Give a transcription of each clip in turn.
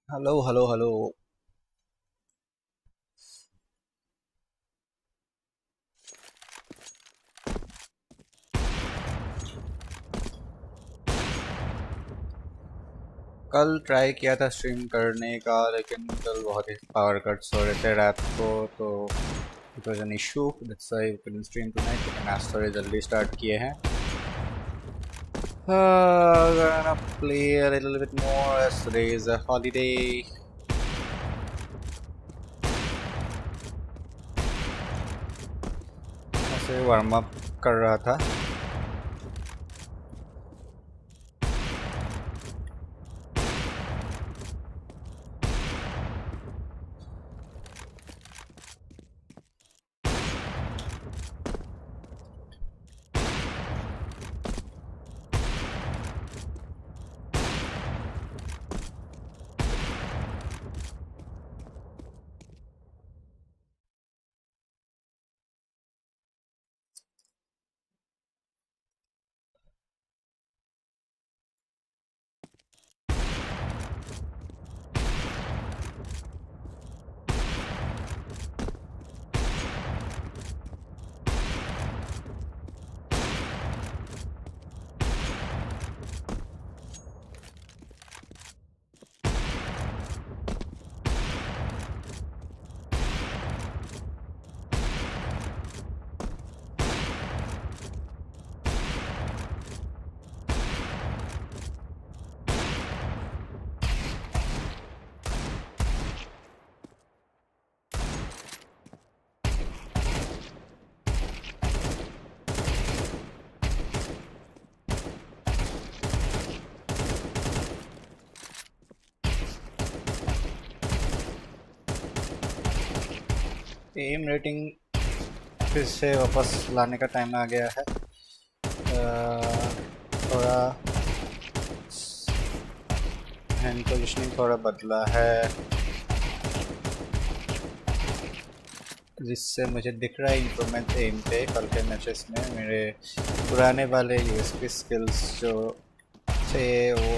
Hello hello hello. कल try किया था स्ट्रीम करने का, लेकिन कल बहुत ही पावर कट्स हो रहे थे रात को, तो it was an issue, that's why we couldn't stream tonight. लेकिन आज थोड़े जल्दी स्टार्ट किए हैं। Gonna play a little bit more as today is a holiday. ऐसे वार्म अप कर रहा था। एम रेटिंग फिर से वापस लाने का टाइम आ गया है। थोड़ा हैंड पोजिशनिंग थोड़ा बदला है, जिससे मुझे दिख रहा है इम्प्रूवमेंट एम पे। कल के मैचेस में मेरे पुराने वाले यूएसपी स्किल्स जो थे वो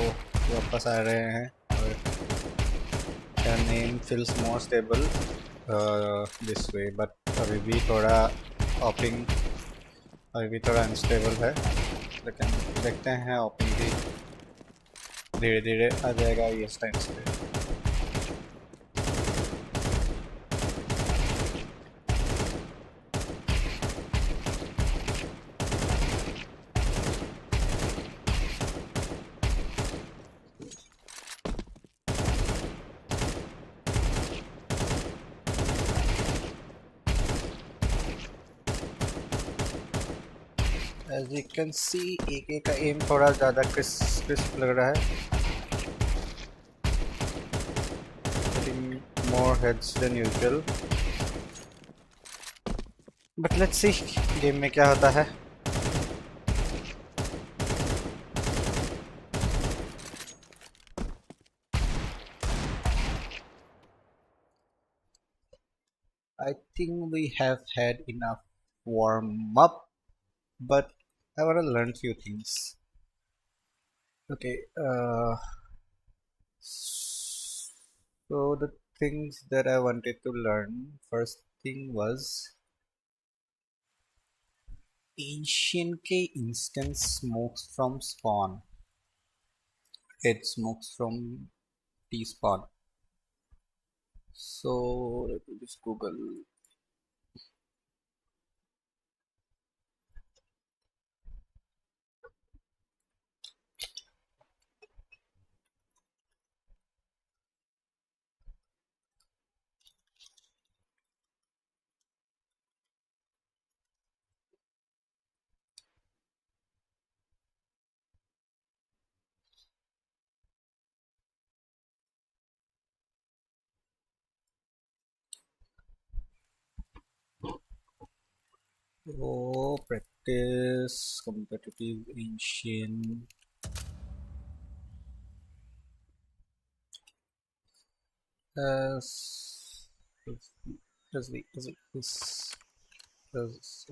वापस आ रहे हैं, और name feels more stable this way. But अभी भी थोड़ा ऑपिंग अभी भी थोड़ा अनस्टेबल है, लेकिन देखते हैं ऑपिंग भी धीरे धीरे आ जाएगा इस टाइम्स पे। As you can see, AK का एम थोड़ा ज़्यादा क्रिस्प लग रहा है. Getting more heads than usual. But let's see game में क्या होता है. I think we have had enough warm up, but I want to learn few things. Okay, so the things that I wanted to learn, first thing was ancient K instance smokes from spawn. It smokes from T spawn. So let me just Google. Oh, practice competitive ancient. As as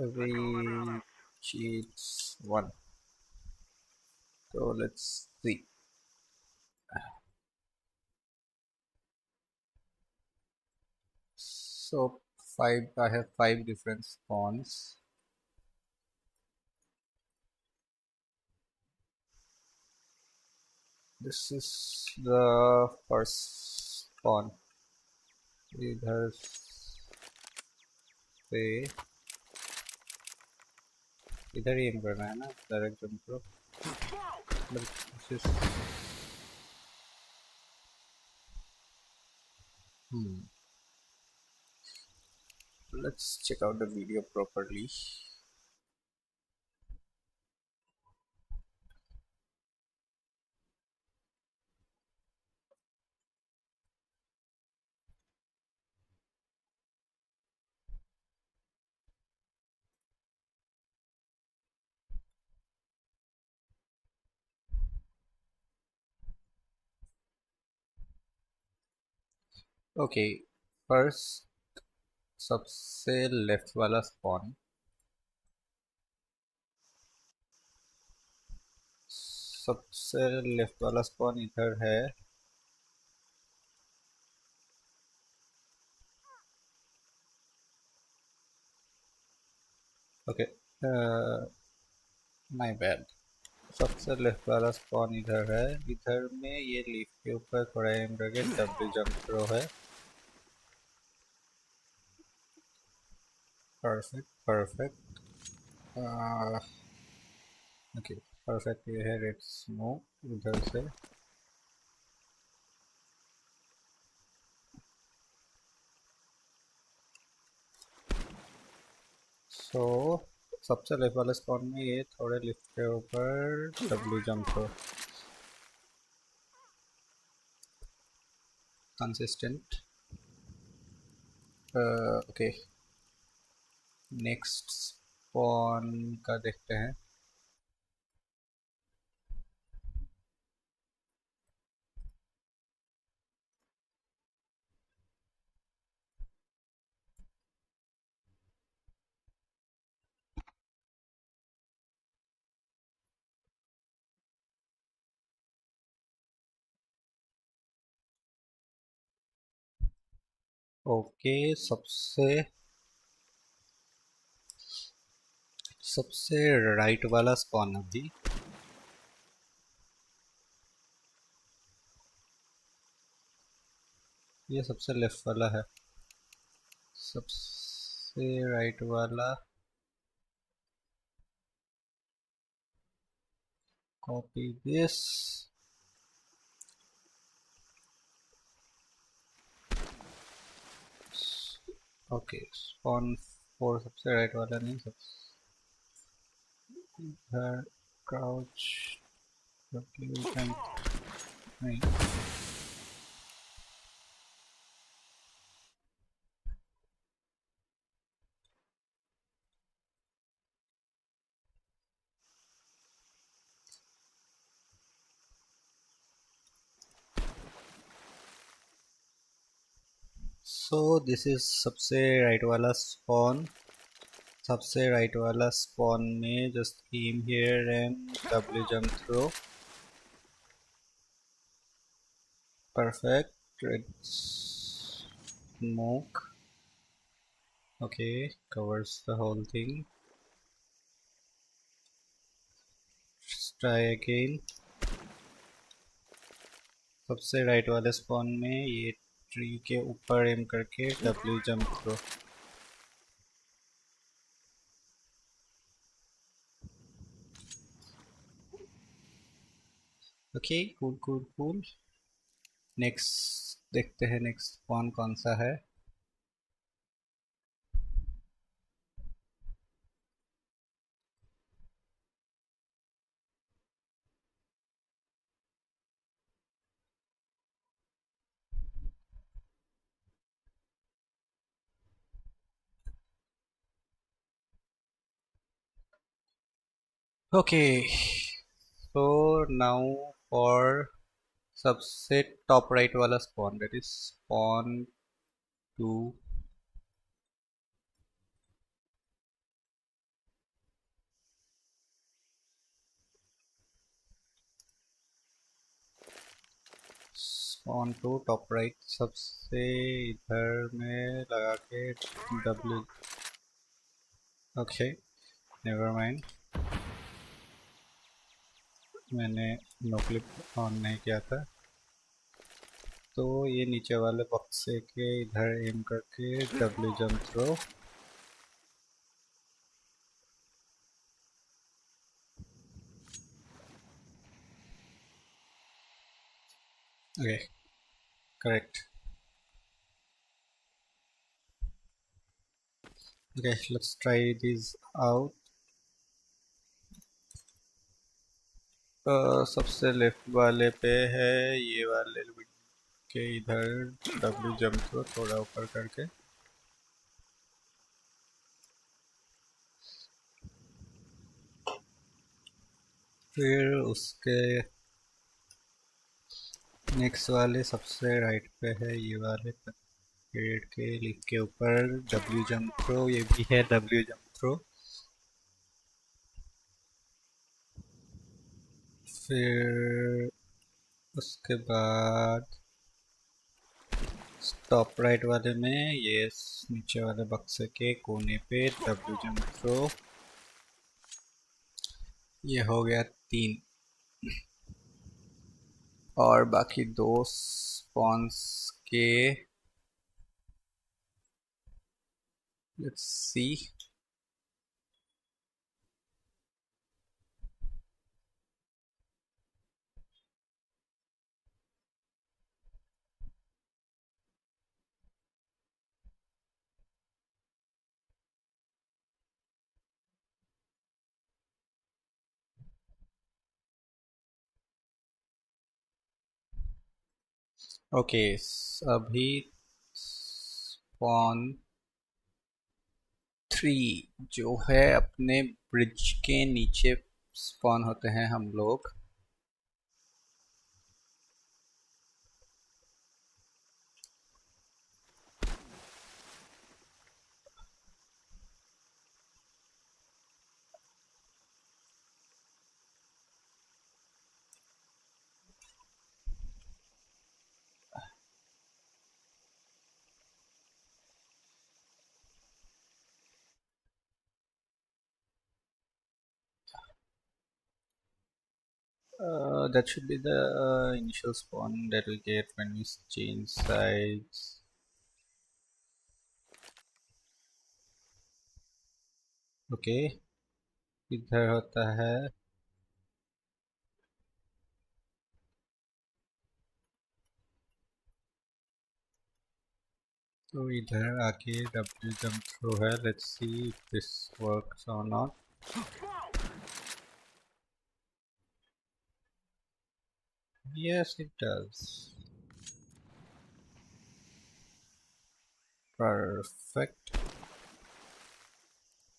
every cheats one. So let's see. So five. I have five different spawns. This is the first spawn. इधर से इधर ही M करना है ना direct jump करो let's check out the video properly. Okay, first सबसे left वाला spawn सबसे लेफ्ट वाला स्पॉन इधर है ओके माय बैड सबसे लेफ्ट वाला स्पॉन इधर है इधर में ये लीफ के ऊपर थोड़ा एम करके डबल जंप थ्रो है परफेक्ट परफेक्ट ओके परफेक्ट ये है लेट्स मूव उधर से सो सबसे लेफ्ट वाले स्पॉन में ये थोड़े लिफ्ट के ऊपर W jump throw consistent okay next spawn का देखते हैं ओके सबसे राइट वाला स्पॉन अभी ये सबसे लेफ्ट वाला है सबसे राइट वाला कॉपी दिस ओके स्पॉन 4 सबसे राइट वाला नहीं सब इधर क्राउच, नहीं। सो दिस इज सबसे राइट वाला स्पॉन। सबसे राइट वाला स्पॉन में just aim here and W jump throw. Perfect. Red smoke, okay, covers the whole thing. Try again. सबसे राइट वाले स्पॉन में ये ट्री के ऊपर एम करके W jump throw. Okay, cool cool cool. Next देखते हैं नेक्स्ट स्पॉन कौन सा है। ओके, सो नाउ फॉर सबसे टॉप राइट वाला spawn, that is spawn 2। Spawn 2 top right सबसे इधर में लगा के डब्ल्यू। ओके, नेवर माइंड, मैंने नो क्लिप ऑन नहीं किया था। तो ये नीचे वाले बक्से के इधर एम करके W jump throw. Okay, correct. Okay, let's try this out. सबसे लेफ्ट वाले पे है ये वाले के इधर डब्ल्यू जंप थ्रो थोड़ा ऊपर करके। फिर उसके नेक्स्ट वाले सबसे राइट पे है ये वाले पेड़ के लीफ के ऊपर डब्ल्यू जंप थ्रो, ये भी है डब्ल्यू जंप थ्रो। फिर उसके बाद टॉप राइट वाले में ये नीचे वाले बक्से के कोने पे डब्ल्यू जंप थ्रो। ये हो गया 3। और बाकी 2 स्पॉन्स के लेट्स सी। ओके, अभी स्पॉन 3 जो है अपने ब्रिज के नीचे स्पॉन होते हैं हम लोग। That should be the initial spawn that we get when we change sides. Okay, इधर होता है। तो इधर आके डब्ल्यू जंप थ्रो है। Let's see if this works और not. Yes, it does. Perfect.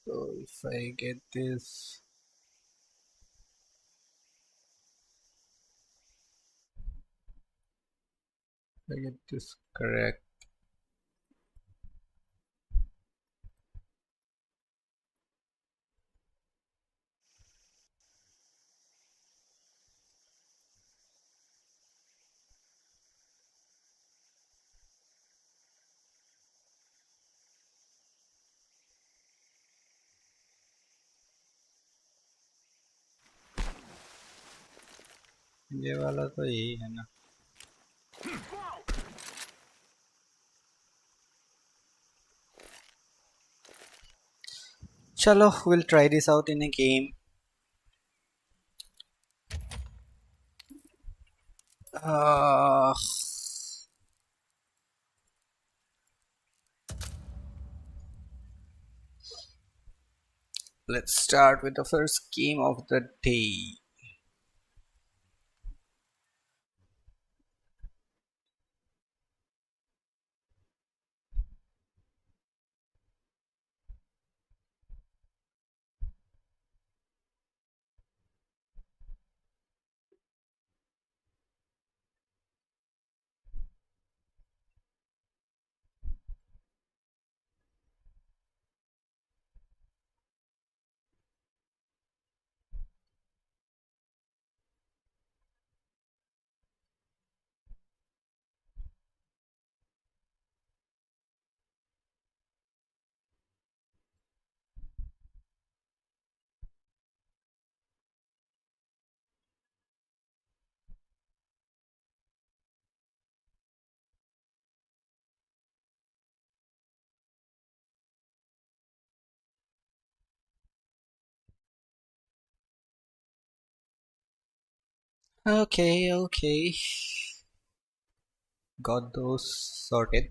So if I get this, correct. ये वाला तो यही है ना. चलो, we'll try this out in a game. Uh, let's start with the first game of the day. Okay. Got those sorted.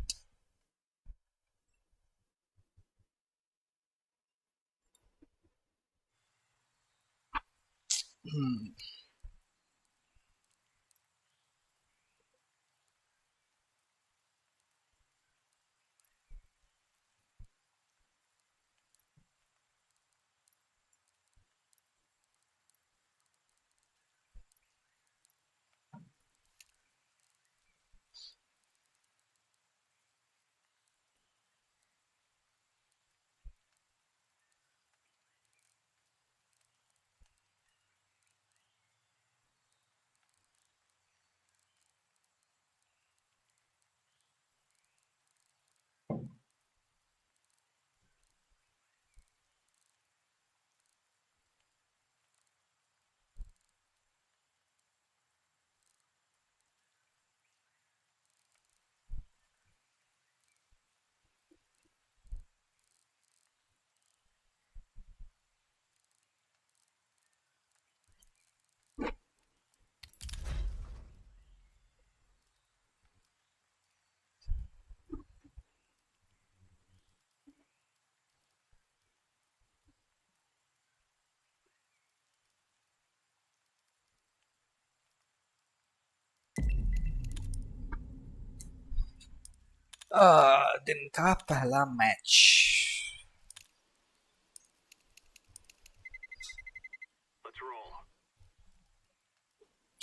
दिन का पहला match.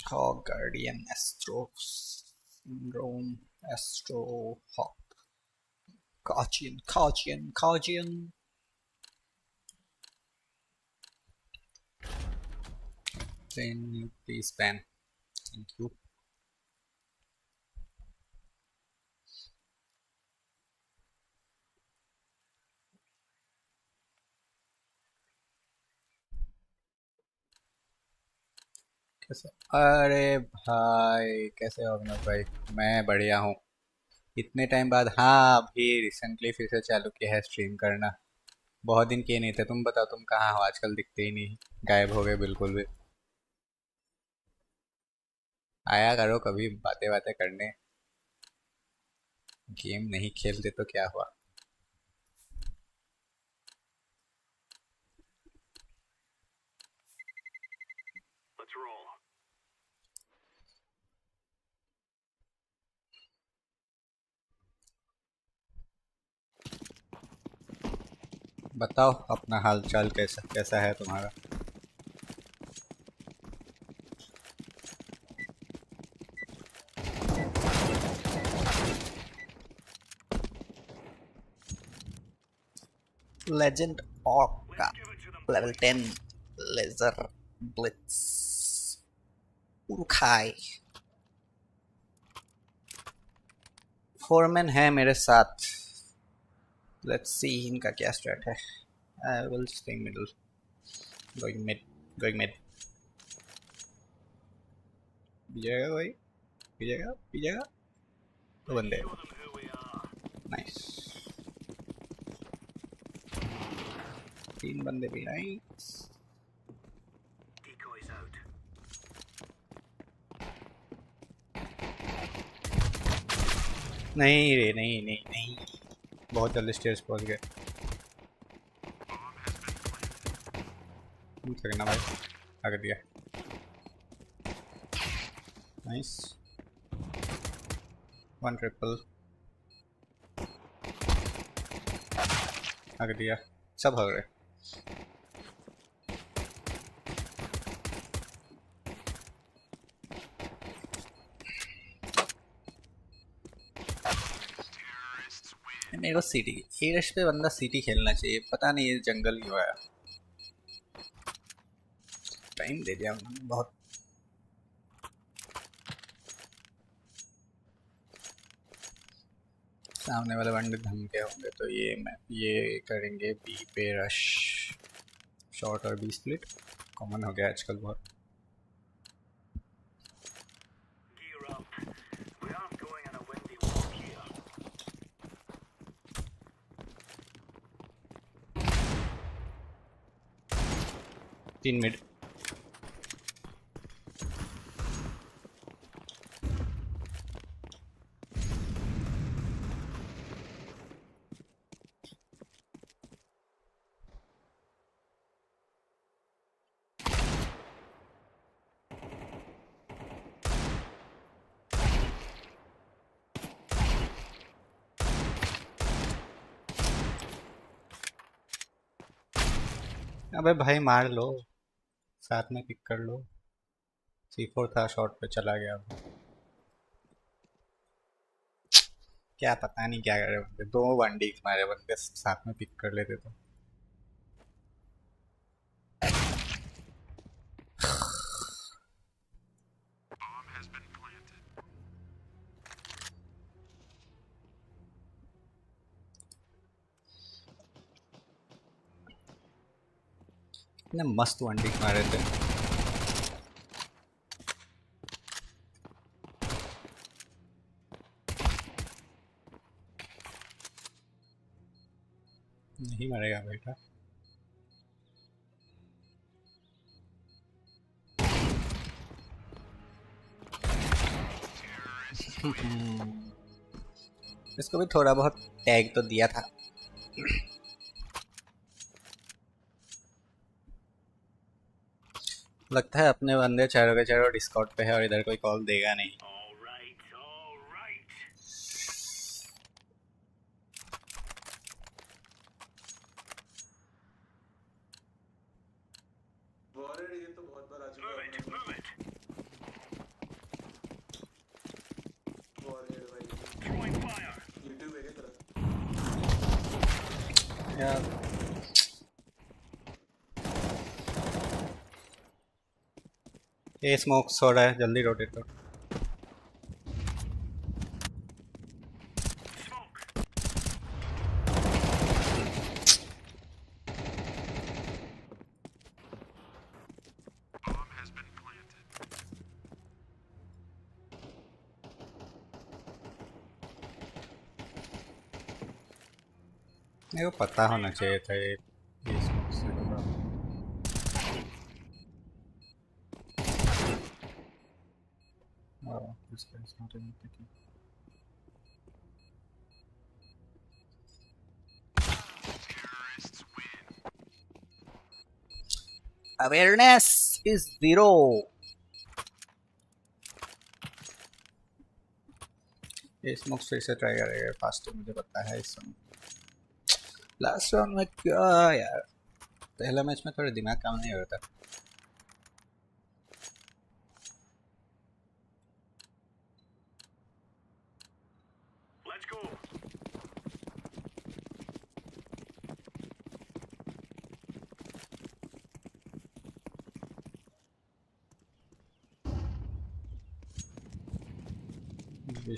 Hog Guardian Astro Syndrome Astro Hawk. Caution. Can you please ban? Thank you. कैसे? अरे भाई, कैसे हो अभिनव भाई? मैं बढ़िया हूँ. इतने टाइम बाद, हाँ, अभी रिसेंटली फिर से चालू किया है स्ट्रीम करना. बहुत दिन किए नहीं थे. तुम बताओ, तुम कहाँ हो आजकल? दिखते ही नहीं, गायब हो गए बिल्कुल भी. आया करो कभी बातें बातें करने. गेम नहीं खेलते तो क्या हुआ? बताओ अपना हाल चाल कैसा कैसा है तुम्हारा। लेजेंड ऑफ का लेवल 10 लेजर ब्लिट्स उखाई फोरमैन है मेरे साथ। लेट्स सी इनका क्या स्ट्रैट है। I will stay middle, going mid, going mid. पीछेगा कोई, पीछेगा पीछेगा तो बंदे। नाइस, 3 बंदे भी। नाइस, नहीं रे, नहीं नहीं नहीं, बहुत जल्दी स्टेज पहुंच गए। करना भाई, आगे दिया। नाइस, 1 ट्रिपल आगे दिया। सब हो गए। मेरे को सिटी एरश पे बंदा सिटी खेलना चाहिए, पता नहीं ये जंगल क्यों आया। टाइम दे दिया बहुत। सामने वाले बंदे धमके होंगे तो ये करेंगे बी पे रश। शॉर्ट और बी स्प्लिट कॉमन हो गया आजकल बहुत। तीन मिड। अबे भाई मार लो, साथ में पिक कर लो। C4 था, शॉर्ट पे चला गया। क्या पता नहीं क्या करे बंदे, 2 1D मारे बंदे, साथ में पिक कर लेते तो। इतने मस्त 1D मारे थे। नहीं मरेगा बेटा। इसको भी थोड़ा बहुत टैग तो दिया था। लगता है अपने बंदे चारों के चारों डिस्कॉर्ड पे है और इधर कोई कॉल देगा नहीं। यार ये स्मोक हो रहा है, जल्दी रोटेट करो। मेरे को पता होना चाहिए था ये स्मोक से होगा। Oh, this guy is not even picking. Awareness is 0. ये स्मोक फिर से ट्राई करेगा फास्ट, मुझे पता है इस समय। लास्ट राउंड में क्या यार, पहला मैच में थोड़ा दिमाग काम नहीं हो रहा था।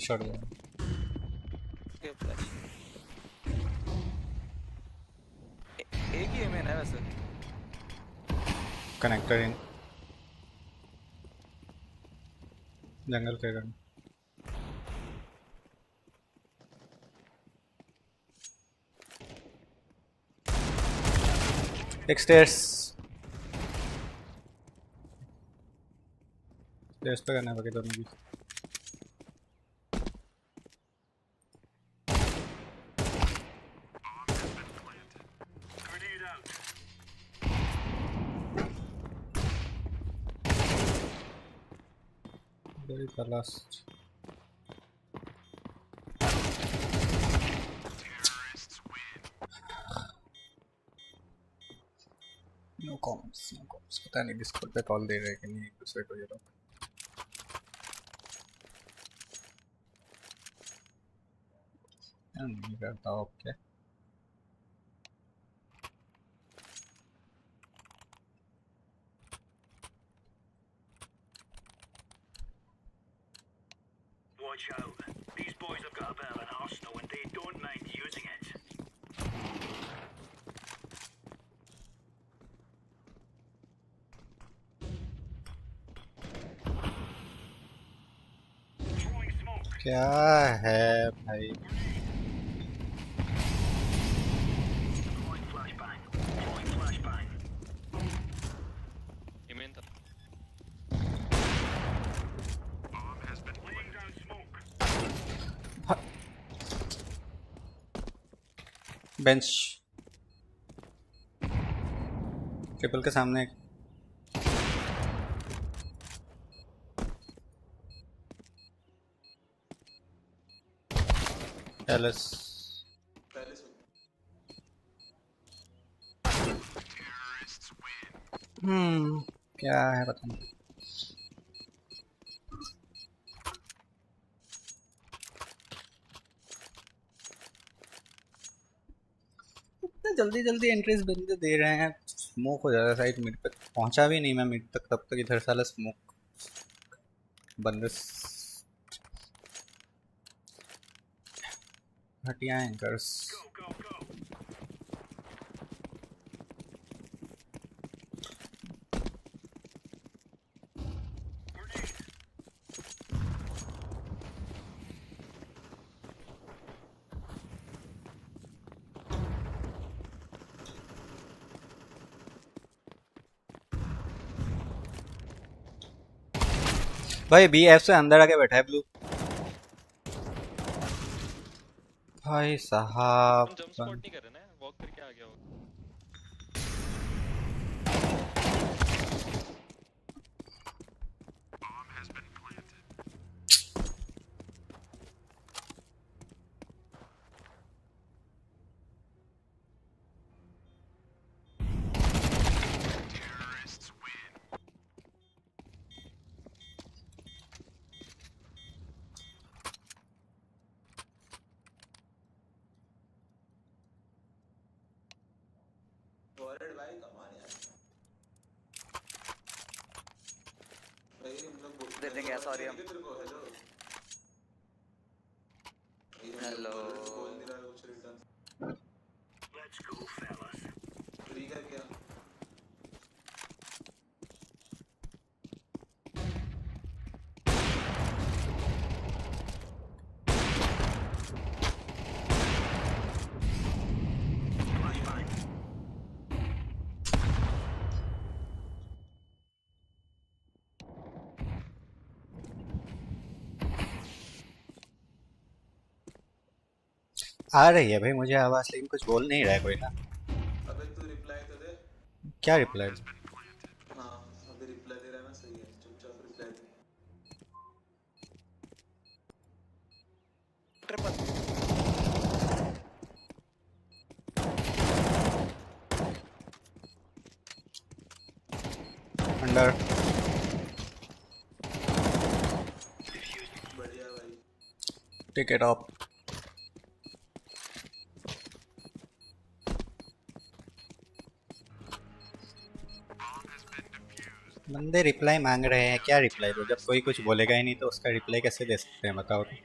शॉट गया एक ही एम है वैसे। कनेक्टर इन जंगल के गन। एक स्टेयर्स पे करना है बाकी दोनों भी। The last नो कॉम्स पता नहीं डिस्कॉर्ड पे कॉल दे रहे हैं कि नहीं एक दूसरे को ये लोग। नहीं करता हूँ क्या Watch out. These boys have got a bit of an arsenal and they don't mind using it. Throwing smoke. क्या है भाई। Throwing flashbang. Throwing flashbang. इमेन था। Bomb has been laying down smoke. Bench triple के सामने palace. क्या है पता नहीं। इतना जल्दी जल्दी एंट्रीज बंदे दे रहे हैं, स्मोक हो जाता है साइड। मिड तक पहुंचा भी नहीं मैं मिड तक, तब तक इधर साला स्मोक बंदे घटिया एंकर्स। Go, go, go. भाई बी एफ से अंदर आके बैठा है ब्लू। भाई साहब जंप स्पॉट नहीं कर रहे ना, वॉक करके आ गया हो। दे देंगे सॉरी हम। Hello Let's go, fellas. Flashbang. आ रही है भाई मुझे आवाज, लेकिन कुछ बोल नहीं रहा है कोई ना। अबे तू रिप्लाई तो दे। क्या रिप्लाई? हाँ अभी रिप्लाई दे रहा है ना, सही है, चुपचाप रिप्लाई दे। ट्रिपल अंडर बढ़िया भाई। Ticket of. बंदे रिप्लाई मांग रहे हैं, क्या रिप्लाई दो जब कोई कुछ बोलेगा ही नहीं तो उसका रिप्लाई कैसे दे सकते हैं बताओ तो।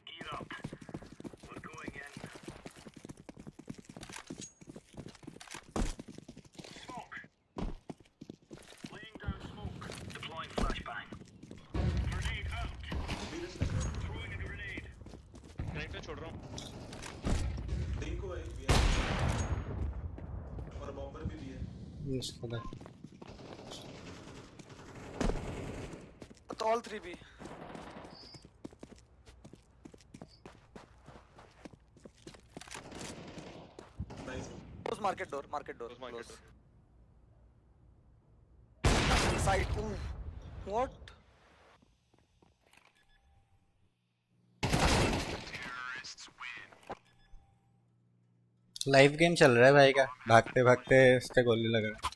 Gear up. We're going in. Smoke. Laying down smoke. Deploying flashbang. Grenade out. Throwing a grenade. Connector छोड़ रहा हूँ। डी को एक भी है और बॉम्बर भी है। इसको दे। तो all 3 भी। Nice. Close market door. Close. Side. Ooh. What? Live game चल रहा है भाई का, भागते भागते उसके गोली लग रहा है।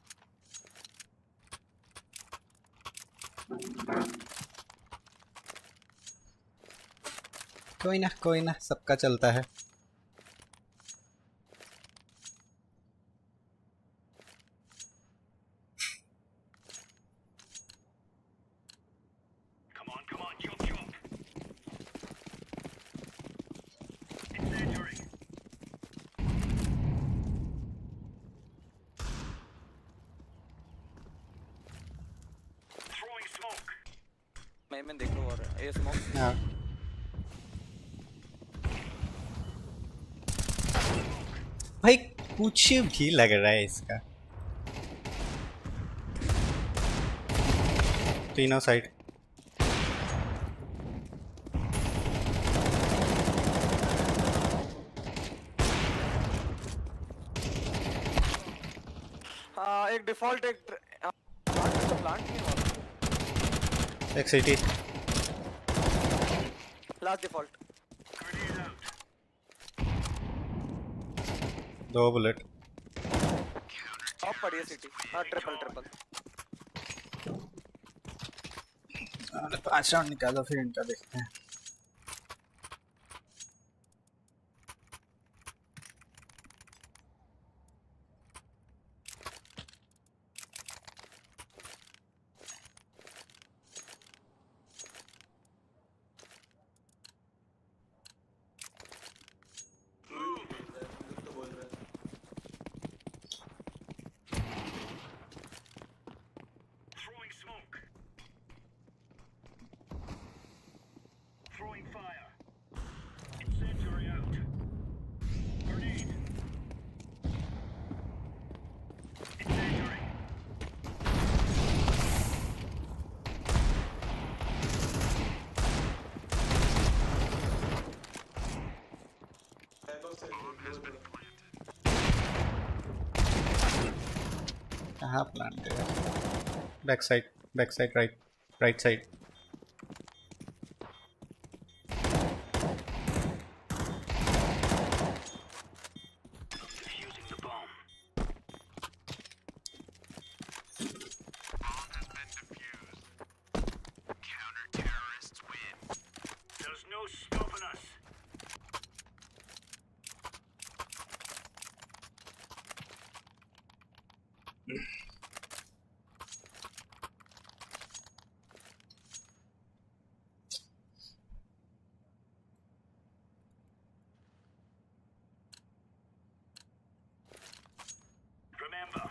कोई ना सबका चलता है। Come on, jump. Incendiary. Throwing smoke. मैं देख लो और ये smoke। हाँ भाई कुछ भी लग रहा है इसका। तीनों साइड। हाँ एक डिफॉल्ट एक प्लांट नहीं हुआ। एक city. Last default. Grenade out. 2 bullet. Top पड़ी है सिटी। हाँ ट्रिपल। 5 राउंड निकालो फिर इनका देखते हैं। तो बोल रहे हैं। Throwing smoke. Throwing fire. Incendiary out. Grenade. Incendiary. Back of side थोड़ा। कहाँ प्लांट है? Back side right side. Defusing the bomb. Counter-terrorists win. There's no stopping us. Remember,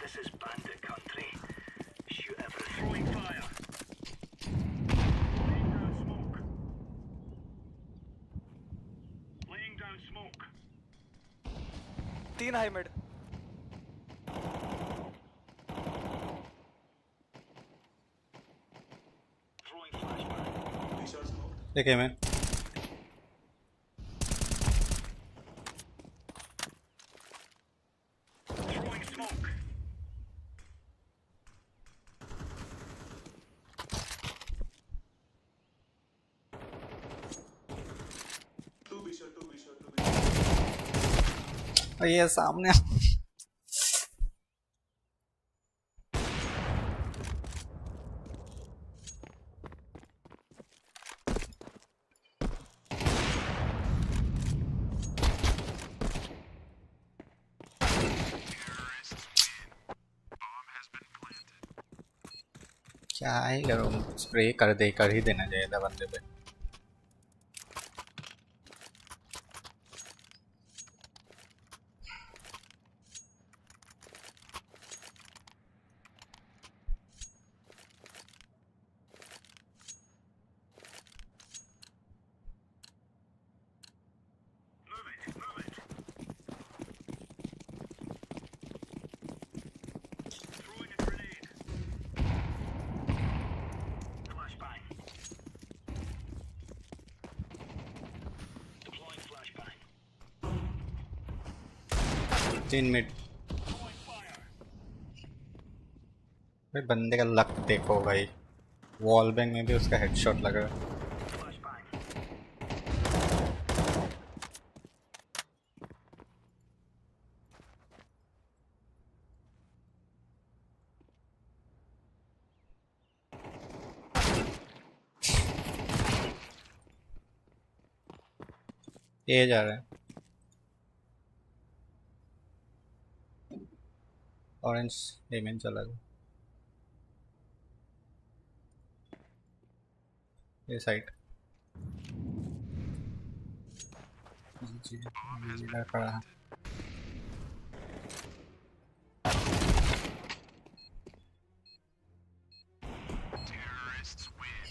this is bandit country. Shoot every throwing fire. Laying down smoke. Laying down smoke. 3 high mid. Throwing flashbang. 3 shot smoke. देखिए मैं और ये सामने क्या ही करूँ, spray कर ही देना चाहिए था बंदे पे। Throwing a grenade. Flashbang. Deploying flashbang. 3 minute. Throwing fire. भाई बंदे का लक देखो भाई, वॉल बैंग में भी उसका हेडशॉट लगा। Flashbang. ये जा रहा है ऑरेंज, ए में चला गया ये साइड। जी इधर खड़ा है।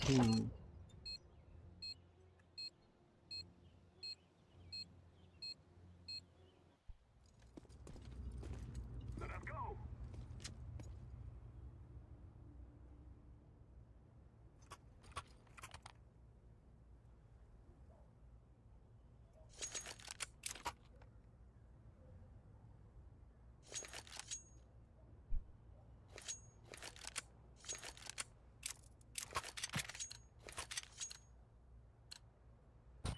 हम्म, Let us go.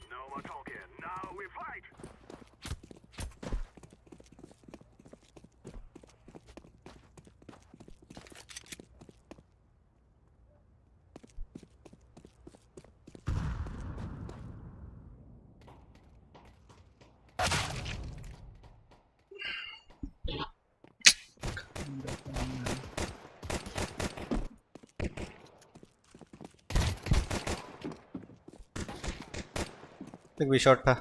No more talking. Now we fight. एक भी शॉट था।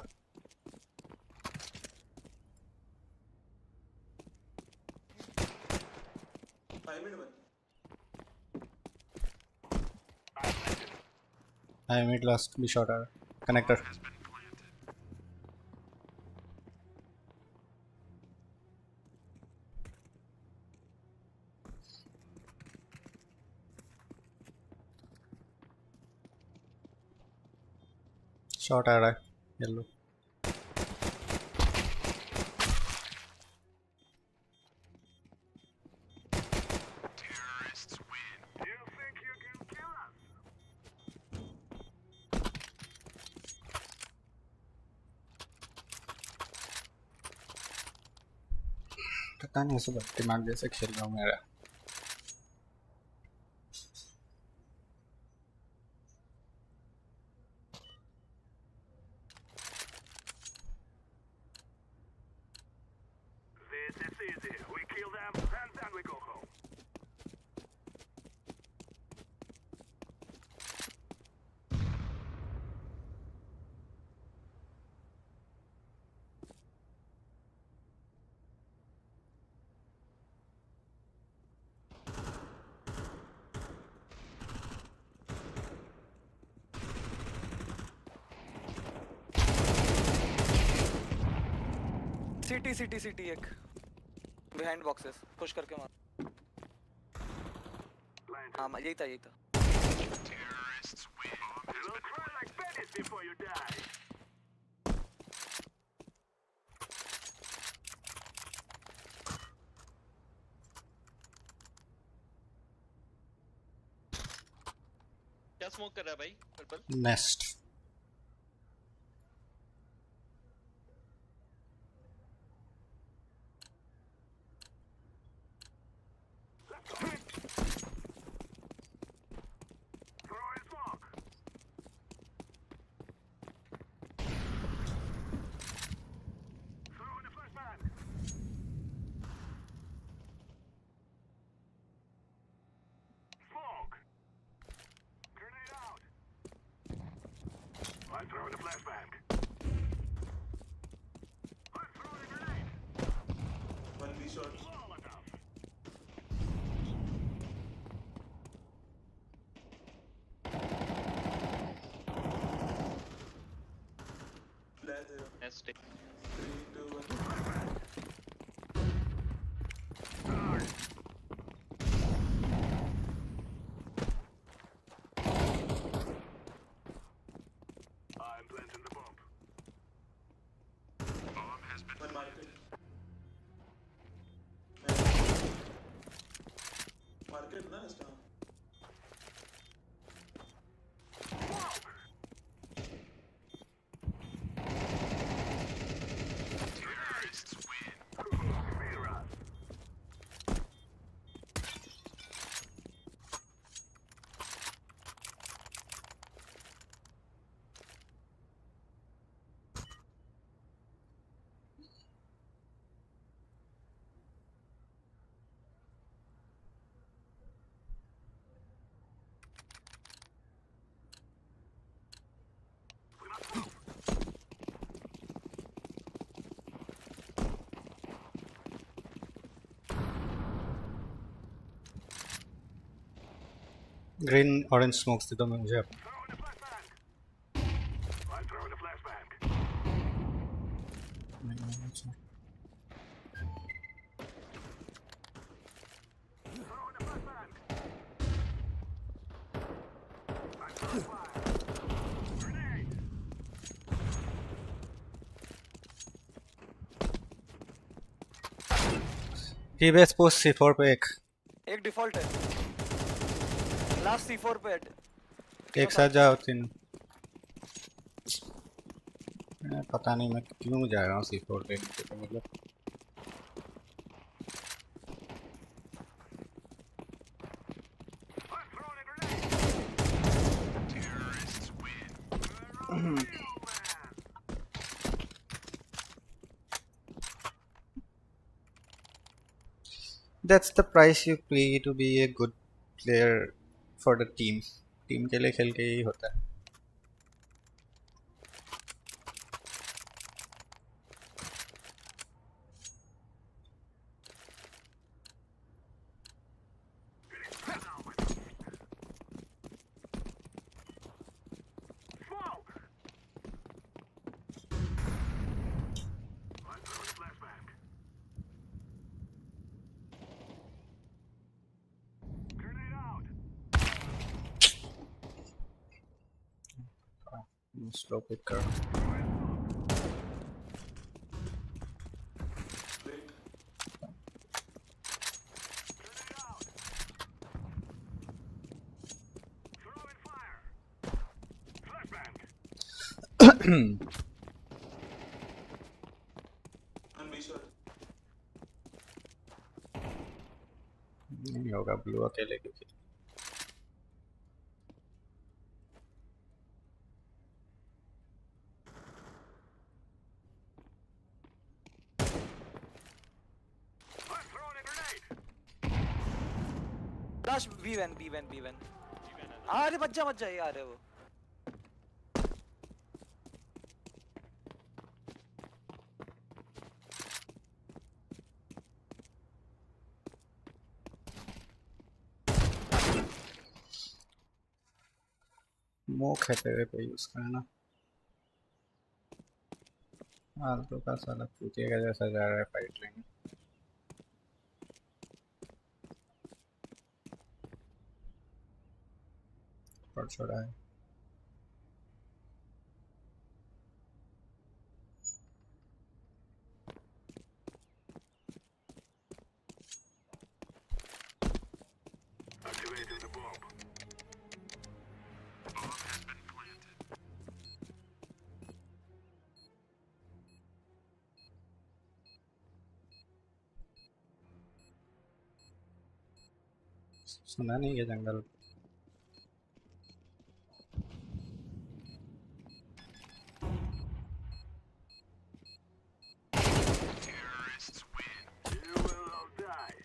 5 मिनट बन। आई मिड लास्ट भी शॉट आ रहा कनेक्टर। शॉट आ रहा है yellow. You think you can kill us? पता नहीं सुबह दिमाग जैसे खेल रहा हूँ मेरा। This is easy. We kill them and then we go home. City एक बिहाइंड बॉक्सेस पुश करके मार। हाँ यही था You will cry like babies before you die. क्या स्मोक कर रहा है भाई purple? Nest Nest take. 3, 2, 1. I'm planting the bomb. One market. Market ना इसका. ग्रीन ऑरेंज स्मोक्स दे दो मुझे. Throwing a flashbang. I'm throwing a flashbang. Throwing a flashbang. I'm throwing fire. Grenade. TBS post C4 पे एक default है. Last C4 पे एक साथ जाओ तीन. पता नहीं मैं क्यों जा रहा हूँ C4 पे, मतलब I'm throwing a grenade. Terrorists win. that's the price you pay to be a good player for the team. Team के लिए खेल के यही होता है. Smoke. I'm throwing a flashbang. Grenade out. Slow pick कर. Wait. Grenade out. Throwing fire. Flashbang. And be sure. नहीं होगा ब्लू अकेले क्योंकि I'm throwing a grenade. Flash B1. अरे बच जा ये आ रहे वो. मोक है तेरे पे यूज करना. फालतू का साला पूछेगा जैसा जा रहा है फाइट लेंगे. पर छोड़ा है. Activating the bomb. Bomb has been planted. सुना नहीं ये जंगल. Terrorists win. You will all die.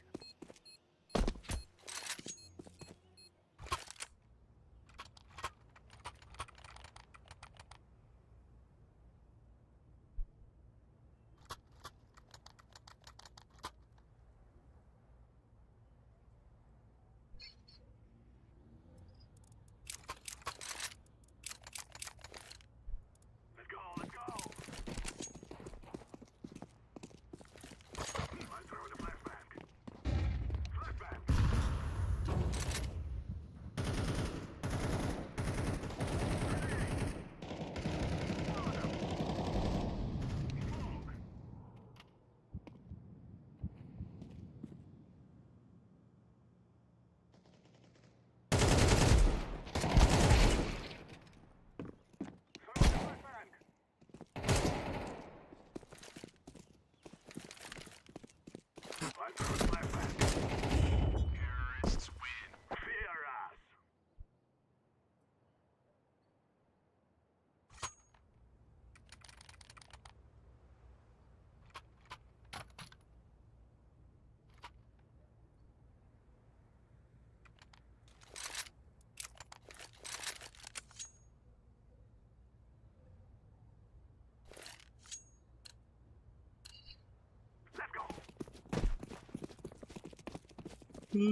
रुक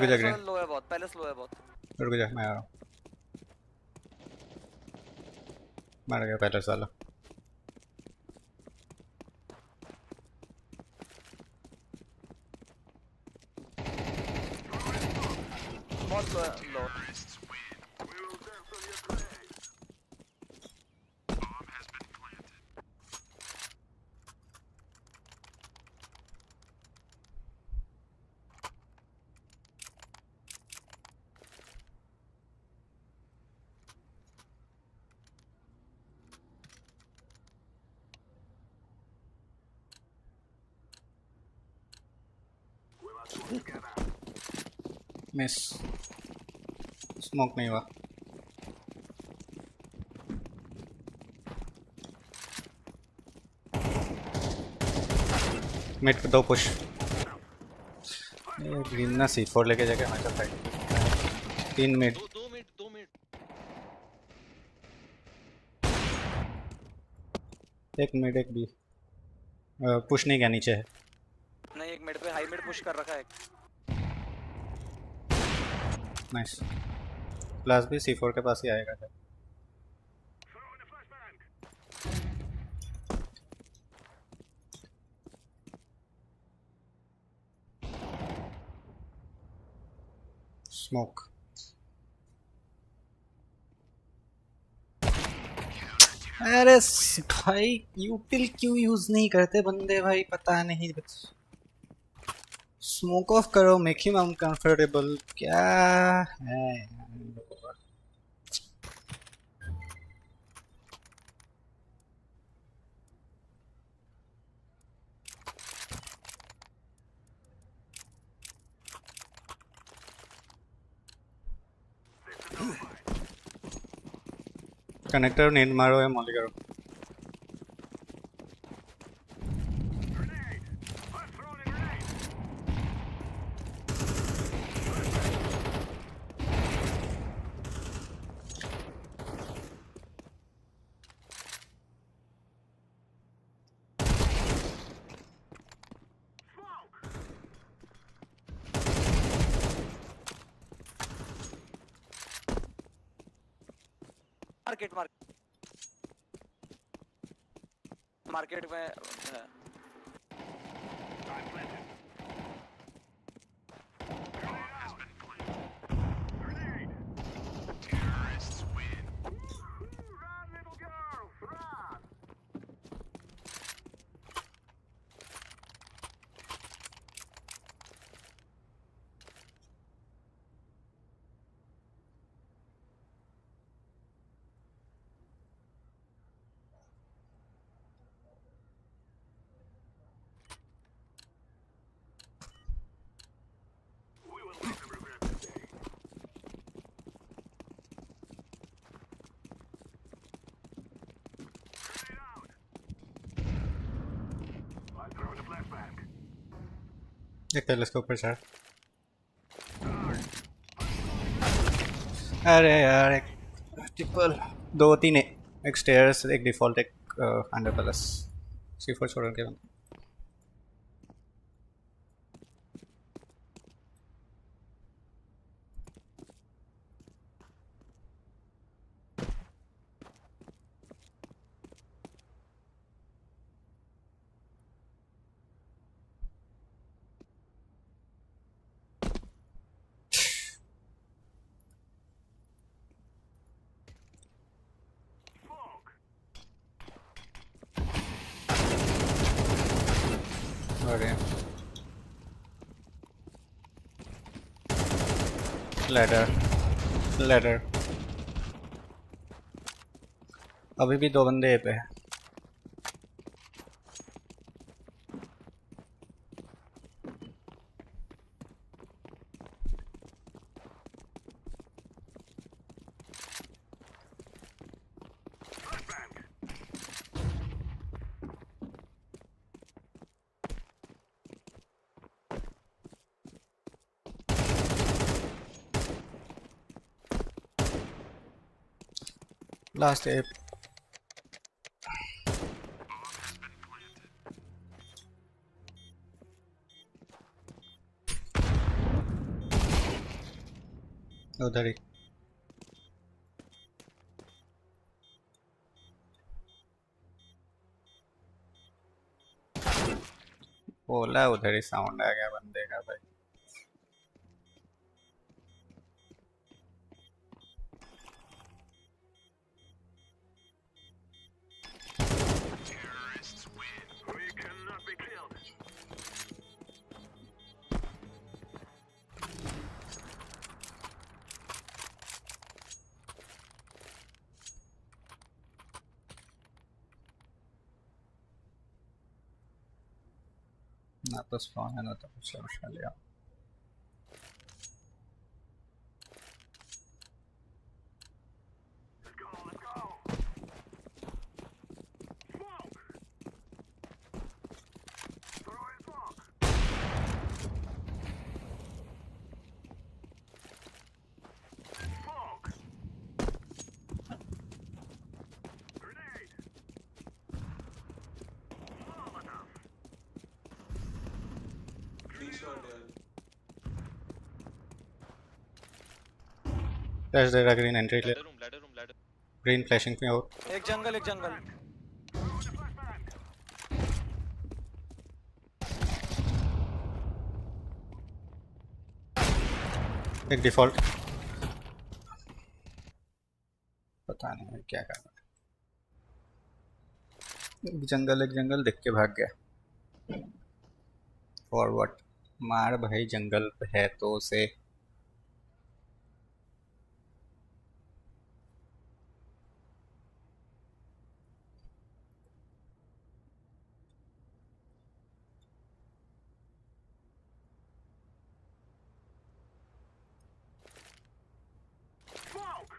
जा ग्रीन, लो है बहुत, पहले स्लो है बहुत। रुक जा मैं आ रहा हूँ। मर गया पहले साला। बहुत स्लो है, लो। मिस, स्मोक नहीं हुआ। मिड पे 2 पुश। ग्रीन ना C4 लेके जाके हमेशा फाइट। 3 मिड। दो मिनट 2 मिनट। एक मिड एक बी। पुश नहीं गया, नीचे है। नहीं, एक मिड पे हाई मिड पुश कर रखा है एक। नाइस। प्लस भी C4 के पास ही आएगा। स्मोक। अरे भाई यूटिल क्यों यूज नहीं करते बंदे भाई, पता नहीं। स्मोक ऑफ करो, मेक हिम अनकंफर्टेबल, क्या है। कनेक्टर नींद मारो या मॉली करो। मार्केट मार्केट में है। एक टेलीस्कोप पर सर। अरे यार, एक ट्रिपल 2-3 एक स्टेयर्स, एक डिफॉल्ट, एक अंडर प्लस। C4 छोड़ के बंद। लैडर अभी भी 2 बंदे ए पे हैं। लास्ट एप उधर ही बोला, उधर ही साउंड आ गया बंदे का भाई। We cannot be killed. ना तो स्पॉन है ना तो कुछ लिया। Let's go, let's go. Smoke. Throwing smoke. Smoke. Grenade. Molotov. Free shot यार. फ्लैश दे रहा, ग्रीन एंट्री ले, ladder room. ग्रीन फ्लैशिंग पे और एक जंगल Throwing a flashbang. एक डिफॉल्ट। पता नहीं भाई क्या करना। एक जंगल देख के भाग गया। फॉरवर्ड मार भाई, जंगल पे है तो उसे। Smoke.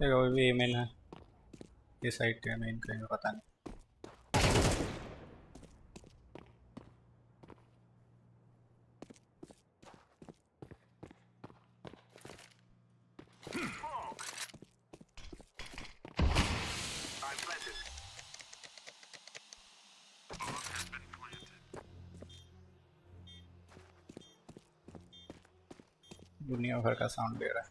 देखो अभी मेन है, ये साइड पे मेन कहीं पता नहीं। Smoke. I'm planted. दुनिया भर का साउंड दे रहा है।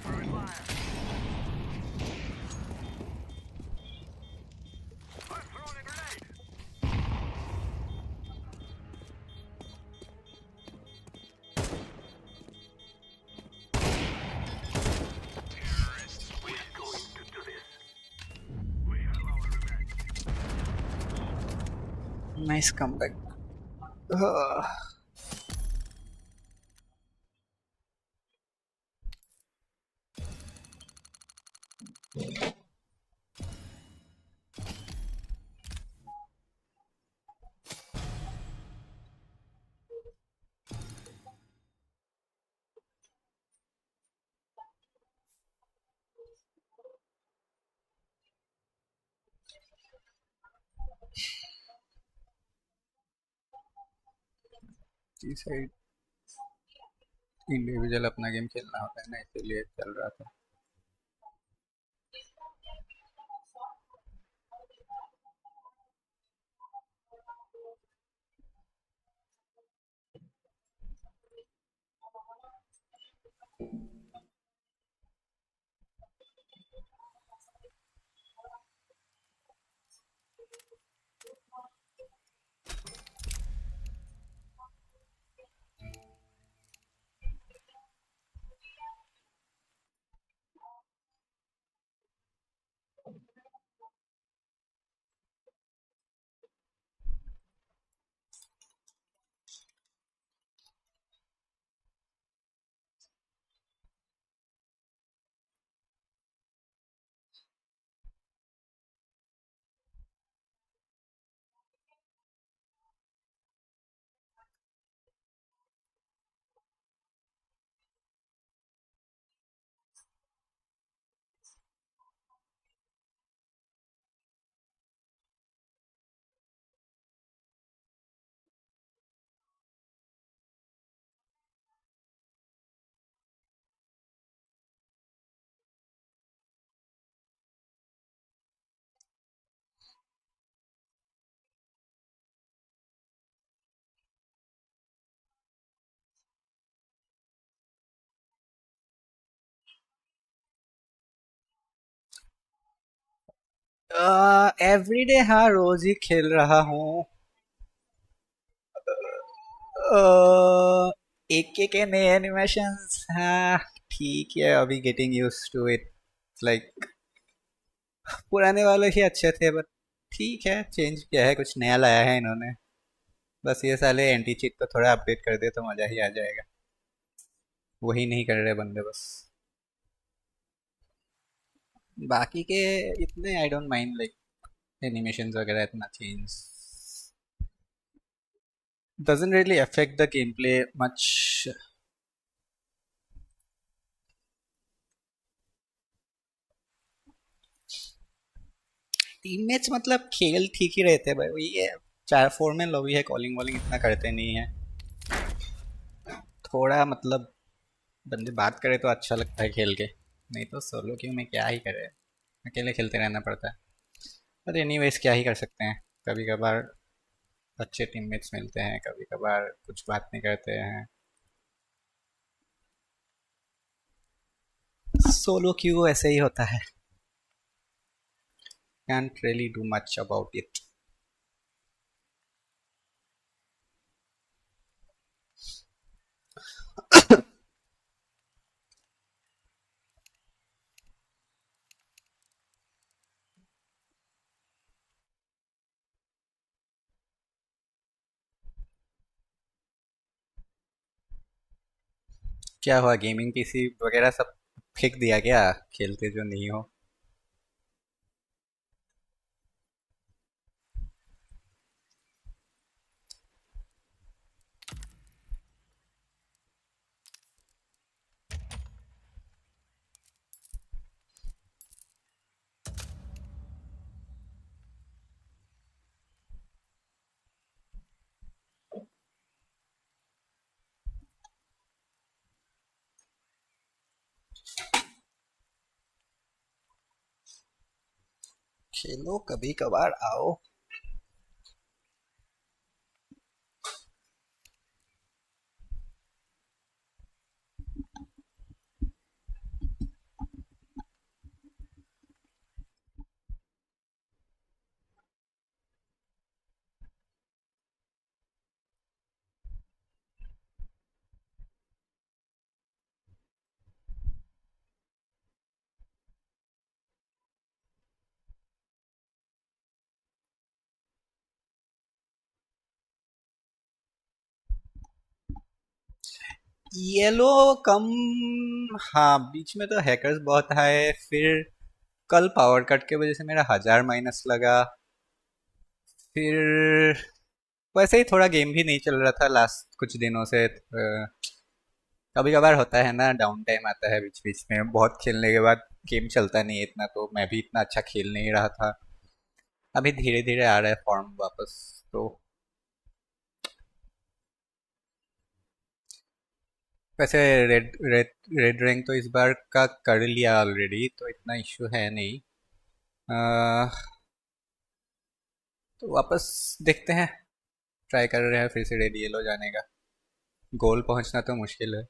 Throwing fire. I'm throwing a grenade. We're going to do this. We have our revenge. Nice comeback. Side individual अपना गेम खेलना होता है ना, इसीलिए चल रहा था। एवरीडे हाँ रोज ही खेल रहा हूँ। एक एक के नए एनिमेशंस हाँ ठीक है, अभी getting used to it. Like पुराने वाले ही अच्छे थे, बट ठीक है, चेंज किया है, कुछ नया लाया है इन्होंने। बस ये साले एंटी चीट को थोड़ा अपडेट कर दे तो मज़ा ही आ जाएगा। वही नहीं कर रहे बंदे बस। बाकी के इतने I don't mind, like animations वगैरह इतना change doesn't really affect the gameplay much. Teammates मतलब खेल ठीक ही रहते हैं भाई, वही है। 4-4 में लॉबी है, कॉलिंग वॉलिंग इतना करते नहीं है। थोड़ा मतलब बंदे बात करे तो अच्छा लगता है खेल के, नहीं तो सोलो क्यों में क्या ही करे, अकेले खेलते रहना पड़ता है। पर एनीवेज क्या ही कर सकते हैं, कभी कभार अच्छे टीममेट्स मिलते हैं, कभी कभार कुछ बात नहीं करते हैं। सोलो क्यों ऐसे ही होता है, can't really do much about it. क्या हुआ, गेमिंग पीसी वगैरह सब फेंक दिया क्या, खेलते जो नहीं हो? खेलो कभी कभार आओ। येलो कम, हाँ बीच में तो हैकर्स बहुत आए, फिर कल पावर कट के वजह से मेरा 1000 माइनस लगा। फिर वैसे ही थोड़ा गेम भी नहीं चल रहा था लास्ट कुछ दिनों से। कभी कभार होता है ना, डाउन टाइम आता है बीच बीच में, बहुत खेलने के बाद गेम चलता नहीं है इतना, तो मैं भी इतना अच्छा खेल नहीं रहा था। अभी धीरे धीरे आ रहा है फॉर्म वापस तो। वैसे रेड रेड रेड रैंक तो इस बार का कर लिया ऑलरेडी, तो इतना इश्यू है नहीं। अ, तो वापस देखते हैं, ट्राई कर रहे हैं फिर से रेड येलो जाने का। गोल पहुंचना तो मुश्किल है।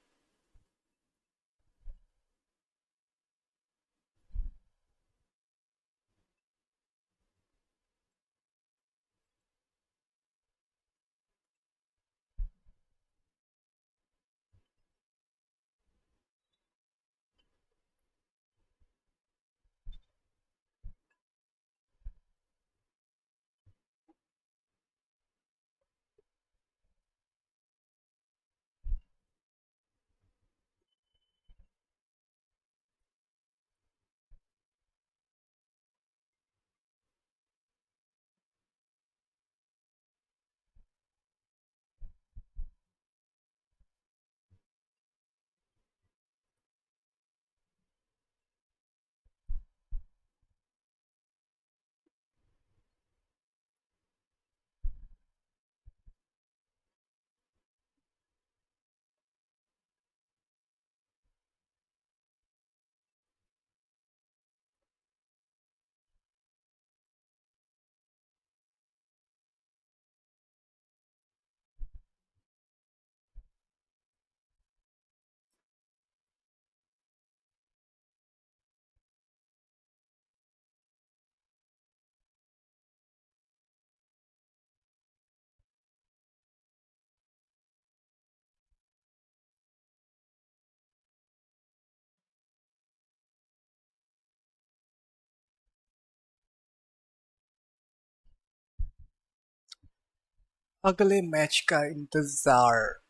अगले मैच का इंतजार।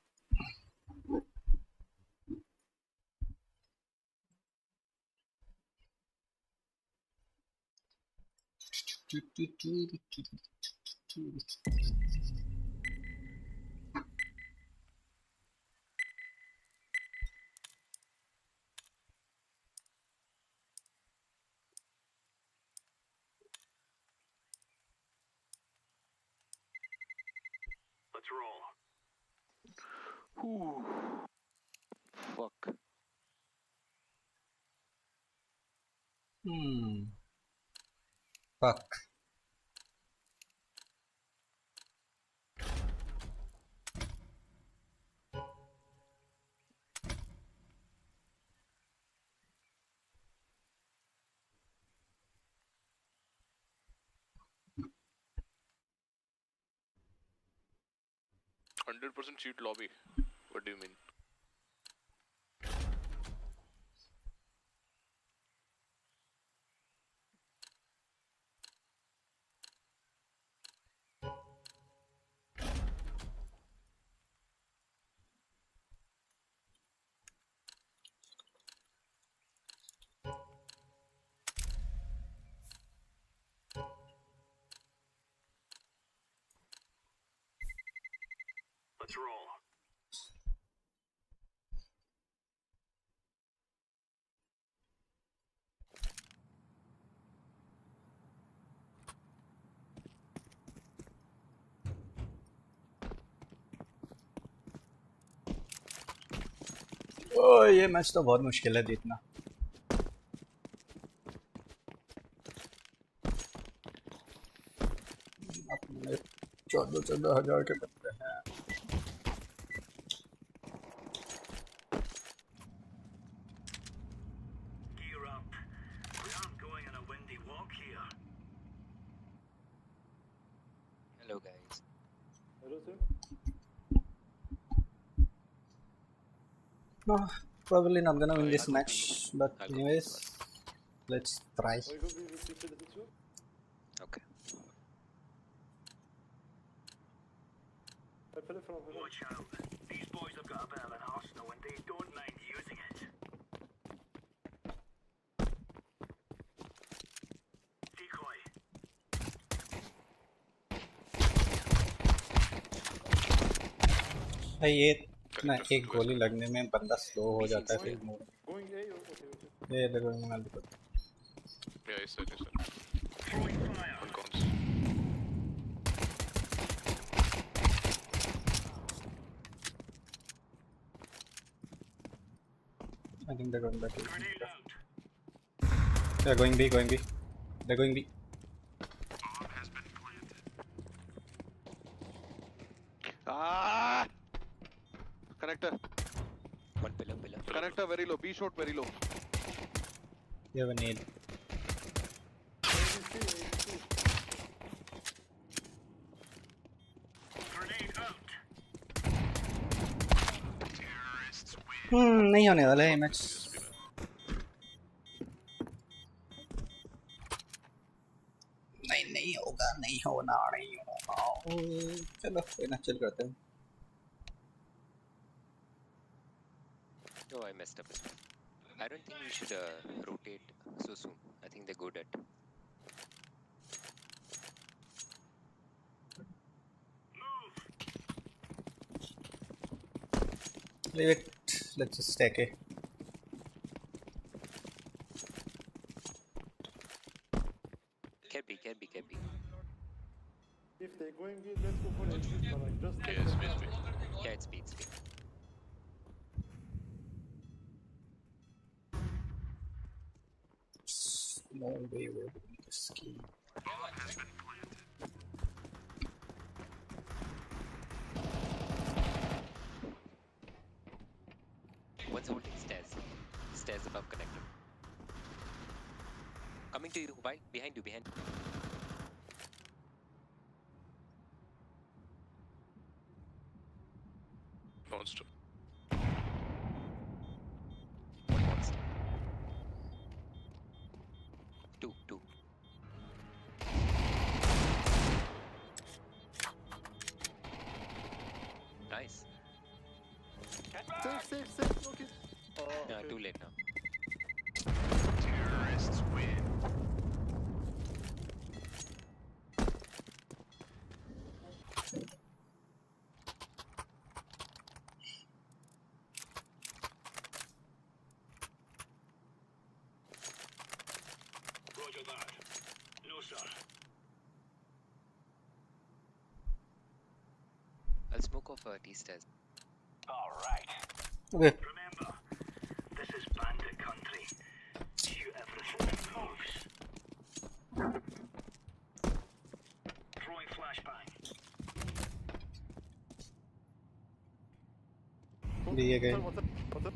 Let's roll. Fuck. Fuck. %100% cheat lobby. What do you mean? Let's roll. ओ ये मैच तो बहुत मुश्किल है जीतना। अपने 14,000 के बंदे हैं। Gear up. We aren't going on a windy walk here. Hello guys. Probably not gonna win this I'll go match, but I'll go anyways, let's try. Okay. Watch out. These boys have got a bit of an arsenal and they don't mind using it. Decoy. भाई ये ना एक गोली लगने में बंदा slow हो जाता है फिर ये देखो मैं देखो Yeah, yes sir, yes sir. Throwing fire. On cons. I think they're going back. Grenade out. They're going B, going B. They're going B. Ah! Connector. One pillar. Connector very low. B short very low. You have a need. Grenade out. नहीं होने वाला है match. नहीं होगा, नहीं होना, नहीं होगा। चलो कोई ना, चल करते हैं। Oh, I messed up as well. I don't think we should rotate so soon. I think they're good at. Leave it. Let's just take it. Can be. If they're going in, let's go for it. Just Yes, yes, yes. Yeah, it's B. No way we're doing this scheme. One's holding stairs. Stairs above connector. Coming to you. Why? Behind you. Monster. One monster. Two. Too late now. Terrorists win. Roger that. No, sir. I'll smoke off T-stairs. All right. Okay. Remember, this is bandit country. Shoot everything that moves. Throwing flashbang. B again. What's up? What's up?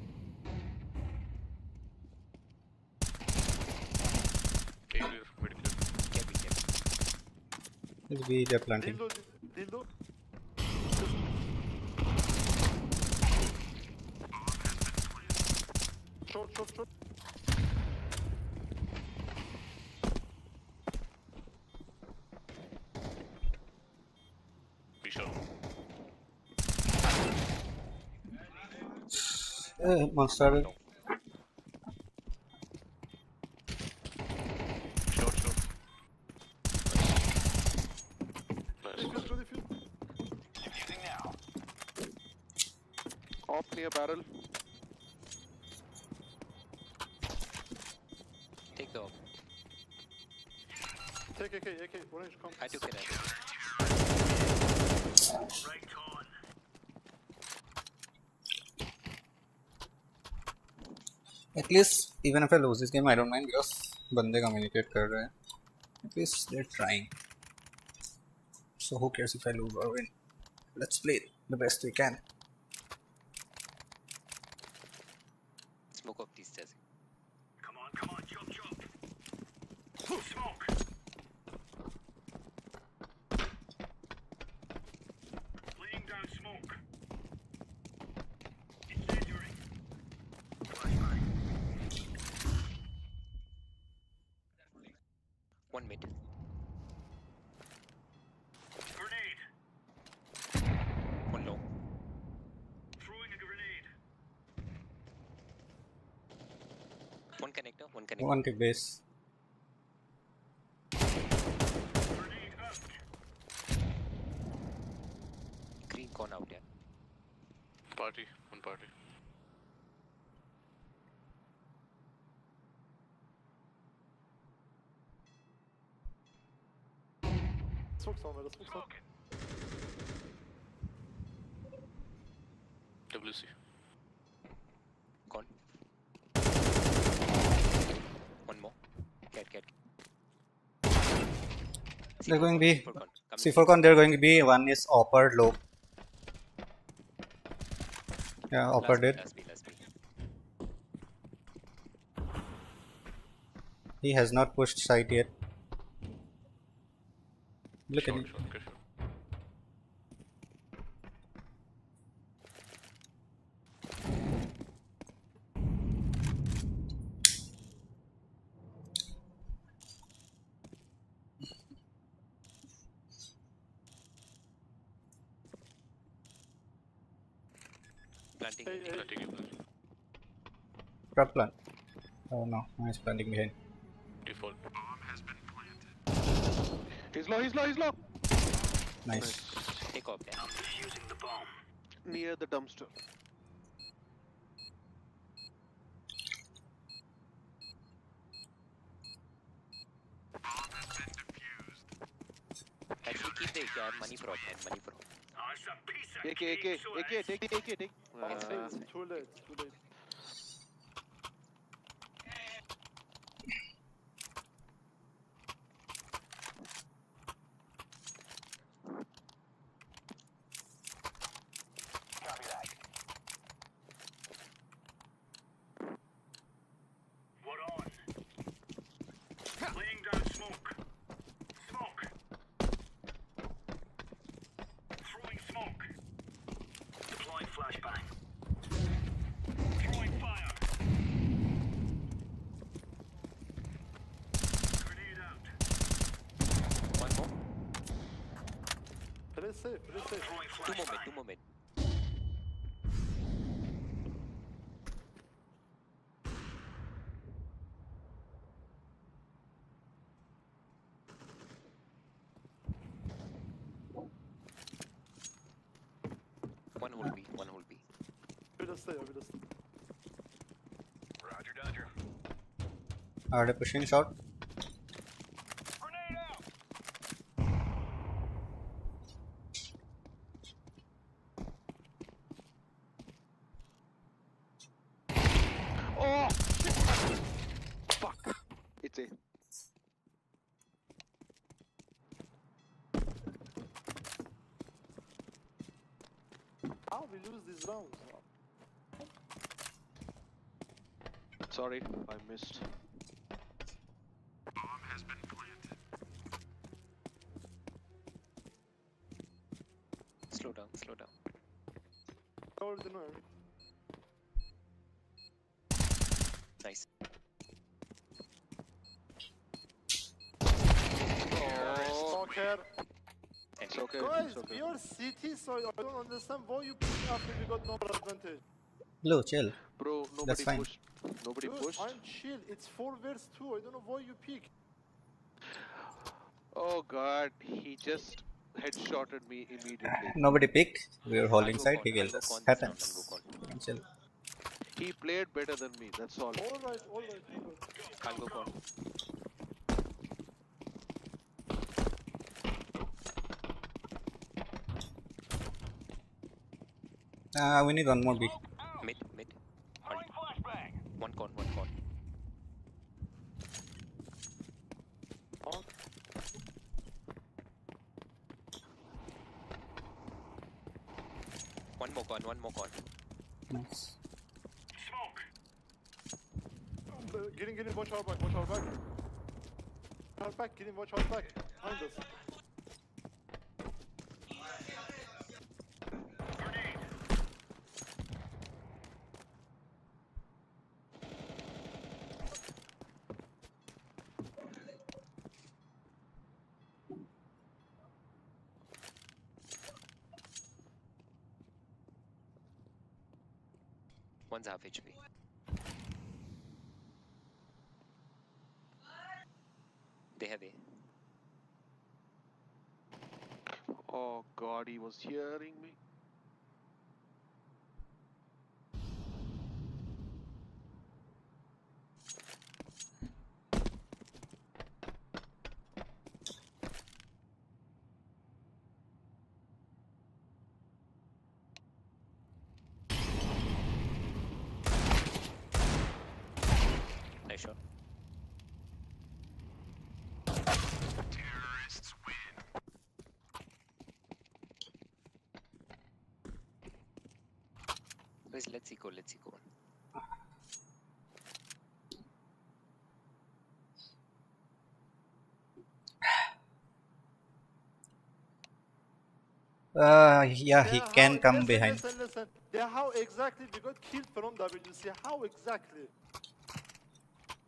A clear, mid clear. Can be careful. It's B, they're planting. Dildo, dildo. Short, short, short. Be sure. Monster. Short, short. Nice. Defuse, go defuse. Defusing now. Op near barrel. Take the op. Take AK, orange, come. I took it. Right on. At least even if I lose this game, I don't mind because बंदे communicate कर रहे हैं. At least they're trying. So who cares if I lose or win? Let's play the best we can. Smoke off T-stairs. Come on, chop, chop. Smoke. Laying down smoke. Incendiary. Flashbang. One mid. Grenade. One low. Throwing a grenade. One connector. One connector. One kick base. Grenade out. Green con out there. Party, one party. Smoke somewhere, smoke somewhere. WC. Con. One more. Cat. They're going B. C4 con. Come C4 con, they're going to be. One is Opper low. Yeah, Opper did. Last B. He has not pushed site yet. Look at Short, it. short, okay, short. Planting. Hey, hey. Planting you, planting. Truck plant. Oh no, he's planting behind. Default. He's low. Nice. Take off there. Defusing the bomb. Near the dumpster. Actually, keep the AK. I have money for op. Oh, it's a piece of AK, cake, so that's- take. It's fine, it's fine. Too late, too late. Copy that. What on? Laying down smoke. Smoke. Throwing smoke. Deploying flashbang. Throwing fire. Grenade out. One more. Play safe, play safe. Throwing Two more flashbang. mid. stay, I will stay. Roger, Dodger. Are they pushing short? Grenade out. Oh! Fuck! It's a. How we lose these rounds? Sorry, I missed. Slow down, slow down. Cover the noise. Nice. Fucker. Entry. Okay, Guys, it's okay. we are city, so I don't understand why you pick after we got no advantage. Blue, chill. Bro, That's nobody fine. pushed. Nobody Dude, pushed. I'm chill. It's 4 vs 2. I don't know why you pick. Oh god, he just headshotted me immediately. Nobody picked. We were holding I'll go side. con, He I'll killed go us. con this round, Happens. I'll go con. Chill. He played better than me, that's all. Alright. I'll go con. We need one more B. Mid. Throwing flashbang. One con, one con. One more con. Nice. Smoke. Get in, watch our back. Our back, get in, watch our back. Behind us. Grenade. One's half HP. They have A. Oh god, he was hearing me. Nice shot. Terrorists win. Guys, let's go. Yeah, he can come behind. Listen. Yeah, how exactly we got killed from WC? How exactly?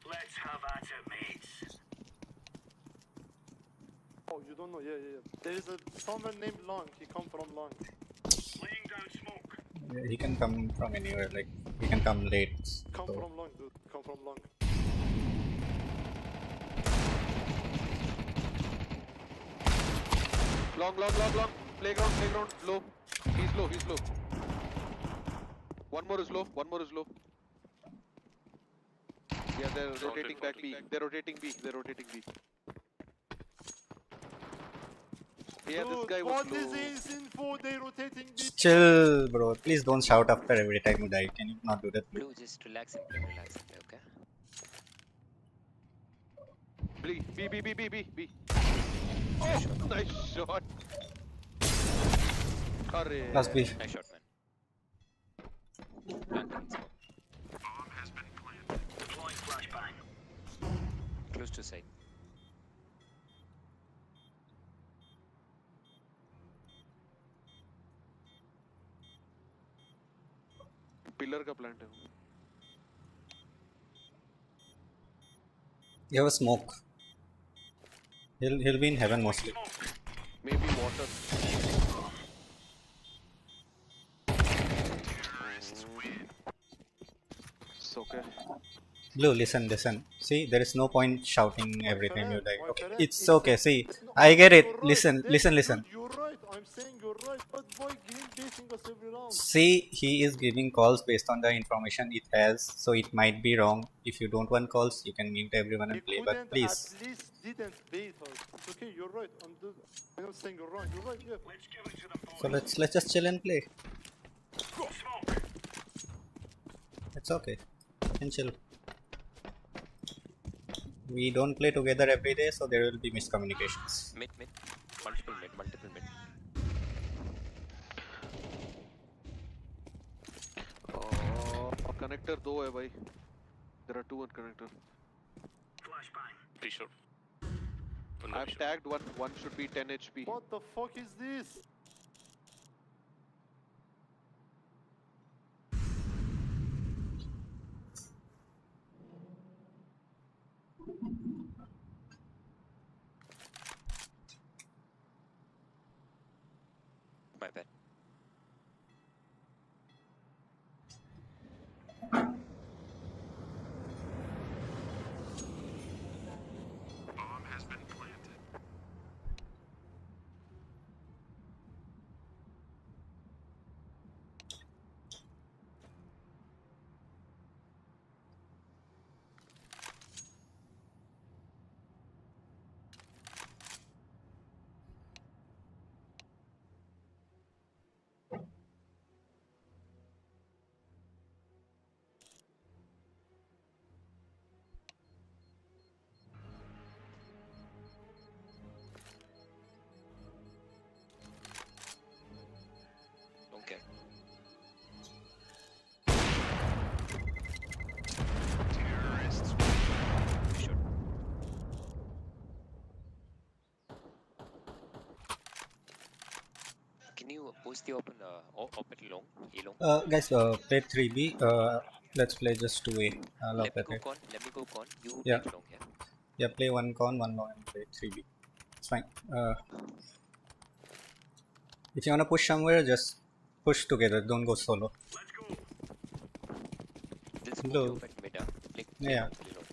Let's have at it, mates. Oh, you don't know? Yeah. There is someone named Long. He come from Long. Laying down smoke. He can come from anywhere. Like he can come late. Come So, from Long, dude. Come from Long. Long. Playground, low. He's low. One more is low. Yeah, they're rotating back B. They're rotating B. Yeah, this Dude, guy was what low. is this info? They rotating this. chill, bro. Please don't shout after every time you die. Can you not do that? Blue, just relax and play, okay? B. Oh, nice shot. Arre. Last B. Nice shot, man. Planting is good. Bomb has been planted. Deploying flashbang. Close to side. Pillar का plant है. You have a smoke. He'll be in heaven mostly. Maybe water. It's okay. Blue, listen. See, there is no point shouting every time you die. My Okay, friend, it's okay. See, no, I get it. you're right. Listen. Dude, you're right. I'm saying you're right. But boy, green base pushing us every round. See, he is giving calls based on the information it has, so it might be wrong. If you don't want calls, you can mute everyone He and play, couldn't but please. at least didn't bait us. It's okay, you're right. I'm not saying you're wrong. You're right, yeah. Let's give it to them, boys. So let's just chill and play. Smoke. It's okay. You can chill. We don't play together every day, so there will be miscommunications. Mid. Multiple mid. Connector 2 है भाई. There are 2 on connector. Flashbang. Pretty sure. I've tagged one. One should be 10 HP. What the fuck is this? My bad. Bomb has been planted. Don't care. Terrorists. Sure. Can you post the open open long? A long? Guys, play 3B. Let's play just 2A. I'll Let me play. go con. You Yeah. take long, yeah? Yeah, play 1 con, 1 long, and play 3B. It's fine. If you wanna push somewhere, just push together. Don't go solo. Let's go. They'll smoke Low. you up at mid. Play Yeah. long, play long.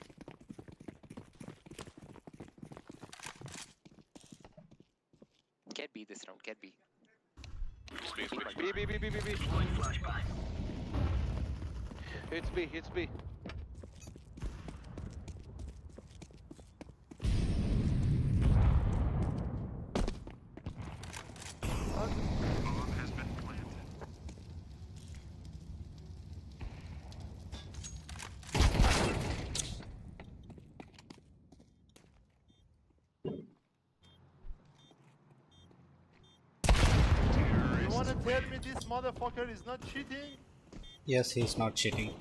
Can be this round, can be. B. Flashbang. Hits B. Bomb has been planted. You wanna tell me this motherfucker is not cheating? Yes, he's not cheating.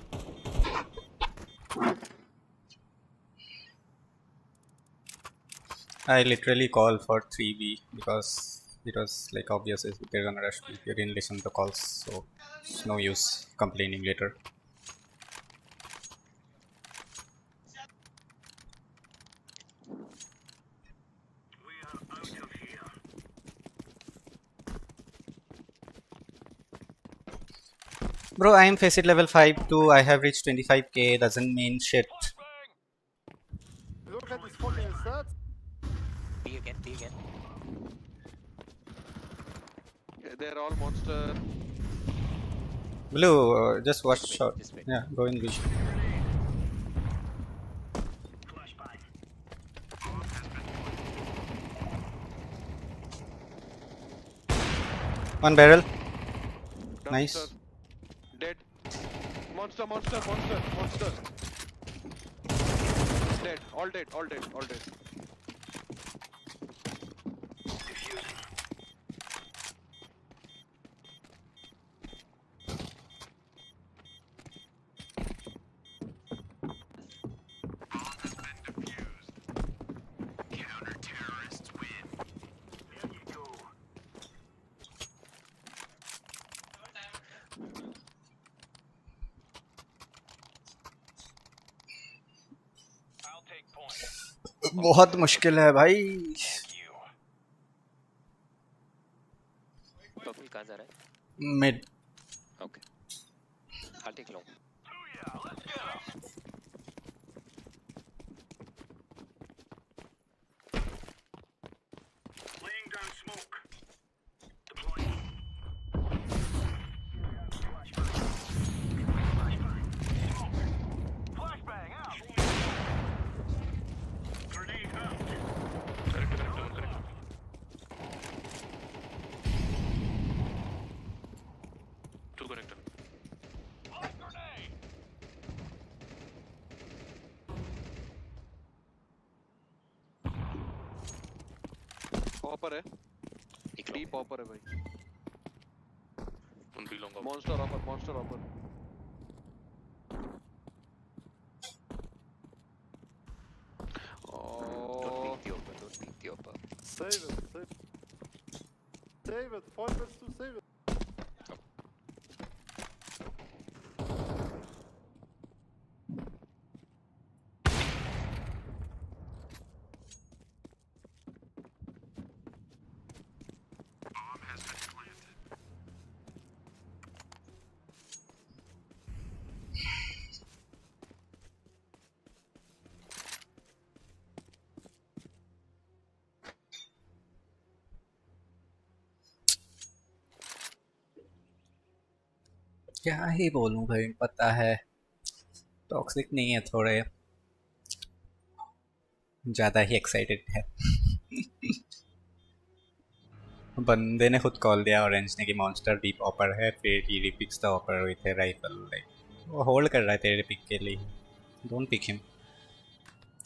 I literally call for 3B because it was like obvious if they're gonna rush me. You didn't listen to calls, so it's no use complaining later. We are out of here. Bro, I am faced level 5 too. I have reached 25k. Doesn't mean shit. Look at this fucking stats. B again. They're all monster. Blue, just watch Just wait, shot. just wait. Yeah, go in vision. Flashbang. Bomb has been planted. One barrel. Dumpster. Nice. Dead. Monster. Dead. All dead. Diffusing. Bomb has been defused. Counter-terrorists win. There you go. I'll take point. बहुत मुश्किल है भाई. Thank you. Purple कहाँ जा रहा है? Mid. Okay. I'll take long. Booyah, let's go. Laying down smoke. Deploying. ऑपर है, एक डीप ऑपर है भाई। उन भी लूंगा। Monster awper, monster awper. Don't peek the upper, don't peek the upper. Save it, save it. Save it, 5 vs 2, save it. क्या ही बोलूं भाई, पता है टॉक्सिक नहीं है, थोड़े ज़्यादा ही एक्साइटेड है। बंदे ने खुद कॉल दिया ऑरेंज ने कि मॉन्स्टर डीप ऑपर है, फिर ही repicks the awper with a rifle. Like वो होल्ड कर रहा है तेरे पिक के लिए, don't peek him,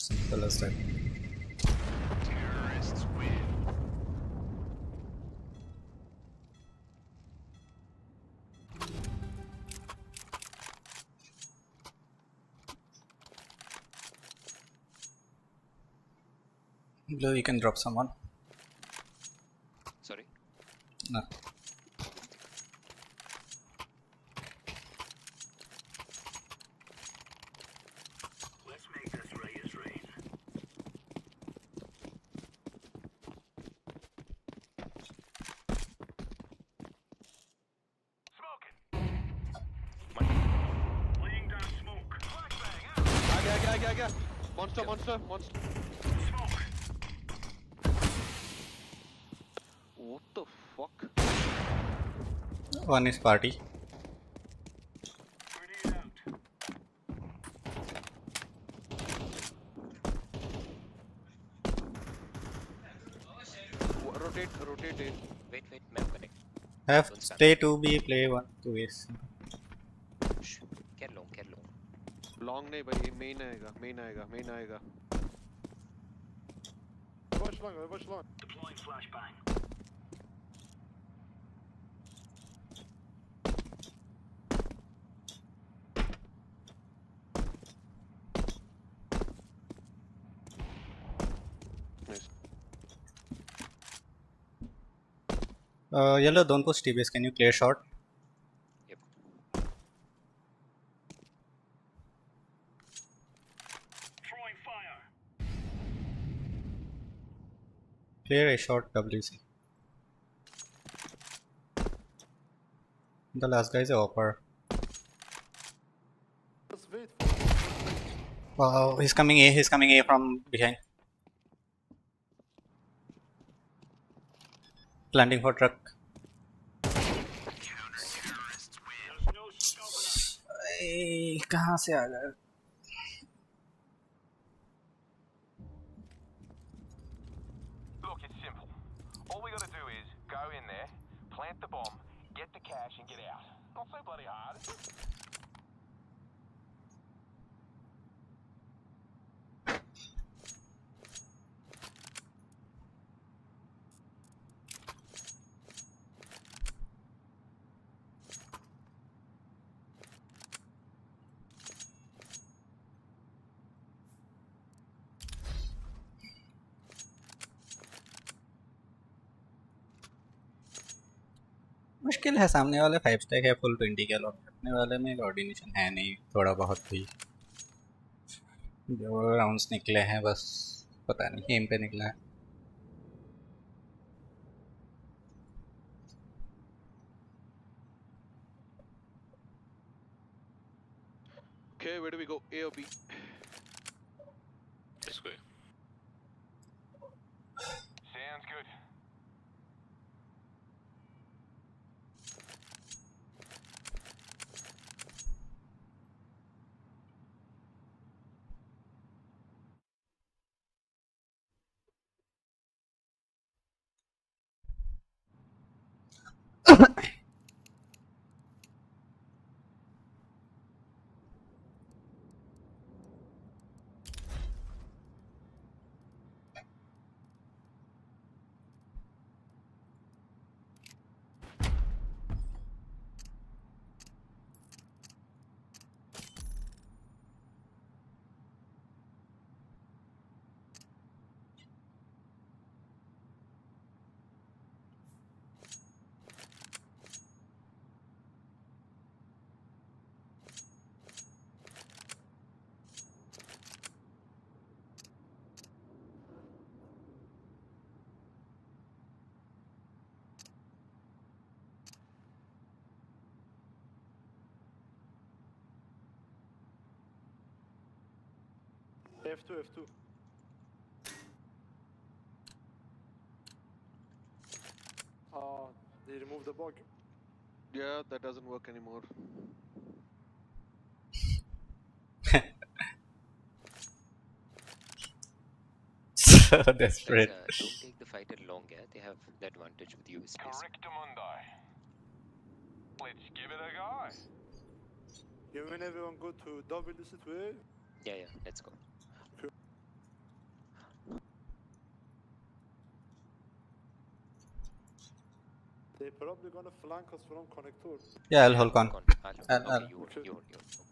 simple as that. Blue, you can drop someone. Sorry? No. Let's make this right as rain. Smoking. Laying down smoke. Flashbang out. आ गया। Monster. Smoke. What the fuck? One is party. Grenade out. Rotate in. Wait, मैं connect. Have Don't stand. stay 2B, play 1 2 is. Shh. Care long. Long नहीं भाई, main आएगा। Watch long. Deploying flashbang. Nice. Yellow, don't push TBS. Can you clear short? Yep. Throwing fire. Clear a short WC. The last guy is a hopper. Just wait for it. Wow, he's coming A from behind. Planting for truck. There's no stopping us. कहाँ से आ गए? Look, it's simple. All we gotta do is go in there, plant the bomb, get the cash and get out. Not so bloody hard. मुश्किल है, सामने वाले 5 stack है, full 20 के lot, अपने वाले में कोऑर्डिनेशन है नहीं, थोड़ा बहुत भी जो राउंड्स निकले हैं बस पता नहीं एम पे निकला है। Okay, where do we go? A or B? This way. Sounds good. F2, F2. They removed the bug. Yeah, that doesn't work anymore. So Guys, desperate. don't take the fighter long, yeah? They have the advantage with USPs. Correctamundo. Let's give it a go. You mean everyone go to WC2A? Yeah, yeah, let's go. They're probably gonna flank us from connector. Yeah, I'll hold on. I'll I'll- okay, you hold, you hold, you hold.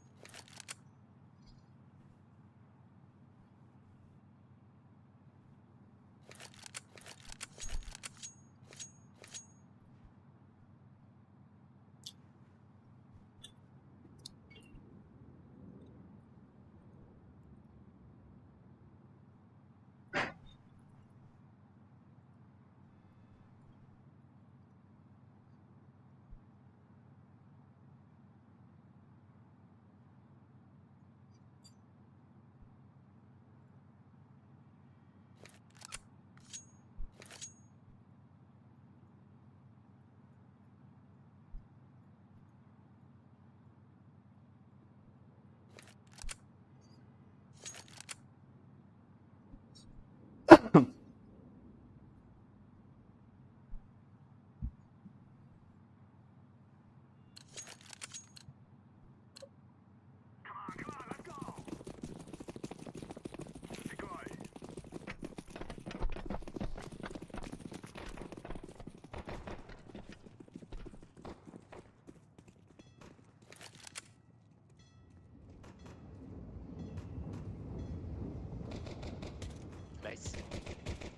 Nice.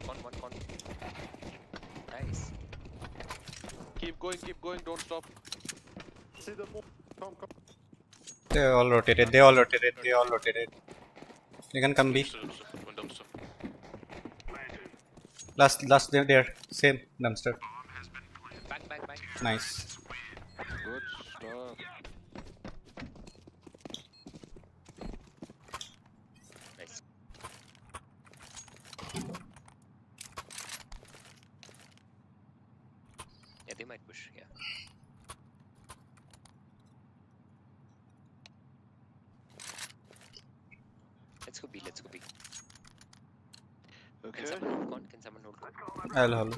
One. Nice. Keep going, don't stop. See the move. Come. They all rotated. They all rotated. You can come B. One dumpster. Last there. Same dumpster. Back. Nice. Good stuff. Nice. Yeah, they might push, yeah. Let's go B. Okay. Can someone hold con? Can someone hold con? I'll hold.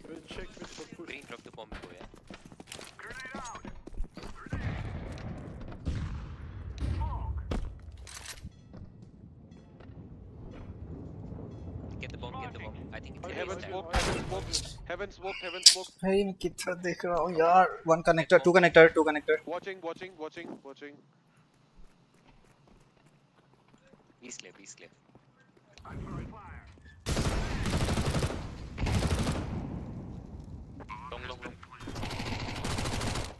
We'll check mid for push. Green, drop the bomb, go, yeah. Get the bomb. I think it's Heaven stand. smoke. Heaven smoke. भाई मैं कितना देख रहा हूँ यार. One connector, two connector. Watching. He's clear. Long.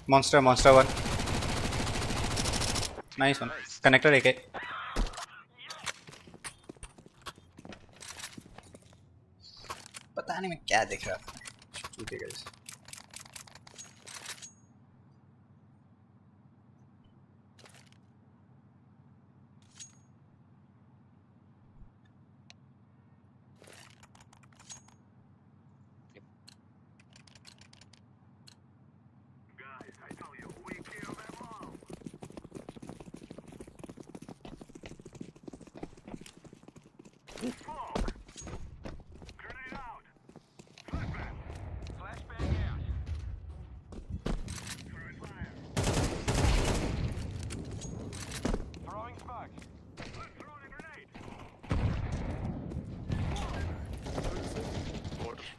Monster one. Nice one. Connector एक है. पता नहीं मैं क्या देख रहा था. ठीक है guys. Throwing smoke.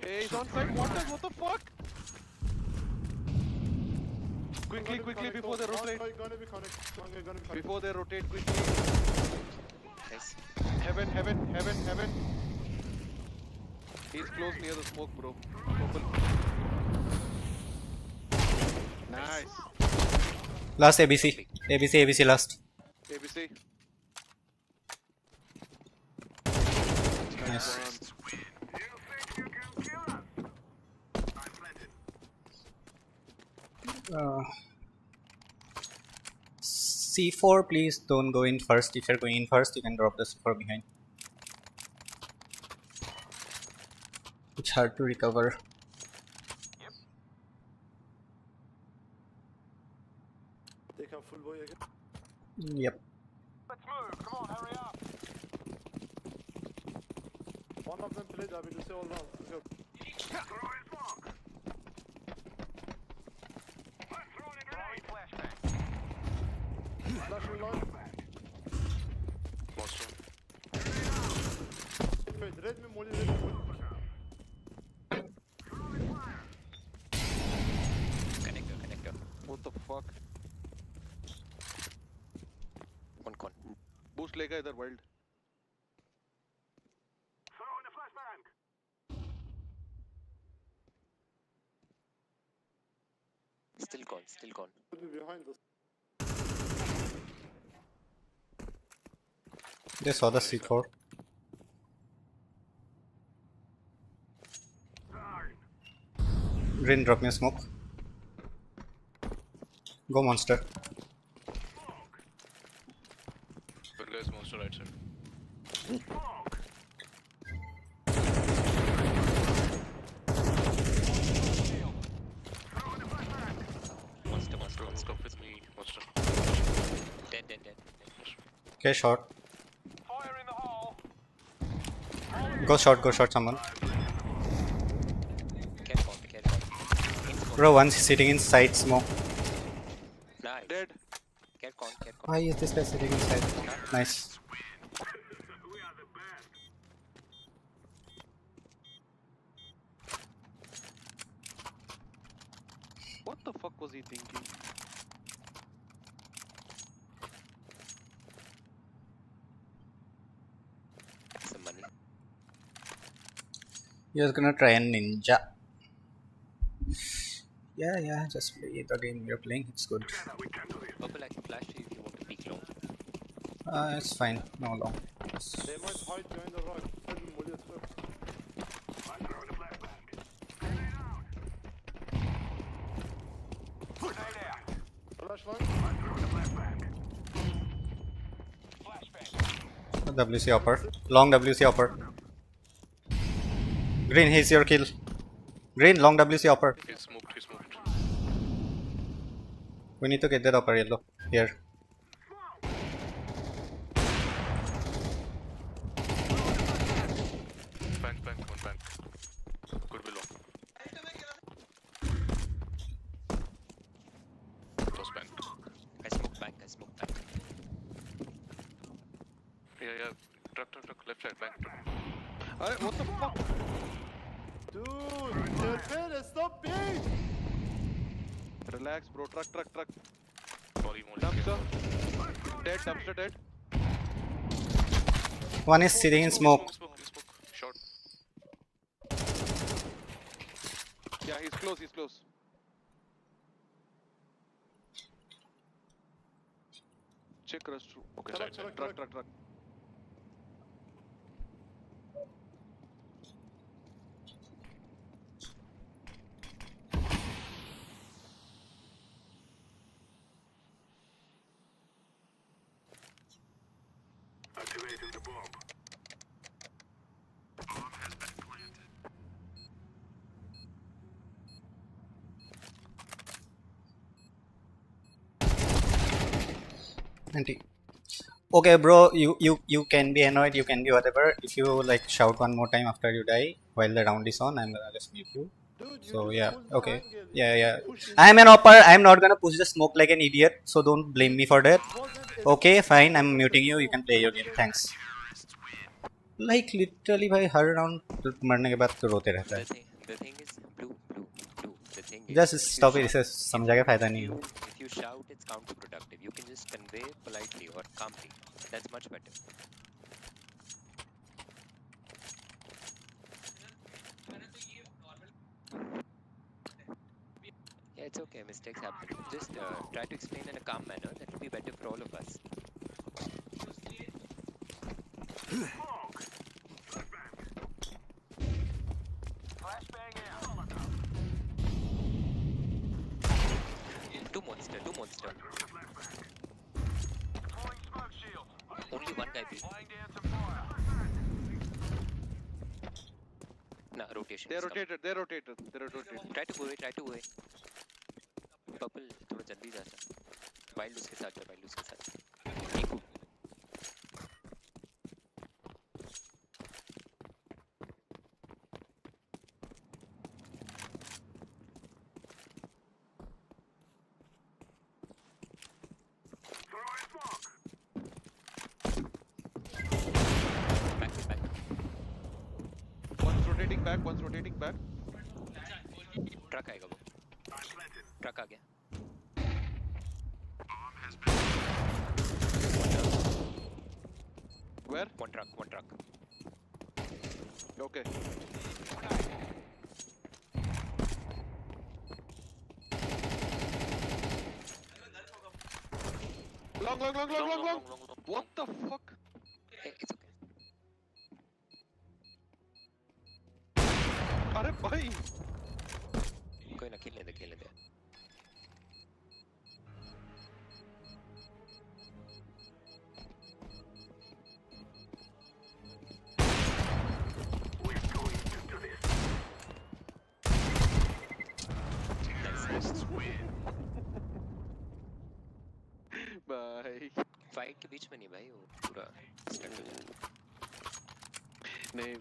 Hey, he's on site. What the fuck? Quickly before they rotate. Gonna be connected. Before they rotate quickly. Nice. Heaven. He's close near the smoke, bro. Open. Nice. Last ABC last. ABC. Nice. C4, please don't go in first. If you're going in first, you can drop the C4 behind. It's hard to recover. They can full boy again. Yep. Let's move. Come on, hurry up. One of them played WC all round. Go. Throwing smoke. I'm throwing a grenade. Flashbang. Flashing line. Wait, red me, molly, red me, molly. Connector. What the fuck? One con. Boost लेगा इधर wild. Throwing a flashbang. Still gone. Could be behind us. They saw the C4. Green, drop me a smoke. Go monster. But guys, monster right side. Monster. Let's go with me, monster. Dead. Okay, short. Fire in the hole. Go short someone. Careful. Bro, one's sitting inside smoke. Nice. Dead. Careful. Why is this guy sitting inside? Nice. What the fuck was he thinking? Some money. He was gonna try and ninja. Yeah, just play the game you're playing, it's good. Purple, I can flash you if you want to peek long. It's fine, no long. They might hide behind the rock. Red me, molly, as well. I'm throwing a flashbang. Grenade out. Flash line. I'm throwing a flashbang. Flashbang. WC upper. Long WC upper. Green, here's your kill. Green, long WC upper. He smoked. We need to get that upper yellow. Here. Bank, one bank. Could be long. Close bank. I smoke bank. Yeah. Truck. Left side, bank. Alright, what the fuck? Dude, they're dead. Stop being. Relax, bro. Truck. Sorry, more. Dumpster. Dumpster dead. One is sitting in smoke. Smoke. Short. Yeah, he's close. Check rest room. Okay, Truck. truck. Activating the bomb. Bomb has been planted. Anti. Okay, bro, you can be annoyed, you can be whatever. If you like shout one more time after you die while the round is on, I'm gonna just mute you. Dude, you So just yeah, pulled the okay. angle. Yeah. Push it. I'm an upper, I'm not gonna push the smoke like an idiot, so don't blame me for that. Okay, fine, I'm muting you, you can play your game, thanks. Like literally भाई हर round मरने के बाद तो रोते रहता है. The thing is blue. The thing is Just stop it, इसे समझा के फायदा नहीं है. if you shout, it's counterproductive. You can just convey politely or calmly. That's much better. Yeah, it's okay. Mistakes happen. Just try to explain in a calm manner. That will be better for all of us. Flashbang out. Two monster. guy B. Laying down some fire. Nah, rotation. They is coming. rotated. They rotated. They rotated. Try to go away. Try to go away. Purple थोड़ा जल्दी जा जा. Wild उसके साथ जा. Wild उसके साथ. Niku. Throwing smoke. Back. One's rotating back. One's rotating back. Truck आएगा वो. Truck आ गया. Where? One truck. Okay. Long. What the fuck? Hey, it's okay. अरे भाई. कोई ना खेलने दे. भाई. फाइट के बीच में नहीं भाई, वो पूरा स्टंट हो जाता. नहीं,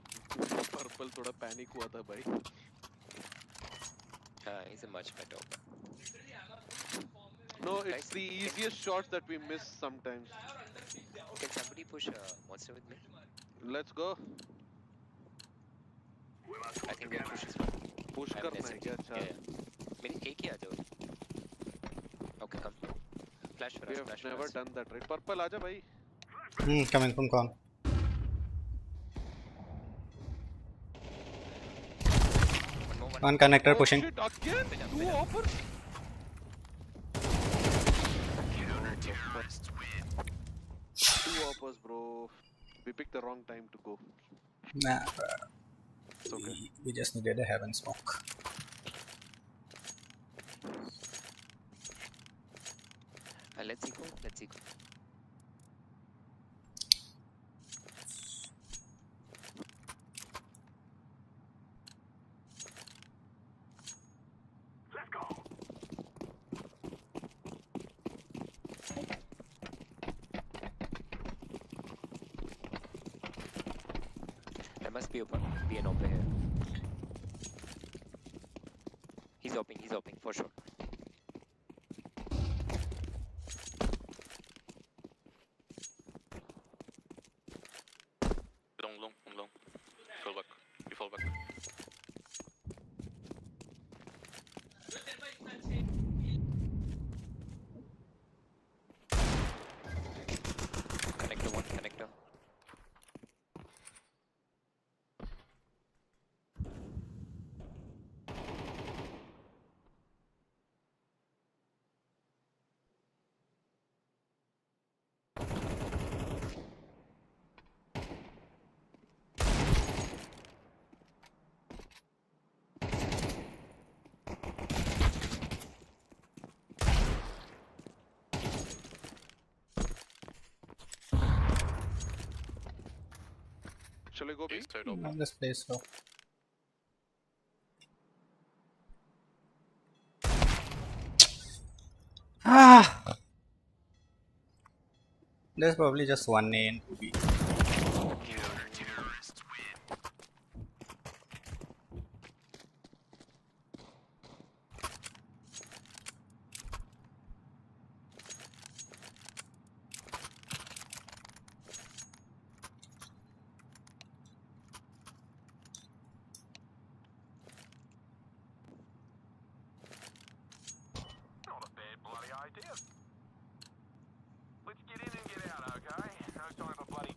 पर्पल थोड़ा पैनिक हुआ था भाई. हाँ, he's a much better. No, it's Guys, the easiest shots that we miss sometimes. Can somebody push monster with me? Let's go. I think we'll push as well. Push I have an करना है SMG. क्या? अच्छा. Yeah. मेरी एक ही आ जाओ. Okay, come. Flash for We us. have Flash for never us. done that, right? Purple आजा भाई. Coming from con. One connector pushing. Shit, again? Two offers? Two offers, bro. We picked the wrong time to go. Nah, It's okay. we just needed a heaven smoke. Let's go. Let's go. There must be an open here. He's open for sure. Long. Fall back. You fall back. Connector. Shall I go B? This place slow. There's probably just one A and 2B. Not a bad bloody idea. Let's get in and get out, okay? No time for bloody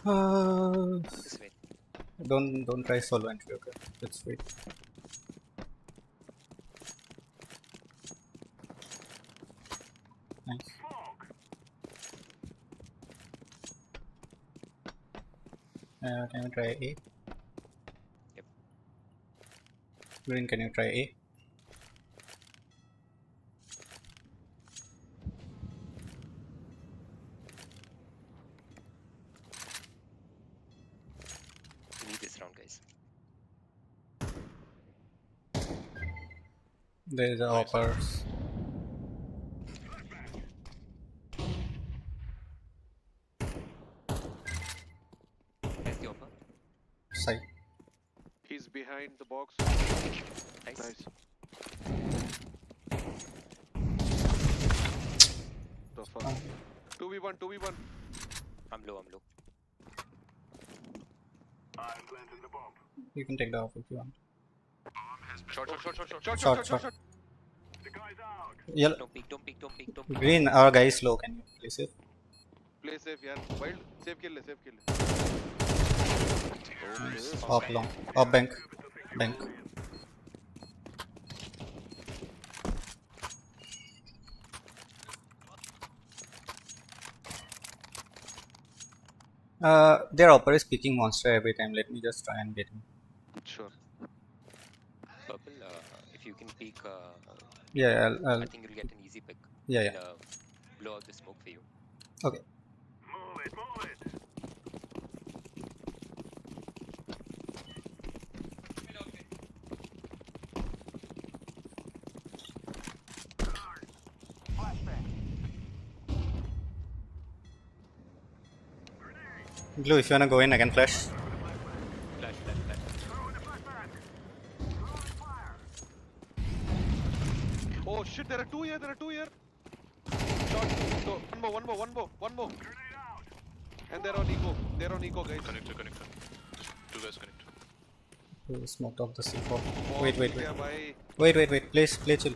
Just wait. Don't try solo entry. Okay, let's wait. Nice. Can you try A? Yep. Green, can you try A? We need this round, guys. There is a hoppers. Where's the offer? Side. He's behind the box. Nice. Nice. The fuck. 2v1, 2v1. I'm low. I'm planting the bomb. You can take the off if you want. Short. Short. The guy's out. Yellow. Don't peek. Green, our guy is low. Can you please it? Play safe, yaar. Wild. Safe kill. Off long. Off bank. Bank. Their opera is picking monster every time. Let me just try and get him. Sure. Purple, if you can peek, Yeah, I think you'll get an easy pick. Yeah. And, blow out the smoke for you. Okay. Move it. Blue, if you wanna go in, I can flash. Flash. Oh shit, there are two here. Short. So, one more. And they're on eco, guys. Connector. Two guys connect. Oh, smoked off the C4. Oh, Wait. yeah, bhai. Wait. Play chill.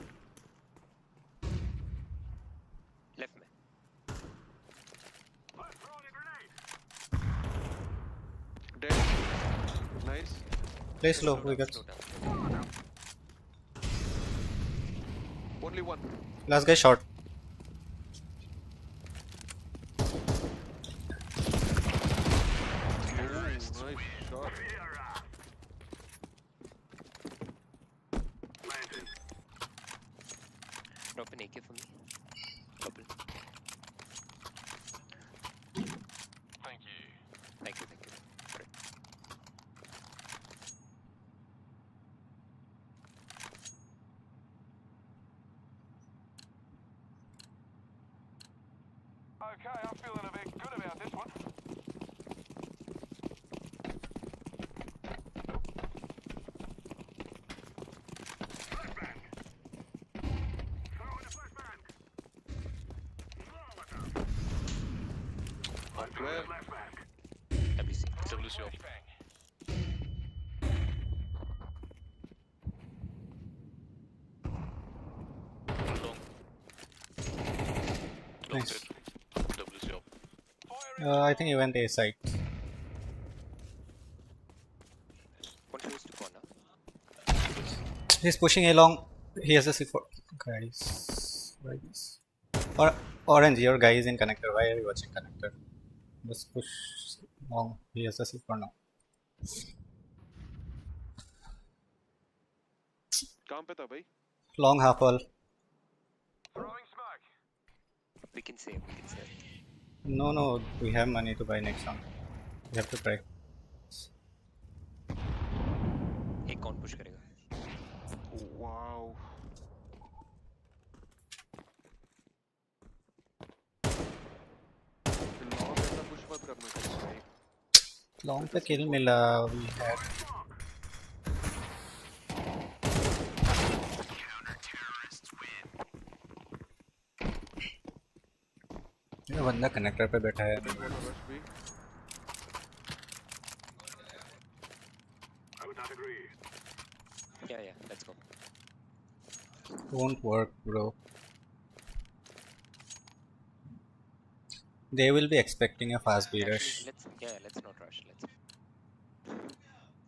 Left me. Dead. Nice. Play slow. We got Slow down. Only one. last guy short. Nice shot. Drop an AK for me. Purple. Thank you. Thank you. Alright. Okay, I'm feeling a bit good about this one. Where? WC. WC off. Long. Nice. Dead. WC off. I think he went A side. One close to corner. He's pushing A long. He has a C4. Guys. Or orange, your guy is in connector. Why are you watching connector? Just push long. He has a C4 now. कहाँ पे था भाई? Long half wall. Throwing smoke. We can save. No. We have money to buy next round. We have to try. एक कौन push करेगा? Wow. Long ऐसा push मत करना कभी भाई. Long पे kill मिला. We had. ये बंदा कनेक्टर पे बैठा है. Wanna rush B? I would not agree. Yeah. Let's go. Won't work, bro. They will be expecting a fast B Actually, rush. let's not rush.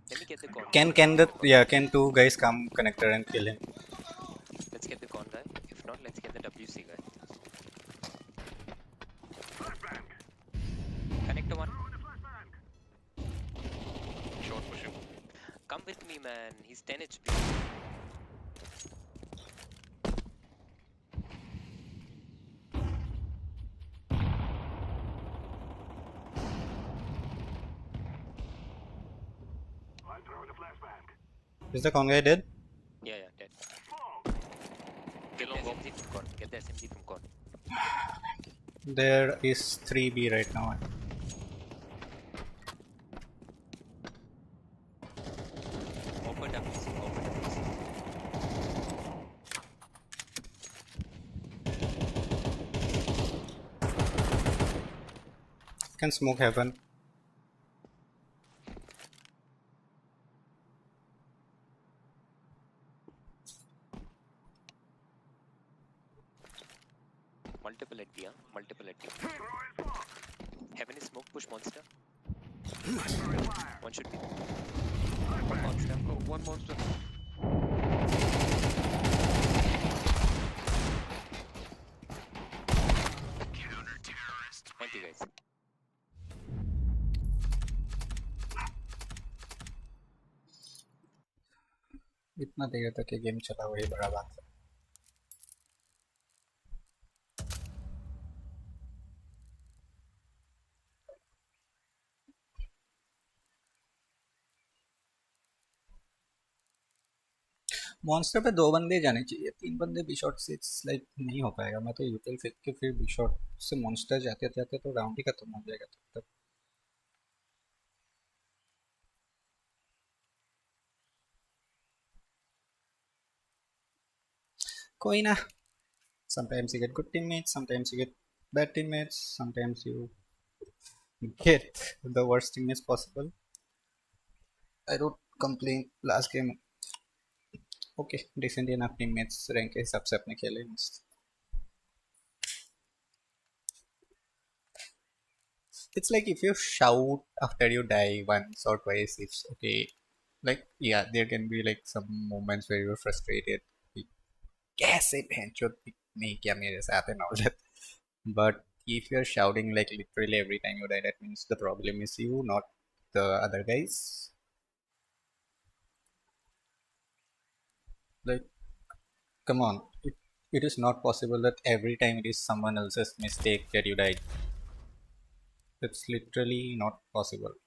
Let me get the con guy. Can two guys come connector and kill him? Let's get the con guy. If not, let's get the WC guy. Connector one. Short pushing. Come with me, man. He's 10 HP. Is the con guy dead? Yeah, dead. Kill him, go. Get the SMG from con. There is 3B right now. Open WC. Can smoke heaven. Multiple at B, huh? Multiple at B. Heaven is smoke push monster. One should be. One monster. Oh, one monster. Thank you guys. इतना देर तक ये game चला वही बड़ा बात है. Monster पे 2 बंदे जाने चाहिए, 3 बंदे बी शॉट से इट्स लाइक नहीं हो पाएगा. मैं तो यूटिल फेंक के फिर बी शॉट से मॉन्स्टर जाते जाते तो राउंड ही खत्म हो जाएगा तब तक. कोई ना. Sometimes you get good teammates, sometimes you get bad teammates, sometimes you get the worst teammates possible. I don't complain. Last game okay, decent enough teammates. Rank के हिसाब से अपने खेले मस्त. It's like if you shout after you die once or twice, it's okay. Like yeah, there can be like some moments where you're frustrated. कैसे भैंचोद नहीं किया मेरे साथ and all that. But if you're shouting like literally every time you die, that means the problem is you, not the other guys. Like, come on. It is not possible that every time it is someone else's mistake that you died. It's literally not possible.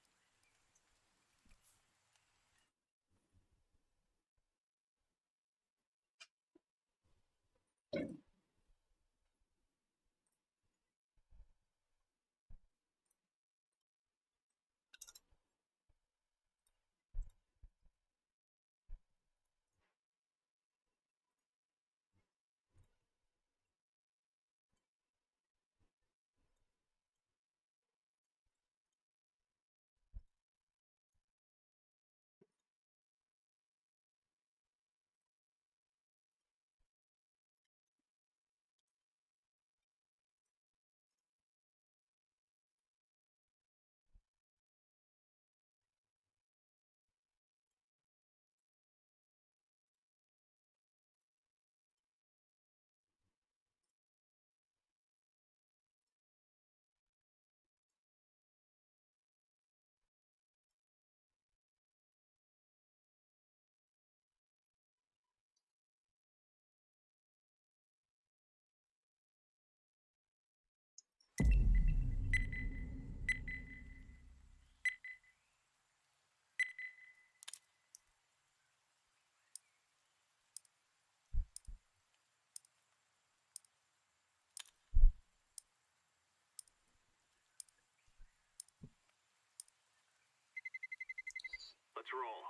Let's roll.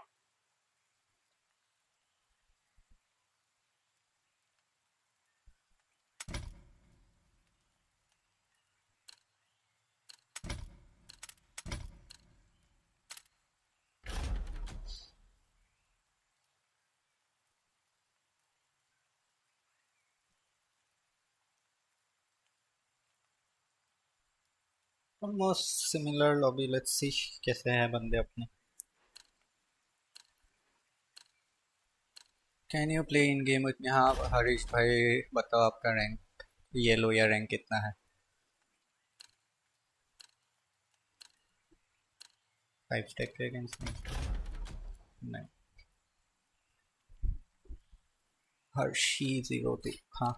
Almost similar lobby, let's see कैसे हैं बंदे अपने। Can you play in game with me? हाँ हरीश भाई बताओ आपका rank yellow या rank कितना है? 5 स्टैक के अगेंस्ट नहीं। हर्षी 0 हाँ।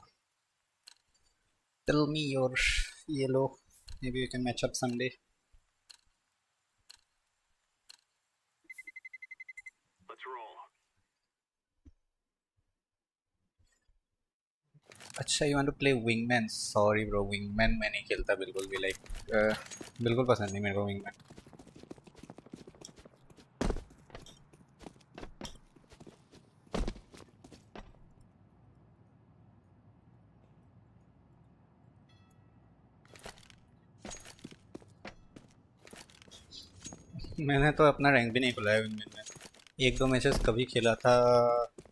Tell me your yellow. Maybe we can match up someday. Let's roll. अच्छा you want to play wingman? Sorry bro, wingman मैं नहीं खेलता बिल्कुल भी, बिल्कुल पसंद नहीं मेरे को wingman। मैंने तो अपना रैंक भी नहीं खुलाया विंगमैन में। 1-2 मैचेस कभी खेला था,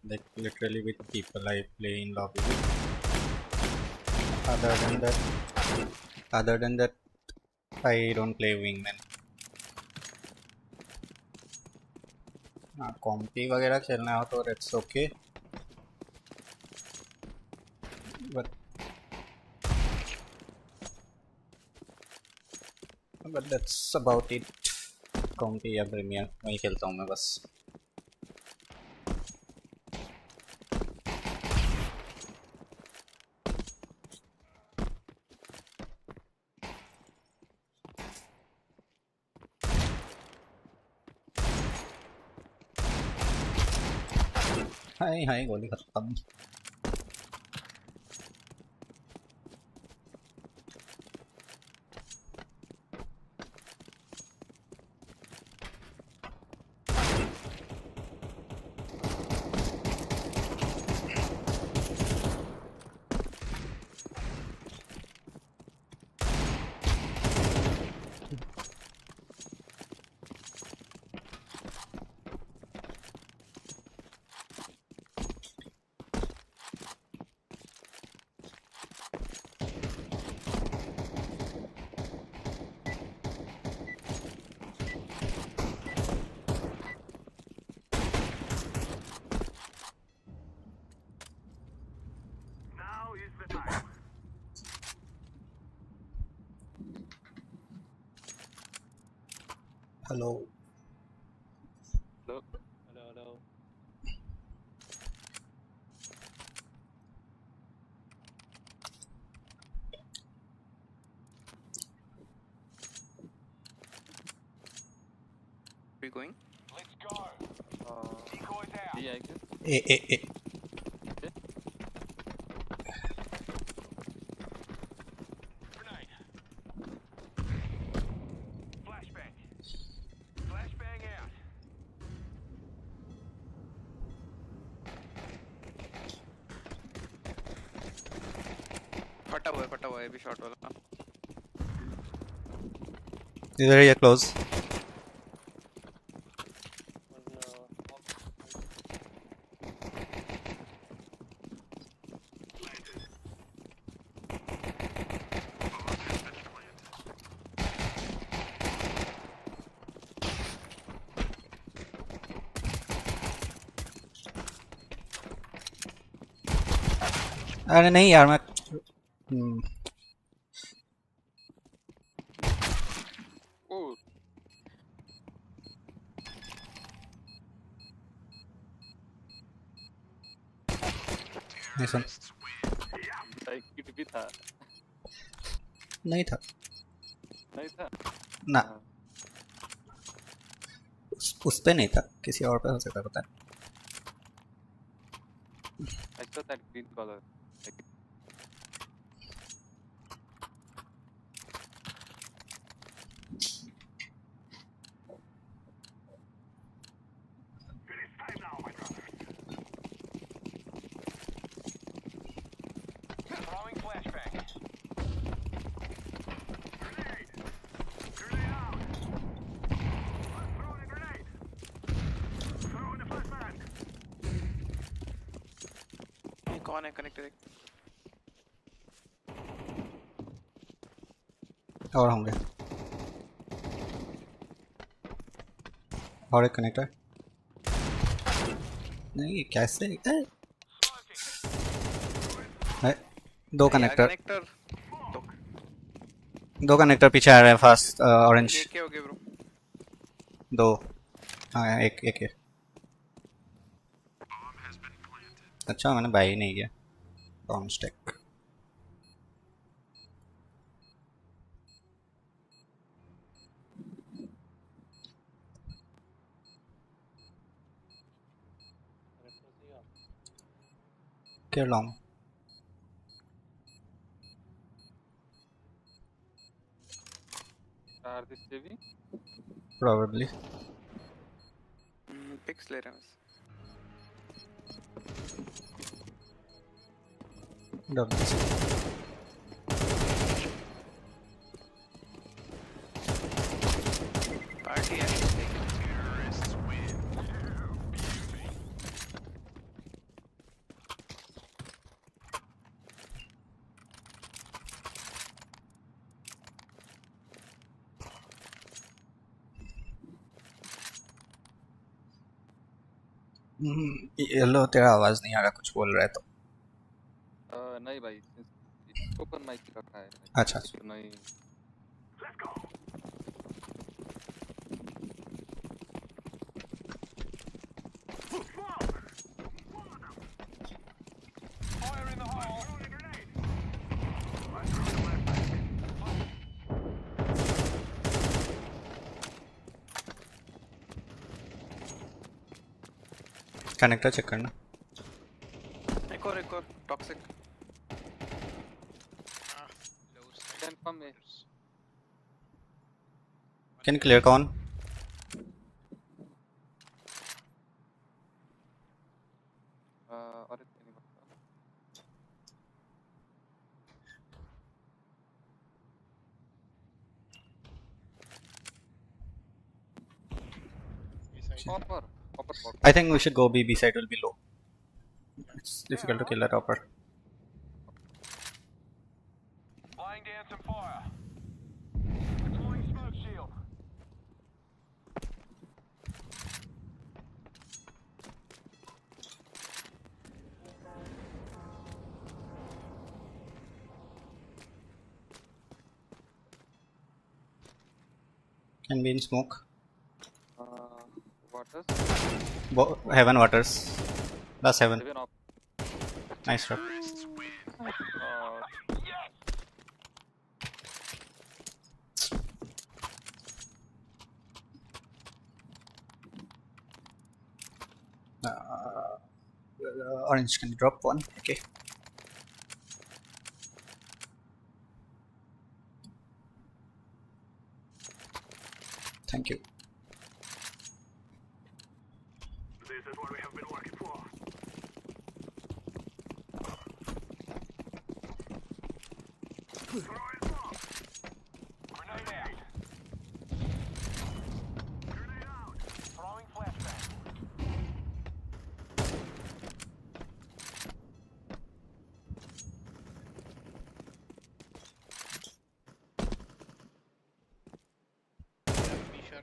like literally with people I play in lobby with. Other than that I don't play wingman. हाँ कॉम्पी वगैरह खेलना हो तो it's okay, but that's about it. कॉम्पी या प्रीमियर वही खेलता हूँ मैं बस। हाय हाय गोली खत्म। Now is the time. Hello Hello. We going? Let's go. Decoys out. I guess. A Grenade. Flashbang. Flashbang out. फटा हुआ है अभी शॉट वाला। इधर या क्लोज। अरे नहीं यार मैं ओह नहीं सुन किट भी था। नहीं था नहीं था। ना, उस पे नहीं था, किसी और पे हो सकता है, पता नहीं। I saw that green color. It is time now, my brothers. Throwing flashbang. Grenade! Grenade out! I'm throwing a grenade! Throwing a flashbang! ये कौन है कनेक्टेड? और होंगे और एक कनेक्टर नहीं ये कैसे दो कनेक्टर कनेक्टर दो कनेक्टर पीछे आ रहे हैं फास्ट ऑरेंज ये क्या हो गया ब्रो? दो हाँ एक एक है अच्छा मैंने बाई नहीं किया बॉम्ब स्टैक क्या long Are they saving? probably picks ले रहे हैं बस. WC. पार्टी है. येलो तेरा आवाज नहीं आ रहा कुछ बोल रहा है तो नहीं भाई ओपन माइक रखा है. अच्छा तो नहीं. Fire in the hole. Connector check करना एक और टॉक्सिक. Confirm है. कैन क्लियर कौन और एक नहीं पता. Copper box. I think we should go B side will be low it's difficult to kill that upper Laying down some fire. Deploying smoke shield. can be in smoke Waters. heaven waters last heaven Even off. nice shot orange can drop one okay thank you This is what we have been working for. Grenade out. Throwing flashbang. Be sure.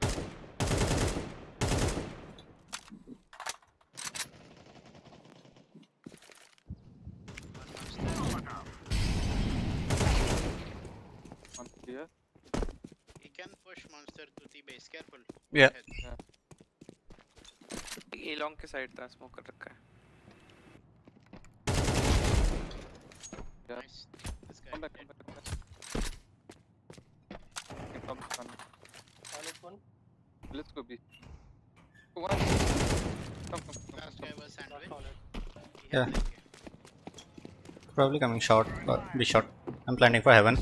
On clear. He can push monster to the base. Careful. Yeah. Ahead. ये long के side था smoke कर रखा है. Nice. This guy. Come back. Come. Let's go B. One. Come. Last guy was sandwich. He Yeah. had like probably coming short or be short I'm planning for heaven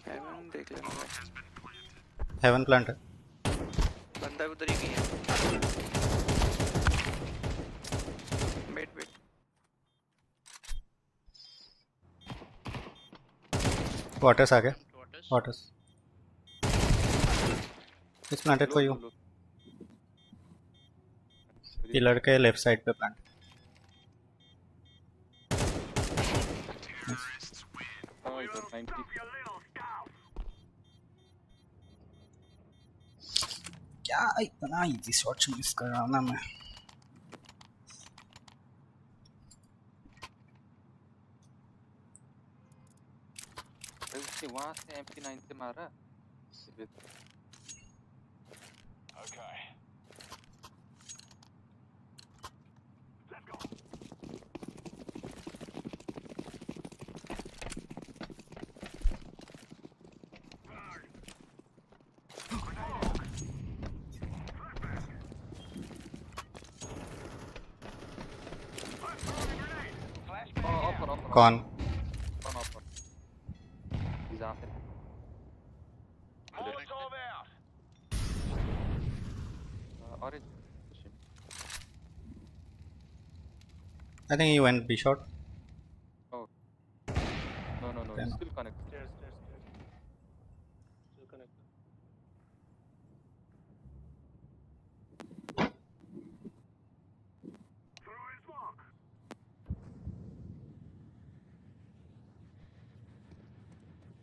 heaven देख लेना भाई. heaven plant है बंदा उधर ही गया. Wait waters आ गए waters. waters it's planted for you pillar के left side पे प्लांट Oh, it's 90. क्या इतना इजी शॉट्स मिस कर रहा हूँ ना मैं. उसके वहाँ से MP9 से मारा. Okay. Offer. कौन? One offer. He's after. Molotov out. Orange. I think he went B shot. No. Okay, He's no. still connected. Stairs. Still connected.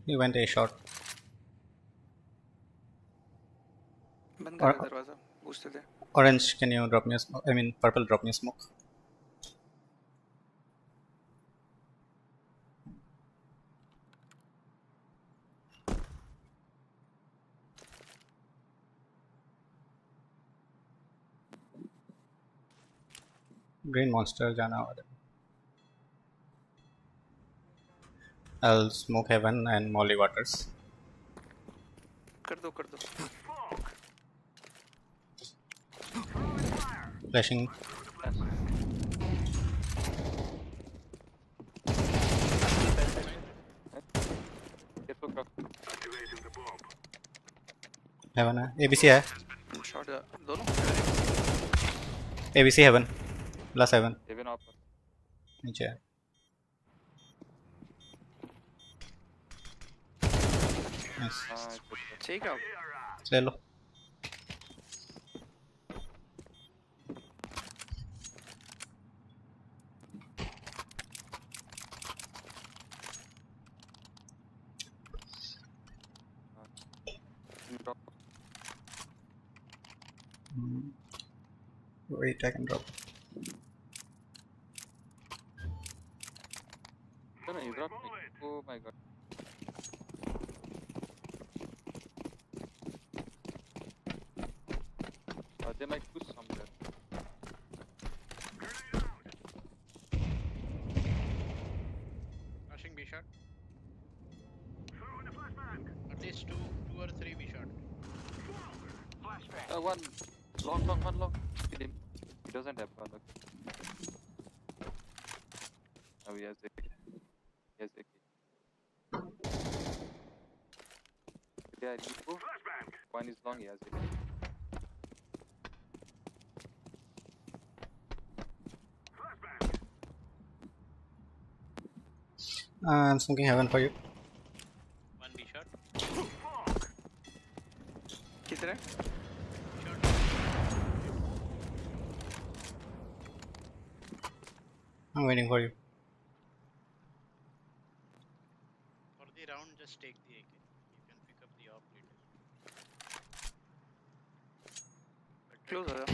He went A shot. बंद कर दे दरवाजा पूछते थे. Orange, can you drop me a smoke? I mean, purple, drop me a smoke. Green monster जाना वाला. I'll smoke heaven and molly waters. कर दो Flashing. Careful, bro. Heaven है. ABC है. शॉट दोनों. ABC heaven. Plus heaven. Even offer. नीचे है. Nice. ठीक है. ले लो. Wait, I can drop. No, you dropped me. Oh my god. They might push somewhere. Rushing B shot. At least two or three B shot. One long. Kill him. He doesn't have one. Okay. Oh, he has AK. Yeah, Nico. One is long, he has AK. I'm smoking heaven for you. One B shot. किधर है? I'm waiting for you. For the round, just take the AK. You can pick up the op later. Close हो जा.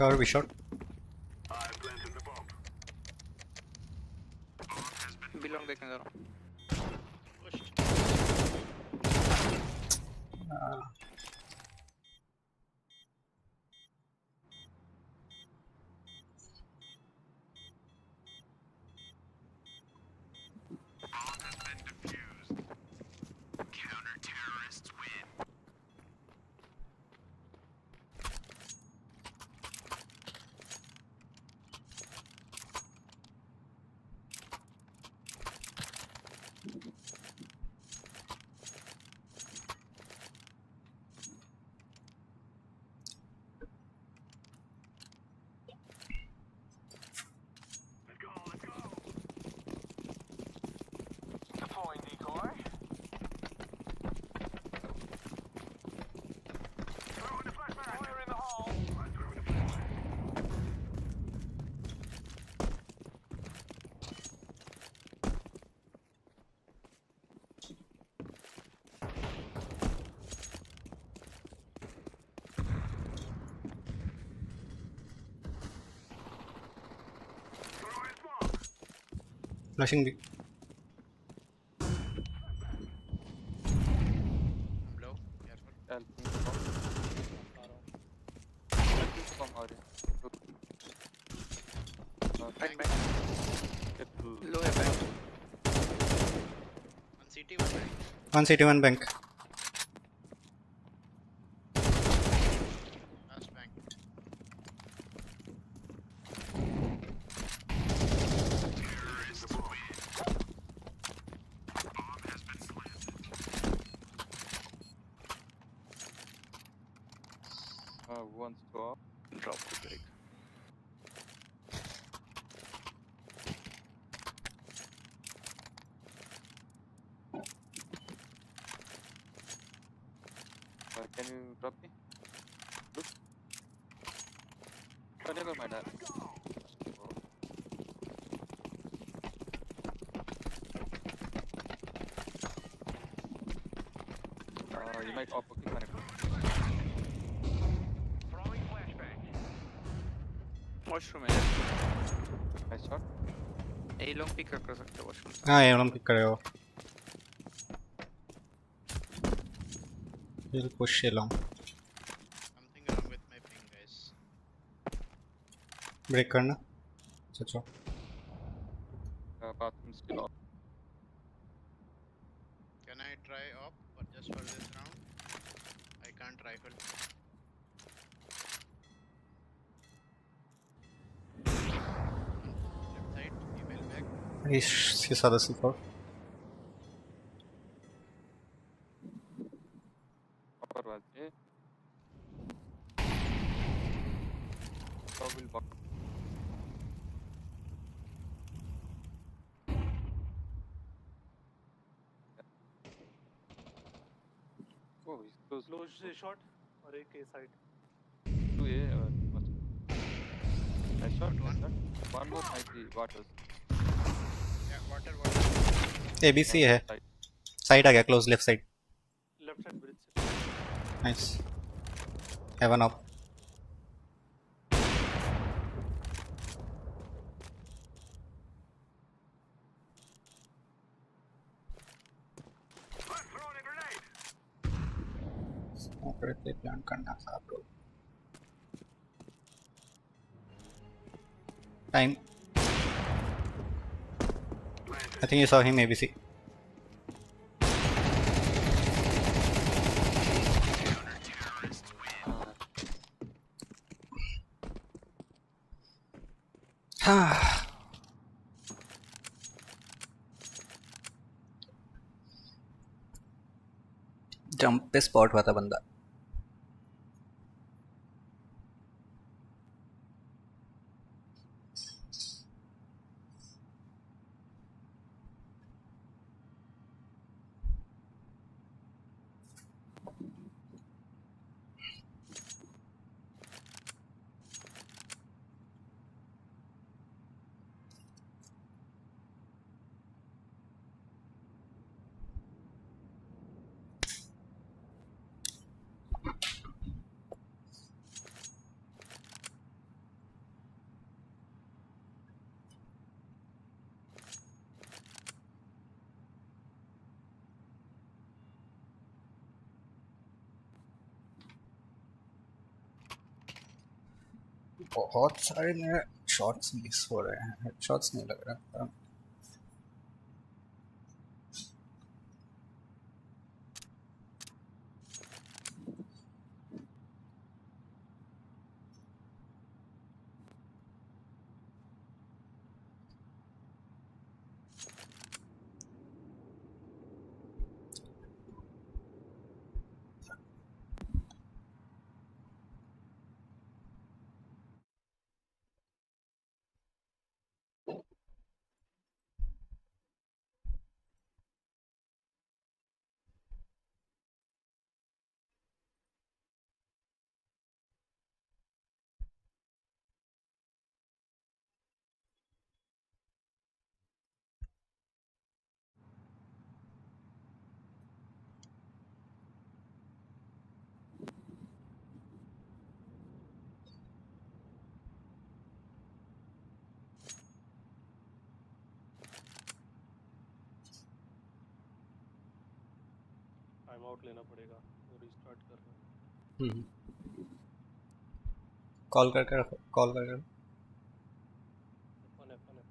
Cover B shot. Belong देखने जा रहा हूँ. Pushed. Flashing B. I'm low. Careful. I'll ping the bomb. I'll ping the bomb, Arya. Back, back. Get to Low है back. One CT, one bank. One CT, one bank. Last bank. who wants to go up? Drop the break. Can you drop me? Look. Oh, never mind. You might Awping connect. Throwing flashbang. Washroom है. Nice shot. A long pick कर सकते हो washroom. हाँ ये हम pick करे हो. We'll push along. Something wrong with my ping, guys. Break करना. अच्छा. Bathroom still off. Can I try op or just for this round? I can't rifle. Left side, email back. He saw the C4. Upper was A. Will box. Oh, he's close. Close shot और एक A side. 2A. Nice shot. Nice shot. One more might be waters. Yeah, water. ABC है. Side. Side आ गया close left side. Left side bridge से. Nice. Heaven up. Appropriately plan करना था आप लोग. Time. I think you saw him ABC. Jump पे spot हुआ था बंदा. बहुत सारे मेरे शॉट्स मिस हो रहे हैं. हेडशॉट्स नहीं लग रहा. टाइम आउट लेना पड़ेगा, वो रिस्टार्ट कर रहा है। कॉल करके रखो, कॉल करके रखो। F1 F1 F1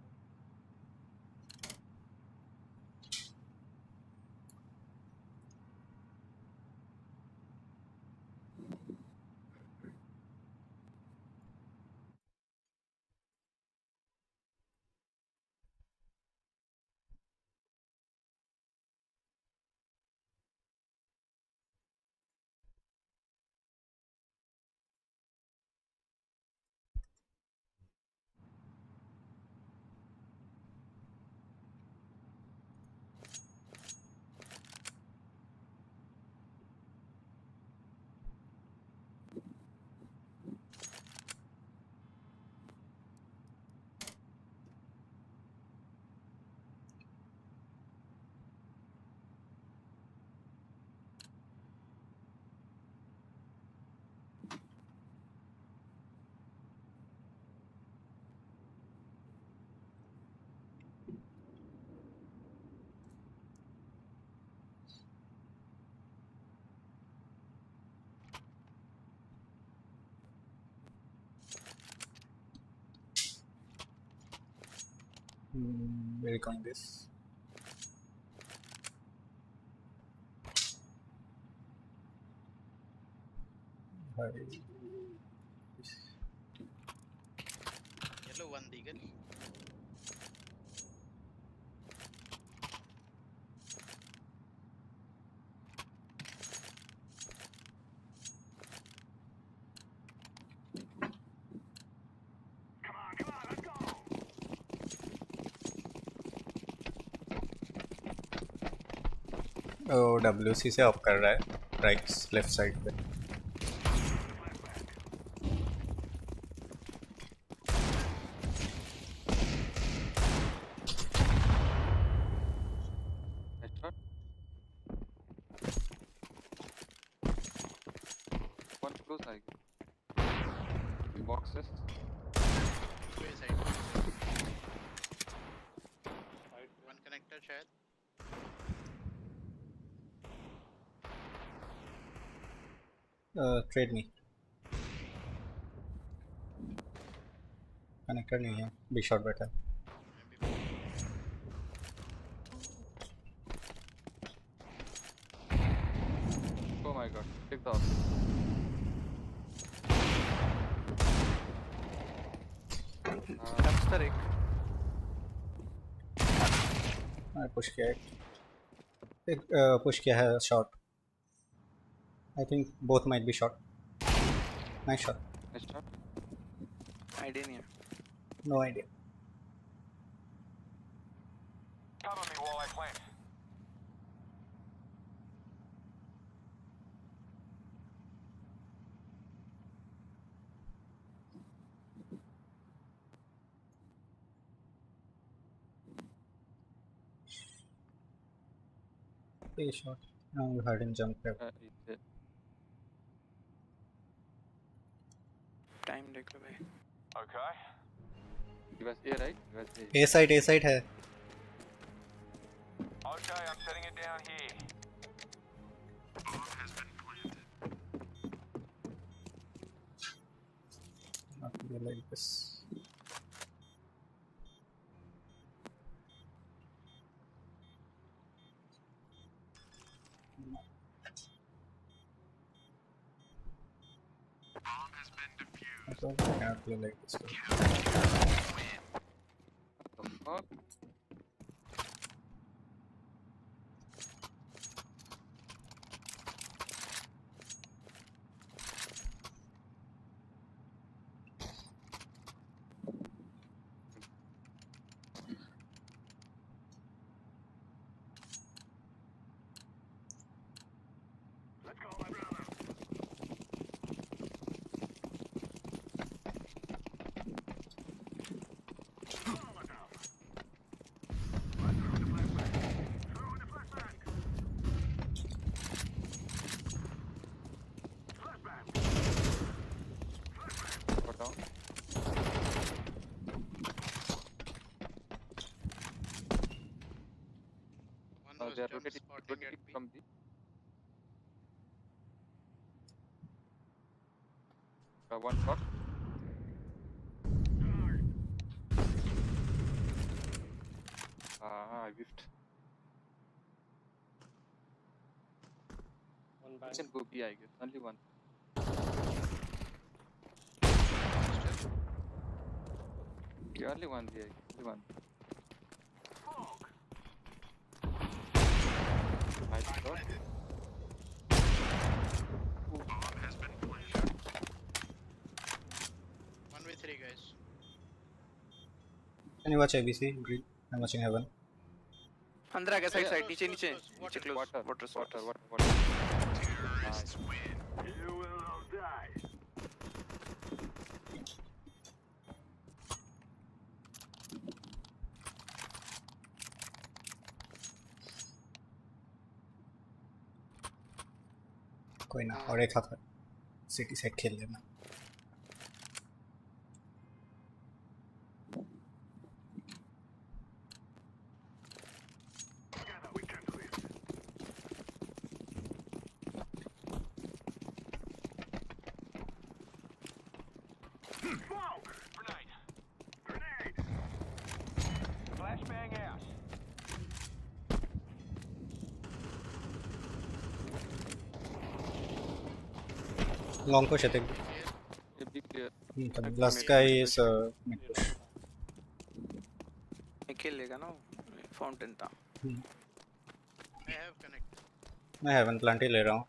We're recording this. Hi. Yellow one deagle. WC से ऑफ कर रहा है, राइट लेफ्ट साइड पे। Headshot. One close, I guess. Boxes. Two A side. One connector शायद. ट्रेड नहीं, कनेक्टर नहीं है, बी शॉट बैठा है। Oh my god. Take the off. Hamster एक पुश किया है, एक पुश किया है shot. I think both might be shot. Nice shot. Headshot. Idea नहीं है। No idea. Cover me while I plant. A shot. Now you heard him jump there. It's time देख लो भाई। Okay. He was A, right? He was A. A side है। Okay, I'm setting it down here. Not really like this. I cannot play like this. What the fuck? Got down. One was They are jump rotating spotting at B. from B. One shot. I whiffed. One It's in go B, I guess. Only one. Yeah, only one B, I guess. Only one. Nice shot. One with three guys. Can you watch ABC? Green. I'm watching heaven. अंदर आ गया side side Close, नीचे close, नीचे close. नीचे Water. Close Water, water water, water water, water. Nice. You will all die. कोई ना, और एक हाथ सिटी से खेल लेना. Together we can do it. Smoke! Grenade. Grenade! Flashbang out. Long push, I think. Yeah, be clear. The last guy is mid push. खेल लेगा ना फाउंटेन था I have connected. मैं heaven plant ही ले रहा हूँ.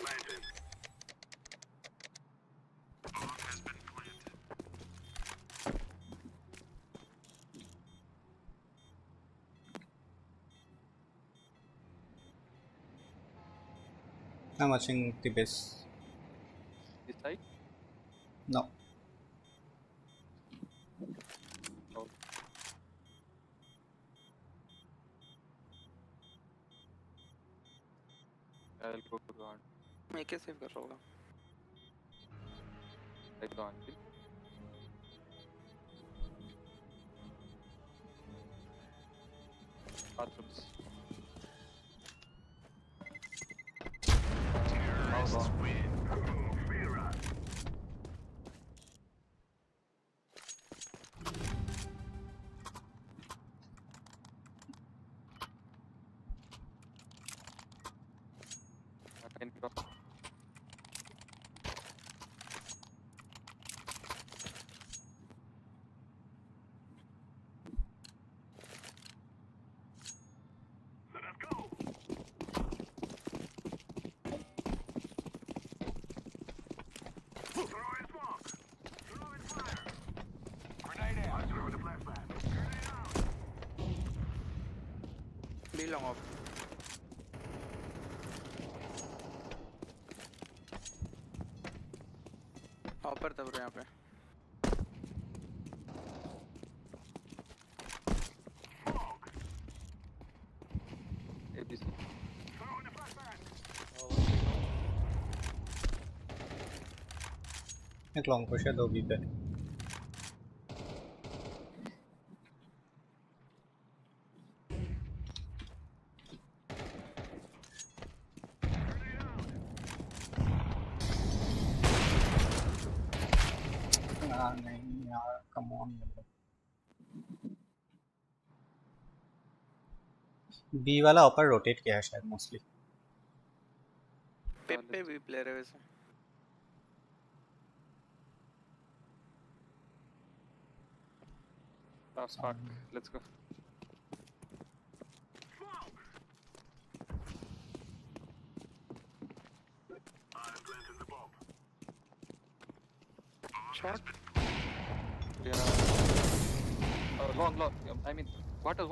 Planted. Bomb has been planted. I'm watching the base. This side. No. Oh. I'll go to the hand. मैं क्या सेव कर रहा होगा Like the hand. Bathrooms. How long? Oh, fear us. I can drop. Let us go. Throw in smoke. Throw in fire. Grenade out. Throw the flashbang. Grenade out. B long of awper तब यहाँ पे ABC. Throw in the flashbang. एक long push है, 2 B पे. नहीं यार, come on. B वाला ऊपर रोटेट किया है शायद मोस्टली. पेपे भी प्लेयर है वैसे Last spark. Let's go. I'm planting the bomb. Shot Yeah. Long. I mean, water.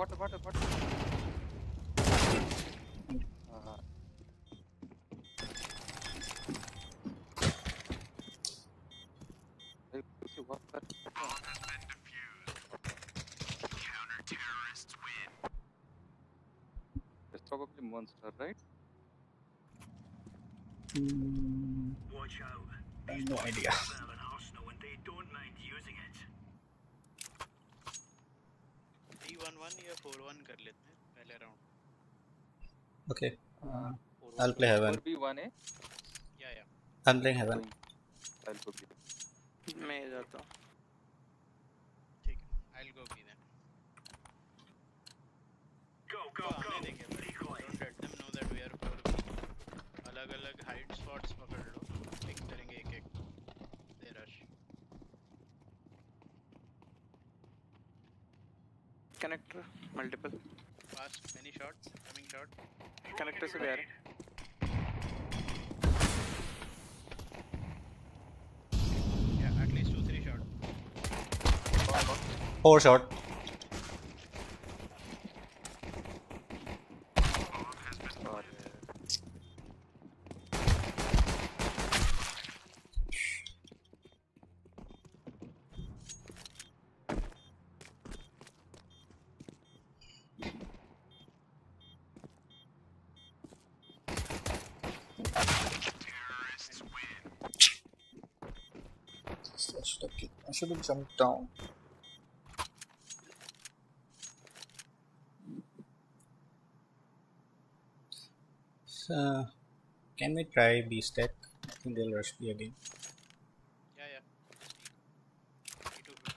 Hey, see what that? Bomb has been defused. Counter-terrorists win. It's probably monster, right? Watch out. No idea. Have an arsenal and they don't mind using it. 3-1-1 या 4-1 कर लेते हैं पहले round. Okay. I'll play heaven. 4B1A. Yeah. I'm playing heaven. I'll go B. मैं जाता हूँ. ठीक है, I'll go B then. Go, तो go, go. आने देंगे भाई. Don't let them know that we are for B. अलग-अलग hide spots पकड़ लो. Pick करेंगे एक-एक. They rush. Connector multiple. Fast, many shot, coming shot. Connector से भी आ रहे. Yeah, at least 2-3 shot. 4 shot. I should have jumped down. Can we try B stack? I think they'll rush B again. Yeah. Just B. B250.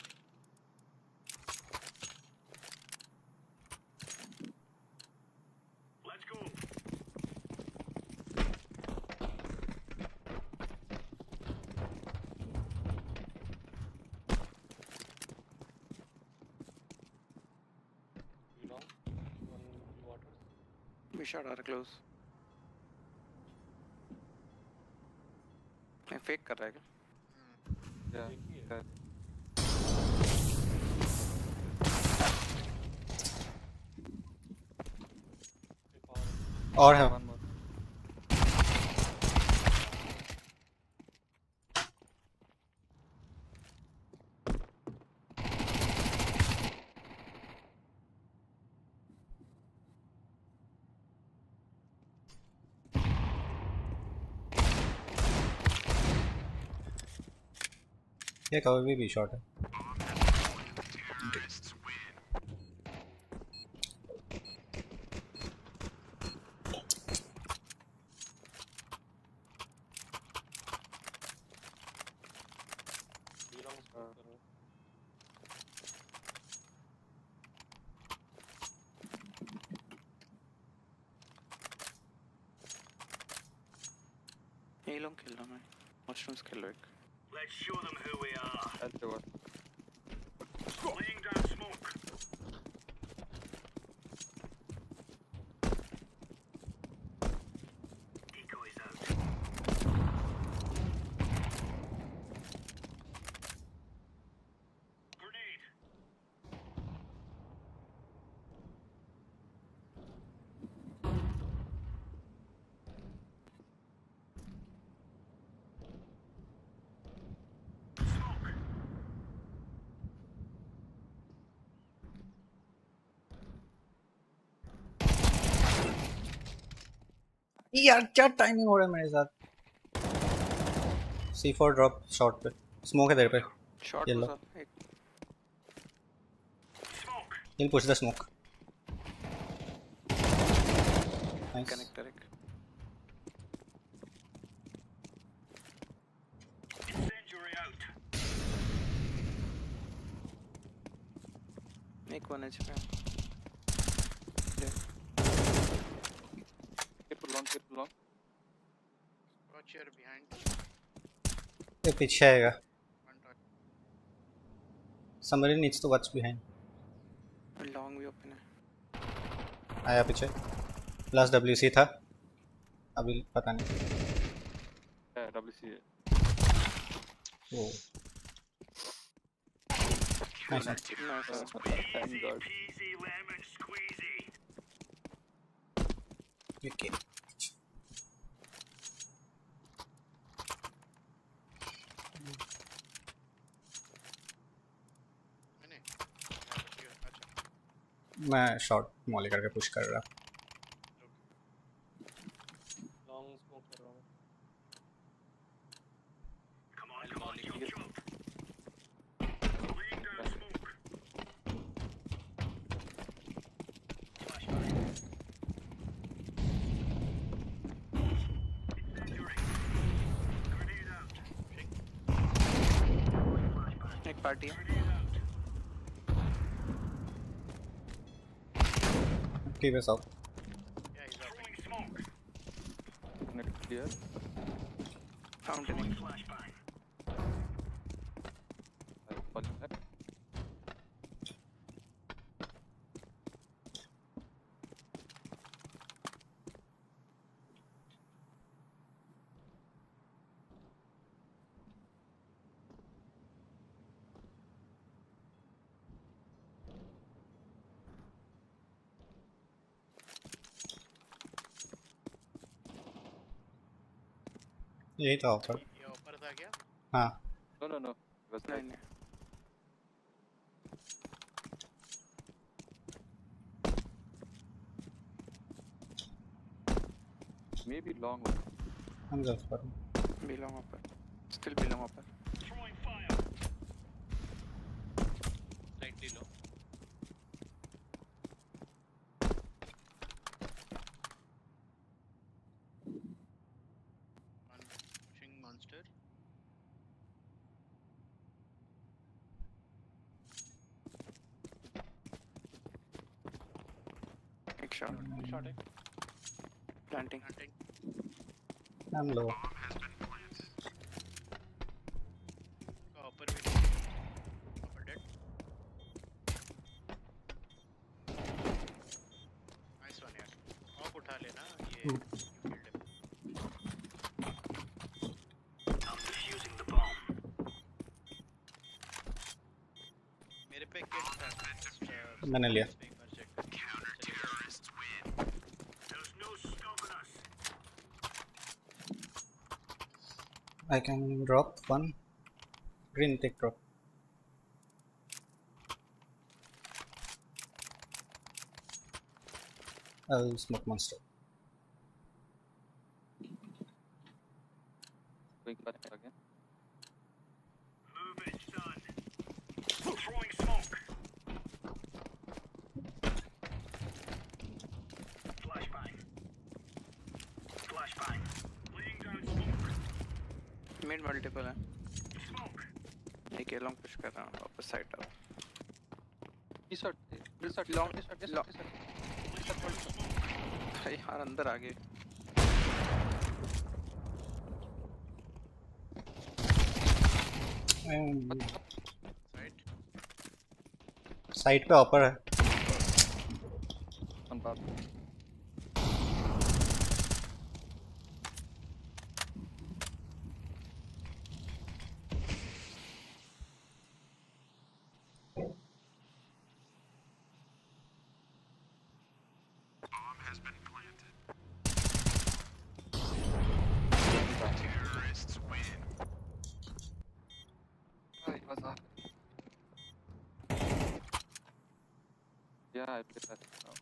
Let's go. We shot are close. मैं fake कर रहा है क्या? Yeah. और है. One more. ये कभी भी शॉट है. ये लोग खेल रहा मैं. Mushrooms खेल रहा एक. Let's show them who we are. I'll do one. Laying down smoke. Decoys out. Grenade. Smoke. यार क्या टाइमिंग हो रहा है मेरे साथ. C4 ड्रॉप शॉट पे. स्मोक है तेरे पे. Short Yellow. was एक. Smoke. He'll push the smoke. Nice. Connector एक. Incendiary out. एक 1 HP. Careful long. Watch your behind. ये पीछे आएगा. One touch. Somebody needs to watch behind. Long भी open है. आया पीछे. लास्ट WC था. अभी पता नहीं. Yeah, WC. ओ. Nice. Nice. Thank God. Peasy lemon squeezy. Okay. मैंने अच्छा. मैं शॉट मॉली करके पुश कर रहा. Come on, you'll jump. Laying down smoke. Flashbang. Incendiary. party. Keep us out. Yeah, he's upping. Net clear. Fountain. I fall back. यही था offer. ये ऊपर था क्या? हाँ. No. It was right. Maybe long one. I'm just for. Belong upper. Still belong upper. Slightly low. One pushing monster. Big shot. Planting. Planting. I'm low. Upper भी upper dead. Nice one यार. Op उठा लेना ये. You killed him. I'm defusing the bomb. मेरे पे kit था. मैंने लिया. एक बार check कर. There's no stopping us. I can drop one. Green tick drop. I'll smoke monster. Going back again. Move it, son. Throwing smoke. Flashbang. Flashbang. Laying down smoke. Mid multiple है. Smoke. एक ये long push कर रहा हूँ वापस side up. This shot. Long. This shot. भाई यार अंदर आ गए. Right. साइड पे ऑपर है. On path. It was up. Yeah, I play that now.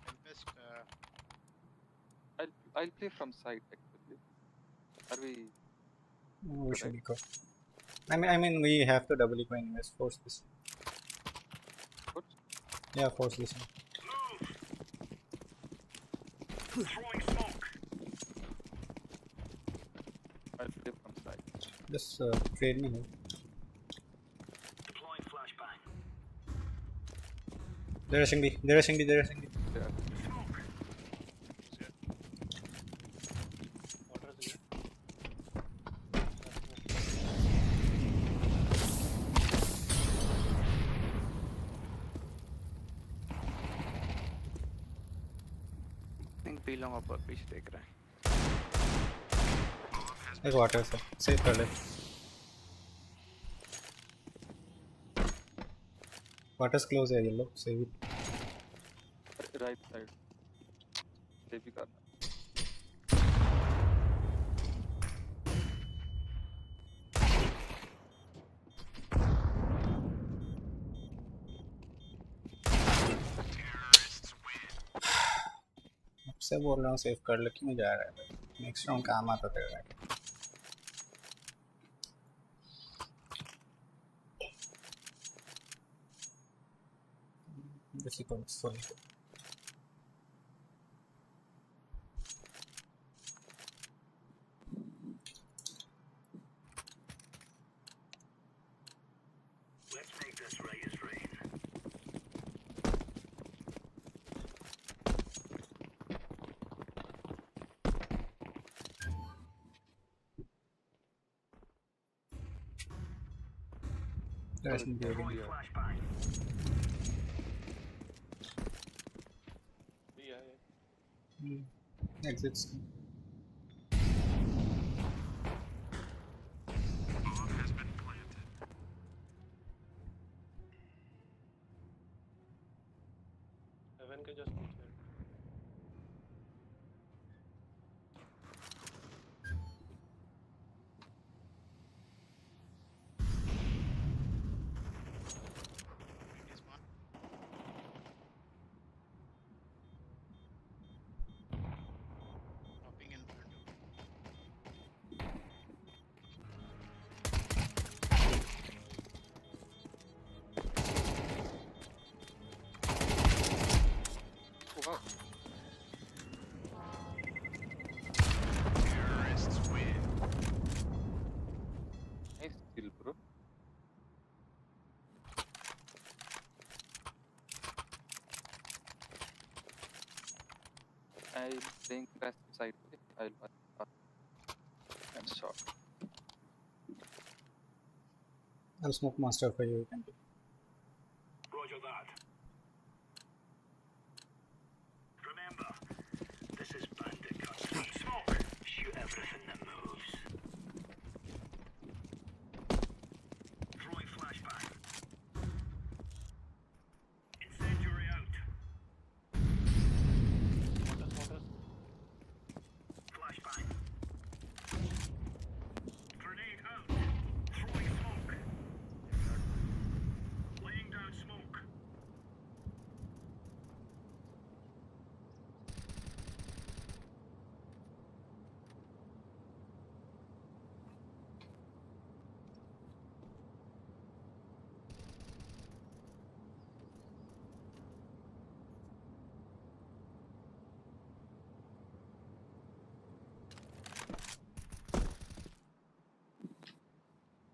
Tempest. I'll play from side actually. Are we? We should go. I mean, we have to double eco anyways. Force this. What? Yeah, force this. Throwing smoke. I'll play from side. Just trade me here. Deploying flashbang. They're rushing B. They're rushing B. They're rushing B. Yeah. Smoke. I think belong upper पीछे देख रहा है. एक water से save कर ले. Waters close है yellow. Save it. Right side. Save भी करना. से बोल रहा हूँ सेव कर ले. क्यों जा रहा है? नेक्स्ट राउंड काम आता तेरा. This is sorry. Crashing building. Exits. Heaven के just पीछे. It is one. Hopping in front of. Oh, wow. Terrorists win. Nice kill, bro. I'm playing crash side. And shot. I'll smoke master for you. You can do. Roger that. Remember, this is bandit country. Smoke. Shoot everything that moves. Throwing flashbang. Incendiary out. Flashbang. Grenade out. Throwing smoke. Laying down smoke.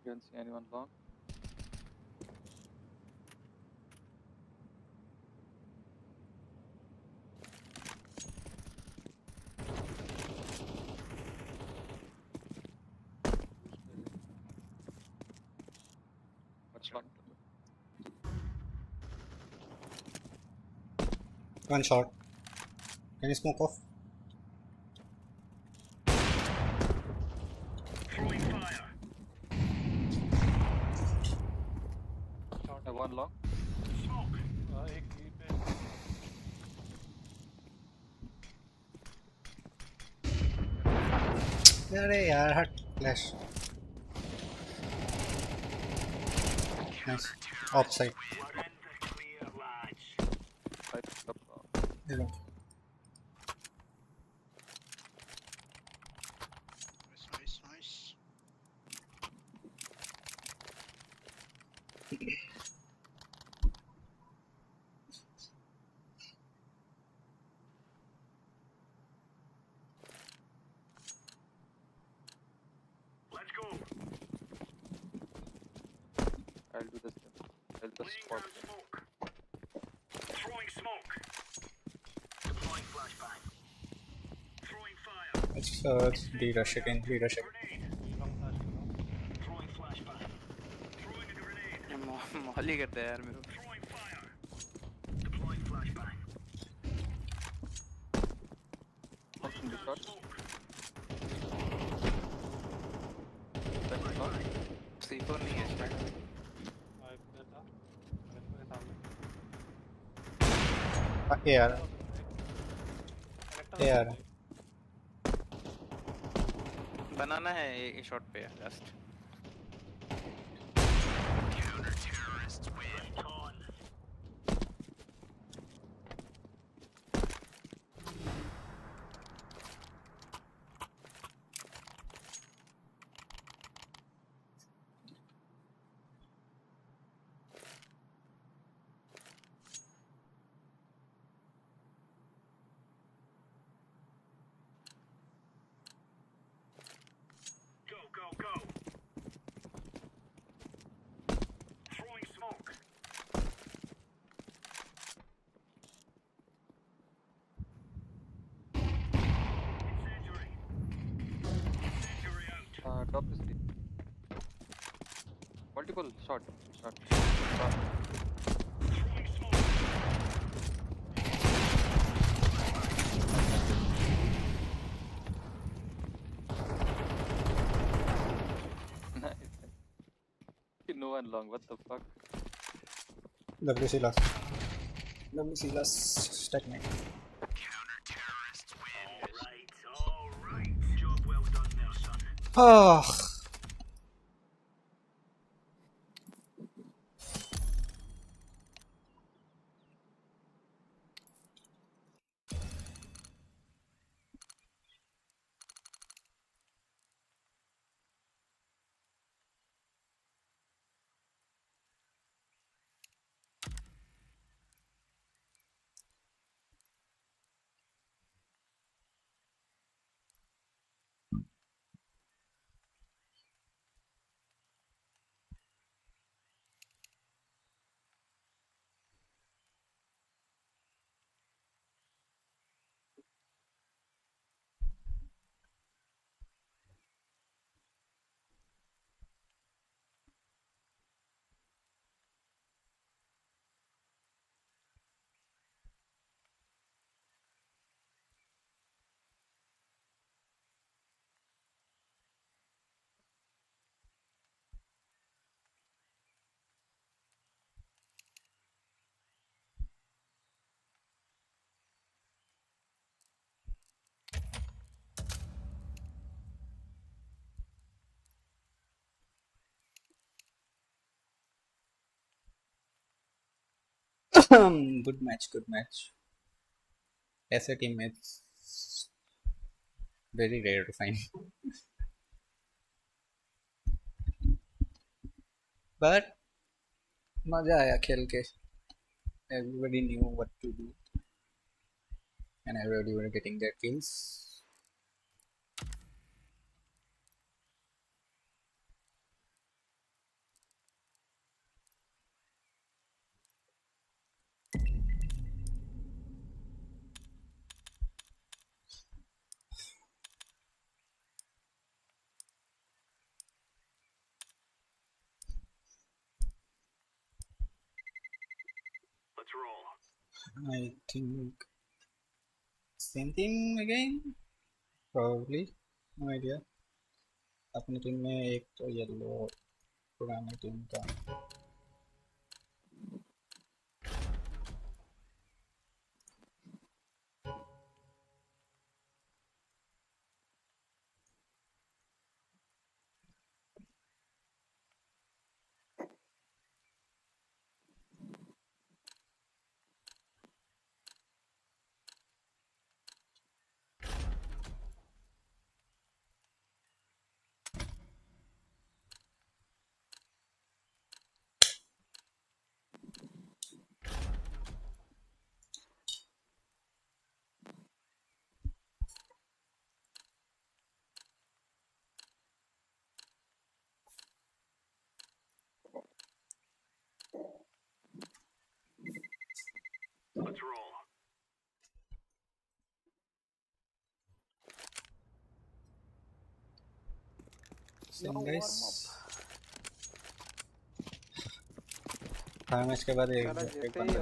You don't see anyone long. What's long? One shot. Can you smoke off? Throwing fire. One long. Smoke. एक ही पे. अरे यार हट flash. Nice. Offside. We're in the clear, lads. I picked up. Hello. Nice, nice, nice. Let's go. I'll do this. I'll just Laying spot. down smoke. Throwing smoke. Deploying flashbang. Throwing fire. Let's re-rush again. Re-rush again. Grenade. Throwing flashbang. Throwing a grenade. मौली करता है यार मेरे को. Throwing fire. Deploying flashbang. Fucking the shot. Smoke. Second shot. C4 नहीं है शायद. एक पे था. मेरे सामने. यार यार बनाना है ये शॉट पे just. Counter-terrorists win. On. Go, go, go. Throwing smoke. Incendiary. Incendiary out. Drop this. Multiple shot. Short. Short. Nice. No one long. What the fuck? WC last. WC last technique. Alright. Job well done there, son. Oh. Good match, good match. ऐसे teammates very rare to find. But मजा आया खेल के. Everybody knew what to do, and everybody were getting their kills. Let's roll. I think same team again. Probably. No idea. अपनी team में एक तो yellow पुरानी टीम का. Let's roll. Same guys. हाँ मैच के बाद एक साला एक जैसे बंदा.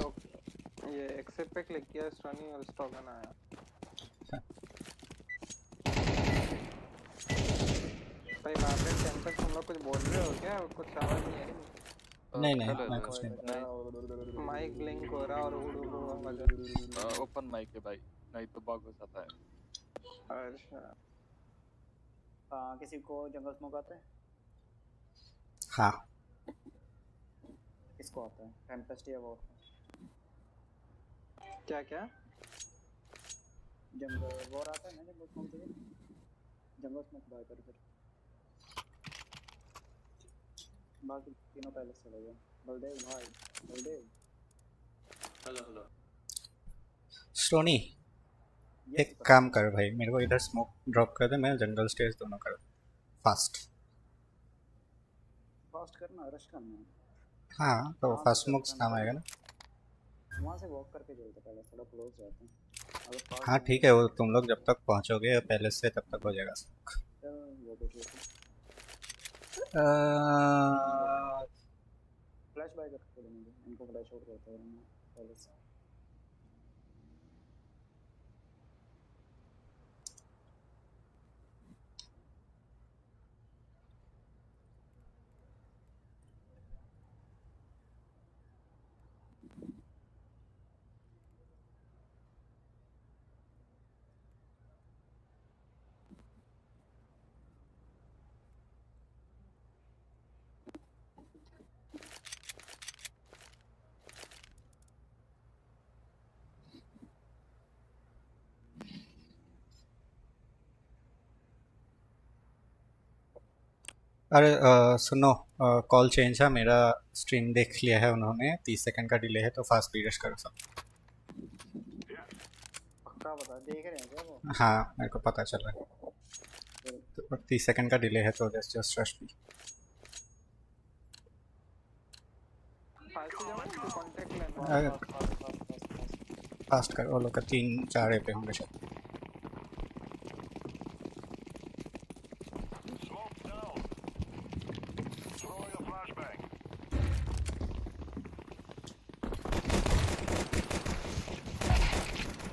ही ये एक्सेप्ट पे क्लिक किया स्टनी और स्टॉगन आया. भाई वहाँ पे कैंपस तुम लोग कुछ बोल रहे हो क्या? कुछ आवाज नहीं आ रही. नहीं नहीं मैं कुछ नहीं. माइक ब्लिंक हो रहा और उड़ उड़ बजा. ओपन माइक है भाई, नहीं तो बग हो जाता है. अच्छा. किसी को जंगल स्मोक आता है? हाँ. किसको आता है? टेम्पेस्ट या वो? क्या क्या? जंगल वॉर आता है ना जंगल स्मोक के लिए? जंगल स्मोक बाय कर फिर. बाकी तीनों पहले से चले गए. बलदेव भाई, बलदेव. हेलो. स्टोनी एक काम कर भाई, मेरे को इधर स्मोक ड्रॉप कर दे, मैं जंगल स्टेज दोनों कर फास्ट करना, रश करना है. हाँ तो फास्ट स्मोक्स काम आएगा ना. वहाँ से वॉक करके चलते पहले, थोड़ा क्लोज जाते हैं. हाँ ठीक है, वो तुम लोग जब तक पहुँचोगे पहले से तब तक हो जाएगा. वो तो ठीक है. फ्लैश बाय करके खेलेंगे, इनको फ्लैश आउट करते हैं पहले से। अरे सुनो, कॉल चेंज है मेरा। स्ट्रीम देख लिया है उन्होंने, 30 सेकंड का डिले है तो फास्ट रीडर्स करो सब। पक्का बता, देख रहे हैं क्या वो? हाँ मेरे को पता चल रहा है, तो 30 सेकंड का डिले है तो जस्ट रश भी। फास्ट ही जाओ, तो कांटेक्ट लेना। फास्ट कर, वो लोग का 3-4 पे होंगे शायद। Smoke down. Throwing a flashbang.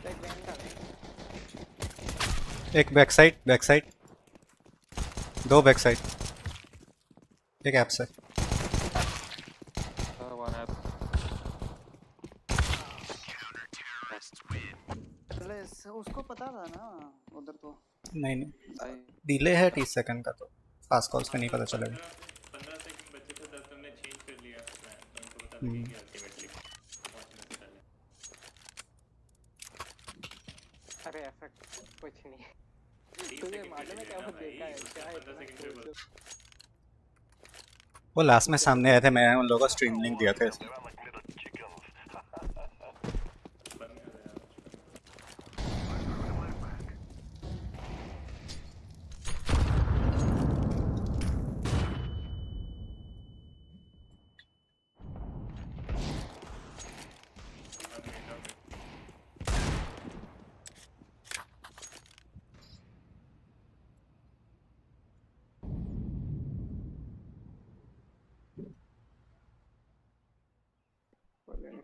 एक बैंड का एक बैक साइड, 2 बैक साइड, एक ऐप से। One app. उसको पता था ना उधर तो। नहीं डिले है 30 सेकंड का, तो फास्ट कॉल्स पे नहीं पता चलेगा। 15 सेकंड बचे थे, 10 हमने चेंज कर लिया प्लान, तो उनको पता लगी कि अल्टीमेटली पहुंचने से पहले। अरे इफेक्ट कुछ नहीं। तुझे मालूम है क्या वो देखा है क्या है? 15 सेकंड पे बस वो लास्ट में सामने आए थे, मैं उन लोगों को स्ट्रीम लिंक दिया था इसमें। बंद कर दिया।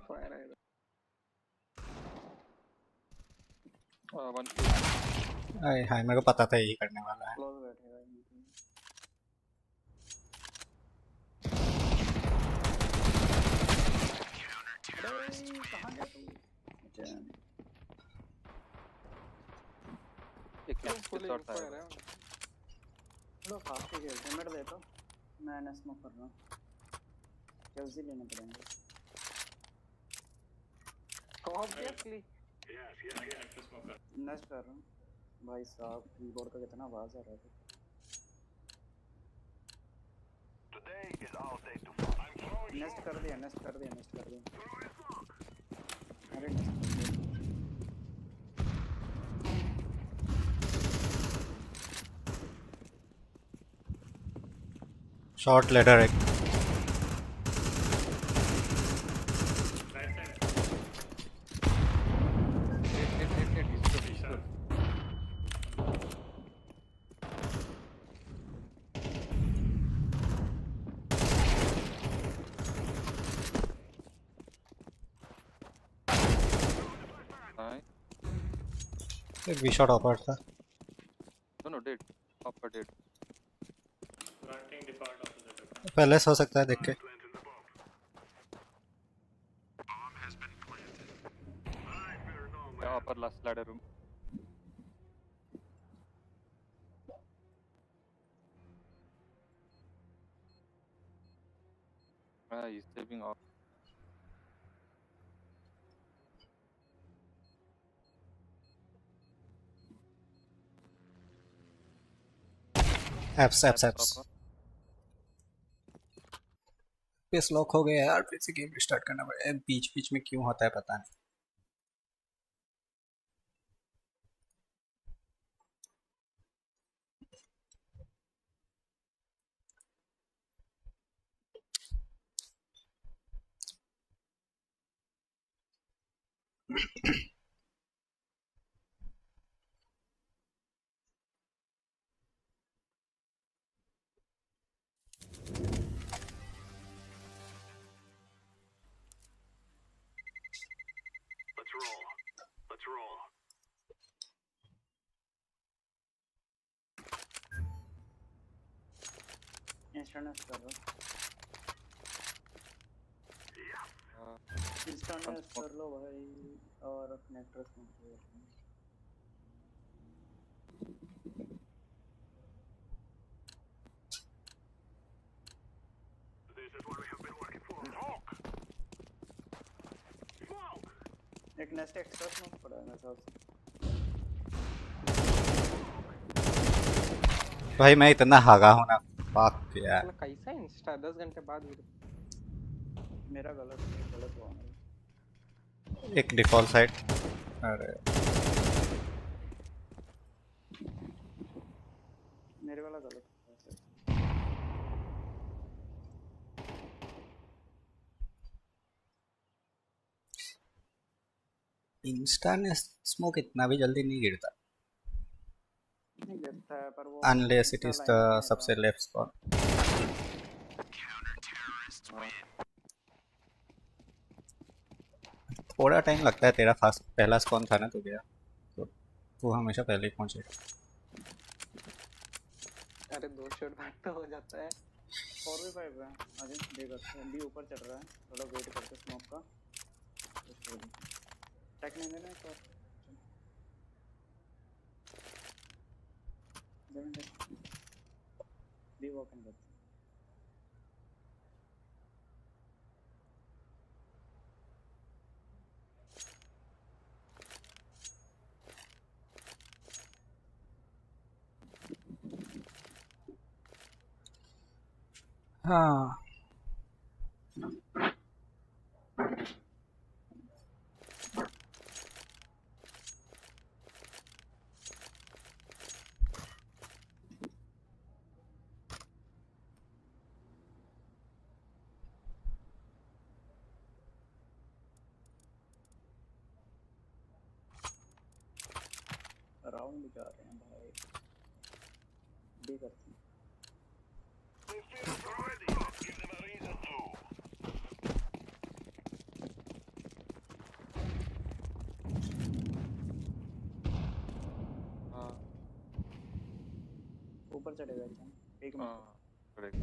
फायर है। One. अरे हाँ मेरे को पता था यही करने वाला है। क्लोज बैठेगा ये। अरे कहाँ गया तू? अच्छा एक कैंप फुल के शॉट था। फायर है। चलो फास्ट ही खेलते हैं, मिड दे तो मैं ना स्मोक कर रहा हूँ, जल्दी लेने पड़ेंगे। ऑब्वियसली नेक्स्ट कर रहा हूँ भाई साहब, कीबोर्ड का कितना आवाज आ रहा है। Today is our day to fight. I'm throwing next कर दिया। अरे नेक्स्ट कर दिया। शॉर्ट लेडर एक। एक भी शॉट ऑफर था। No, dead. Upper dead. Planting depart of the पहले से हो सकता है, देख के। Yeah, upper last ladder room. He's saving off. एप्स पेस लॉक हो गया यार, फिर से गेम रिस्टार्ट करना पड़ेगा। बीच में क्यों होता है पता नहीं। roll. Let's roll. इंस्टेंट कर लो इंस्टेंट कर लो भाई और कनेक्टर स्मोक कर लो This is what we have been working for. Smoke. Smoke. एक नेक्स्ट एक्स्ट्रा स्मोक पड़ा है मेरे साथ भाई मैं इतना हागा हूं ना फक यार मतलब कैसा इंस्टा 10 घंटे बाद मेरा गलत हुआ एक डिफॉल्ट साइड अरे मेरे वाला गलत इंस्टा ने स्मोक इतना भी जल्दी नहीं गिरता नहीं गिरता है पर वो अनलेस इट इज द सबसे लेफ्ट स्पॉट थोड़ा टाइम लगता है तेरा फास्ट पहला स्पॉन था ना तो गया तो वो हमेशा पहले ही पहुंचे अरे 2 शॉट बाद तो हो जाता है 4v5 है आगे देखते हैं बी ऊपर चढ़ रहा है थोड़ा वेट करते स्मोक का टैक नहीं देना तो बी वॉक इन करते हाँ राउंड जा रहे हैं भाई बी करते हैं They feel us already. Give them a reason to. हाँ ऊपर चढ़ेगा एक हाँ करेक्ट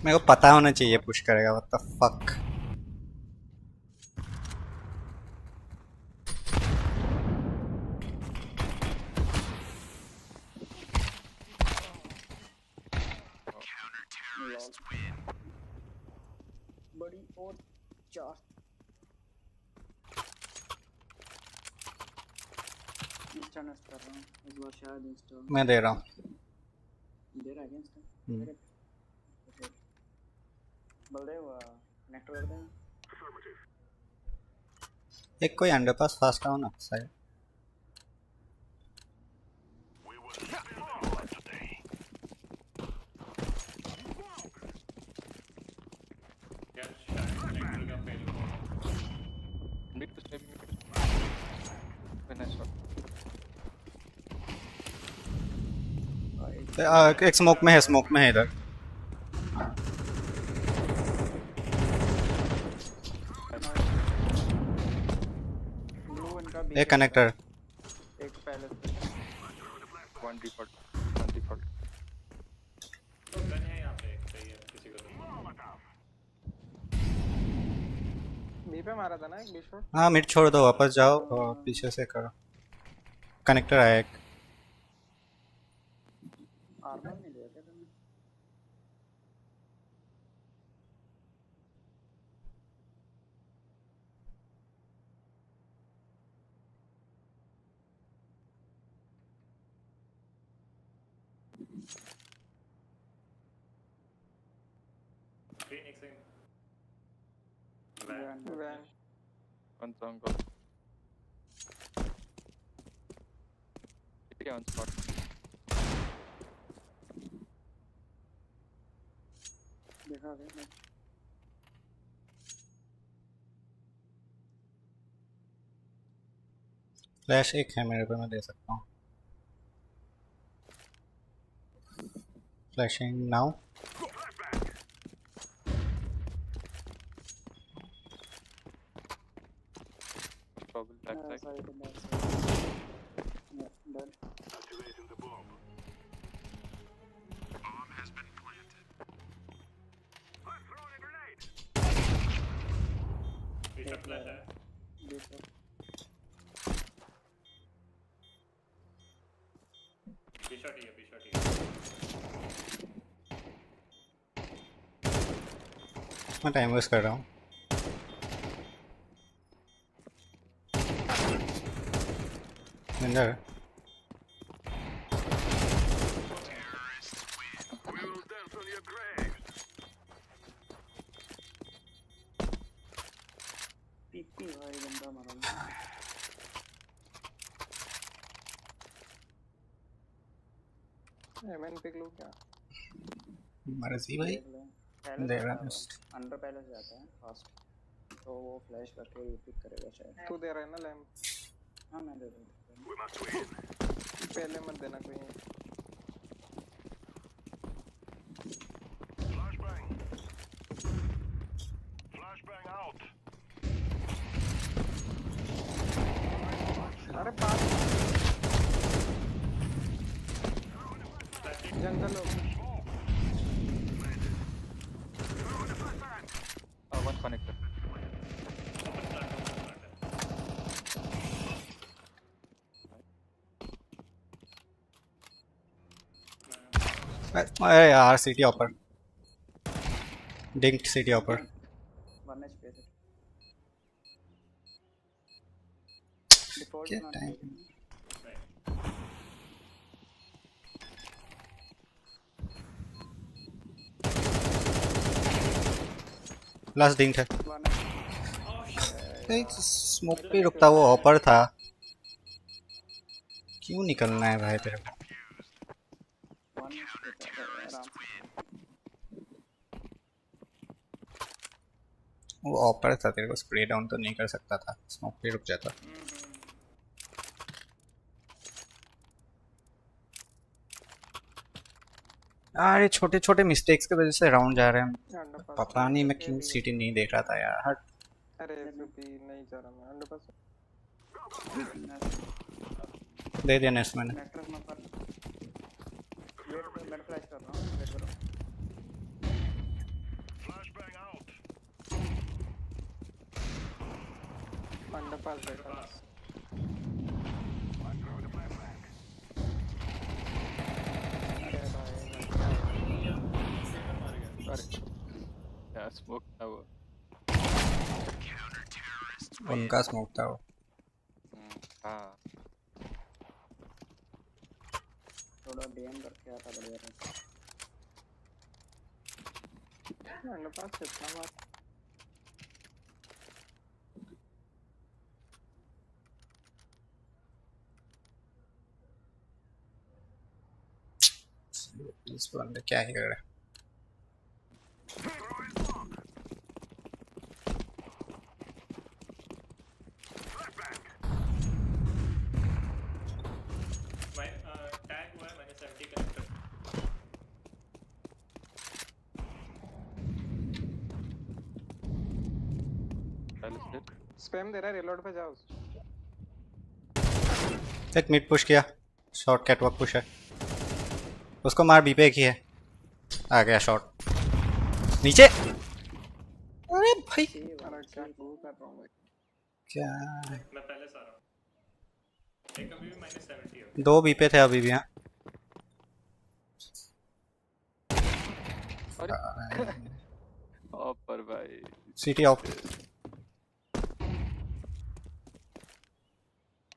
मेरे को पता होना चाहिए पुश करेगा व्हाट द फक बड़ी और 4 इंस्टा नेस्ट कर रहा हूँ इस बार शायद इंस्टा मैं दे रहा हूँ दे रहा है क्या इंस्टा हम्म। बलदेव कनेक्ट कर देना एक कोई अंडरपास फास्ट आओ ना side We will spill them all today. यार शायद कनेक्टर का फेल हुआ mid to step nice shot एक स्मोक में है इधर ब्लू इनका बी एक कनेक्टर एक पहले वन डिफॉल्ट तो गन है यहाँ पे सही है किसी को तो बी पे मारा था ना एक बी शॉट हाँ मिड छोड़ दो वापस जाओ और पीछे से करो कनेक्टर आया एक आर्मर नहीं लिया क्या तुमने Phoenix in. Van one song ठीक है ऑन स्पॉट देखा गया फ्लैश एक है मेरे पे मैं दे सकता हूँ flashing now Probably backside. Sorry, the backside. Yeah, dead. Activating the bomb. Bomb has been planted. I'm throwing a grenade. Bishop flash है. Bishop. Bishop ही है. मैं टाइम वेस्ट कर रहा हूँ. अंदर We will dance on your graves. PP भाई बंदा मारा. एमएन पिक लो क्या? मर्जी भाई. देख रहा हूँ. अंडर पहले से जाता है फास्ट. तो वो फ्लैश करके पिक करेगा शायद. तू दे रहा है ना लैम्प? हाँ मैं दे दूँ. We must win. पहले मत देना कोई. Flashbang. Flashbang out. अरे पास जंगल हो. One connector. अरे यार सिटी ऑपर. डिंक्ड सिटी ऑपर. 1 HP है. Default क्या not टाइम. लास्ट डिंक्ड है. स्मोक पे रुकता वो ऑपर था. क्यों निकलना है भाई तेरे को. वो ऑपर था तेरे को स्प्रे डाउन तो नहीं कर सकता था. स्मोक पे रुक जाता. अरे छोटे छोटे मिस्टेक्स की वजह से राउंड जा रहे हैं. पता नहीं मैं क्यों सिटी नहीं देख रहा था यार. हट. अरे सुपी नहीं जा रहा मैं. 100% दे दिया नेक्स्ट मैंने. मैट्रेस में पर वेट फ्लैश कर रहा हूँ. वेट करो. Flashbang out. अंडरपास बैठा. I'm throwing the flashbang. Sorry. Yeah, smoke tower. उनका स्मोक था वो. हाँ. थोड़ा डीएम करके आता बढ़िया रहता. अंडरपास कितना मार. इस बंदे क्या ही कर रहा है. टैग हुआ है मैंने 70 कनेक्टर. स्पैम दे रहा है. रिलोड पे जाओ. एक मिड पुश किया. शॉर्ट कैटवॉक पुश है. उसको मार. बी पे एक ही है. आ गया शॉट नीचे. अरे भाई अरे क्या गो कर रहा हूँ. क्या. मैं पहले से आ रहा हूँ. एक अभी भी -70 है. 2 बी पे थे अभी भी. हाँ ऑपर भाई. City of.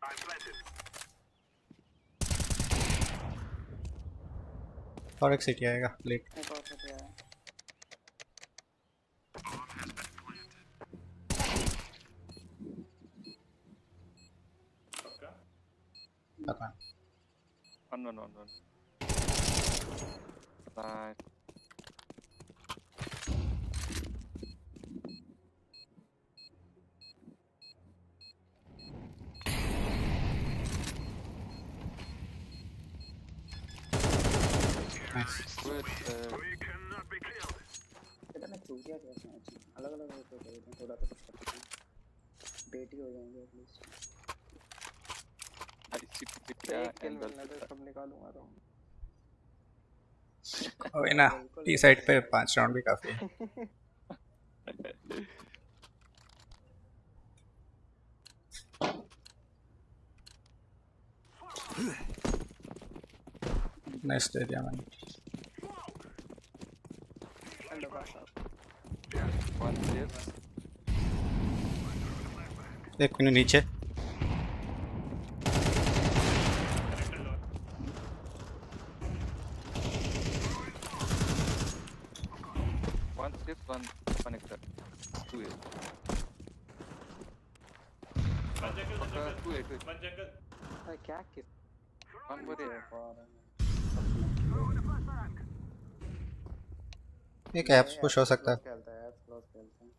I'm planted. और एक सिटी आएगा लेट. एक और से आया. Bomb has been planted. पक्का. पता. One. Nice. Good. We cannot be killed. इधर मैं चूतिया कैसे हैं. अलग अलग होते हैं. थोड़ा तो कुछ करते हैं. बेटी हो जाएंगे एटलीस्ट। एक किल मिलने दे, सब निकालूंगा तो। कोई ना, टी साइड पे 5 राउंड भी काफी है। नेक्स्ट एरिया में एक मिनट नीचे। One steps, one connector. 2 A. One jungle, one jungle. 2 A, 2 A. One jungle. क्या किस? One more A. एक एप्स पुश हो सकता है। खेलता है, एप्स क्लोज खेलता है।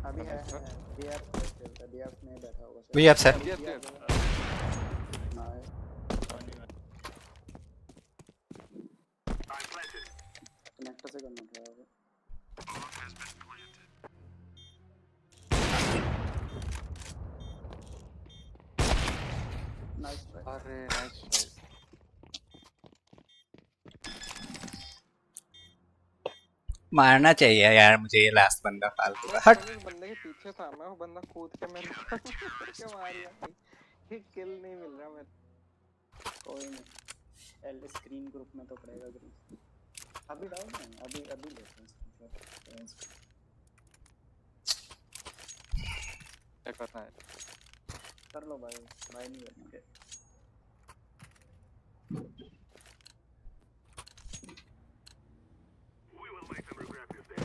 अभी है डी एप्स क्लोज खेलता है, डी एप्स में बैठा होगा शायद। वही एप्स है। नाइस। कनेक्टर से करना था होगा। Nice try. अरे नाइस ट्राई। मारना चाहिए यार मुझे ये लास्ट बंदा फालतू का। हट। उस बंदे के पीछे था मैं, वो बंदा कूद के मेरे को क्या मार दिया भाई। एक किल नहीं मिल रहा मेरे। कोई नहीं, एल स्क्रीन ग्रुप में तो पड़ेगा ग्रुप। अभी डाउन है, अभी लेते हैं क्या करना है? कर लो भाई, भाई नहीं करना। We will make them regret this day.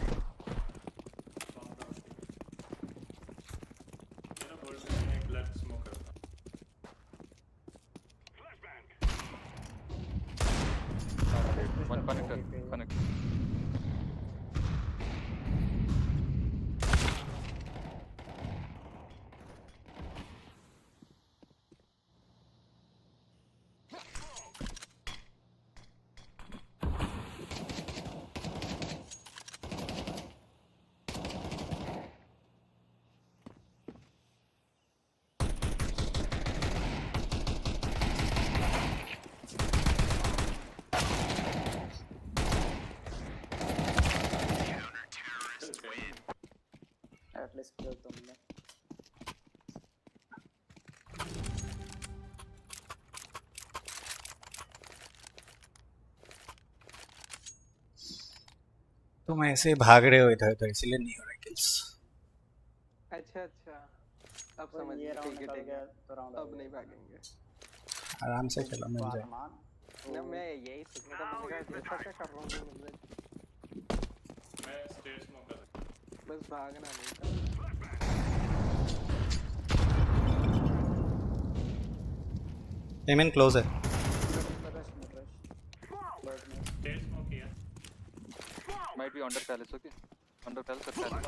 मेरा बोल में एक ब्लड स्मोक करता। One connector. Connector. एटलीस्ट खेल तुमने। तुम ऐसे भाग रहे हो इधर उधर इसलिए नहीं हो रहा किल्स। अच्छा अच्छा, अब तो समझ ये गया। राउंड ठीक है निकल ठीक गया है, तो राउंड अब नहीं भागेंगे। आराम से चलो मिल जाए। ना मैं यही सोचने का, मैंने कहा ऐसा क्या कर रहा हूँ मिल रहा है। मैं स्टेयर स्मोक कर सकता हूँ। बस भागना नहीं था। एमएन क्लोज है। स्टेयर स्मोक किया। Might be under palace, okay? Under palace or palace.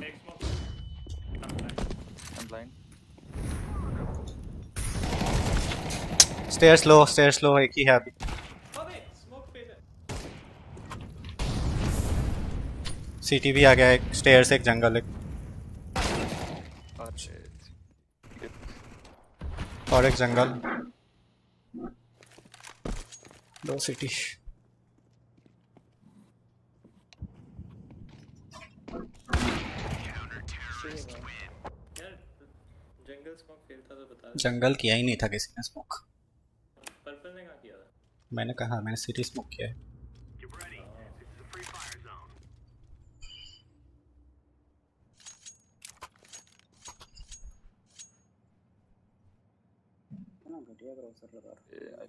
एक smoke. I'm blind. Stair slow एक ही है अभी। अबे स्मोक पे है। सीटी भी आ गया, एक स्टेयर से एक जंगल एक और एक जंगल, 2 सिटी। यार जंगल स्मोक फेलता तो बता। जंगल किया ही नहीं था किसी ने स्मोक। पर्पल ने कहाँ किया था? मैंने कहा मैंने सिटी स्मोक किया है। Get ready. This is a free fire zone. ना घटिया क्रॉसर लगा रहा है।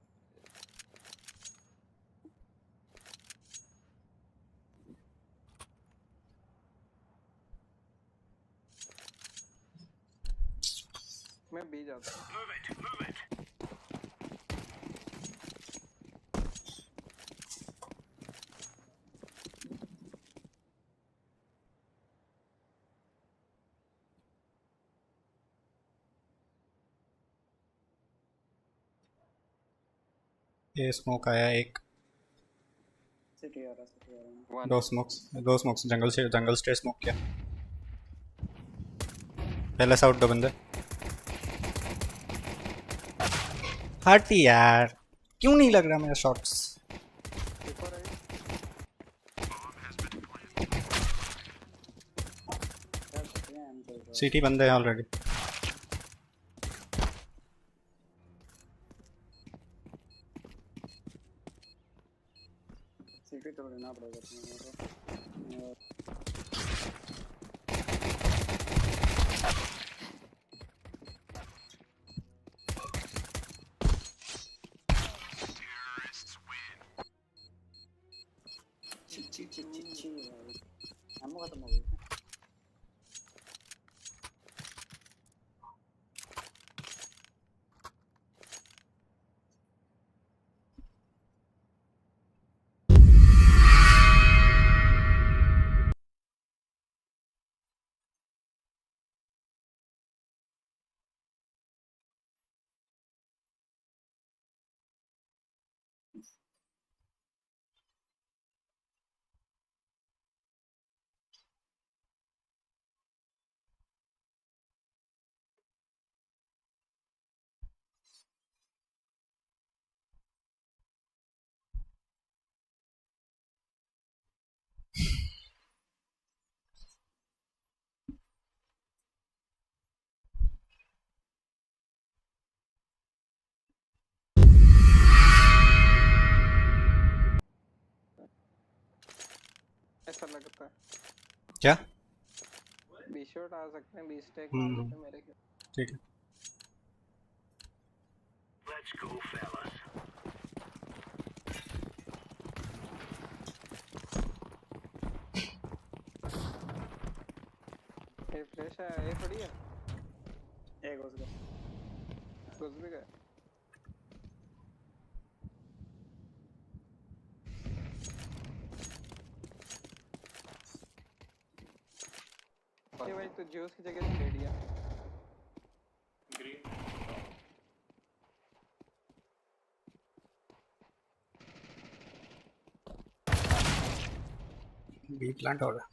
मैं बी जाता हूँ। Move it, move it. ये स्मोक आया एक। सिटी आ रहा दो स्मोक्स जंगल स्टे स्मोक किया। पहले साउट दो बंदे। हट यार, क्यों नहीं लग रहा मेरा शॉट्स? सिटी बंदे हैं ऑलरेडी। सिटी तो लेना पड़ेगा तुम्हें। हम खत्म हो गए। ऐसा लगता है क्या? 20 शॉट आ सकते हैं, 20 टेक मार लेते हैं मेरे के। ठीक है। Let's go, fellas. ये फ्रेश है, ये थोड़ी है। एक घुस भी गए। ये भाई तो ज्यूस की जगह ले लिया। ग्रीन बी प्लांट हो रहा।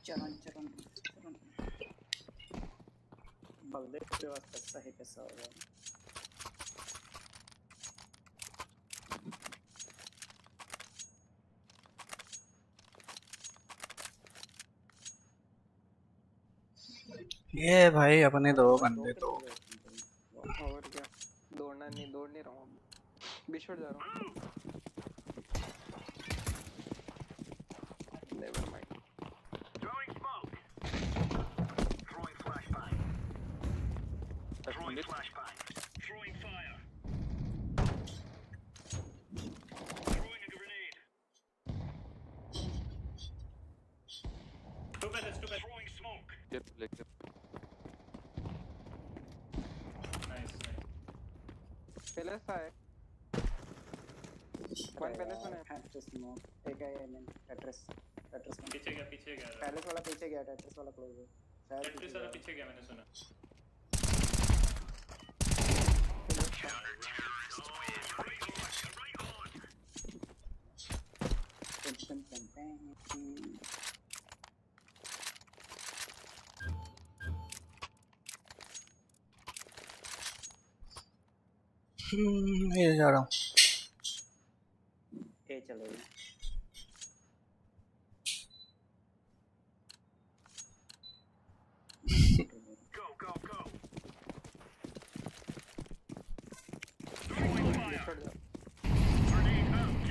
चरण बल्ले के वास्ते सही पैसा होगा। ये भाई अपने दो बंदे तो और क्या, दौड़ नहीं रहा हूँ, बिछड़ जा रहा हूँ। Never mind. Throwing smoke. Throwing flashbang. Throwing flashbang. Throwing fire. Throwing a grenade. Two pellets. Throwing smoke. Nice. पहले सा है। वन पहले सुना है। हैट्रिस स्मोक एक है मैंने हैट्रिस पीछे गया पैलेस वाला पीछे गया, हैट्रिस वाला क्लोज है शायद। टेट्रिस वाला पीछे गया, मैंने सुना। ये जा रहा हूँ। ए चलो Go. बिछड़ जा। Grenade out.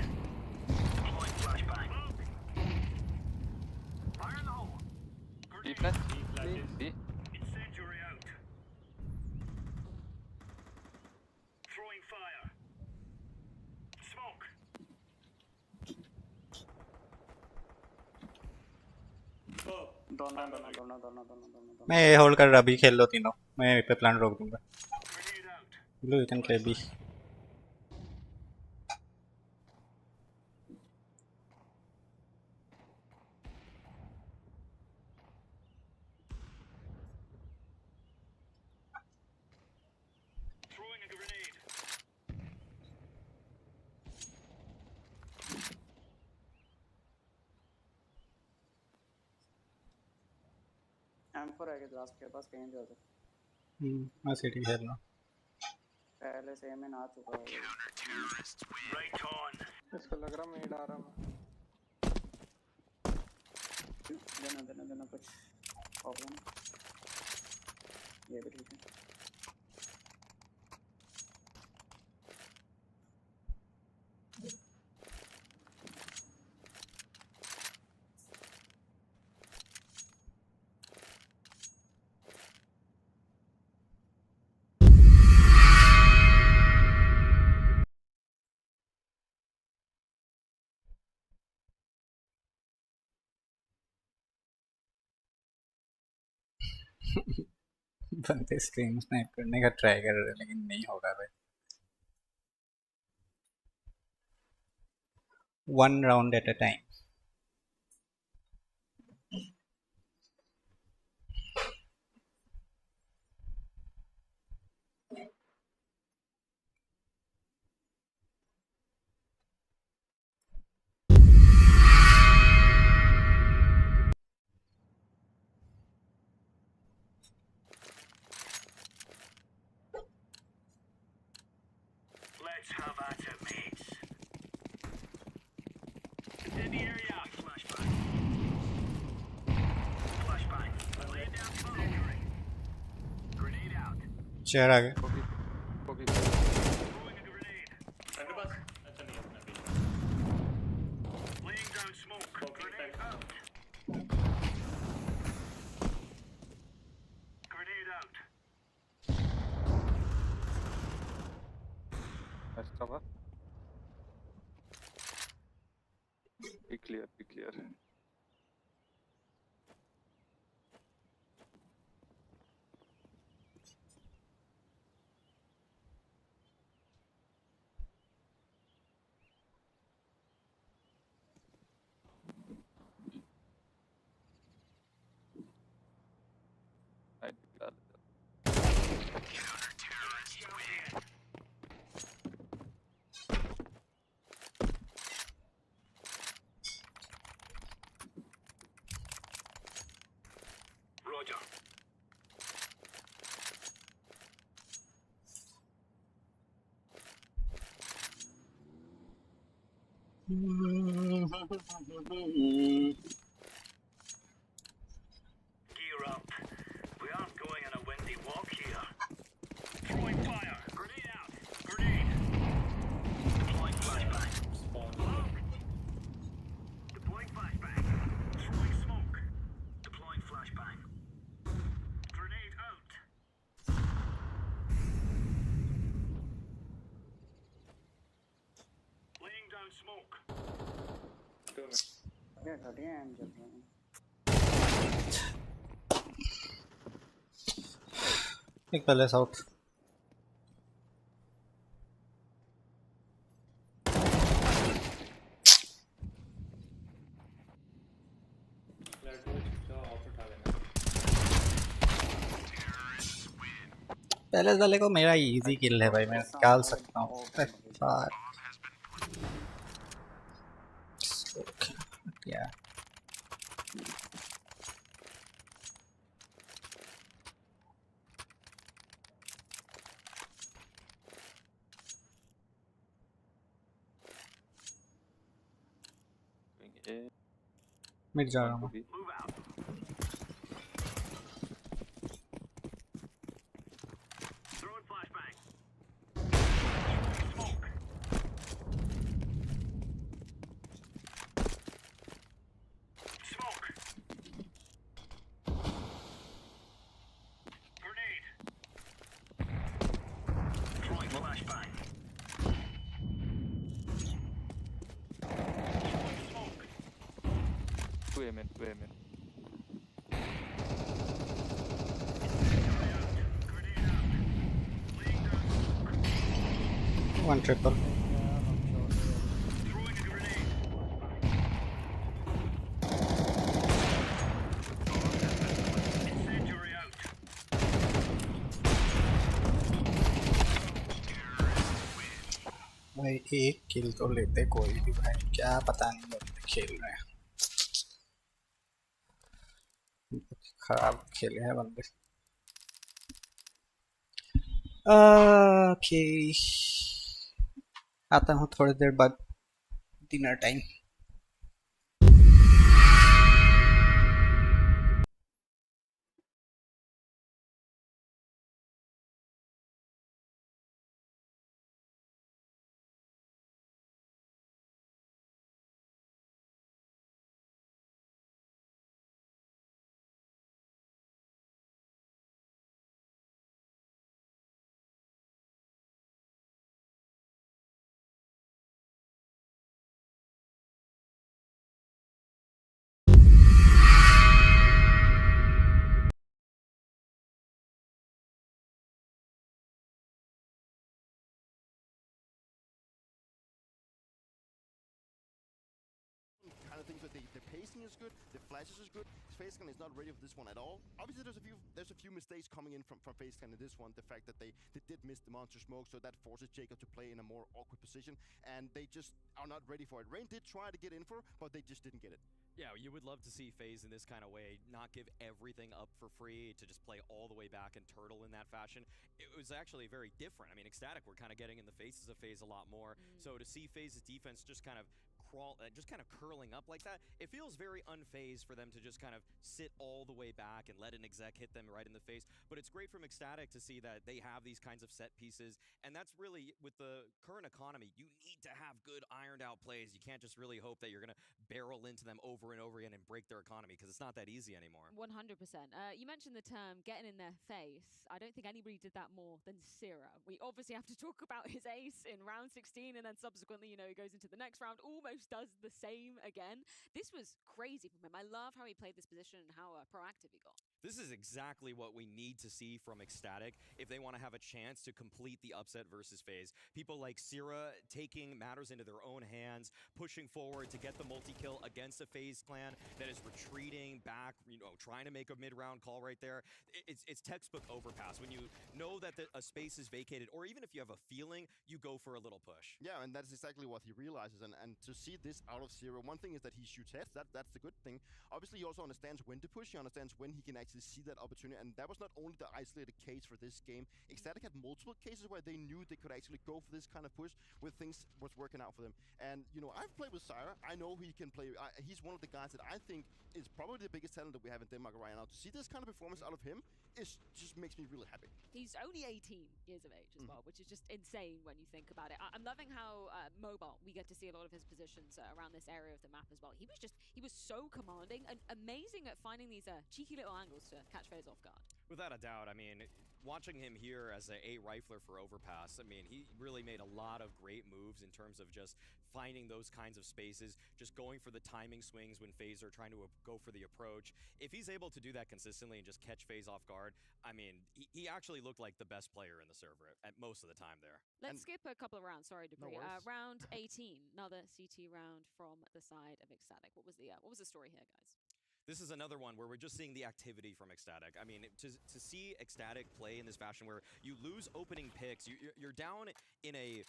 Deploying flashbang. Fire in the hole. B flash. B flashes. B. Incendiary out. Throwing fire. Smoke. Oh. दोनों मैं ये होल्ड कर रहा, अभी खेल लो तीनों, मैं पे प्लान रोक दूंगा। Grenade out. Blue you can play B. Rank 4 है कि लास्ट के पास कहीं भी हो सकता मैं सिटी खेल रहा हूँ। पहले से में आ चुका है Right on. इसको लग रहा मैं डा रहा हूँ देना कुछ प्रॉब्लम ये भी ठीक है बंदे स्ट्रीम स्नाइप करने का ट्राई कर रहे हैं लेकिन नहीं होगा भाई। 1 round at a time. Let's have at it, mates. In the area. Flashbang. Flashbang. Laying down smoke. Grenade out. Chair आ गया। Throwing a grenade. मेरे पास अच्छा नहीं अपना भी। Laying down smoke. Grenade out. Grenade out. Let's cover. Be clear, be clear. Right, got it. Roger. Gear up. We aren't going on a windy walk here. Throwing fire. Grenade out. Grenade. Deploying flashbang. Smoke. Deploying flashbang. Throwing smoke. Deploying flashbang. Grenade out. Laying down smoke. घटिया M चल रहा है एक पहले south. पहले वाले को मेरा इजी किल है भाई, मैं निकाल सकता हूँ। Yeah. मिट जा रहा हूँ। Women. One triple. भाई एक किल तो लेते कोई भी भाई, क्या पता नहीं खेल रहे हैं। खराब खेले हैं बंदे। ओके, आता हूँ थोड़ी देर बाद dinner time. Kind of things that the pacing is good, the flashes is good. Facecam is not ready for this one at all. Obviously, there's a few mistakes coming in from Facecam in this one. The fact that they did miss the monster smoke, so that forces Jacob to play in a more awkward position, and they just are not ready for it. Rain did try to get in for, but they just didn't get it. Yeah, you would love to see FaZe in this kind of way, not give everything up for free, to just play all the way back and turtle in that fashion. It was actually very different. I mean, Ecstatic were kind of getting in the faces of FaZe a lot more, so to see FaZe's defense just kind of curling up like that, it feels very unfazed for them to just kind of sit all the way back and let an exec hit them right in the face. But it's great from Ecstatic to see that they have these kinds of set pieces, and that's really, with the current economy, you need to have good ironed out plays. You can't just really hope that you're going to barrel into them over and over again and break their economy, because it's not that easy anymore. 100%. You mentioned the term getting in their face. I don't think anybody did that more than Sira. We obviously have to talk about his ace in round 16, and then subsequently, you know, he goes into the next round, almost does the same again. This was crazy from him. I love how he played this position and how proactive he got. This is exactly what we need to see from Ecstatic if they want to have a chance to complete the upset versus FaZe. People like Sira taking matters into their own hands, pushing forward to get the multi-kill against a FaZe clan that is retreating back, you know, trying to make a mid-round call right there. It's textbook overpass. When you know that a space is vacated, or even if you have a feeling, you go for a little push. Yeah, and that's exactly what he realizes. And to see this out of Sira, one thing is that he shoots heads. That's the good thing. Obviously, he also understands when to push. He understands when he can actually see that opportunity. And that was not only the isolated case for this game. Ecstatic had multiple cases where they knew they could actually go for this kind of push where things was working out for them. And, you know, I've played with Sira. I know he can play. He's one of the guys that I think is probably the biggest talent that we have in Denmark right now. To see this kind of performance out of him just makes me really happy. He's only 18 years of age as well, which is just insane when you think about it. I'm loving how mobile we get to see a lot of his positions around this area of the map as well. He was so commanding and amazing at finding these cheeky little angles to catch FaZe off guard. Without a doubt, I mean, watching him here as a rifler for Overpass, I mean, he really made a lot of great moves in terms of just finding those kinds of spaces, just going for the timing swings when FaZe are trying to go for the approach. If he's able to do that consistently and just catch FaZe off guard, I mean, he actually looked like the best player in the server at most of the time there. Let's skip a couple of rounds. Sorry, Debris. No worries. Round 18, another CT round from the side of Ecstatic. What was the story here, guys? This is another one where we're just seeing the activity from Ecstatic. I mean, to see Ecstatic play in this fashion where you lose opening picks, you're down in a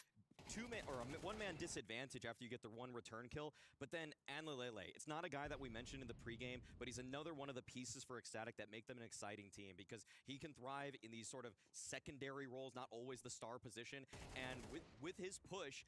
two-man or a one-man disadvantage after you get the one return kill, but then Anlelele, it's not a guy that we mentioned in the pregame, but he's another one of the pieces for Ecstatic that make them an exciting team because he can thrive in these sort of secondary roles, not always the star position, and with his push,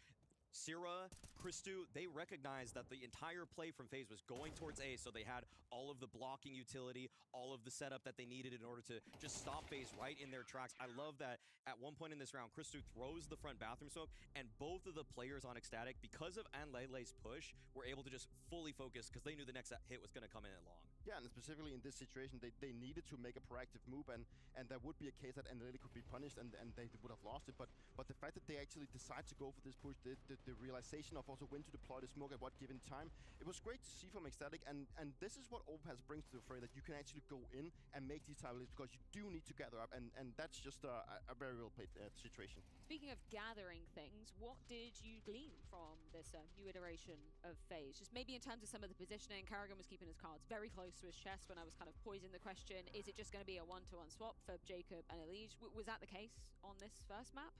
Sira, Christu, they recognized that the entire play from FaZe was going towards A, so they had all of the blocking utility, all of the setup that they needed in order to just stop FaZe right in their tracks. I love that at one point in this round, Christu throws the front bathroom smoke, and both of the players on Ecstatic, because of Anlele's push, were able to just fully focus because they knew the next hit was going to come in at long. Yeah, and specifically in this situation, they needed to make a proactive move, and there would be a case that Anlele could be punished, and they would have lost it. But the fact that they actually decide to go for this push, the realization of also when to deploy the smoke at what given time, it was great to see from Ecstatic, and this is what Overpass brings to the fray, that you can actually go in and make these time leads because you do need to gather up, and that's just a very well played situation. Speaking of gathering things, what did you glean from this new iteration of FaZe? Just maybe in terms of some of the positioning, Karrigan was keeping his cards very close to his chest when I was kind of poising the question, is it just going to be a one-to-one swap for Jacob and Elige? Was that the case on this first map?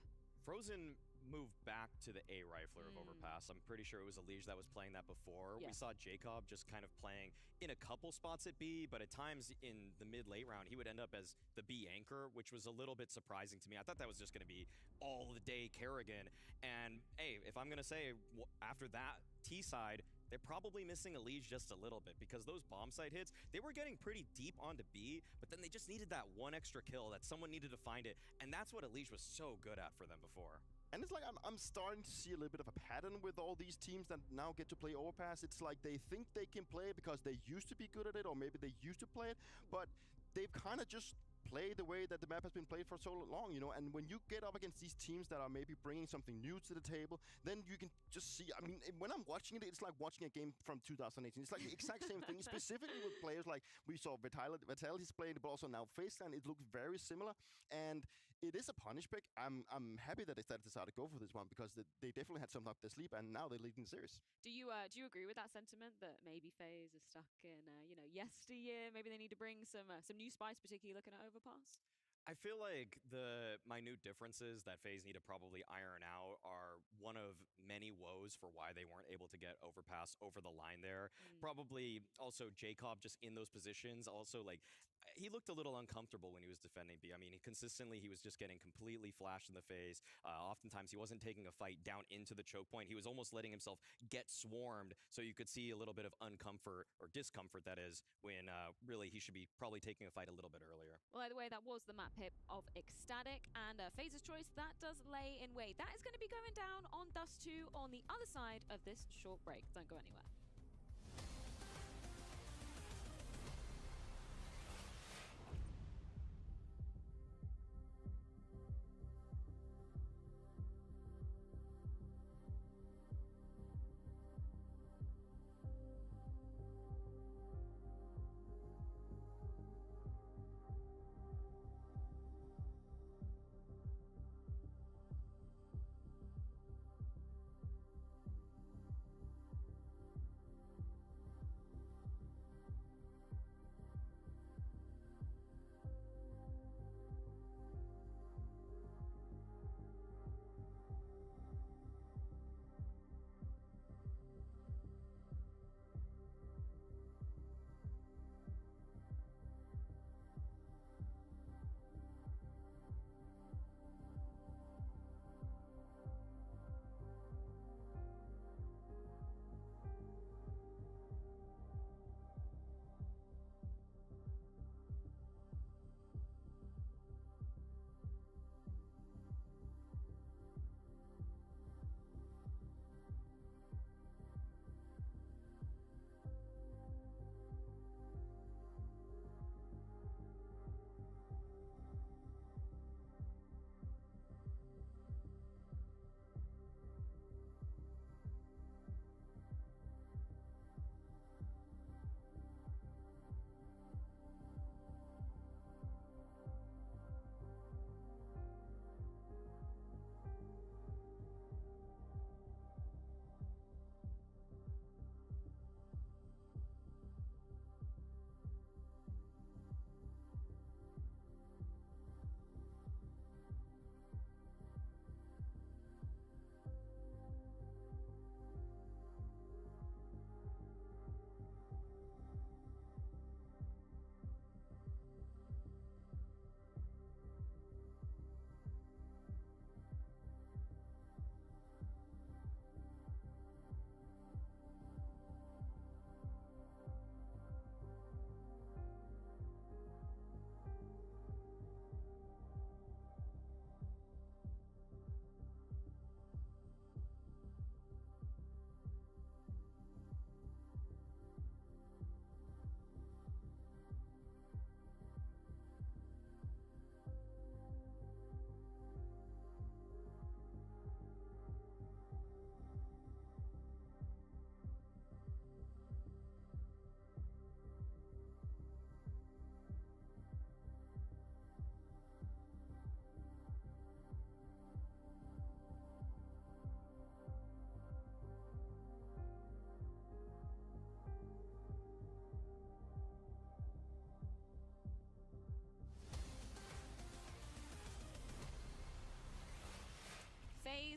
Frozen moved back to the A rifler of Overpass. I'm pretty sure it was Elige that was playing that before. We Yeah. saw Jacob just kind of playing in a couple spots at B, but at times in the mid-late round, he would end up as the B anchor, which was a little bit surprising to me. I thought that was just going to be all the day Kerrigan. And hey, if I'm going to say after that T side, they're probably missing Elige just a little bit because those bomb site hits, they were getting pretty deep onto B, but then they just needed that one extra kill that someone needed to find it. And that's what Elige was so good at for them before. And it's like I'm starting to see a little bit of a pattern with all these teams that now get to play Overpass. It's like they think they can play it because they used to be good at it, or maybe they used to play it, but they've kind of just play the way that the map has been played for so long, you know, and when you get up against these teams that are maybe bringing something new to the table, then you can just see, I mean, when I'm watching it, it's like watching a game from 2018. It's like the exact same thing, specifically with players like we saw Vitality's playing, but also now facecam, it looks very similar, and it is a punish pick. I'm happy that they decided to go for this one because they definitely had something up their sleeve, and now they're leading the series. Do you agree with that sentiment that maybe FaZe is stuck in yesteryear? Maybe they need to bring some new spice, particularly looking at Overpass. I feel like the minute differences that FaZe need to probably iron out are one of many woes for why they weren't able to get Overpass over the line there. Probably also Jacob just in those positions. Also, like, he looked a little uncomfortable when he was defending B. I mean, consistently he was just getting completely flashed in the face. Oftentimes he wasn't taking a fight down into the choke point. He was almost letting himself get swarmed, so you could see a little bit of uncomfort or discomfort, that is, when really he should be probably taking a fight a little bit earlier. Well, either way, that was the map pick of Ecstatic, and FaZe's choice, that does lay in wait. That is going to be going down on Dust 2 on the other side of this short break. Don't go anywhere.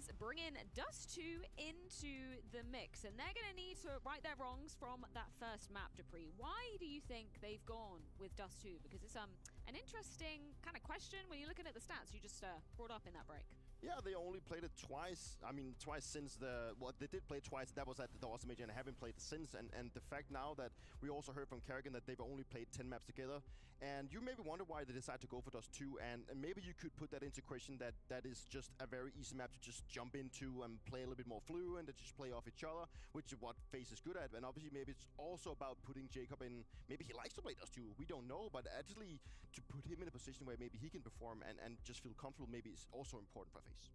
is bringing Dust 2 into the mix, and they're going to need to right their wrongs from that first map, Dupree. Why do you think they've gone with Dust 2? Because it's an interesting kind of question when you're looking at the stats you just brought up in that break. Yeah, they only played it twice. I mean, twice since well, they did play twice. That was at the Awesome Major, and haven't played since. And the fact now that we also heard from Kerrigan that they've only played 10 maps together. And you maybe wonder why they decided to go for Dust 2. And maybe you could put that into question that is just a very easy map to just jump into and play a little bit more fluent and just play off each other, which is what FaZe is good at. And obviously, maybe it's also about putting Jacob in. Maybe he likes to play Dust 2. We don't know. But actually, to put him in a position where maybe he can perform and just feel comfortable, maybe is also important for FaZe.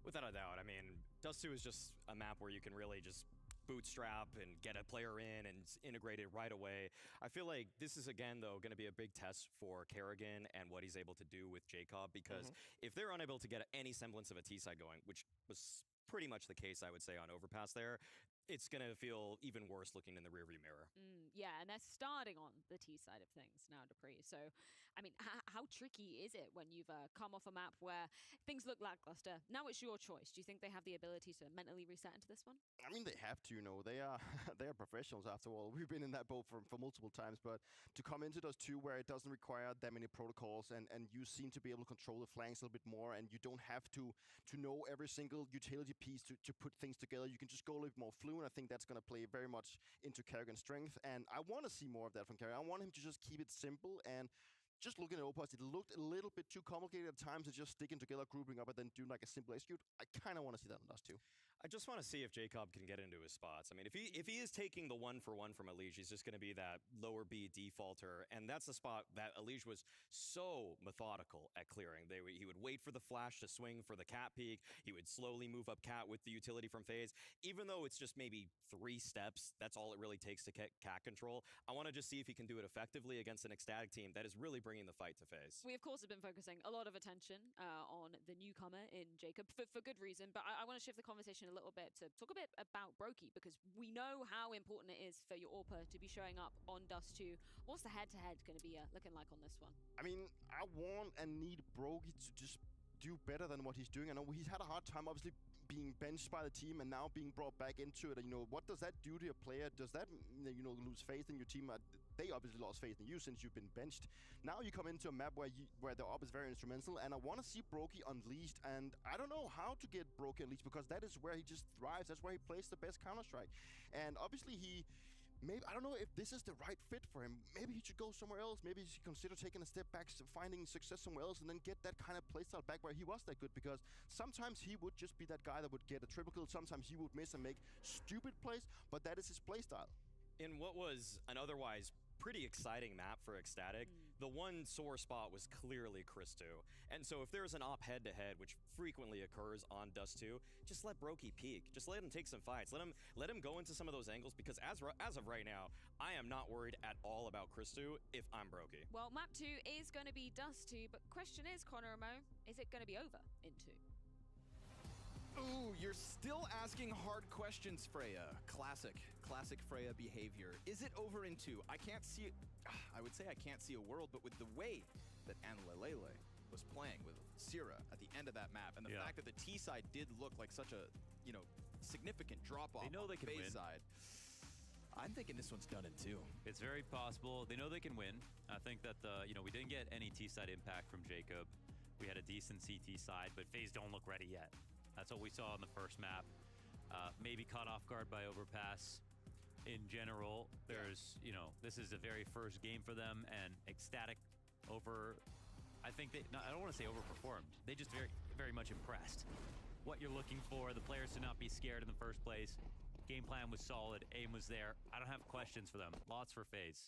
Without a doubt. I mean, Dust 2 is just a map where you can really just bootstrap and get a player in and integrate it right away. I feel like this is, again, though, going to be a big test for Kerrigan and what he's able to do with Jacob, because if they're unable to get any semblance of a T-side going, which was pretty much the case, I would say, on Overpass there, it's going to feel even worse looking in the rearview mirror. Yeah, and they're starting on the T side of things now, Dupree. So, I mean, how tricky is it when you've come off a map where things look lackluster? Now it's your choice. Do you think they have the ability to mentally reset into this one? I mean, they have to, they are they are professionals after all. We've been in that boat for multiple times, but to come into those two where it doesn't require that many protocols and you seem to be able to control the flanks a little bit more, and you don't have to know every single utility piece to put things together. You can just go a little bit more fluent. I think that's going to play very much into Kerrigan's strength, and I want to see more of that from Kerrigan. I want him to just keep it simple, and just looking at Opus, it looked a little bit too complicated at times to just sticking together, grouping up, and then doing like a simple execute. I kind of want to see that on Dust 2. I just want to see if Jacob can get into his spots. I mean, if he is taking the 1-for-1 from Elige, he's just going to be that lower B defaulter, and that's the spot that Elige was so methodical at clearing. He would wait for the flash to swing for the cat peek. He would slowly move up cat with the utility from FaZe. Even though it's just maybe 3 steps, that's all it really takes to get cat control. I want to just see if he can do it effectively against an ecstatic team that is really bringing the fight to FaZe. We, of course, have been focusing a lot of attention on the newcomer in Jacob for good reason, but I want to shift the conversation a little bit to talk a bit about Brokey, because we know how important it is for your AWPer to be showing up on Dust 2. What's the head-to-head going to be looking like on this one? I mean, I want and need Brokey to just do better than what he's doing. I know he's had a hard time, obviously, being benched by the team and now being brought back into it. What does that do to your player? Does that, lose faith in your team? They obviously lost faith in you since you've been benched. Now you come into a map where the AWP is very instrumental, and I want to see Brokey unleashed, and I don't know how to get Brokey unleashed, because that is where he just thrives. That's where he plays the best Counter-Strike. And obviously maybe, I don't know if this is the right fit for him. Maybe he should go somewhere else. Maybe he should consider taking a step back, finding success somewhere else, and then get that kind of playstyle back where he was that good. Because sometimes he would just be that guy that would get a triple kill. Sometimes he would miss and make stupid plays, but that is his playstyle. In what was an otherwise pretty exciting map for Ecstatic, the one sore spot was clearly Chris2. And so if there's an op head-to-head, which frequently occurs on Dust 2, just let Brokey peek. Just let him take some fights. Let him go into some of those angles, because as of right now, I am not worried at all about Chris2 if I'm Brokey. Well, map 2 is going to be Dust 2, but question is, Connor Mo, is it going to be over in 2? Ooh, you're still asking hard questions, Freya. Classic Freya behavior. Is it over in 2? I would say I can't see a world, but with the way that Anlalele was playing with Sierra at the end of that map, and the fact that the T side did look like such a, significant drop-off on the FaZe side, I'm thinking this one's done in 2. It's very possible. They know they can win. I think that, we didn't get any T-side impact from Jacob. We had a decent CT side, but FaZe don't look ready yet. That's what we saw on the first map. Maybe caught off guard by Overpass. In general, there's, this is the very first game for them, and Ecstatic I think I don't want to say overperformed. They just very, very much impressed. What you're looking for, the players to not be scared in the first place. Game plan was solid, aim was there. I don't have questions for them. Lots for FaZe.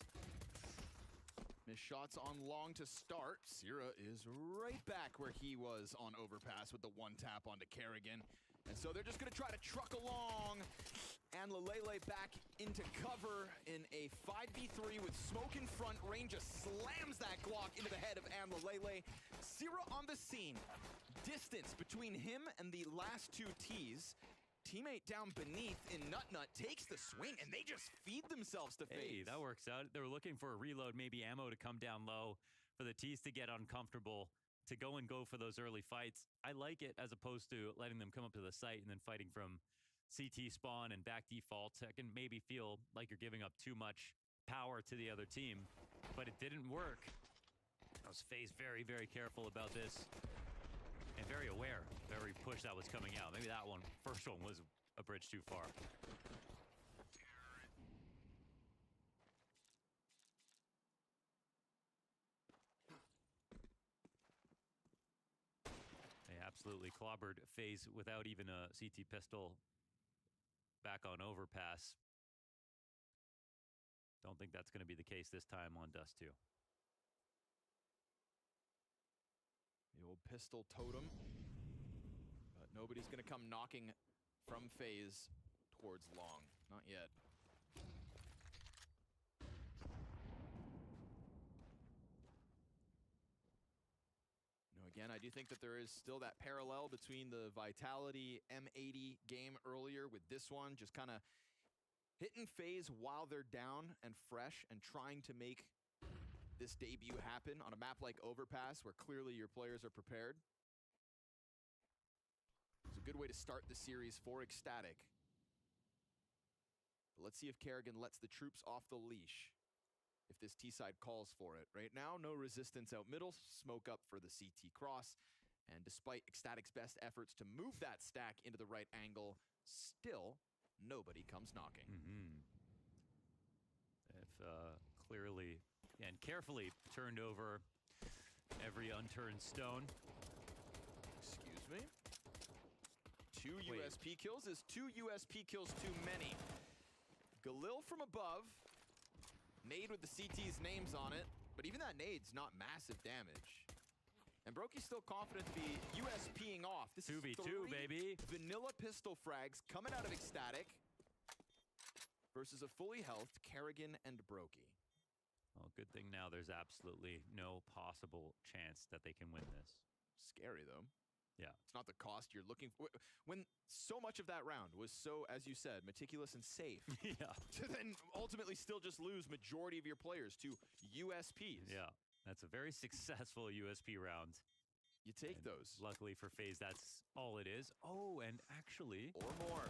Missed shots on long to start. Sierra is right back where he was on Overpass with the one tap onto Kerrigan. And so they're just going to try to truck along. And Lalele back into cover in a 5v3 with smoke in front. Rain just slams that Glock into the head of Lalele. Sierra on the scene. Distance between him and the last 2 Ts. Teammate down beneath in Nut takes the swing, and they just feed themselves to FaZe. Hey, that works out. They were looking for a reload, maybe ammo to come down low for the T's to get uncomfortable. to go for those early fights. I like it as opposed to letting them come up to the site and then fighting from CT spawn and back defaults. That can maybe feel like you're giving up too much power to the other team, but it didn't work. I was FaZe very, very careful about this and very aware of every push that was coming out. Maybe that first one was a bridge too far. They absolutely clobbered FaZe without even a CT pistol back on overpass. Don't think that's going to be the case this time on Dust 2. The old pistol totem. But nobody's going to come knocking from FaZe towards long. Not yet. Again, I do think that there is still that parallel between the Vitality M80 game earlier with this one, just kind of hitting FaZe while they're down and fresh and trying to make this debut happen on a map like Overpass where clearly your players are prepared. It's a good way to start the series for Ecstatic. But let's see if Kerrigan lets the troops off the leash. If this T-side calls for it. Right now, no resistance out middle, smoke up for the CT cross, and despite Ecstatic's best efforts to move that stack into the right angle, still nobody comes knocking. If clearly and carefully turned over every unturned stone. Excuse me. 2 USP kills is 2 USP kills too many. Galil from above. Nade with the CT's names on it, but even that nade's not massive damage. And Broky's still confident to be USPing off. This 2v2, is 3 baby. vanilla pistol frags coming out of Ecstatic versus a fully healthed Kerrigan and Broky. Well, good thing now there's absolutely no possible chance that they can win this. Scary, though. Yeah. It's not the cost you're looking for. When so much of that round was so, as you said, meticulous and safe. Yeah. To then ultimately still just lose majority of your players to USPs. Yeah. That's a very successful USP round. You take those. Luckily for FaZe, that's all it is. Oh, and actually... Or more.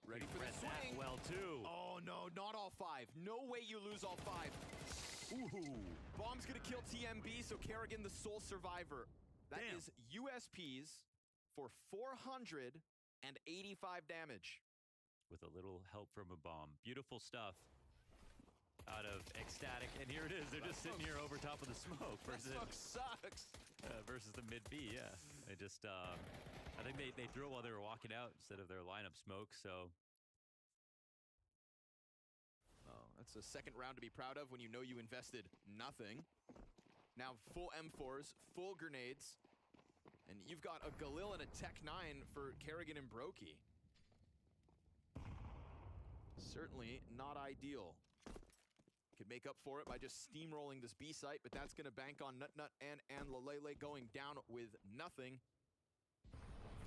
Ready for the read swing. that well, too. Oh, no, not all 5. No way you lose all 5. Ooh. Bomb's gonna kill TMB, so Kerrigan the sole survivor. That is USPs for 485 damage. With a little help from a bomb. Beautiful stuff out of Ecstatic. And here it is. They're just sitting here over top of the smoke. Versus smoke sucks. Versus the mid B, yeah. They just, I think they threw it while they were walking out instead of their lineup smoke, so. Oh, that's a second round to be proud of when you know you invested nothing. Now full M4s, full grenades, and you've got a Galil and a Tech 9 for Kerrigan and Broky. Certainly not ideal. Could make up for it by just steamrolling this B site, but that's gonna bank on Nut and Lalele going down with nothing.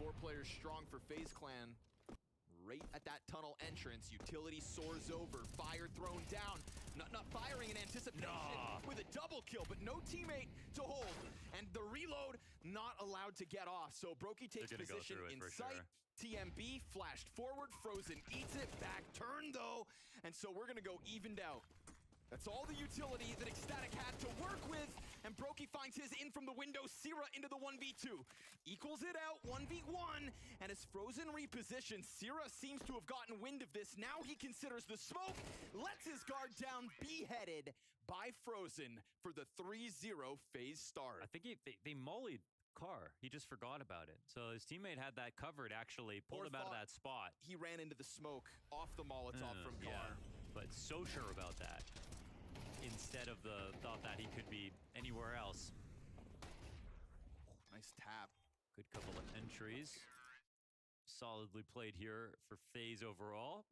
4 players strong for FaZe Clan. Right at that tunnel entrance, utility soars over, fire thrown down. Nut firing in anticipation with a double kill, but no teammate to hold. And the reload not allowed to get off. So Broky takes position in sight. Sure. TMB flashed forward, Frozen eats it, back turn though. And so we're gonna go evened out. That's all the utility that Ecstatic had to work with, and Broky finds his in from the window, Sierra into the 1v2. Equals it out, 1v1, and as Frozen repositions, Sierra seems to have gotten wind of this. Now he considers the smoke, lets his guard down, beheaded by Frozen for the 3-0 FaZe start. I think they mollied Carr. He just forgot about it. So his teammate had that covered, actually, pulled him out of that spot. He ran into the smoke off the Molotov from Carr. Yeah, but so sure about that. Instead of the thought that he could be anywhere else. Nice tap. Good couple of entries. Solidly played here for FaZe overall.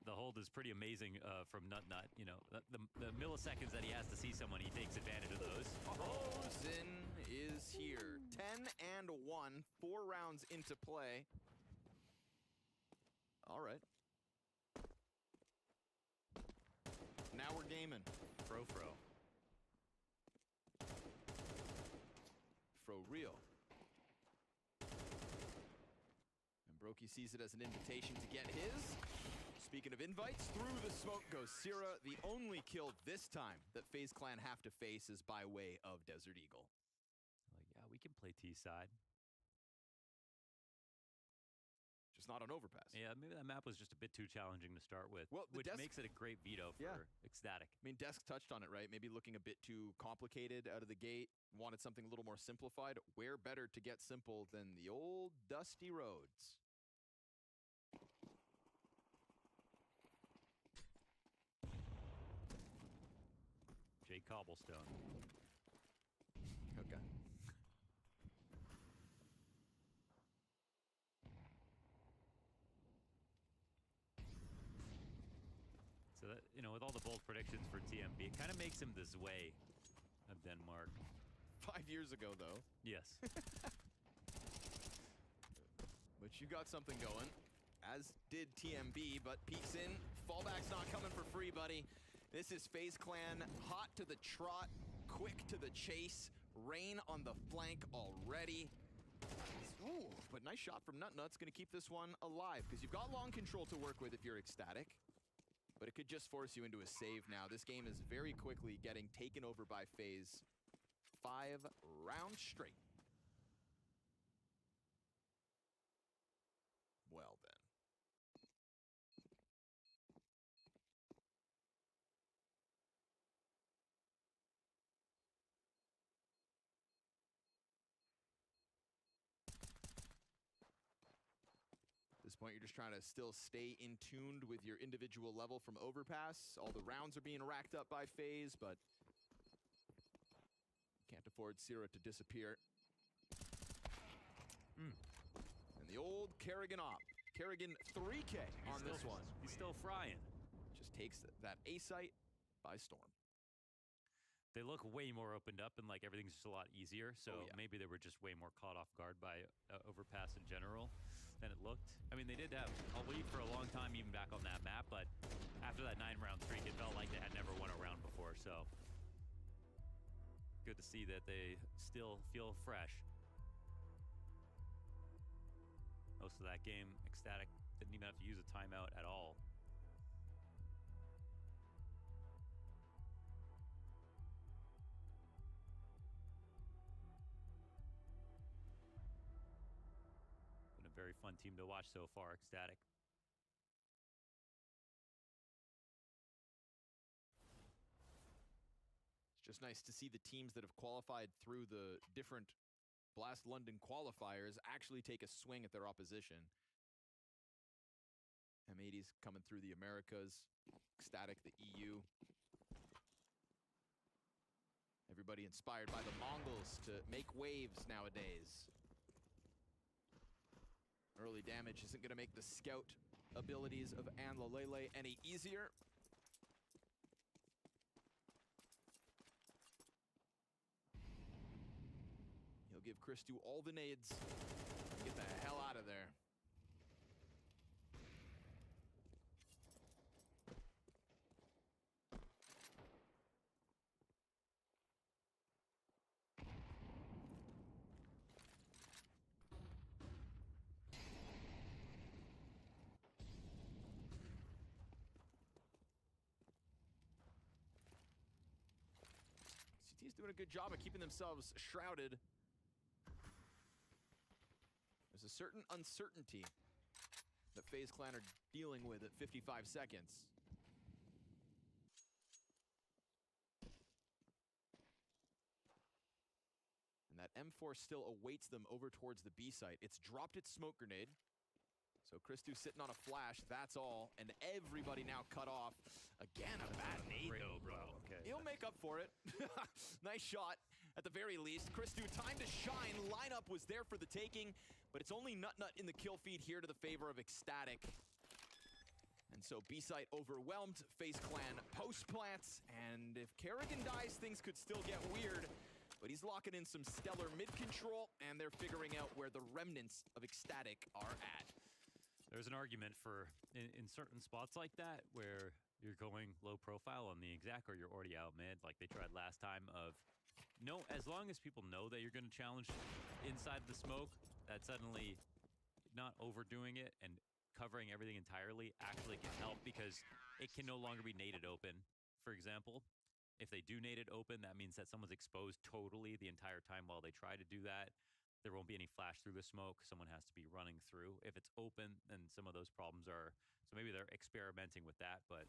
The hold is pretty amazing from Nut. You know, the milliseconds that he has to see someone, he takes advantage of those. Frozen is here. 10-1, 4 rounds into play. All right. Now we're gaming. Fro. for real. And Brokey sees it as an invitation to get his. Speaking of invites, through the smoke goes Sierra. The only kill this time that FaZe Clan have to face is by way of Desert Eagle. Like, yeah, we can play T-side. Just not on Overpass. Yeah, maybe that map was just a bit too challenging to start with, Well, which makes it a great veto for Ecstatic. I mean, Desk touched on it, right? Maybe looking a bit too complicated out of the gate. Wanted something a little more simplified. Where better to get simple than the old dusty roads? Jay Cobblestone. Okay. So that, you know, with all the bold predictions for TMB, it kind of makes him the Zwei of Denmark. 5 years ago, though. Yes. But you got something going, as did TMB, but peeks in. Fallback's not coming for free, buddy. This is FaZe Clan, hot to the trot, quick to the chase. Rain on the flank already. Ooh, but nice shot from Nutnut's gonna keep this one alive, because you've got long control to work with if you're Ecstatic. But it could just force you into a save now. This game is very quickly getting taken over by FaZe. 5 rounds straight. Well then. At this point, you're just trying to still stay in tuned with your individual level from Overpass. All the rounds are being racked up by FaZe, but can't afford Sierra to disappear. And the old Kerrigan op. Kerrigan 3K on this one. He's still frying. Just takes that A site by storm. They look way more opened up and like everything's just a lot easier. So maybe they were just way more caught off guard by Overpass in general than it looked. I mean, they did have a lead for a long time, even back on that map. But after that 9-round streak, it felt like they had never won a round before. So good to see that they still feel fresh. Most of that game, Ecstatic didn't even have to use a timeout at all. Been a very fun team to watch so far, Ecstatic. It's just nice to see the teams that have qualified through the different Blast London qualifiers actually take a swing at their opposition. M80's coming through the Americas, Ecstatic the EU. Everybody inspired by the Mongols to make waves nowadays. Early damage isn't going to make the scout abilities of Anlalele any easier. He'll give Christu all the nades and get the hell out of there. CT's doing a good job of keeping themselves shrouded. There's a certain uncertainty that FaZe Clan are dealing with at 55 seconds. And that M4 still awaits them over towards the B site. It's dropped its smoke grenade. So Christu sitting on a flash, that's all. And everybody now cut off. Again, a bad nade though, bro. Okay. He'll make up for it. Nice shot at the very least. Christu, time to shine. Lineup was there for the taking, but it's only Nutnut in the kill feed here to the favor of Ecstatic. And so B-site overwhelmed. FaZe Clan post plants. And if Kerrigan dies, things could still get weird. But he's locking in some stellar mid-control, and they're figuring out where the remnants of Ecstatic are at. There's an argument for, in certain spots like that, where you're going low profile on the exec or you're already out mid, like they tried last time of no, as long as people know that you're going to challenge inside the smoke, that suddenly not overdoing it and covering everything entirely actually can help, because it can no longer be naded open. For example, if they do nade it open, that means that someone's exposed totally the entire time while they try to do that. There won't be any flash through the smoke. Someone has to be running through. If it's open, then some of those problems are... So maybe they're experimenting with that, but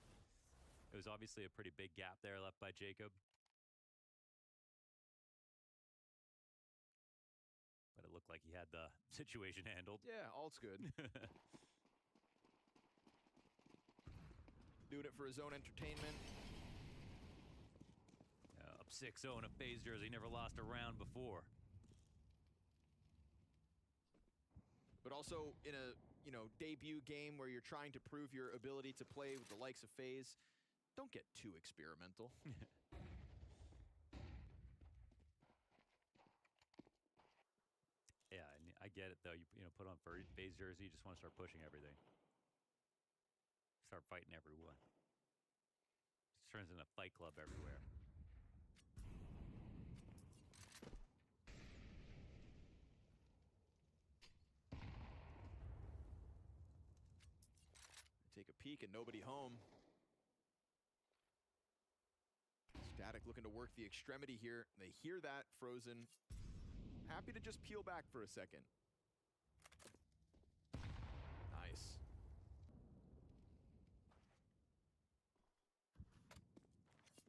it was obviously a pretty big gap there left by Jacob. But it looked like he had the situation handled. Yeah, all's good. Doing it for his own entertainment. Up 6-0 in a FaZe jersey. Never lost a round before. But also in a, debut game where you're trying to prove your ability to play with the likes of FaZe, don't get too experimental. Yeah, and I get it though. You put on FaZe jersey, you just want to start pushing everything. Start fighting everyone. It turns into a fight club everywhere. Take a peek and nobody home. Static looking to work the extremity here. They hear that, Frozen. Happy to just peel back for a second. Nice.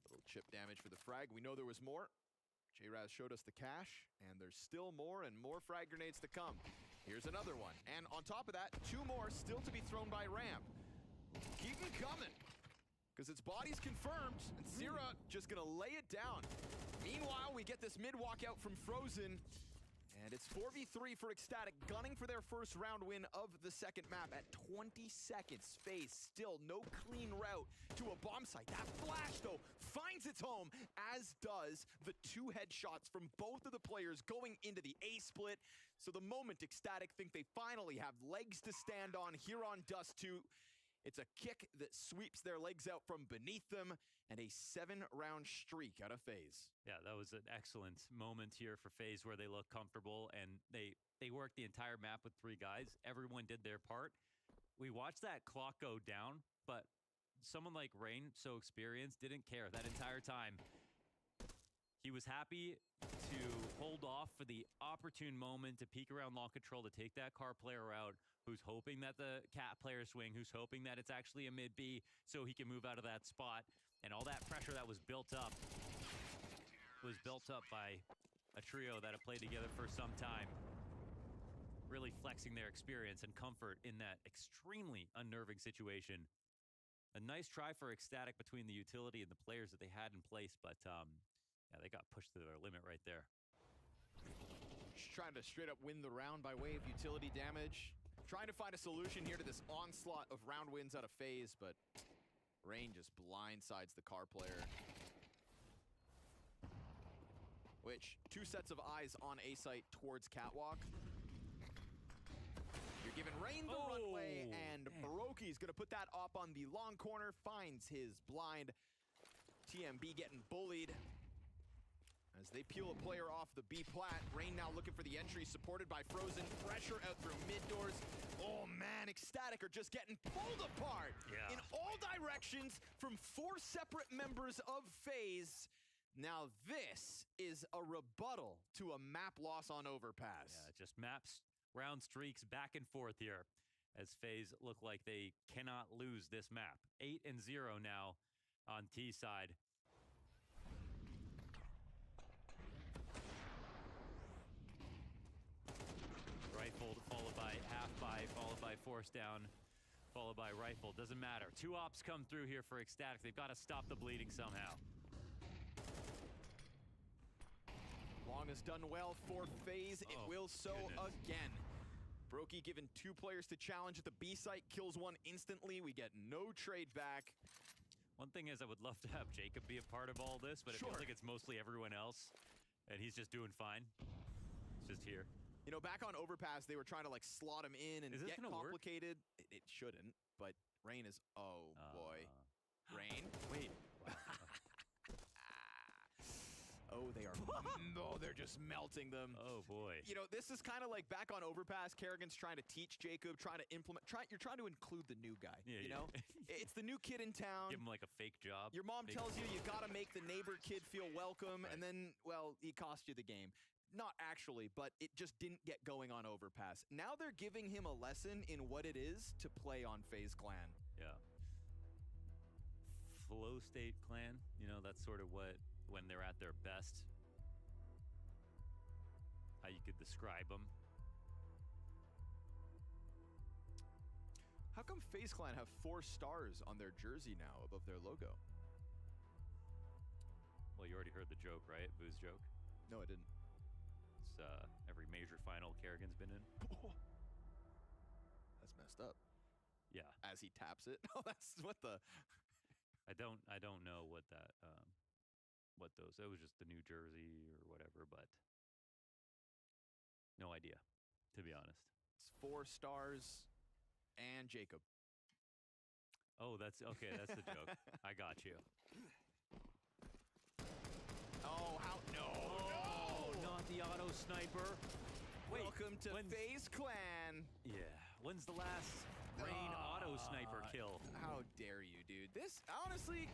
Little chip damage for the frag. We know there was more. J-Raz showed us the cache, and there's still more and more frag grenades to come. Here's another one. And on top of that, 2 more still to be thrown by Ramp. Keep them coming, because its body's confirmed, and Sierra just gonna lay it down. Meanwhile, we get this mid walkout from Frozen, and it's 4v3 for Ecstatic, gunning for their first round win of the second map at 20 seconds. FaZe still no clean route to a bomb site. That flash, though, finds its home, as does the 2 headshots from both of the players going into the A split. So the moment Ecstatic think they finally have legs to stand on here on Dust 2, it's a kick that sweeps their legs out from beneath them, and a 7-round streak out of FaZe. Yeah, that was an excellent moment here for FaZe where they look comfortable, and they worked the entire map with 3 guys. Everyone did their part. We watched that clock go down, but someone like Rain, so experienced, didn't care that entire time. He was happy to hold off for the opportune moment to peek around long control to take that car player out, who's hoping that the cat player swing, who's hoping that it's actually a mid B so he can move out of that spot. And all that pressure that was built up by a trio that have played together for some time, really flexing their experience and comfort in that extremely unnerving situation. A nice try for Ecstatic between the utility and the players that they had in place, but yeah, they got pushed to their limit right there. Just trying to straight up win the round by way of utility damage. Trying to find a solution here to this onslaught of round wins out of FaZe, but Rain just blindsides the car player. Which, 2 sets of eyes on A site towards Catwalk. You're giving Rain the runway, and Baroki's gonna put that up on the long corner, finds his blind. TMB getting bullied as they peel a player off the B plat. Rain now looking for the entry, supported by Frozen. Pressure out through mid doors. Oh man, Ecstatic are just getting pulled apart in all directions from 4 separate members of FaZe. Now this is a rebuttal to a map loss on Overpass. Yeah, just maps, round streaks back and forth here as FaZe look like they cannot lose this map. 8-0 now on T side. Rifled, followed by half by, followed by force down, followed by rifle. Doesn't matter. 2 ops come through here for Ecstatic. They've got to stop the bleeding somehow. Long has done well for FaZe. It will so again. Brokey given 2 players to challenge at the B site, kills 1 instantly. We get no trade back. One thing is I would love to have Jacob be a part of all this, but it feels like it's mostly everyone else, and he's just doing fine. It's just here. You know, back on Overpass, they were trying to like slot him in and get complicated. It shouldn't, but Rain is, oh boy. Rain? Wait. Oh, they are. Oh, they're just melting them. Oh boy. You know, this is kind of like back on Overpass. Kerrigan's trying to teach Jacob, trying to implement. You're trying to include the new guy. Yeah, you know, it's the new kid in town. Give him like a fake job. Your mom fake tells you gotta make the neighbor kid feel welcome, Right. and then, well, he cost you the game. Not actually, but it just didn't get going on Overpass. Now they're giving him a lesson in what it is to play on FaZe Clan. Yeah. Flow state clan, you know, that's sort of what, when they're at their best, how you could describe them. How come FaZe Clan have 4 stars on their jersey now above their logo? Well, you already heard the joke, right? Boo's joke. No, I didn't. It's every major final Kerrigan's been in. That's messed up. Yeah. As he taps it. Oh, that's what the. I don't know what that what those. It was just the New Jersey or whatever, but no idea, to be honest. It's 4 stars and Jacob. Oh, that's okay. That's the joke. I got you. Oh, how no! Oh, not the auto sniper. Wait, Welcome to FaZe Clan. Yeah. When's the last Rain auto sniper kill? How dare you, dude? This, honestly...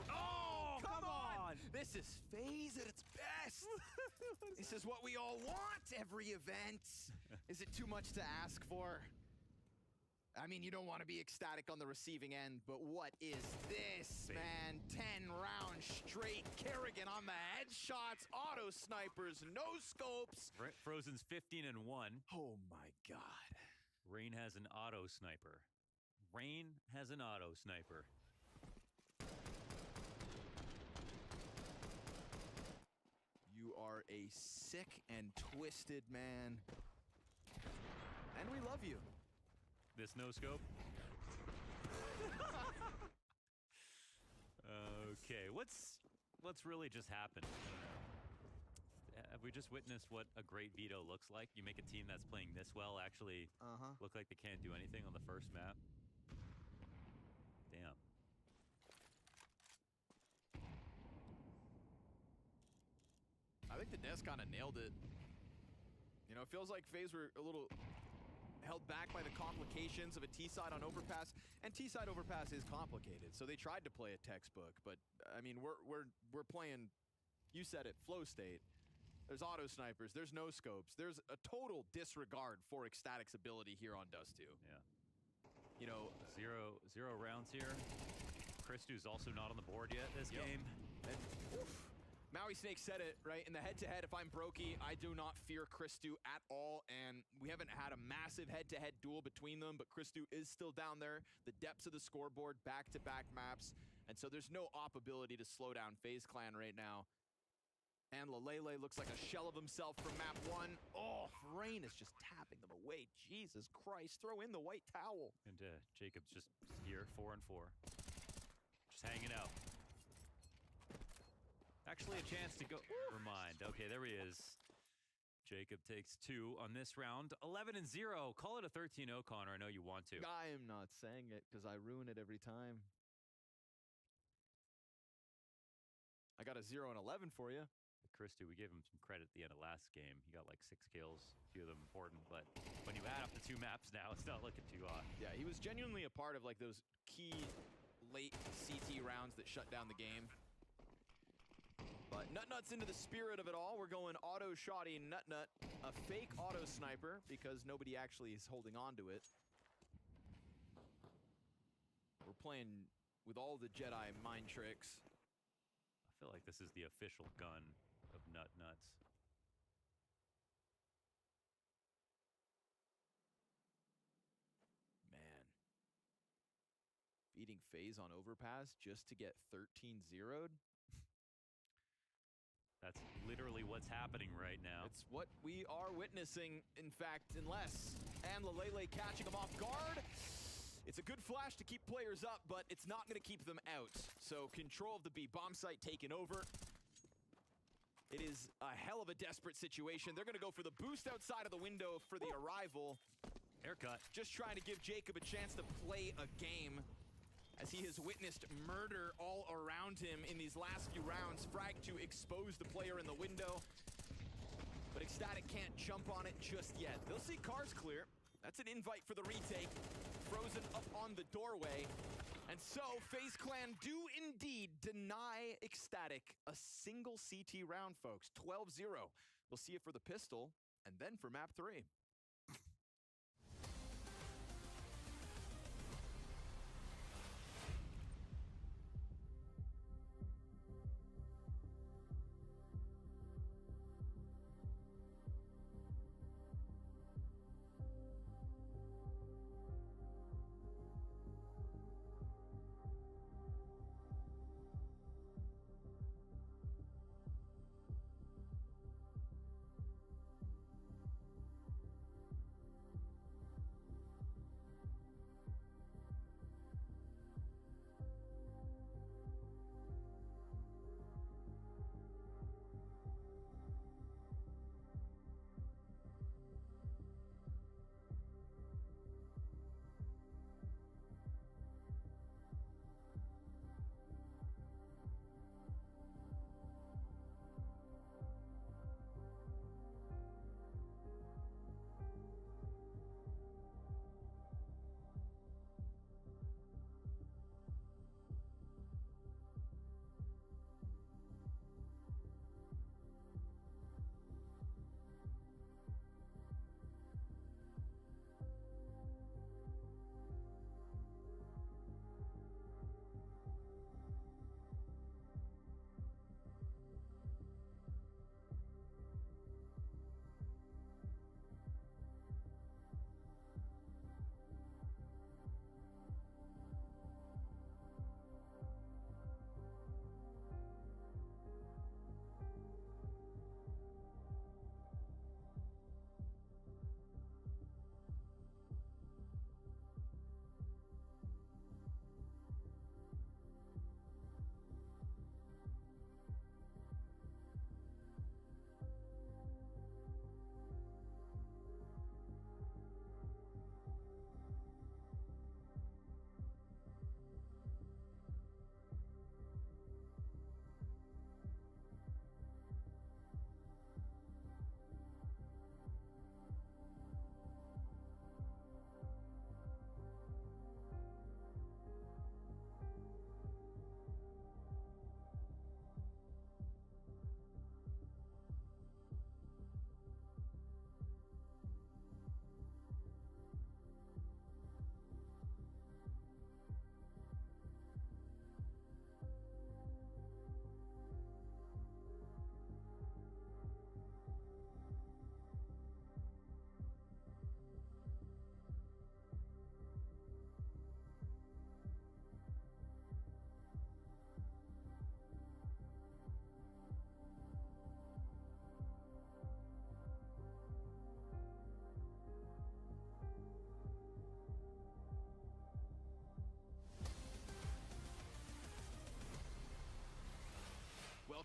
Oh, come on! This is FaZe at its best! This is what we all want every event! Is it too much to ask for? I mean, you don't want to be ecstatic on the receiving end, but what is this, man? 10 rounds straight. Kerrigan on the headshots, auto snipers, no scopes. Frozen's 15-1. Oh my god. Rain has an auto sniper. Rain has an auto sniper. You are a sick and twisted man. And we love you. This no scope. Okay, what's really just happened? I don't know. Have we just witnessed what a great veto looks like? You make a team that's playing this well actually look like they can't do anything on the first map. Damn. I think the Nest kind of nailed it. You know, it feels like FaZe were a little held back by the complications of a T-side on Overpass, and T-side Overpass is complicated, so they tried to play a textbook, but I mean, we're playing, you said it, flow state. There's auto snipers, there's no scopes, there's a total disregard for Ecstatic's ability here on Dust 2. Yeah. You know, zero rounds here. Christu's also not on the board yet this game. And, oof. Maui Snake said it, right? In the head-to-head, if I'm Brokey, I do not fear Christu at all, and we haven't had a massive head-to-head duel between them, but Christu is still down there, the depths of the scoreboard, back-to-back maps, and so there's no op ability to slow down FaZe Clan right now. And Lelele looks like a shell of himself from map 1. Oh, Rain is just tapping them away. Jesus Christ, throw in the white towel. And Jacob's just here, 4-4. Just hanging out. Actually, a chance to go. Never mind. Okay, there he is. Jacob takes 2 on this round. 11-0. Call it a 13-0, Connor. I know you want to. I am not saying it because I ruin it every time. I got a 0 and 11 for you. Christu, we gave him some credit at the end of last game. He got like 6 kills, a few of them important, but when you add up the 2 maps now, it's not looking too hot. Yeah, he was genuinely a part of like those key late CT rounds that shut down the game. But Nutnut's into the spirit of it all. We're going auto shotty Nutnut, a fake auto sniper because nobody actually is holding on to it. We're playing with all the Jedi mind tricks. I feel like this is the official gun of Nutnuts. Man. Beating FaZe on Overpass just to get 13-0'd? That's literally what's happening right now. It's what we are witnessing, in fact, unless. And Lelele catching him off guard. It's a good flash to keep players up, but it's not going to keep them out. So control of the B bomb site taken over. It is a hell of a desperate situation. They're going to go for the boost outside of the window for the arrival. Haircut. Just trying to give Jacob a chance to play a game. as he has witnessed murder all around him in these last few rounds. Frag to expose the player in the window, but Ecstatic can't jump on it just yet. They'll see cars clear. That's an invite for the retake. Frozen up on the doorway. And so, FaZe Clan do indeed deny Ecstatic a single CT round, folks. 12-0. We'll see it for the pistol, and then for map 3.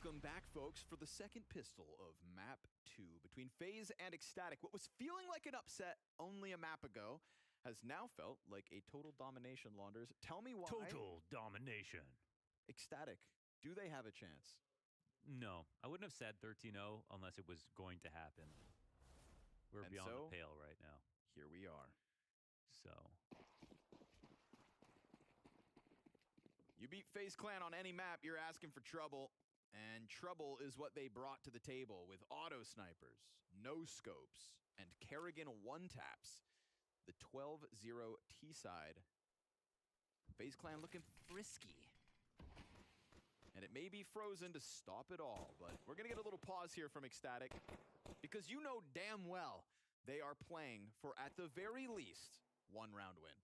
Welcome back, folks, for the second pistol of map 2 between FaZe and Ecstatic. What was feeling like an upset only a map ago has now felt like a total domination, Launders. Tell me why. Total domination. Ecstatic, do they have a chance? No, I wouldn't have said 13-0 unless it was going to happen. We're beyond the pale right now. Here we are. So. You beat FaZe Clan on any map, you're asking for trouble. And trouble is what they brought to the table with auto snipers, no scopes, and Kerrigan one-taps. The 12-0 T-side. FaZe Clan looking frisky. And it may be frozen to stop it all, but we're going to get a little pause here from Ecstatic because you know damn well they are playing for, at the very least, one round win.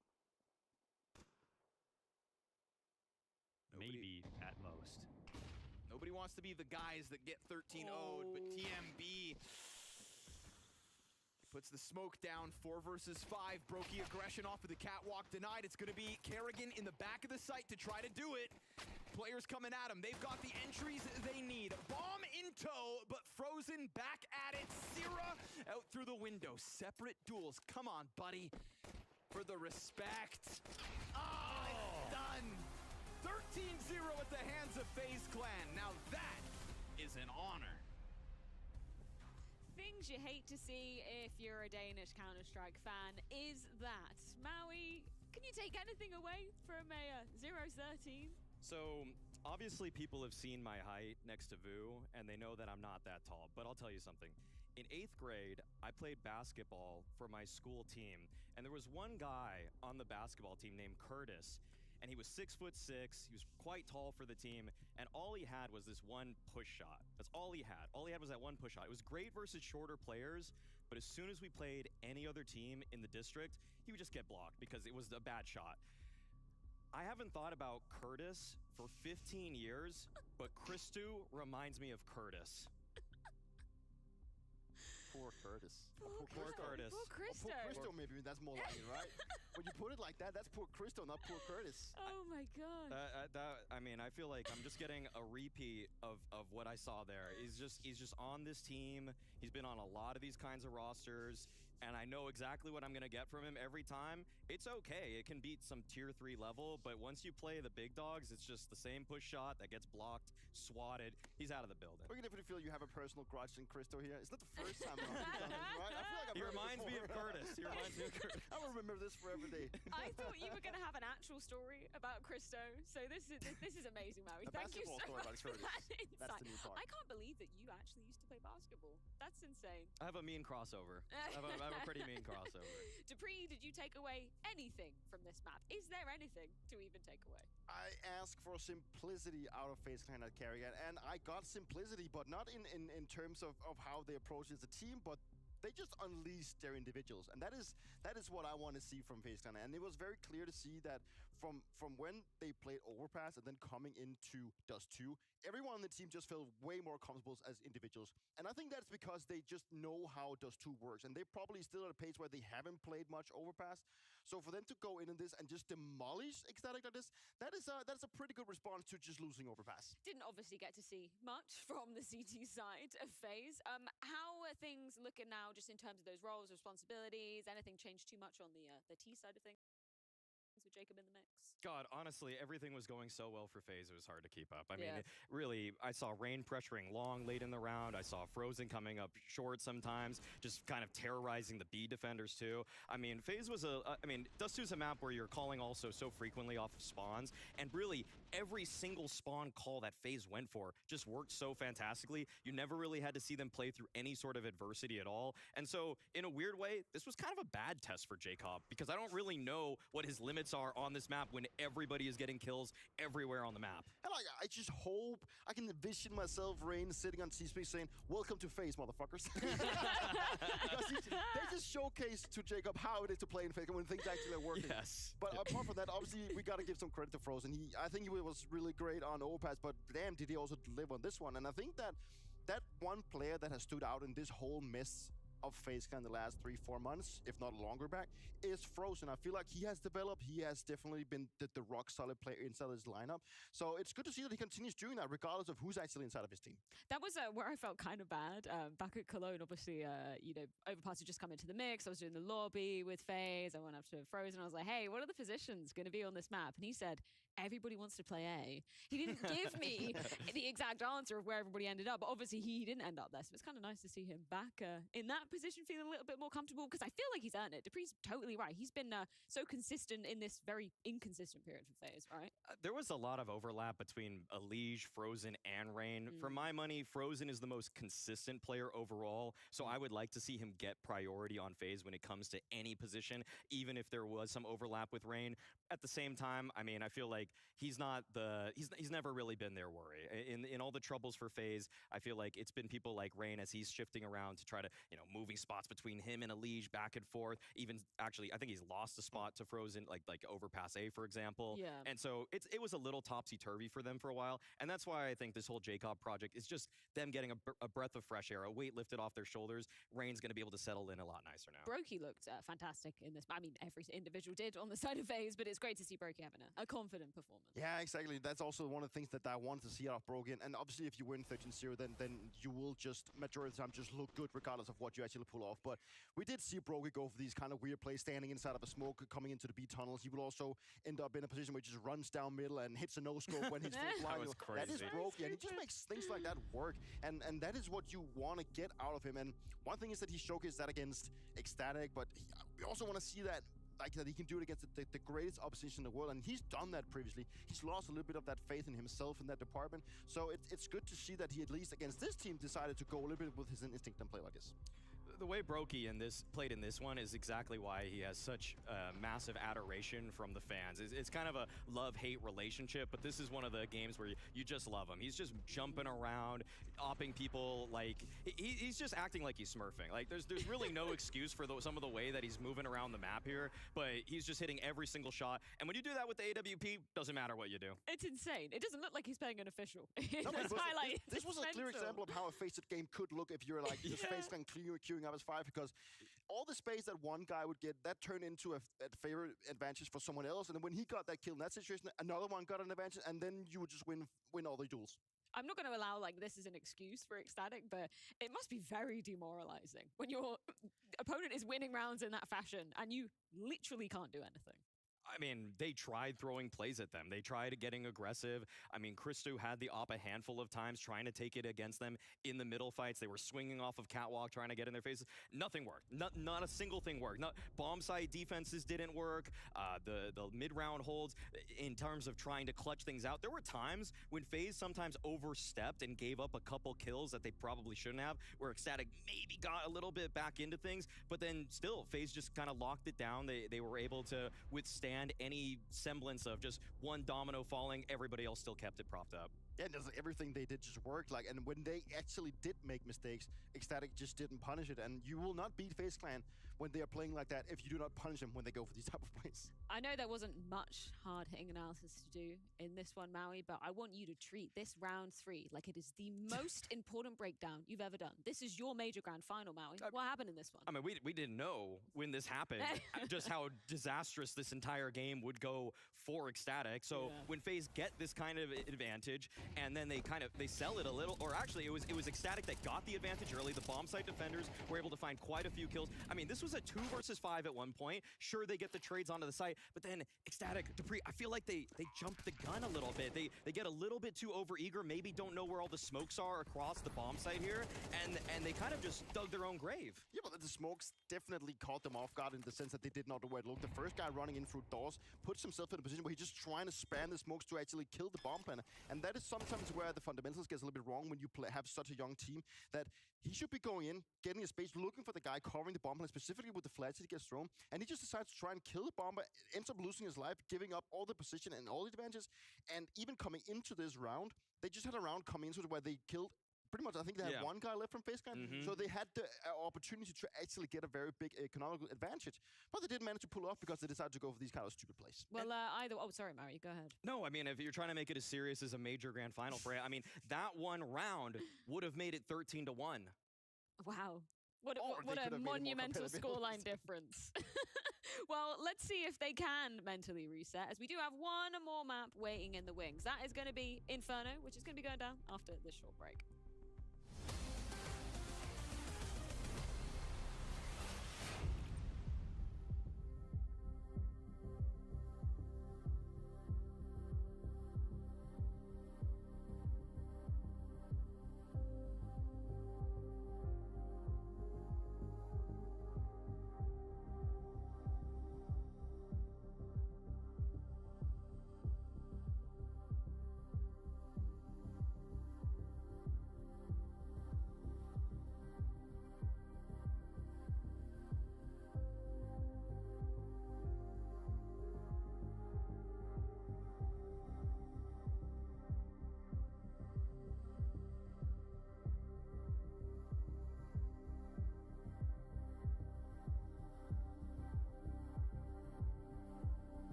Maybe at most. Nobody wants to be the guys that get 13-0'd, but TMB puts the smoke down. 4 versus 5. Brokey aggression off of the catwalk denied. It's going to be Kerrigan in the back of the site to try to do it. Players coming at him. They've got the entries they need. Bomb in tow, but Frozen back at it. Sierra out through the window. Separate duels. Come on, buddy. For the respect. Oh, it's done. 13-0 at the hands of FaZe Clan. Now that is an honor. Things you hate to see if you're a Danish Counter-Strike fan is that. Maui, can you take anything away from a 0-13? So, obviously people have seen my height next to Vu, and they know that I'm not that tall, but I'll tell you something. In 8th grade, I played basketball for my school team, and there was one guy on the basketball team named Curtis, and he was 6'6", he was quite tall for the team, and all he had was this one push shot. That's all he had. All he had was that one push shot. It was great versus shorter players, but as soon as we played any other team in the district, he would just get blocked because it was a bad shot. I haven't thought about Curtis for 15 years, but Christu reminds me of Curtis. Poor Curtis. Poor Curtis. Poor Christo. Poor Christo, maybe that's more like it, right? When you put it like that, that's poor Christo, not poor Curtis. Oh my god. I mean, I feel like I'm just getting a repeat of what I saw there. He's just on this team. He's been on a lot of these kinds of rosters, and I know exactly what I'm gonna get from him every time. It's okay. It can beat some tier 3 level, but once you play the big dogs, it's just the same push shot that gets blocked, swatted. He's out of the building. We can definitely feel you have a personal grudge in Christo here. It's not the first time we've done this, right? I feel like He reminds me of Curtis. He reminds me of Curtis. I will remember this for every day. I thought you were going to have an actual story about Christo, so this is amazing, Maui. A Thank you so basketball story much about for Curtis. that insight. That's the new part. I can't believe that you actually used to play basketball. That's insane. I have a mean crossover. I have a pretty mean crossover. Dupree, did you take away anything from this map? Is there anything to even take away? I asked for simplicity out of FaZe Clan at Carrigan, and I got simplicity, but not in terms of how they approach as a team, but they just unleashed their individuals, and that is what I want to see from FaZe Clan. And it was very clear to see that from when they played Overpass and then coming into Dust 2, everyone on the team just felt way more comfortable as individuals. And I think that's because they just know how Dust 2 works, and they're probably still at a pace where they haven't played much Overpass. So for them to go in this and just demolish Ecstatic like this, that's a pretty good response to just losing Overpass. Didn't obviously get to see much from the CT side of FaZe. How are things looking now, just in terms of those roles, responsibilities? Anything changed too much on the T side of things with Jacob in the mix? God, honestly, everything was going so well for FaZe, it was hard to keep up. I mean, Yeah. really, I saw Rain pressuring long late in the round. I saw Frozen coming up short sometimes, just kind of terrorizing the B defenders too. I mean, FaZe was Dust 2 is a map where you're calling also so frequently off of spawns, and really every single spawn call that FaZe went for just worked so fantastically. You never really had to see them play through any sort of adversity at all. And so, in a weird way, this was kind of a bad test for Jacob, because I don't really know what his limits are on this map when everybody is getting kills everywhere on the map. And I just hope I can envision myself, Rain, sitting on T-Space saying, "Welcome to FaZe, motherfuckers." Because they just showcased to Jacob how it is to play in FaZe when things actually are working. Yes. But apart from that, obviously, we got to give some credit to Frozen. I think he was really great on Overpass, but damn, did he also deliver on this one. And I think that one player that has stood out in this whole mess of FaZe Clan the last 3-4 months, if not longer back, is Frozen. I feel like he has developed. He has definitely been the rock solid player inside his lineup. So it's good to see that he continues doing that, regardless of who's actually inside of his team. That was where I felt kind of bad. Back at Cologne, obviously, Overpass had just come into the mix. I was doing the lobby with FaZe. I went up to Frozen. I was like, hey, what are the positions going to be on this map? And he said, everybody wants to play A. He didn't give me the exact answer of where everybody ended up, but obviously he didn't end up there. So it's kind of nice to see him back in that position, feeling a little bit more comfortable, because I feel like he's earned it. Dupree's totally right. He's been so consistent in this very inconsistent period for FaZe, right? There was a lot of overlap between Elige, Frozen, and Rain. For my money, Frozen is the most consistent player overall, so I would like to see him get priority on FaZe when it comes to any position, even if there was some overlap with Rain. At the same time, I mean, I feel like he's never really been their worry. In all the troubles for FaZe, I feel like it's been people like Rain as he's shifting around to try to, moving spots between him and Elige back and forth. Even actually, I think he's lost a spot to Frozen, like Overpass A, for example. Yeah. And so it was a little topsy-turvy for them for a while. And that's why I think this whole Jacob project is just them getting a breath of fresh air, a weight lifted off their shoulders. Rain's going to be able to settle in a lot nicer now. Brokey looked fantastic in this. I mean, every individual did on the side of FaZe, but it's great to see Brokey having a confident performance. Yeah, exactly. That's also one of the things that I wanted to see out of Brogan. And obviously, if you win 13-0, then you will just, majority of the time, just look good regardless of what you actually pull off. But we did see Brokey go for these kind of weird plays, standing inside of a smoke, coming into the B tunnels. He will also end up in a position where he just runs down middle and hits a no-scope when he's full flying. was That is crazy. Brokey, and he just makes things like that work. And that is what you want to get out of him. And one thing is that he showcased that against Ecstatic, but we also want to see that he can do it against the greatest opposition in the world, and he's done that previously. He's lost a little bit of that faith in himself in that department, so it's good to see that he, at least against this team, decided to go a little bit with his instinct and play like this. The way Brokey played in this one is exactly why he has such massive adoration from the fans. It's kind of a love-hate relationship, but this is one of the games where you just love him. He's just jumping around, opping people, like he's just acting like he's smurfing. Like there's really no excuse for some of the way that he's moving around the map here, but he's just hitting every single shot. And when you do that with the AWP, doesn't matter what you do. It's insane. It doesn't look like he's playing an official. No, This highlight. this was a clear example of how a Faceit game could look if you're like just facecam queuing up as 5, because all the space that one guy would get, that turned into a favorite advantage for someone else, and then when he got that kill in that situation, another one got an advantage, and then you would just win all the duels. I'm not going to allow like this as an excuse for Ecstatic, but it must be very demoralizing when your opponent is winning rounds in that fashion and you literally can't do anything. I mean, they tried throwing plays at them. They tried getting aggressive. I mean, Christu had the op a handful of times trying to take it against them in the middle fights. They were swinging off of catwalk, trying to get in their faces. Nothing worked. Not a single thing worked. Bomb site defenses didn't work. The mid-round holds in terms of trying to clutch things out. There were times when FaZe sometimes overstepped and gave up a couple kills that they probably shouldn't have, where Ecstatic maybe got a little bit back into things, but then still, FaZe just kind of locked it down. They were able to withstand any semblance of just one domino falling. Everybody else still kept it propped up. Yeah, and everything they did just worked. Like, and when they actually did make mistakes, Ecstatic just didn't punish it. And you will not beat FaZe Clan when they are playing like that if you do not punish them when they go for these type of plays. I know there wasn't much hard-hitting analysis to do in this one, Maui, but I want you to treat this round 3 like it is the most important breakdown you've ever done. This is your major grand final, Maui. What happened in this one? I mean, we didn't know when this happened just how disastrous this entire game would go for Ecstatic. So when FaZe get this kind of advantage, and then they sell it a little, or actually it was Ecstatic that got the advantage early. The bomb site defenders were able to find quite a few kills. I mean, this was a 2 versus 5 at one point. Sure, they get the trades onto the site, but then Ecstatic, Dupree, I feel like they jumped the gun a little bit. They get a little bit too overeager, maybe don't know where all the smokes are across the bomb site here, and they kind of just dug their own grave. Yeah, but the smokes definitely caught them off guard in the sense that they did not know where to look. The first guy running in through doors puts himself in a position where he's just trying to spam the smokes to actually kill the bomb planner. And that is sometimes where the fundamentals gets a little bit wrong when you have such a young team, that he should be going in, getting a space, looking for the guy covering the bomb planner, specifically with the flash that he gets thrown, and he just decides to try and kill the bomber, ends up losing his life, giving up all the position and all the advantages, and even coming into this round, they just had a round come into it where they killed pretty much, I think they had one guy left from FaceCam, so they had the opportunity to actually get a very big economical advantage, but they didn't manage to pull off because they decided to go for these kind of stupid plays. Well, oh, sorry, Mary, go ahead. No, I mean, if you're trying to make it as serious as a major grand final for it, I mean, that one round would have made it 13-1. Wow. What a monumental scoreline difference. Well, let's see if they can mentally reset, as we do have one more map waiting in the wings. That is going to be Inferno, which is going to be going down after this short break.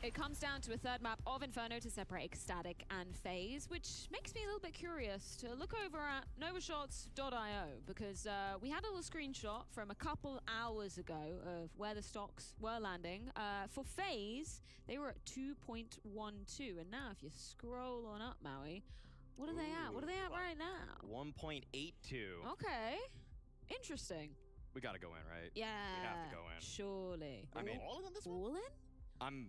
it comes down to a third map of Inferno to separate Ecstatic and FaZe, which makes me a little bit curious to look over at novashots.io because we had a little screenshot from a couple hours ago of where the stocks were landing. For FaZe, they were at 2.12, and now if you scroll on up, Maui, what are they at? What are they at right now? 1.82. Okay, interesting. We gotta go in, right? Yeah, we have to go in. Surely. I mean, all in on this all in?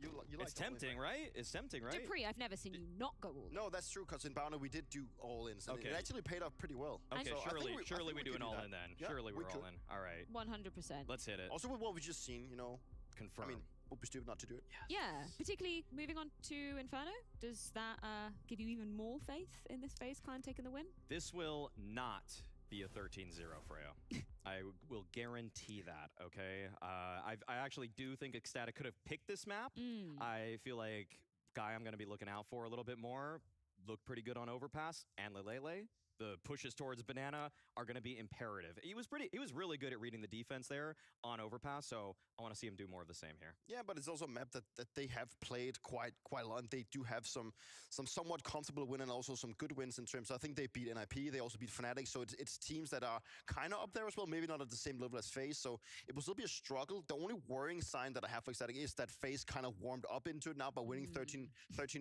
You like it's tempting, right? It's tempting, right? Dupree, I've never seen you not go all in. No, that's true, because in Bounty we did do all-ins, and Okay. it actually paid off pretty well. Okay, So surely we do could an that. all-in then. Yeah, Surely we we're could. all in. All right. 100%. Let's hit it. Also with what we just seen, you know, Confirm. I mean, would be stupid not to do it. Yeah, particularly moving on to Inferno. Does that give you even more faith in this FaZe clan taking the win? This will not be a 13-0 Freya. I will guarantee that, okay? I actually do think Ecstatic could have picked this map. I feel like guy I'm going to be looking out for a little bit more looked pretty good on Overpass, and Lelele. The pushes towards Banana are going to be imperative. He was really good at reading the defense there on Overpass, so I want to see him do more of the same here. Yeah, but it's also a map that they have played quite a lot. And they do have some somewhat comfortable win and also some good wins in terms. I think they beat NIP. They also beat Fnatic. So it's teams that are kind of up there as well. Maybe not at the same level as FaZe. So it will still be a struggle. The only worrying sign that I have for Ecstatic is that FaZe kind of warmed up into it now by winning 13-0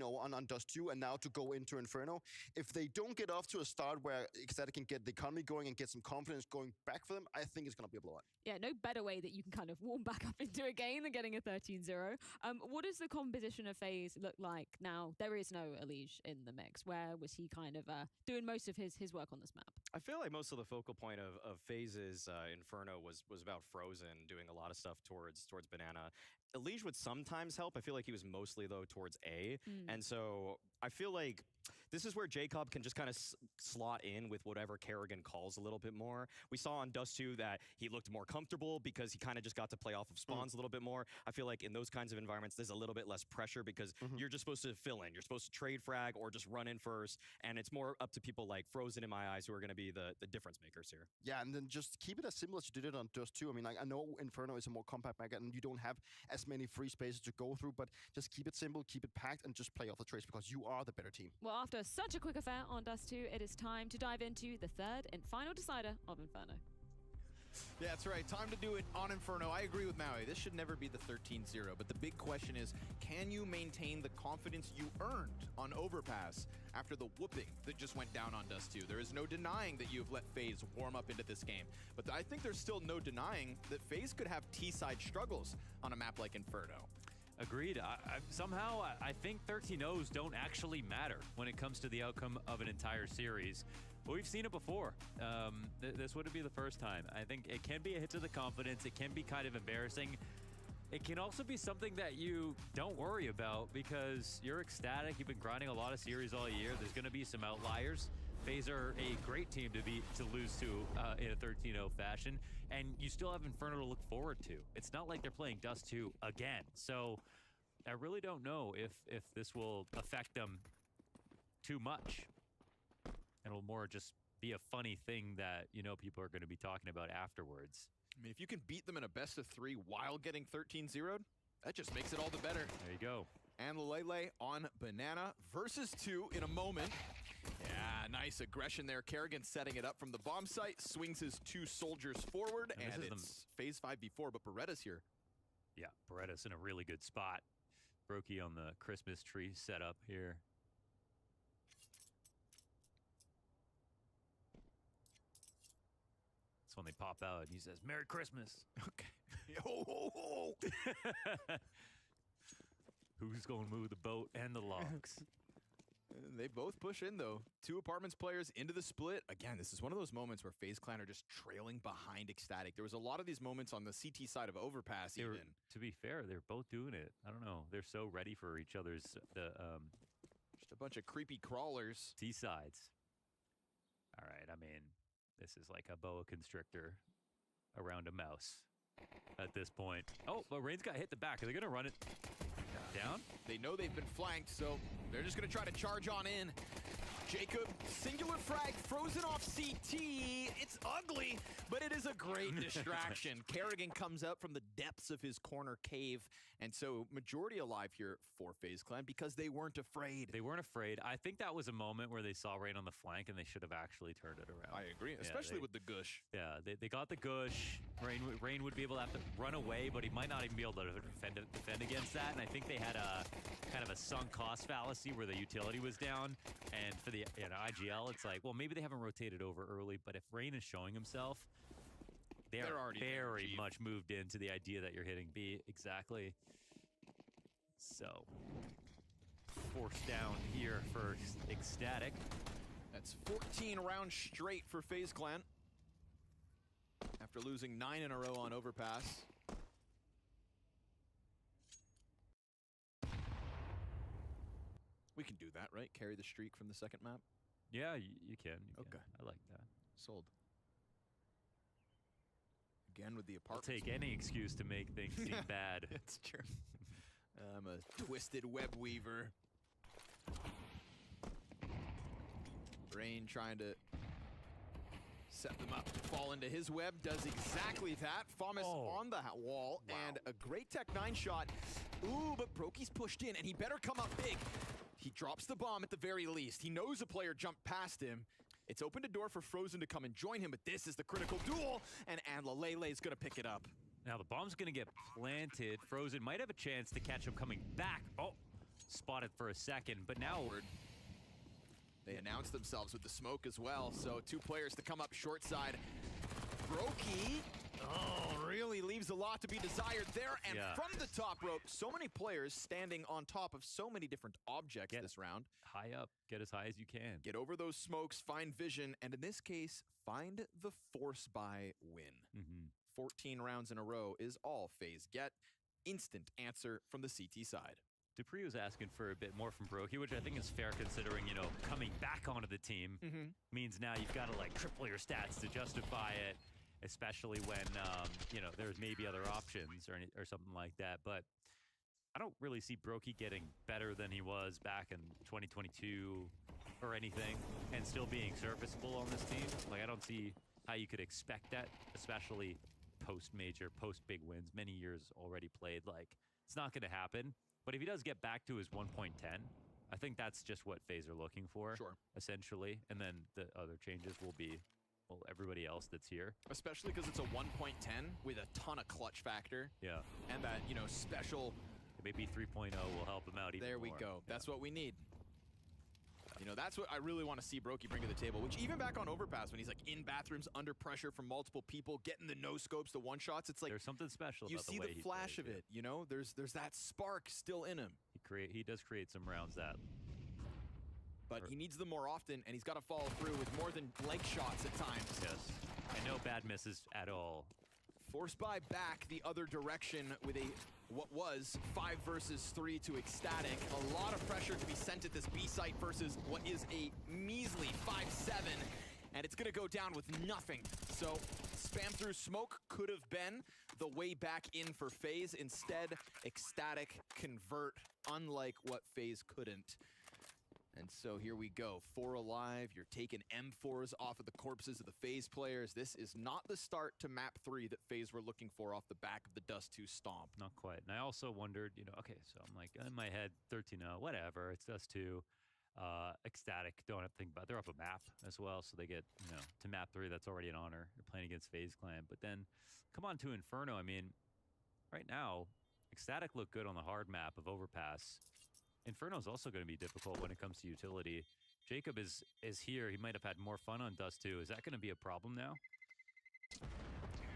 on Dust 2 and now to go into Inferno. If they don't get off to a start where Ecstatic can get the economy going and get some confidence going back for them, I think it's going to be a blowout. Yeah, no better way that you can kind of warm back up into a game than getting a 13-0. What does the composition of FaZe look like now? There is no Elige in the mix. Where was he kind of doing most of his work on this map? I feel like most of the focal point of FaZe's Inferno was about Frozen doing a lot of stuff towards Banana. Elige would sometimes help. I feel like he was mostly, though, towards A. And so I feel like this is where Jacob can just kind of slot in with whatever Kerrigan calls a little bit more. We saw on Dust 2 that he looked more comfortable because he kind of just got to play off of spawns a little bit more. I feel like in those kinds of environments, there's a little bit less pressure because you're just supposed to fill in. You're supposed to trade frag or just run in first. And it's more up to people like Frozen in my eyes who are going to be the difference makers here. Yeah, and then just keep it as simple as you did it on Dust 2. I mean, I know Inferno is a more compact map and you don't have as many free spaces to go through, but just keep it simple, keep it packed, and just play off the trades because you are the better team. Well, after such a quick affair on Dust 2, it is time to dive into the third and final decider of Inferno. Yeah, that's right. Time to do it on Inferno. I agree with Maui. This should never be the 13-0, but the big question is, can you maintain the confidence you earned on Overpass after the whooping that just went down on Dust 2? There is no denying that you've let FaZe warm up into this game, but I think there's still no denying that FaZe could have T-side struggles on a map like Inferno. Agreed. Somehow, I think 13-0s don't actually matter when it comes to the outcome of an entire series. But we've seen it before. This wouldn't be the first time. I think it can be a hit to the confidence. It can be kind of embarrassing. It can also be something that you don't worry about because you're ecstatic. You've been grinding a lot of series all year. There's going to be some outliers. FaZe are a great team to lose to in a 13-0 fashion, and you still have Inferno to look forward to. It's not like they're playing Dust 2 again. So I really don't know if this will affect them too much. It'll more just be a funny thing that, you know, people are going to be talking about afterwards. I mean, if you can beat them in a best of 3 while getting 13-0'd, that just makes it all the better. There you go. And Lelele on Banana versus 2 in a moment. Yeah, nice aggression there. Kerrigan setting it up from the bomb site, swings his 2 soldiers forward, and it's FaZe 5v4, but Beretta's here. Yeah, Beretta's in a really good spot. Brokey on the Christmas tree setup here. That's when they pop out and he says, "Merry Christmas." Okay. Ho, ho, ho. Who's going to move the boat and the logs? They both push in, though. 2 apartments players into the split. Again, this is one of those moments where FaZe Clan are just trailing behind Ecstatic. There was a lot of these moments on the CT side of Overpass, even. To be fair, they're both doing it. I don't know. They're so ready for each other's... just a bunch of creepy crawlers. T-sides. All right, I mean, this is like a boa constrictor around a mouse at this point. Oh, but Rain's got hit the back. Are they going to run it? Down? They know they've been flanked, so they're just going to try to charge on in. Jacob, singular frag, frozen off CT. It's ugly, but it is a great distraction. Kerrigan comes out from the depths of his corner cave, and so majority alive here for FaZe Clan because they weren't afraid. They weren't afraid. I think that was a moment where they saw Rain on the flank, and they should have actually turned it around. I agree, especially with the gush. Yeah, they got the gush. Rain would be able to have to run away, but he might not even be able to defend against that, and I think they had a kind of a sunk cost fallacy where the utility was down, and for the IGL, it's like, well, maybe they haven't rotated over early, but if Rain is showing himself, they're already very much moved into the idea that you're hitting B. Exactly. So, forced down here for Ecstatic. That's 14 rounds straight for FaZe Clan. After losing 9 in a row on Overpass. We can do that, right? Carry the streak from the second map? Yeah, you can. Okay. I like that. Sold. Again with the I'll apartment. take any excuse to make things seem bad. It's true. I'm a twisted web weaver. Rain trying to set them up to fall into his web. Does exactly that. Famas on the wall. Wow. And a great Tech-9 shot. Ooh, but Brokey's pushed in, and he better come up big. He drops the bomb at the very least. He knows a player jumped past him. It's opened a door for Frozen to come and join him, but this is the critical duel, and Lele is going to pick it up. Now the bomb's going to get planted. Frozen might have a chance to catch him coming back. Oh, spotted for a second, but now they announce themselves with the smoke as well, so 2 players to come up short side. Brokey, really leaves a lot to be desired there, and from the top rope, so many players standing on top of so many different objects this round. High up, get as high as you can. Get over those smokes, find vision, and in this case, find the force by win. 14 rounds in a row is all FaZe get. Instant answer from the CT side. Dupree was asking for a bit more from Brokey, which I think is fair considering, you know, coming back onto the team means now you've got to like triple your stats to justify it, especially when, you know, there's maybe other options or something like that. But I don't really see Brokey getting better than he was back in 2022 or anything and still being serviceable on this team. Like, I don't see how you could expect that, especially post-major, post-big wins, many years already played. Like, it's not going to happen. But if he does get back to his 1.10, I think that's just what FaZe are looking for, essentially. And then the other changes will be, well, everybody else that's here. Especially because it's a 1.10 with a ton of clutch factor. Yeah. And that, you know, special... Maybe 3.0 will help him out even There we more. go. That's what we need. You know, that's what I really want to see Brokey bring to the table, which even back on Overpass, when he's like in bathrooms, under pressure from multiple people, getting the no-scopes, the one-shots, it's like... There's something special you about the see way the he flash plays, of it, you know? There's that spark still in him. He does create some rounds that... But he needs them more often, and he's got to follow through with more than leg shots at times. Yes. And no bad misses at all. Forced by back the other direction with a what was 5 versus 3 to Ecstatic. A lot of pressure to be sent at this B site versus what is a measly 5-7. And it's gonna go down with nothing. So spam through smoke could have been the way back in for FaZe. Instead, Ecstatic convert, unlike what FaZe couldn't. And so here we go, 4 alive. You're taking M4s off of the corpses of the FaZe players. This is not the start to map 3 that FaZe were looking for off the back of the Dust 2 stomp. Not quite. And I also wondered, you know, okay, so I'm like, in my head, 13-0, whatever, it's Dust 2. Ecstatic, don't have to think about it. They're up a map as well, so they get, you know, to map 3, that's already an honor. You're playing against FaZe Clan. But then, come on to Inferno. I mean, right now, Ecstatic look good on the hard map of Overpass. Inferno's also going to be difficult when it comes to utility. Jacob is here. He might have had more fun on Dust 2. Is that going to be a problem now?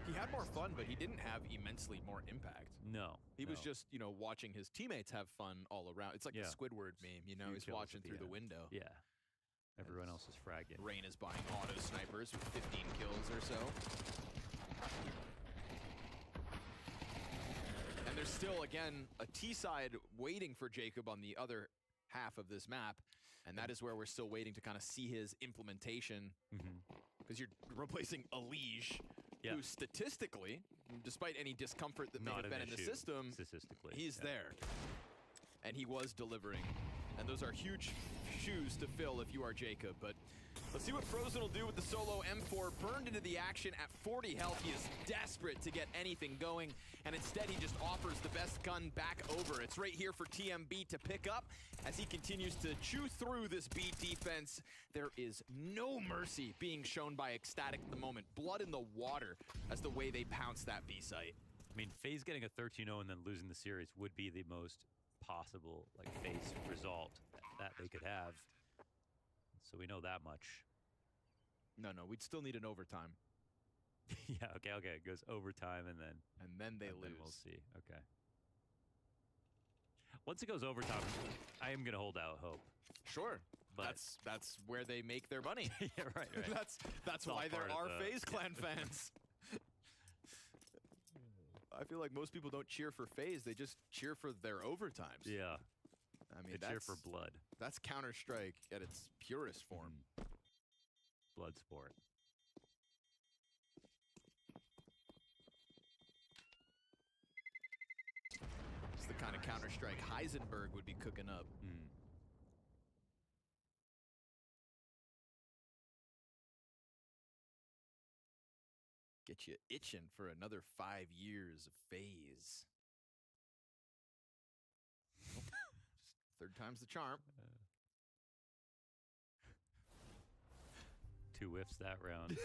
He had more fun, but he didn't have immensely more impact. No. He was just, you know, watching his teammates have fun all around. It's like the Squidward meme, you know, Few he's kills watching at the through the end. window. Yeah. Everyone else is fragging. Rain is buying auto snipers with 15 kills or so. And there's still, again, a T-side waiting for Jacob on the other half of this map. And that is where we're still waiting to kind of see his implementation. Because you're replacing Elige, who statistically, despite any discomfort that may have been in the system, statistically, he's there. and he was delivering. And those are huge shoes to fill if you are Jacob. But let's see what Frozen will do with the solo M4. Burned into the action at 40 health. He is desperate to get anything going, and instead he just offers the best gun back over. It's right here for TMB to pick up as he continues to chew through this B defense. There is no mercy being shown by Ecstatic at the moment. Blood in the water as the way they pounce that B site. I mean, FaZe getting a 13-0 and then losing the series would be the most possible like FaZe result that they could have. So we know that much. No, we'd still need an overtime. Yeah, okay. It goes overtime and then they and lose. Then we'll see. Okay. Once it goes overtime, I am gonna hold out hope. Sure, but that's where they make their money. Yeah, right. That's why there are FaZe Clan fans. I feel like most people don't cheer for FaZe; they just cheer for their overtimes. Yeah. I mean, they cheer for blood. That's Counter-Strike at its purest form. Blood sport. It's the kind of Counter-Strike Heisenberg would be cooking up. Get you itching for another 5 years of FaZe. Third time's the charm. 2 whiffs that round.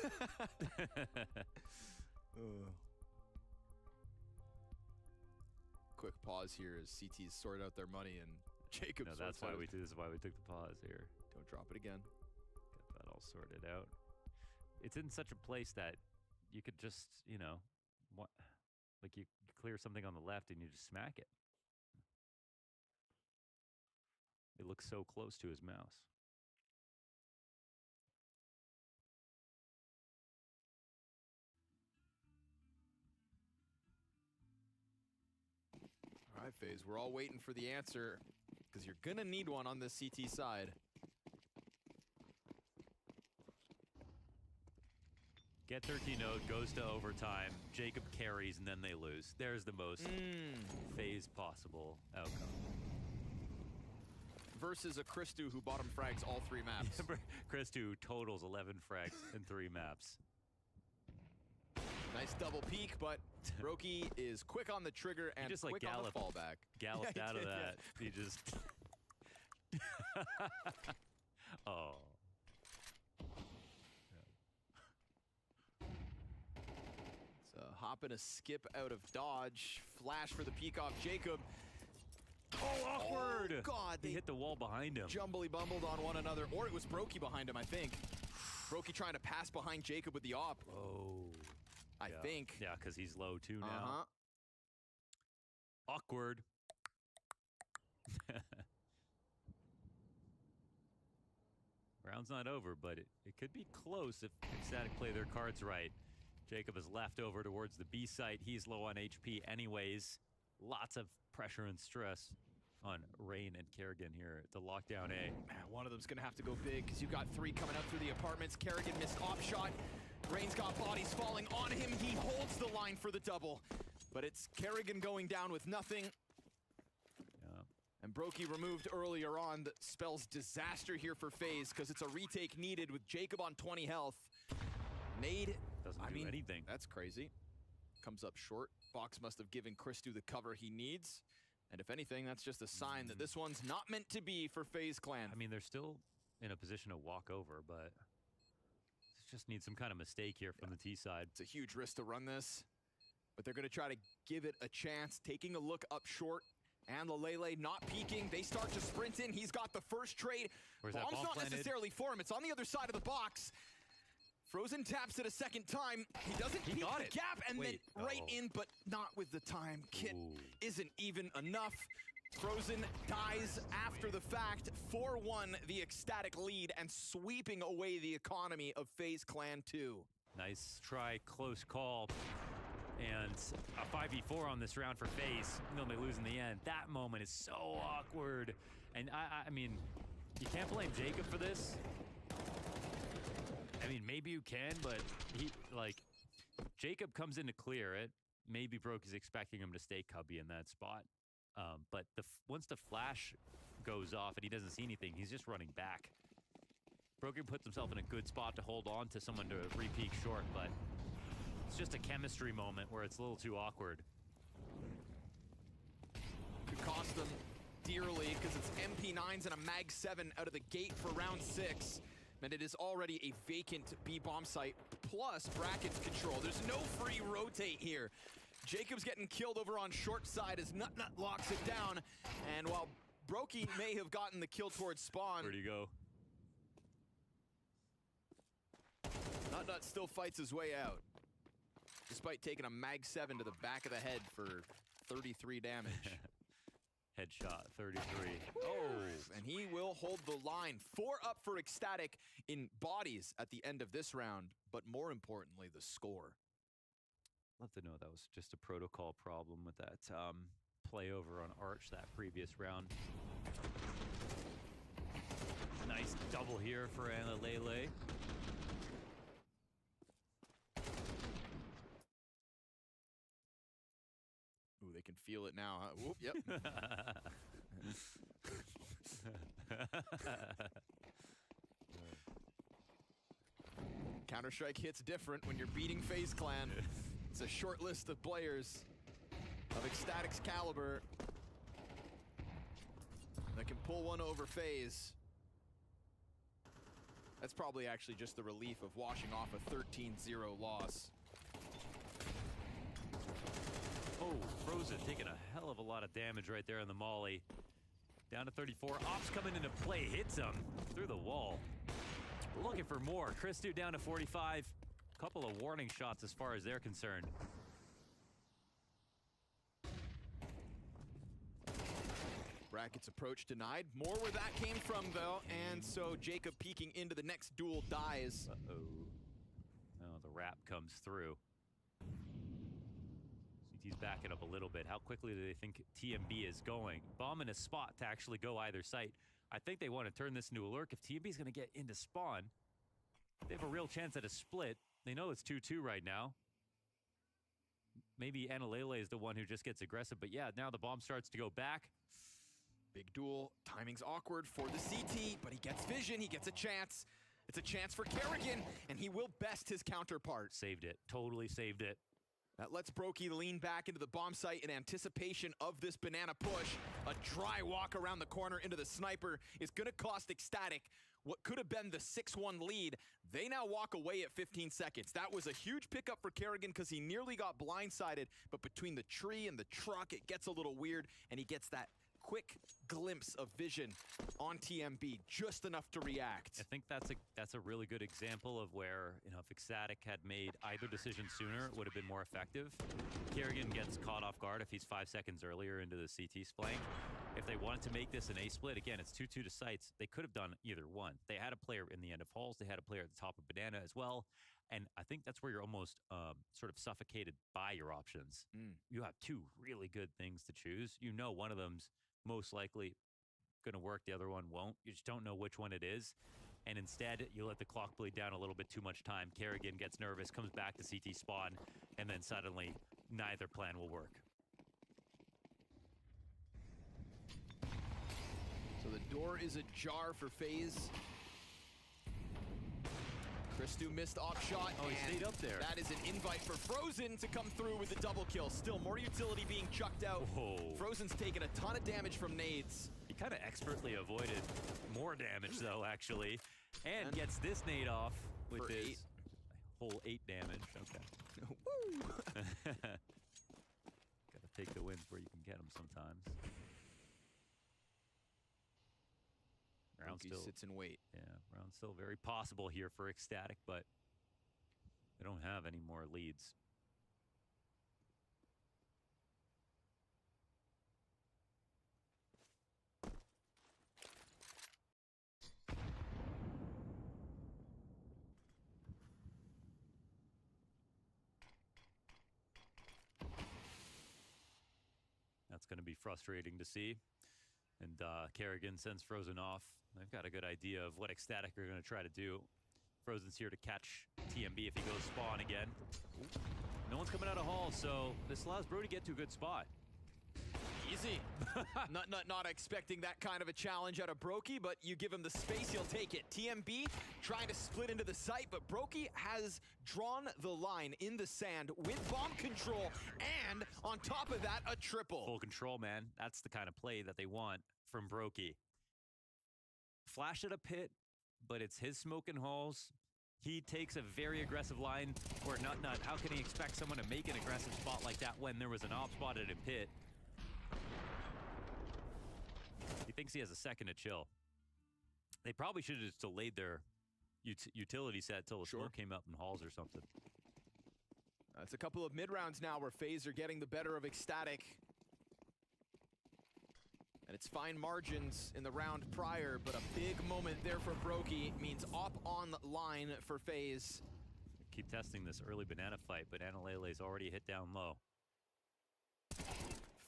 Quick pause here as CT's sort out their money and Jacob. No, that's why this is why we took the pause here. Don't drop it again. Get that all sorted out. It's in such a place that you could just, like you clear something on the left and you just smack it. It looks so close to his mouse. All right, FaZe, we're all waiting for the answer because you're gonna need one on this CT side. Get 13-0, goes to overtime. Jacob carries, and then they lose. There's the most FaZe possible outcome. Versus a Christu who bottom frags all 3 maps. Christu totals 11 frags in 3 maps. Nice double peek, but Brokey is quick on the trigger and just, quick on the fallback. Galloped Yeah, out of did, that. yeah. He just... Oh. It's a hop and a skip out of dodge. Flash for the peek off Jacob. Oh, awkward! Oh, God, he hit the wall behind him. Jumbly bumbled on one another, or it was Brokey behind him, I think. Brokey trying to pass behind Jacob with the op. Oh. I think. Yeah, because he's low too now. Uh-huh. Awkward. Round's not over, but it could be close if Ecstatic play their cards right. Jacob is left over towards the B site. He's low on HP anyways. Lots of pressure and stress on Rain and Kerrigan here to lock down A. Man, one of them's going to have to go big because you've got 3 coming up through the apartments. Kerrigan missed op shot. Rain's got bodies falling on him. He holds the line for the double. But it's Kerrigan going down with nothing. Yeah. And Brokey removed earlier on. That spells disaster here for FaZe because it's a retake needed with Jacob on 20 health. Nade doesn't do anything. That's crazy. Comes up short. Fox must have given Christu the cover he needs. And if anything, that's just a sign that this one's not meant to be for FaZe Clan. I mean, they're still in a position to walk over, but just need some kind of mistake here from the T side. It's a huge risk to run this, but they're going to try to give it a chance. Taking a look up short, and Lele not peeking. They start to sprint in. He's got the first trade. Where's that Bomb's bomb not planted? necessarily for him. It's on the other side of the box. Frozen taps it a second time. He doesn't peek got the it. gap, and Wait, then right in, but not with the time. Kit isn't even enough. Frozen dies after the fact. 4-1 the Ecstatic lead and sweeping away the economy of FaZe Clan 2. Nice try, close call. And a 5v4 on this round for FaZe. Even though they lose in the end. That moment is so awkward. And I mean, you can't blame Jacob for this. I mean, maybe you can, but Jacob comes in to clear it. Maybe Broke is expecting him to stay cubby in that spot. But once the flash goes off and he doesn't see anything, he's just running back. Broken puts himself in a good spot to hold on to someone to re-peek short, but it's just a chemistry moment where it's a little too awkward. Could cost them dearly because it's MP9s and a Mag 7 out of the gate for round 6. And it is already a vacant B bomb site, plus Bracket's control. There's no free rotate here. Jacob's getting killed over on short side as Nut locks it down. And while Brokey may have gotten the kill towards spawn. Where'd he go? Nut still fights his way out, despite taking a Mag 7 to the back of the head for 33 damage. Headshot, 33. Oh, and he will hold the line. 4 up for Ecstatic in bodies at the end of this round, but more importantly, the score. Love to know that was just a protocol problem with that play over on Arch that previous round. Nice double here for Anna-Lele. Ooh, they can feel it now, huh? Whoop, yep. Counter-Strike hits different when you're beating FaZe Clan. It's a short list of players of Ecstatic's caliber that can pull one over FaZe. That's probably actually just the relief of washing off a 13-0 loss. Oh, Frozen taking a hell of a lot of damage right there on the molly. Down to 34. Ops coming into play, hits him through the wall. Looking for more. Christu down to 45. Couple of warning shots as far as they're concerned. Bracket's approach denied. More where that came from, though. And so Jacob peeking into the next duel dies. Uh-oh. Oh, the wrap comes through. CT's backing up a little bit. How quickly do they think TMB is going? Bomb in a spot to actually go either site. I think they want to turn this into a lurk. If TMB is going to get into spawn, they have a real chance at a split. They know it's 2-2 right now. Maybe Anna-Lele is the one who just gets aggressive, but yeah, now the bomb starts to go back. Big duel. Timing's awkward for the CT, but he gets vision. He gets a chance. It's a chance for Kerrigan, and he will best his counterpart. Saved it. Totally saved it. That lets Brokey lean back into the bomb site in anticipation of this banana push. A dry walk around the corner into the sniper is going to cost Ecstatic what could have been the 6-1 lead. They now walk away at 15 seconds. That was a huge pickup for Kerrigan because he nearly got blindsided, but between the tree and the truck, it gets a little weird, and he gets that quick glimpse of vision on TMB, just enough to react. I think that's a really good example of where, you know, if Ecstatic had made either decision sooner, it would have been more effective. Kerrigan gets caught off guard if he's 5 seconds earlier into the CT flank. If they wanted to make this an A split, again, it's 2-2 to sites. They could have done either one. They had a player in the end of halls. They had a player at the top of banana as well. And I think that's where you're almost sort of suffocated by your options. You have two really good things to choose. You know one of them's most likely going to work, the other one won't. You just don't know which one it is. And instead, you let the clock bleed down a little bit too much time. Kerrigan gets nervous, comes back to CT spawn, and then suddenly neither plan will work. So the door is ajar for FaZe. Christu missed off shot. Oh, he stayed up there. That is an invite for Frozen to come through with the double kill. Still more utility being chucked out. Whoa. Frozen's taken a ton of damage from nades. He kind of expertly avoided more damage, though, actually. And gets this nade off with for his whole 8 damage. Okay. Woo! Gotta take the wins where you can get them sometimes. Round Brokey still sits and wait. Yeah, round still very possible here for Ecstatic, but they don't have any more leads. That's going to be frustrating to see. And Kerrigan sends Frozen off. They've got a good idea of what Ecstatic are going to try to do. Frozen's here to catch TMB if he goes spawn again. No one's coming out of hall, so this allows Bro to get to a good spot. Easy. not expecting that kind of a challenge out of Brokey, but you give him the space, he'll take it. TMB trying to split into the site, but Brokey has drawn the line in the sand with bomb control, and on top of that, a triple. Full control, man. That's the kind of play that they want from Brokey. Flash at a pit, but it's his smoking holes. He takes a very aggressive line where Nut, how can he expect someone to make an aggressive spot like that when there was an op spot at a pit? He thinks he has a second to chill. They probably should have just delayed their utility set till the smoke came up in halls or something. It's a couple of mid-rounds now where FaZe are getting the better of Ecstatic. And it's fine margins in the round prior, but a big moment there for Brokey means op on line for FaZe. Keep testing this early banana fight, but Banana Lele's already hit down low.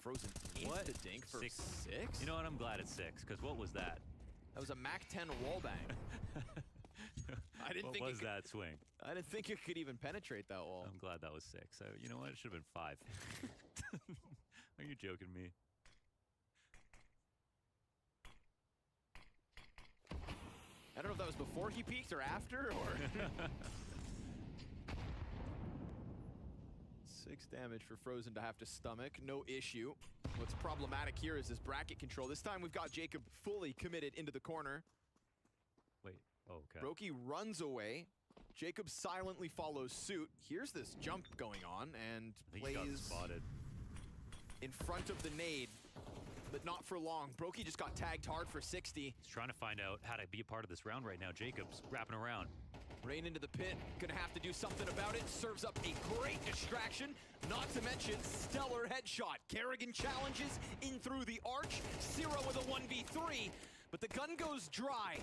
Frozen insta-dink for 6? You know what? I'm glad it's 6, because what was that? That was a Mac 10 wallbang. What was that swing? I didn't think it could even penetrate that wall. I'm glad that was 6. So, you know what? It should have been 5. Are you joking me? I don't know if that was before he peaked or after, or... 6 damage for Frozen to have to stomach, no issue. What's problematic here is this bracket control. This time we've got Jacob fully committed into the corner. Wait, okay. Brokey runs away. Jacob silently follows suit. Here's this jump going on, and plays spotted in front of the nade, but not for long. Brokey just got tagged hard for 60. He's trying to find out how to be a part of this round right now. Jacob's wrapping around. Rain into the pit, gonna have to do something about it. Serves up a great distraction, not to mention stellar headshot. Kerrigan challenges in through the arch. Zero with a 1v3, but the gun goes dry.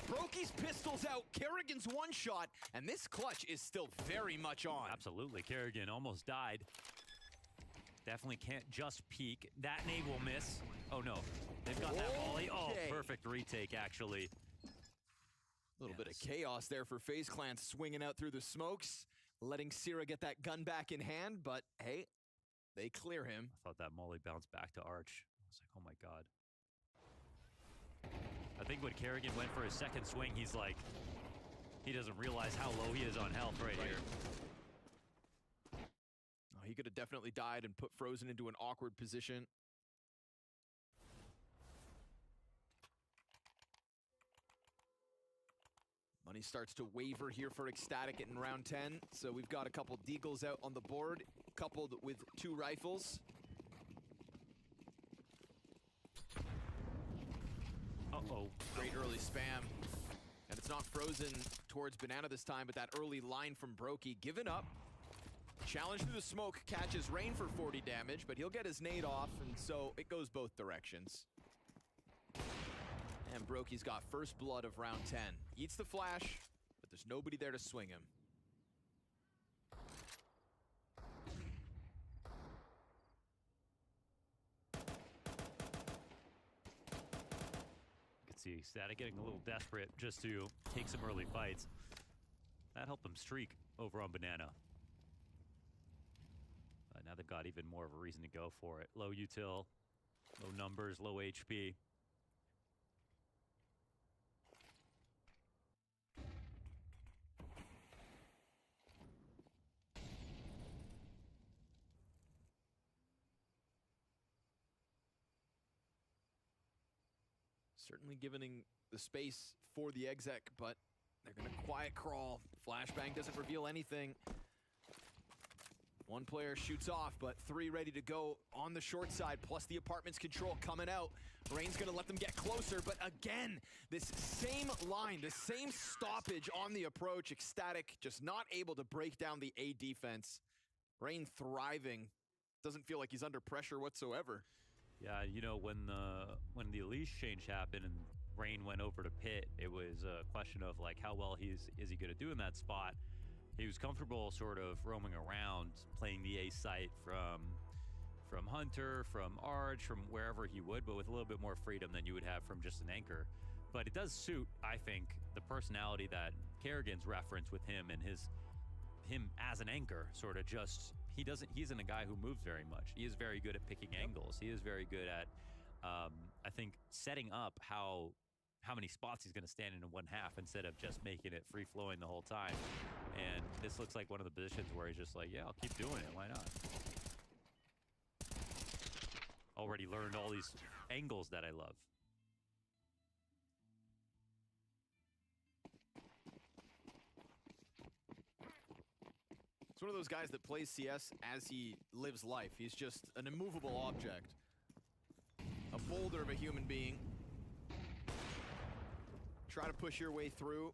Brokey's pistol's out, Kerrigan's one shot, and this clutch is still very much on. Absolutely, Kerrigan almost died. Definitely can't just peek. That nade will miss. Oh no, they've got that volley. Oh, perfect retake actually. A little bit of chaos there for FaZe Clan, swinging out through the smokes, letting Sierra get that gun back in hand, but hey, they clear him. I thought that molly bounced back to Arch. I was like, oh my god. I think when Kerrigan went for his second swing, he's like, he doesn't realize how low he is on health right here. Oh, he could have definitely died and put Frozen into an awkward position. Money starts to waver here for Ecstatic in round 10. So we've got a couple deagles out on the board, coupled with 2 rifles. Uh-oh. Great early spam. And it's not Frozen towards Banana this time, but that early line from Brokey given up. Challenge through the smoke, catches Rain for 40 damage, but he'll get his nade off, and so it goes both directions. And Brokey's got first blood of round 10. Eats the flash, but there's nobody there to swing him. You can see Static getting a little desperate just to take some early fights. That helped them streak over on Banana. But now they've got even more of a reason to go for it. Low util, low numbers, low HP. Certainly giving the space for the exec, but they're gonna quiet crawl. Flashbang doesn't reveal anything. One player shoots off, but 3 ready to go on the short side, plus the apartment's control coming out. Rain's gonna let them get closer, but again, this same line, the same stoppage on the approach. Ecstatic just not able to break down the A defense. Rain thriving. Doesn't feel like he's under pressure whatsoever. Yeah, you know, when the Elise change happened and Rain went over to pit, it was a question of like how well is he going to do in that spot. He was comfortable sort of roaming around, playing the A site from Hunter, from Arch, from wherever he would, but with a little bit more freedom than you would have from just an anchor. But it does suit, I think, the personality that Kerrigan's referenced with him and him as an anchor, sort of just he isn't a guy who moves very much. He is very good at picking angles. He is very good at, I think, setting up how many spots he's going to stand in one half instead of just making it free-flowing the whole time. And this looks like one of the positions where he's just like, yeah, I'll keep doing it. Why not? Already learned all these angles that I love. It's one of those guys that plays CS as he lives life. He's just an immovable object. A boulder of a human being. Try to push your way through,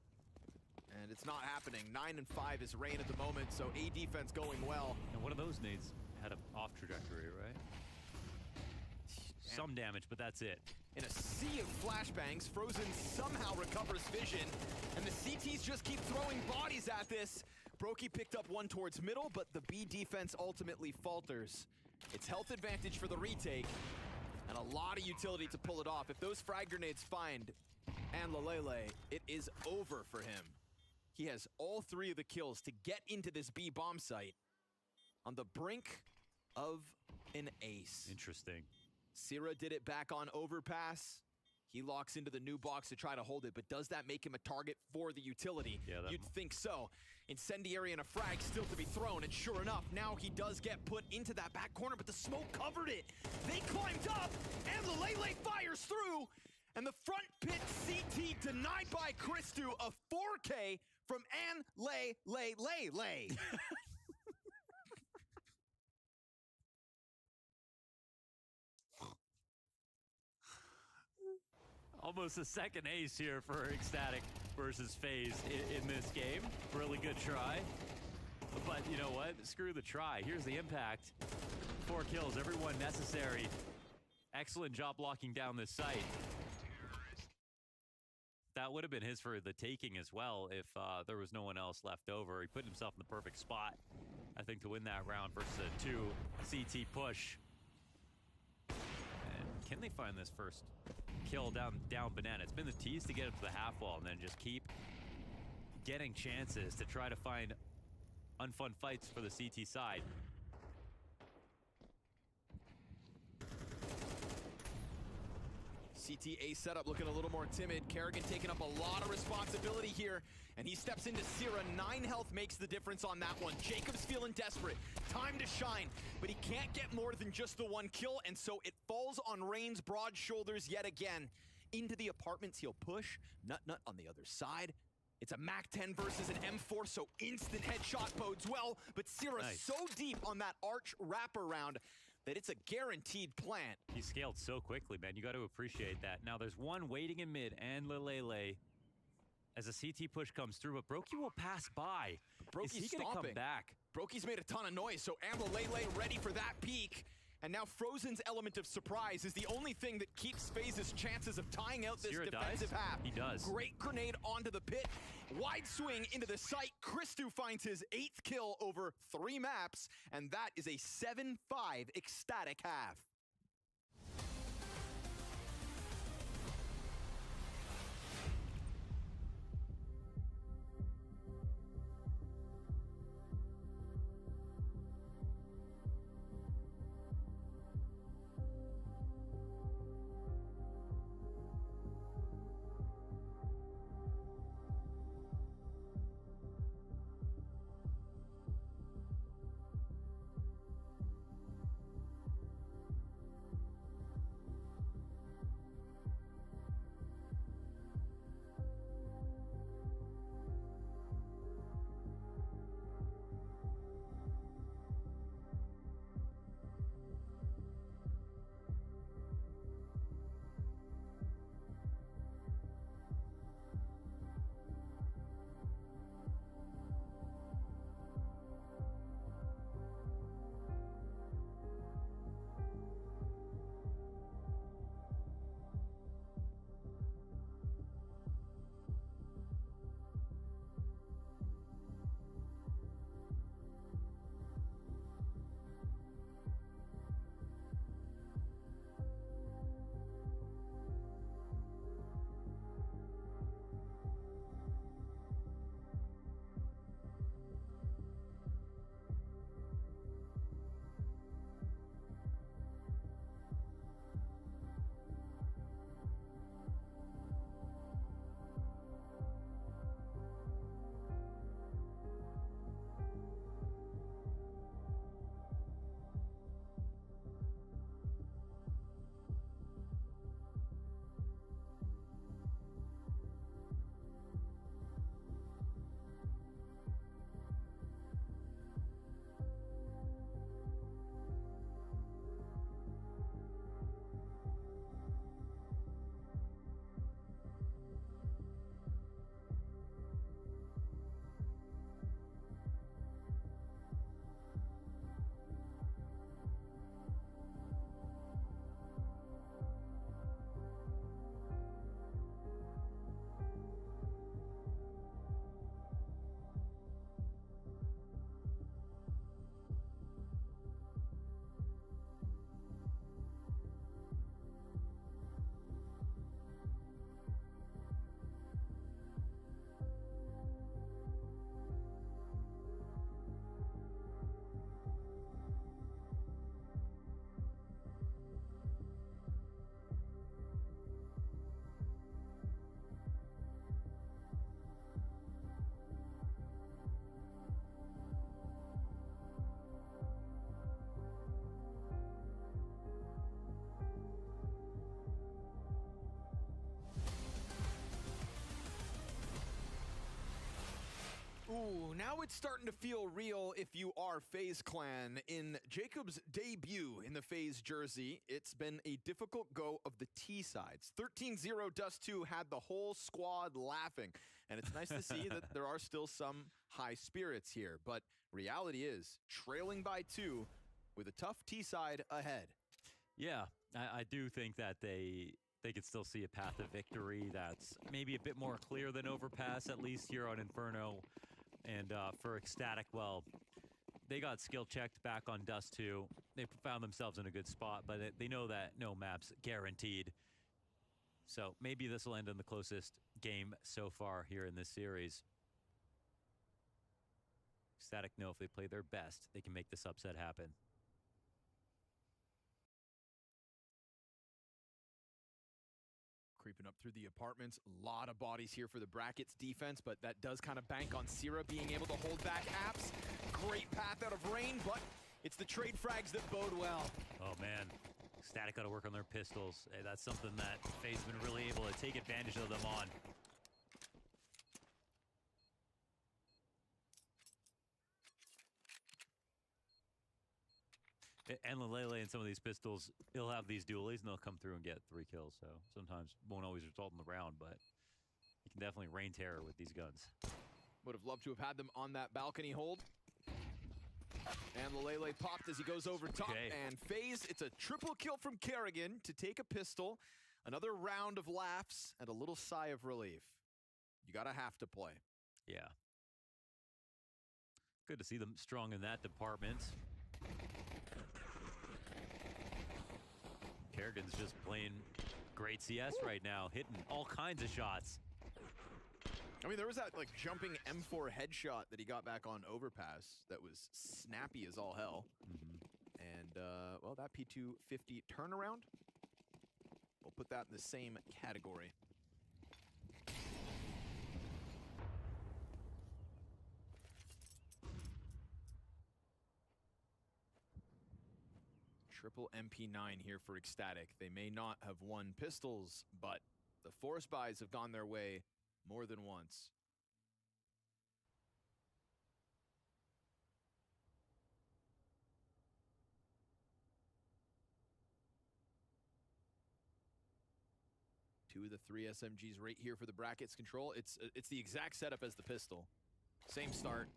and it's not happening. 9 and 5 is Rain at the moment, so A defense going well. And one of those nades had an off trajectory, right? Some damage, but that's it. In a sea of flashbangs, Frozen somehow recovers vision, and the CTs just keep throwing bodies at this. Brokey picked up one towards middle, but the B defense ultimately falters. It's health advantage for the retake, and a lot of utility to pull it off. If those frag grenades find and Lalele, it is over for him. He has all 3 of the kills to get into this B bomb site on the brink of an ace. Interesting. Sierra did it back on overpass. He locks into the new box to try to hold it, but does that make him a target for the utility? Yeah, You'd think so. Incendiary and a frag still to be thrown, and sure enough, now he does get put into that back corner, but the smoke covered it. They climbed up, and Lalele fires through, and the front pit CT denied by Christu, a 4K from An Lay. Almost a second ace here for Ecstatic versus FaZe in this game. Really good try. But you know what? Screw the try. Here's the impact. 4 kills, everyone necessary. Excellent job locking down this site. That would have been his for the taking as well if there was no one else left over. He put himself in the perfect spot, I think, to win that round versus a 2 CT push. And can they find this first kill down Banana? It's been the tease to get up to the half wall and then just keep getting chances to try to find unfun fights for the CT side. CTA setup looking a little more timid. Kerrigan taking up a lot of responsibility here, and he steps into Sierra. 9 health makes the difference on that one. Jacob's feeling desperate. Time to shine, but he can't get more than just the 1 kill, and so it falls on Rain's broad shoulders yet again. Into the apartments he'll push. Nut on the other side. It's a MAC-10 versus an M4, so instant headshot bodes well, but Sierra so deep on that arch wraparound that it's a guaranteed plant. He scaled so quickly, man. You got to appreciate that. Now there's one waiting in mid and Lalele as a CT push comes through, but Brokey will pass by. Brokey's Is he gonna come back? Brokey's made a ton of noise, so Lalele ready for that peak. And now Frozen's element of surprise is the only thing that keeps FaZe's chances of tying out this defensive half. He does. Great grenade onto the pit. Wide swing into the site. Christu finds his 8th kill over 3 maps, and that is a 7-5 Ecstatic half. now it's starting to feel real if you are FaZe Clan. In Jacob's debut in the FaZe jersey, it's been a difficult go of the T sides. 13-0 Dust 2 had the whole squad laughing. And it's nice to see that there are still some high spirits here. But reality is, trailing by 2 with a tough T side ahead. Yeah, I do think that they could still see a path of victory that's maybe a bit more clear than Overpass, at least here on Inferno. And for Ecstatic, well, they got skill checked back on Dust 2. They found themselves in a good spot, but they know that no map's guaranteed. So maybe this will end in the closest game so far here in this series. Ecstatic know if they play their best, they can make this upset happen. Creeping up through the apartments. A lot of bodies here for the Brackets defense, but that does kind of bank on Sierra being able to hold back Apps. Great path out of Rain, but it's the trade frags that bode well. Oh, man. Static got to work on their pistols. Hey, that's something that FaZe's been really able to take advantage of them on. And Lelele and some of these pistols, he'll have these dualies and they'll come through and get 3 kills. So sometimes won't always result in the round, but you can definitely rain terror with these guns. Would have loved to have had them on that balcony hold. And Lelele popped as he goes over top. Okay. And FaZe, it's a triple kill from Kerrigan to take a pistol. Another round of laughs and a little sigh of relief. You gotta have to play. Yeah. Good to see them strong in that department. Kerrigan's just playing great CS right now, hitting all kinds of shots. I mean, there was that like jumping M4 headshot that he got back on Overpass that was snappy as all hell. And, well, that P250 turnaround, we'll put that in the same category. Triple MP9 here for Ecstatic. They may not have won pistols, but the force buys have gone their way more than once. Two of the 3 SMGs right here for the Brackets control. It's the exact setup as the pistol. Same start.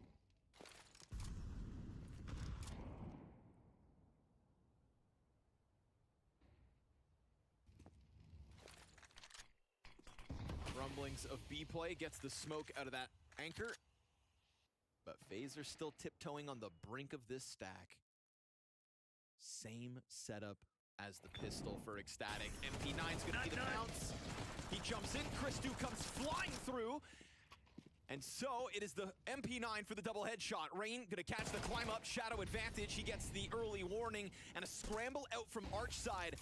Rumblings of B play gets the smoke out of that anchor. But FaZe are still tiptoeing on the brink of this stack. Same setup as the pistol for Ecstatic. MP9's gonna be the bounce. He jumps in, Chris2 comes flying through. And so it is the MP9 for the double headshot. Rain gonna catch the climb up, shadow advantage. He gets the early warning and a scramble out from arch side.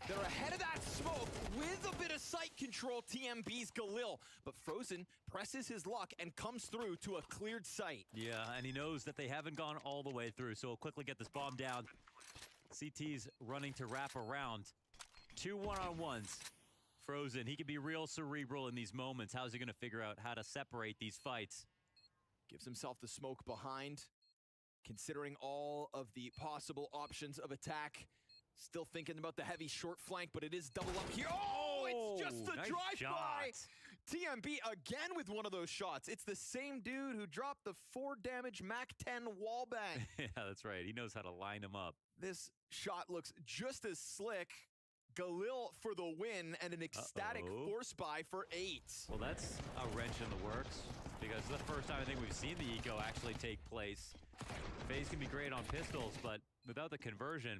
They're ahead of that smoke with a bit of sight control, TMB's Galil. But Frozen presses his luck and comes through to a cleared sight. Yeah, and he knows that they haven't gone all the way through, so he'll quickly get this bomb down. CT's running to wrap around. 2 one-on-ones. Frozen, he can be real cerebral in these moments. How's he gonna figure out how to separate these fights? Gives himself the smoke behind, considering all of the possible options of attack. Still thinking about the heavy short flank, but it is double up here. Oh, it's just a nice drive-by. shot. TMB again with one of those shots. It's the same dude who dropped the 4 damage Mac 10 wall bang. Yeah, that's right. He knows how to line them up. This shot looks just as slick. Galil for the win and an Ecstatic force buy for 8. Well, that's a wrench in the works because it's the first time I think we've seen the eco actually take place. FaZe can be great on pistols, but without the conversion,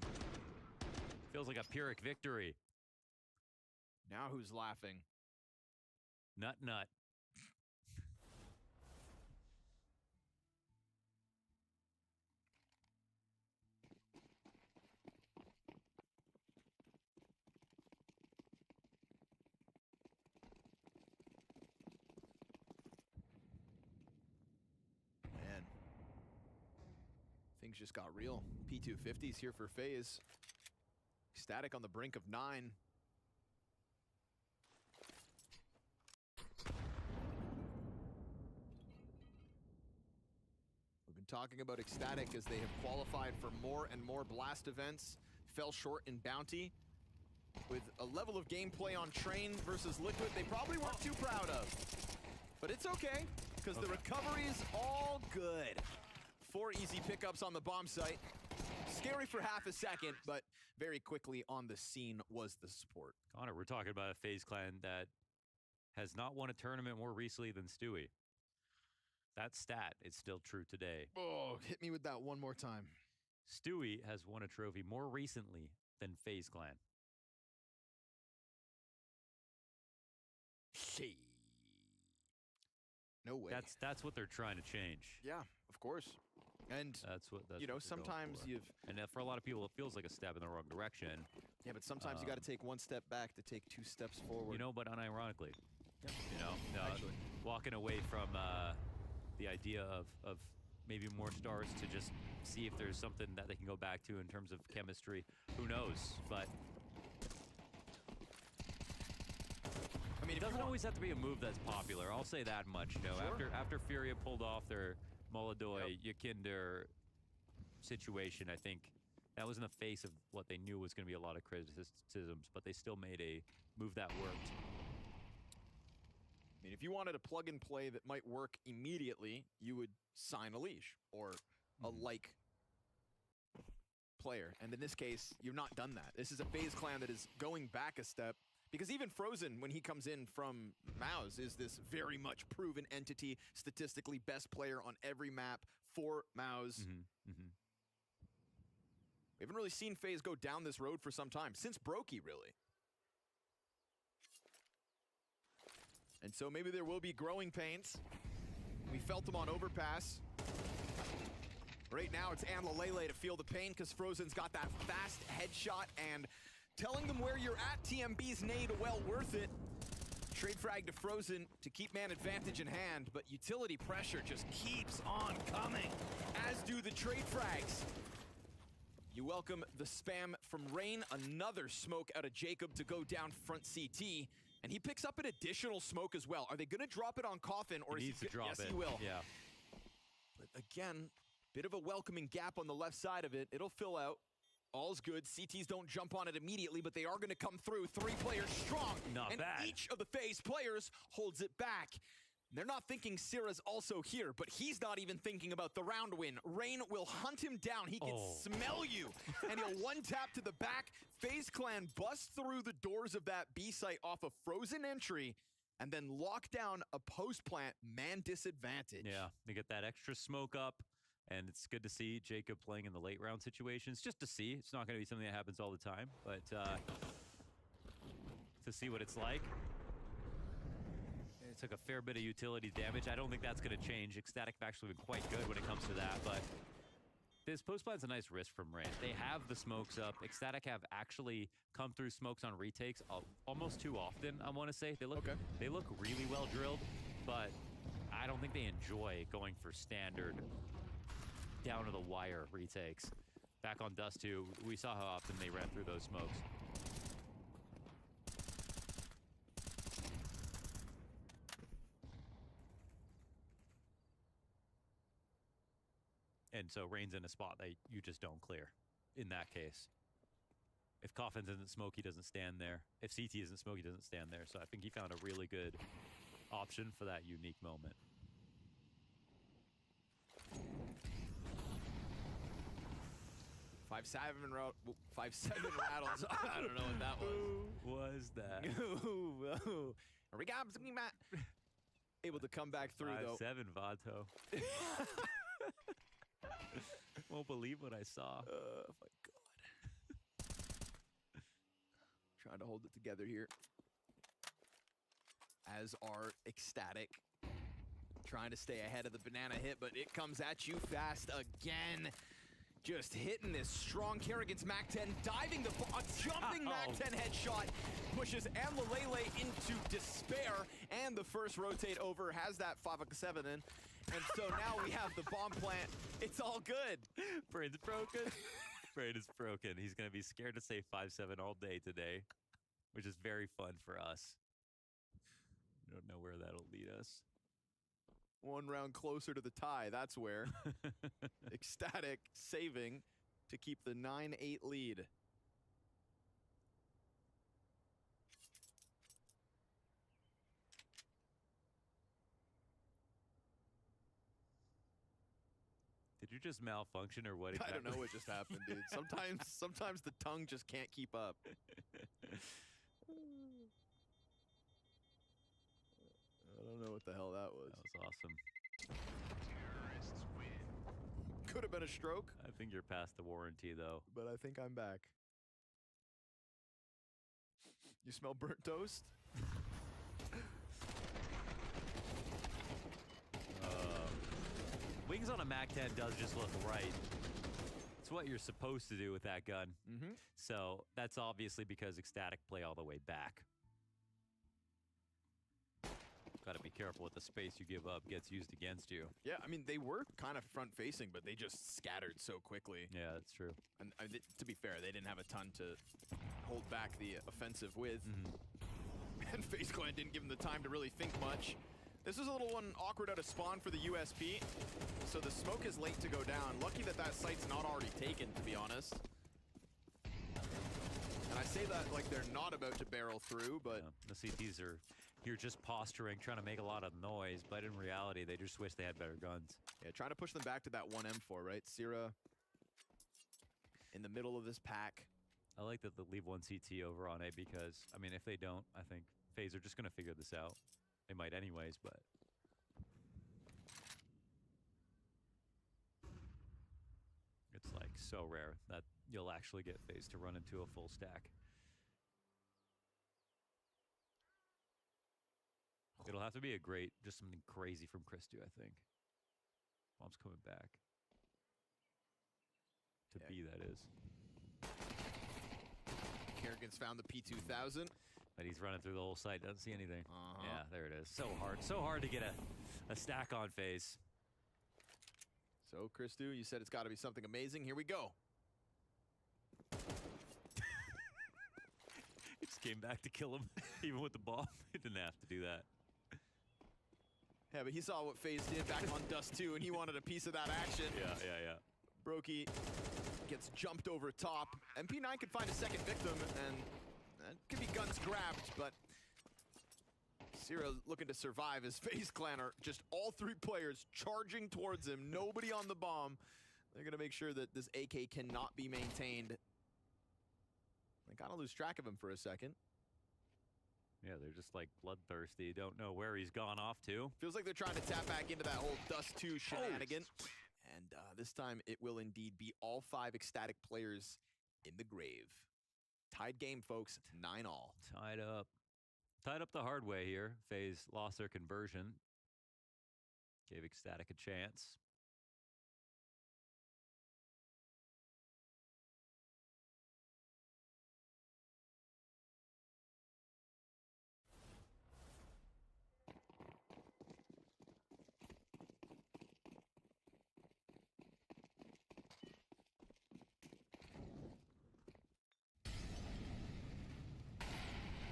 feels like a Pyrrhic victory. Now who's laughing? Nut. Man, things just got real. P250's here for FaZe. Ecstatic on the brink of 9. And talking about Ecstatic as they have qualified for more and more Blast events, fell short in Bounty. With a level of gameplay on Train versus Liquid they probably weren't too proud of. But it's okay, because the recovery's all good. 4 easy pickups on the bomb site. Scary for half a second, but very quickly on the scene was the support. Connor, we're talking about a FaZe clan that has not won a tournament more recently than Stewie. That stat is still true today. Oh, hit me with that one more time. Stewie has won a trophy more recently than FaZe clan. No way. That's what they're trying to change. Yeah, of course. And that's what you know, what they're going sometimes for. you've and for a lot of people it feels like a step in the wrong direction. Yeah, but sometimes you got to take 1 step back to take 2 steps forward. You know, but unironically, you know, Actually. walking away from the idea of maybe more stars to just see if there's something that they can go back to in terms of chemistry. Who knows? But I mean, it doesn't always have to be a move that's popular. I'll say that much. You know, Sure. after Furia pulled off their Moladoy Yakinder situation, I think that was in the face of what they knew was going to be a lot of criticisms, but they still made a move that worked. I mean, if you wanted a plug and play that might work immediately, you would sign a leash or a like player. And in this case, you've not done that. This is a FaZe clan that is going back a step. Because even Frozen, when he comes in from Mouse, is this very much proven entity, statistically best player on every map for Mouse. We haven't really seen FaZe go down this road for some time, since Brokey, really. And so maybe there will be growing pains. We felt them on Overpass. Right now, it's Anlalele to feel the pain because Frozen's got that fast headshot and telling them where you're at, TMB's nade well worth it. Trade frag to Frozen to keep man advantage in hand, but utility pressure just keeps on coming, as do the trade frags. You welcome the spam from Rain, another smoke out of Jacob to go down front CT, and he picks up an additional smoke as well. Are they gonna drop it on Coffin, or he is needs to drop yes, it. he will. Yeah. But again, bit of a welcoming gap on the left side of it. It'll fill out. All's good. CTs don't jump on it immediately, but they are going to come through. 3 players strong. Not and bad. Each of the FaZe players holds it back. They're not thinking Sierra's also here, but he's not even thinking about the round win. Rain will hunt him down. He can smell you, and he'll one-tap to the back. FaZe Clan busts through the doors of that B site off a Frozen entry, and then lock down a post-plant man disadvantage. Yeah, they get that extra smoke up. And it's good to see Jacob playing in the late round situations, just to see. It's not going to be something that happens all the time, but to see what it's like. It took a fair bit of utility damage. I don't think that's going to change. Ecstatic have actually been quite good when it comes to that, but this post plan's a nice risk from Rain. They have the smokes up. Ecstatic have actually come through smokes on retakes almost too often, I want to say. They look really well drilled, but I don't think they enjoy going for standard down to the wire retakes. Back on Dust 2, we saw how often they ran through those smokes. And so Rain's in a spot that you just don't clear in that case. If Coffins isn't smoke, he doesn't stand there. If CT isn't smoke, he doesn't stand there. So I think he found a really good option for that unique moment. 5-7 rattles. I don't know what that was. Who was that? Able to come back through, though. 5-7, Vato. Won't believe what I saw. Oh, my God. Trying to hold it together here. As are Ecstatic. Trying to stay ahead of the banana hit, but it comes at you fast again. Just hitting this strong Kerrigan's MAC-10, diving the jumping MAC-10 headshot, pushes Anlalele into despair, and the first rotate over has that 5-7 in. And so now we have the bomb plant. It's all good. Brain's broken. Brain is broken. He's going to be scared to say 5-7 all day today, which is very fun for us. I don't know where that'll lead us. One round closer to the tie, that's where. Ecstatic saving to keep the 9-8 lead. Did you just malfunction or what I exactly? don't know what just happened, dude. Sometimes the tongue just can't keep up. I don't know what the hell that was. That was awesome. Terrorists win. Could have been a stroke. I think you're past the warranty, though. But I think I'm back. You smell burnt toast? Wings on a MAC-10 does just look right. It's what you're supposed to do with that gun. Mm-hmm. So that's obviously because Ecstatic play all the way back. Got to be careful with the space you give up gets used against you. Yeah, I mean, they were kind of front-facing, but they just scattered so quickly. Yeah, that's true. And to be fair, they didn't have a ton to hold back the offensive with. And FaZe Clan didn't give them the time to really think much. This is a little one awkward out of spawn for the USP, so the smoke is late to go down. Lucky that that site's not already taken, to be honest. And I say that like they're not about to barrel through, but... Yeah, the CTs are here just posturing, trying to make a lot of noise, but in reality, they just wish they had better guns. Yeah, trying to push them back to that 1M4, right? Sierra in the middle of this pack. I like that they leave one CT over on A because, I mean, if they don't, I think FaZe are just going to figure this out. They might anyways, but... It's like so rare that you'll actually get FaZe to run into a full stack. It'll have to be just something crazy from Christu, I think. Bomb's coming back. To B, that is. Kerrigan's found the P2000. But he's running through the whole site, doesn't see anything. Yeah, there it is. So hard to get a stack on FaZe. So, Christu, you said it's got to be something amazing. Here we go. He just came back to kill him, even with the bomb. He didn't have to do that. Yeah, but he saw what FaZe did back on Dust 2, and he wanted a piece of that action. Yeah. Brokey gets jumped over top. MP9 could find a second victim, and that could be guns grabbed, but Sierra looking to survive as FaZe Clan are just all three players charging towards him. Nobody on the bomb. They're going to make sure that this AK cannot be maintained. They kind of lose track of him for a second. Yeah, they're just like bloodthirsty. Don't know where he's gone off to. Feels like they're trying to tap back into that whole Dust 2 shenanigan. And this time it will indeed be all 5 Ecstatic players in the grave. Tied game, folks. 9-all. Tied up. Tied up the hard way here. FaZe lost their conversion. Gave Ecstatic a chance.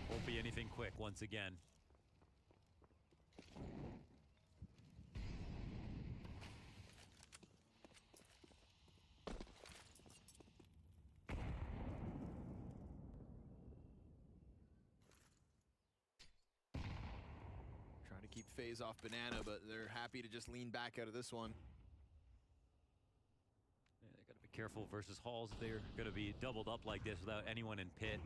Won't be anything quick once again. Trying to keep FaZe off Banana, but they're happy to just lean back out of this one. Yeah, they got to be careful versus Halls. They're going to be doubled up like this without anyone in pit.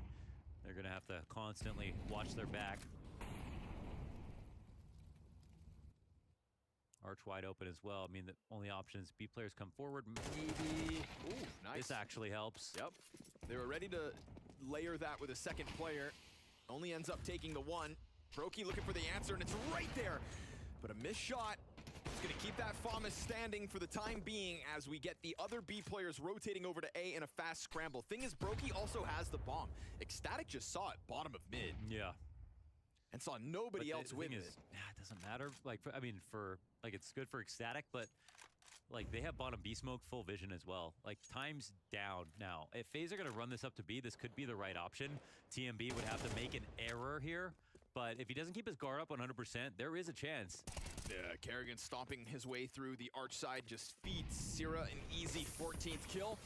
They're going to have to constantly watch their back. Arch wide open as well. I mean, the only option is B players come forward. Maybe. Ooh, nice. This actually helps. Yep. They were ready to layer that with a second player. Only ends up taking the one. Brokey looking for the answer, and it's right there. But a missed shot. He's going to keep that FAMAS standing for the time being as we get the other B players rotating over to A in a fast scramble. Thing is, Brokey also has the bomb. Ecstatic just saw it bottom of mid. Yeah. And saw nobody else with it. It doesn't matter. Like, it's good for Ecstatic, but like they have bottom B smoke full vision as well. Like time's down now. If FaZe are going to run this up to B, this could be the right option. TMB would have to make an error here, but if he doesn't keep his guard up 100%, there is a chance. Yeah, Kerrigan stomping his way through the arch side just feeds Sierra an easy 14th kill.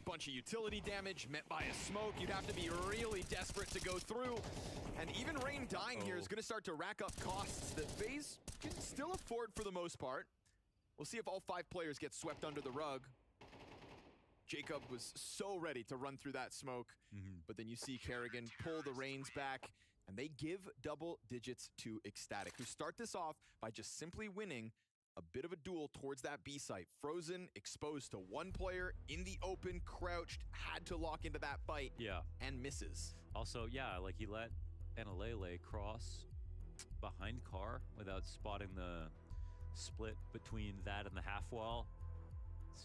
Bunch of utility damage met by a smoke. You'd have to be really desperate to go through. And even Rain dying here is going to start to rack up costs that FaZe can still afford for the most part. We'll see if all 5 players get swept under the rug. Jacob was so ready to run through that smoke, but then you see Kerrigan pull the reins back, and they give double digits to Ecstatic, who start this off by just simply winning a bit of a duel towards that B site. Frozen, exposed to one player in the open, crouched, had to lock into that fight, and misses. Also, yeah, like he let Analele cross behind Carr without spotting the split between that and the half wall.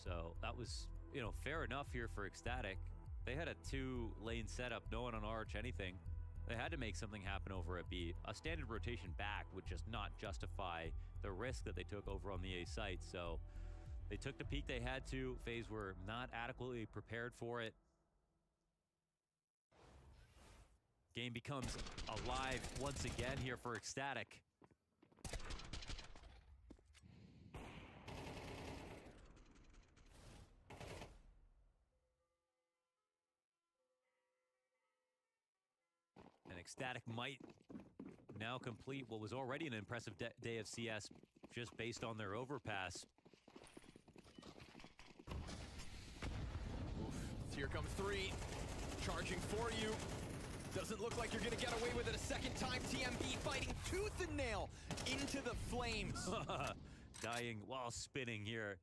So that was, you know, fair enough here for Ecstatic. They had a 2-lane setup, no one on Arch, anything. They had to make something happen over at B. A standard rotation back would just not justify the risk that they took over on the A site. So they took the peek they had to. FaZe were not adequately prepared for it. Game becomes alive once again here for Ecstatic. And Ecstatic might now complete what was already an impressive day of CS just based on their overpass. Oof. Here comes 3, charging for you. Doesn't look like you're gonna get away with it a second time. TMB fighting tooth and nail into the flames. Dying while spinning here.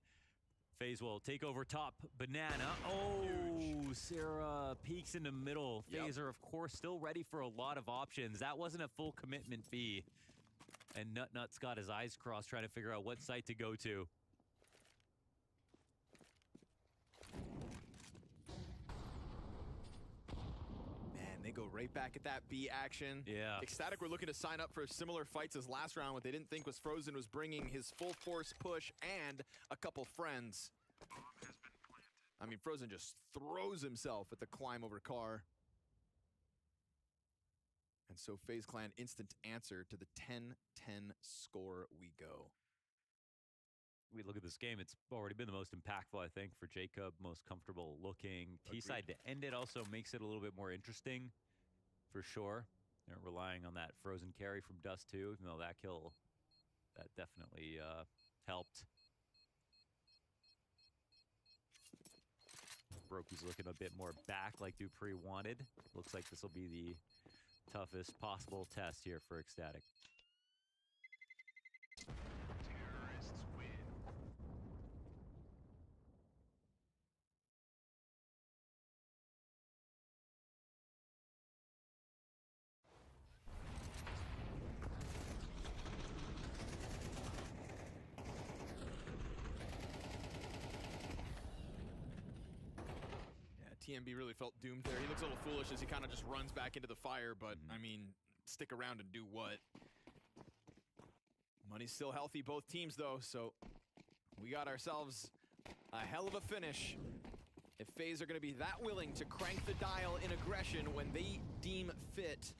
FaZe will take over top. Banana. Oh, Sarah peeks in the middle. FaZe are, of course, still ready for a lot of options. That wasn't a full commitment fee. And Nutnut's got his eyes crossed trying to figure out what site to go to. Man, they go right back at that B action. Yeah. Ecstatic were looking to sign up for similar fights as last round. What they didn't think was Frozen was bringing his full force push and a couple friends. I mean, Frozen just throws himself at the climb over Carr. And so FaZe Clan instant answer to the 10-10 score we go. We look at this game, it's already been the most impactful, I think, for Jacob, most comfortable looking. T-side to end it also makes it a little bit more interesting, for sure. They're relying on that Frozen carry from Dust too, even though that kill, that definitely helped. Brokey's looking a bit more back like Dupree wanted. Looks like this will be the toughest possible test here for Ecstatic. Terrorists win. TMB really felt doomed there. He looks a little foolish as he kind of just runs back into the fire, but I mean, stick around and do what? Money's still healthy, both teams though, so we got ourselves a hell of a finish. If FaZe are going to be that willing to crank the dial in aggression when they deem fit.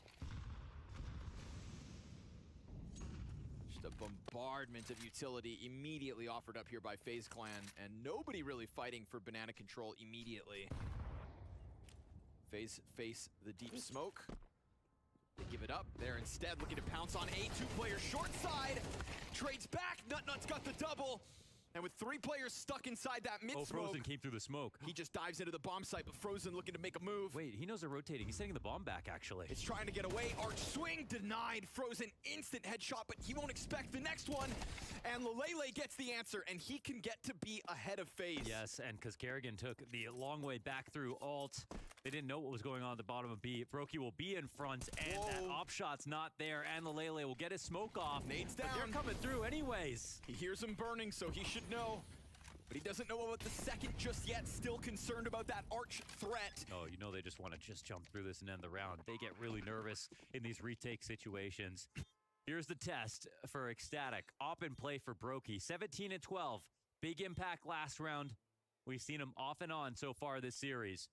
Just a bombardment of utility immediately offered up here by FaZe Clan, and nobody really fighting for banana control immediately. FaZe face the deep smoke. They give it up. They're instead looking to pounce on a 2-player short side. Trades back. Nutnut's got the double. And with 3 players stuck inside that mid-smoke. Oh, Frozen came through the smoke. He just dives into the bomb site, but Frozen looking to make a move. Wait, he knows they're rotating. He's sending the bomb back, actually. It's trying to get away. Arch swing denied. Frozen instant headshot, but he won't expect the next one. And Lelele gets the answer, and he can get to be ahead of FaZe. Yes, and because Kerrigan took the long way back through alt, they didn't know what was going on at the bottom of B. Brokey will be in front, and that op shot's not there, and Lelele will get his smoke off. Nades down. But they're coming through anyways. He hears him burning, so he should know. But he doesn't know about the second just yet, still concerned about that Arch threat. Oh, you know they just want to just jump through this and end the round. They get really nervous in these retake situations. Here's the test for Ecstatic. Op and play for Brokey. 17-12. Big impact last round. We've seen him off and on so far this series.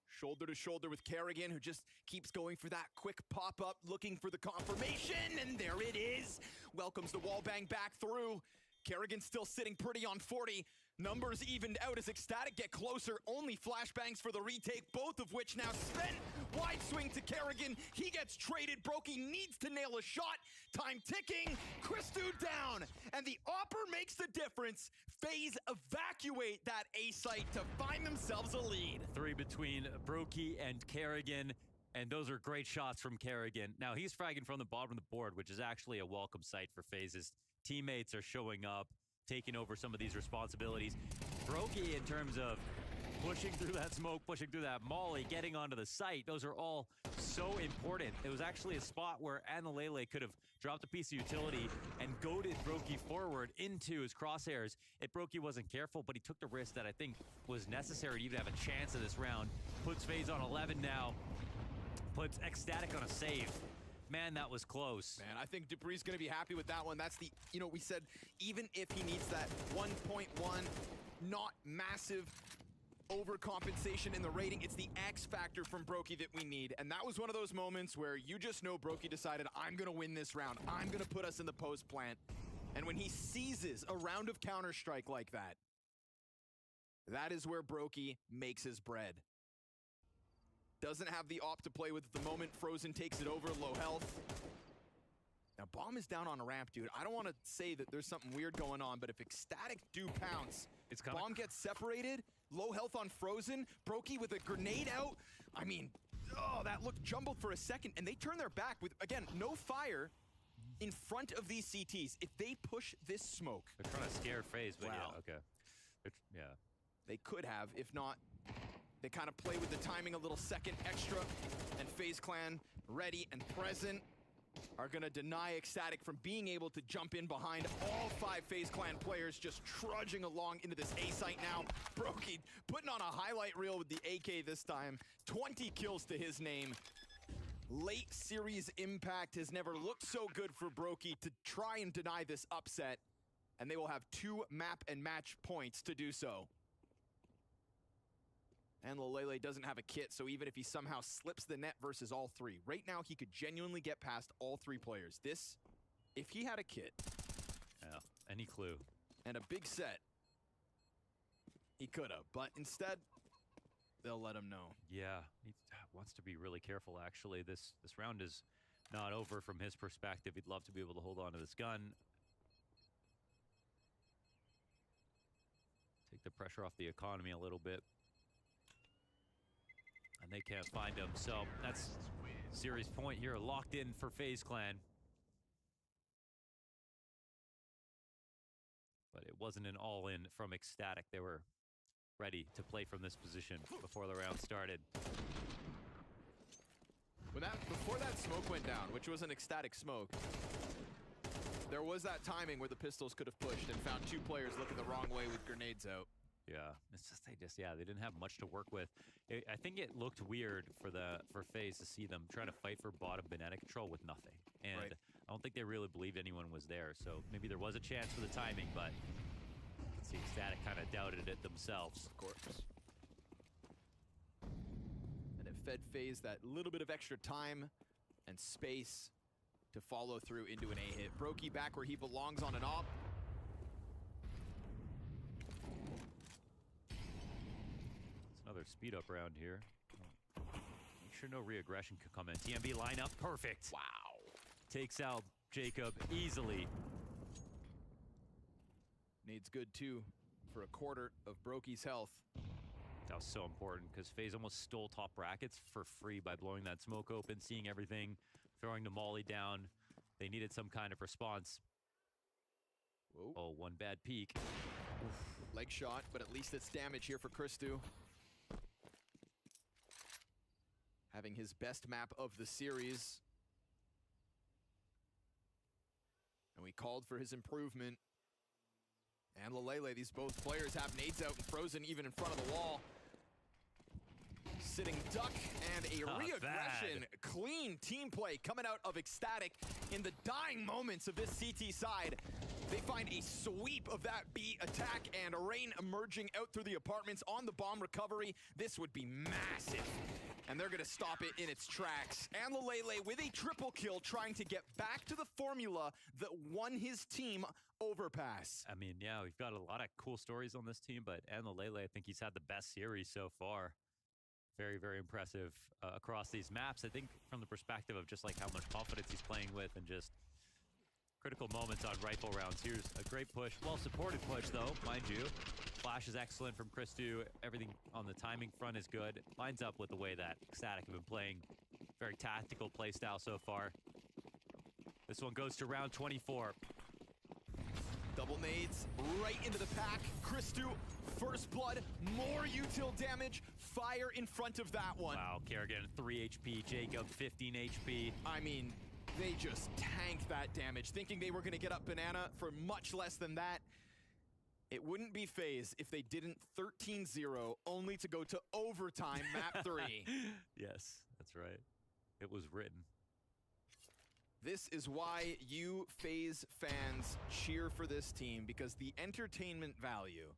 Shoulder to shoulder with Kerrigan, who just keeps going for that quick pop-up, looking for the confirmation, and there it is! Welcomes the wall bang back through. Kerrigan still sitting pretty on 40. Numbers evened out as Ecstatic get closer. Only flashbangs for the retake, both of which now spent. Wide swing to Kerrigan. He gets traded. Brokey needs to nail a shot. Time ticking. Christu down. And the Awper makes the difference. FaZe evacuate that A site to find themselves a lead. 3 between Brokey and Kerrigan. And those are great shots from Kerrigan. Now he's fragging from the bottom of the board, which is actually a welcome sight for FaZe's teammates are showing up, taking over some of these responsibilities. Brokey, in terms of pushing through that smoke, pushing through that molly, getting onto the site, those are all so important. It was actually a spot where Lele could have dropped a piece of utility and goaded Brokey forward into his crosshairs. If Brokey wasn't careful, but he took the risk that I think was necessary to even have a chance in this round. Puts FaZe on 11 now. Puts Ecstatic on a save. Man, that was close. Man, I think Dupree's going to be happy with that one. That's the, you know, we said even if he needs that 1.1, not massive overcompensation in the rating, it's the X factor from Brokey that we need. And that was one of those moments where you just know Brokey decided, I'm going to win this round. I'm going to put us in the post plant. And when he seizes a round of Counter-Strike like that, that is where Brokey makes his bread. Doesn't have the op to play with at the moment. Frozen takes it over, low health. Now, Bomb is down on a ramp, dude. I don't want to say that there's something weird going on, but if Ecstatic do pounce, Bomb gets separated, low health on Frozen, Brokey with a grenade out. I mean, oh, that looked jumbled for a second, and they turn their back with, again, no fire in front of these CTs. If they push this smoke... They're trying to scare FaZe, but yeah, okay. Yeah. They could have, if not... They kind of play with the timing a little second extra, and FaZe Clan, ready and present, are gonna deny Ecstatic from being able to jump in behind all 5 FaZe Clan players, just trudging along into this A site now. Brokey putting on a highlight reel with the AK this time. 20 kills to his name. Late series impact has never looked so good for Brokey to try and deny this upset, and they will have 2 map and match points to do so. And Lele doesn't have a kit, so even if he somehow slips the net versus all 3, right now he could genuinely get past all 3 players. This, if he had a kit... Yeah, any clue. And a big set, he could have, but instead, they'll let him know. Yeah, he wants to be really careful, actually. This round is not over from his perspective. He'd love to be able to hold on to this gun. Take the pressure off the economy a little bit. And they can't find him, so that's series point here, locked in for FaZe Clan. But it wasn't an all-in from Ecstatic. They were ready to play from this position before the round started. Before that smoke went down, which was an Ecstatic smoke, there was that timing where the pistols could have pushed and found 2 players looking the wrong way with grenades out. Yeah, it's just they didn't have much to work with. I think it looked weird for FaZe to see them trying to fight for bottom banana control with nothing. And right. I don't think they really believed anyone was there. So maybe there was a chance for the timing, but see, Ecstatic kind of doubted it themselves. Of course. And it fed FaZe that little bit of extra time and space to follow through into an A hit. Brokey back where he belongs on an op. Another speed up round here. Make sure no re-aggression can come in. TMB lineup, perfect. Wow. Takes out Jacob easily. Needs good too for a quarter of Brokey's health. That was so important because FaZe almost stole top brackets for free by blowing that smoke open, seeing everything, throwing the molly down. They needed some kind of response. Whoa. Oh, one bad peek. Oof. Leg shot, but at least it's damage here for Christu. Having his best map of the series. And we called for his improvement. And Lele, these both players have nades out and Frozen even in front of the wall. sitting duck, and a Not re-aggression. bad. Clean team play coming out of Ecstatic in the dying moments of this CT side. They find a sweep of that B attack, and Rain emerging out through the apartments on the bomb recovery. This would be massive, and they're going to stop it in its tracks. And Lele with a triple kill, trying to get back to the formula that won his team Overpass. I mean, yeah, we've got a lot of cool stories on this team, but Lele, I think he's had the best series so far. Very, very impressive across these maps. I think from the perspective of just like how much confidence he's playing with and just critical moments on rifle rounds. Here's a great push, well-supported push though, mind you. Flash is excellent from Chris2. Everything on the timing front is good. Lines up with the way that Ecstatic have been playing. Very tactical play style so far. This one goes to round 24. Double nades right into the pack. Chris2, first blood, more util damage. Fire in front of that one. Wow, Kerrigan 3 HP, Jacob 15 HP. I mean, they just tanked that damage, thinking they were going to get up Banana for much less than that. It wouldn't be FaZe if they didn't 13-0, only to go to overtime map 3. Yes, that's right. It was written. This is why you FaZe fans cheer for this team, because the entertainment value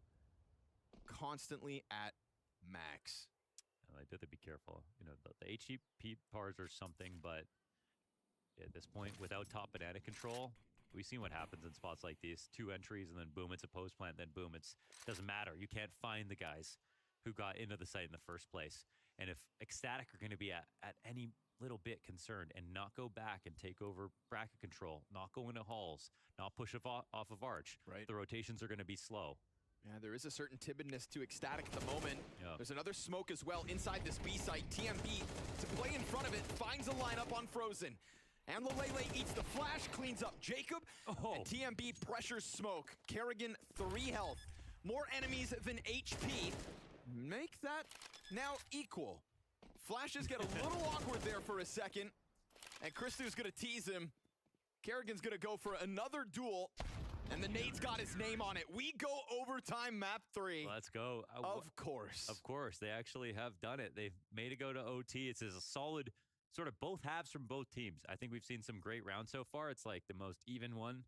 constantly at max. I did to be careful. You know, the HEP bars are something, but at this point, without top banana control, we've seen what happens in spots like these. 2 entries, and then boom, it's a post plant, then boom, it doesn't matter. You can't find the guys who got into the site in the first place. And if Ecstatic are going to be at any little bit concerned and not go back and take over bracket control, not go into halls, not push off of Arch, right, the rotations are going to be slow. Yeah, there is a certain timidness to Ecstatic at the moment. Yeah. There's another smoke as well inside this B site. TMB to play in front of it, finds a lineup on Frozen. And Lele eats the flash, cleans up Jacob, and TMB pressures smoke. Kerrigan 3 health. More enemies than HP. Make that now equal. Flashes get a little awkward there for a second, and Chris2's gonna tease him. Kerrigan's gonna go for another duel, and the nade's got his name on it. We go overtime map 3. Let's go. Of course. Of course. They actually have done it. They've made it go to OT. It's a solid sort of both halves from both teams. I think we've seen some great rounds so far. It's like the most even one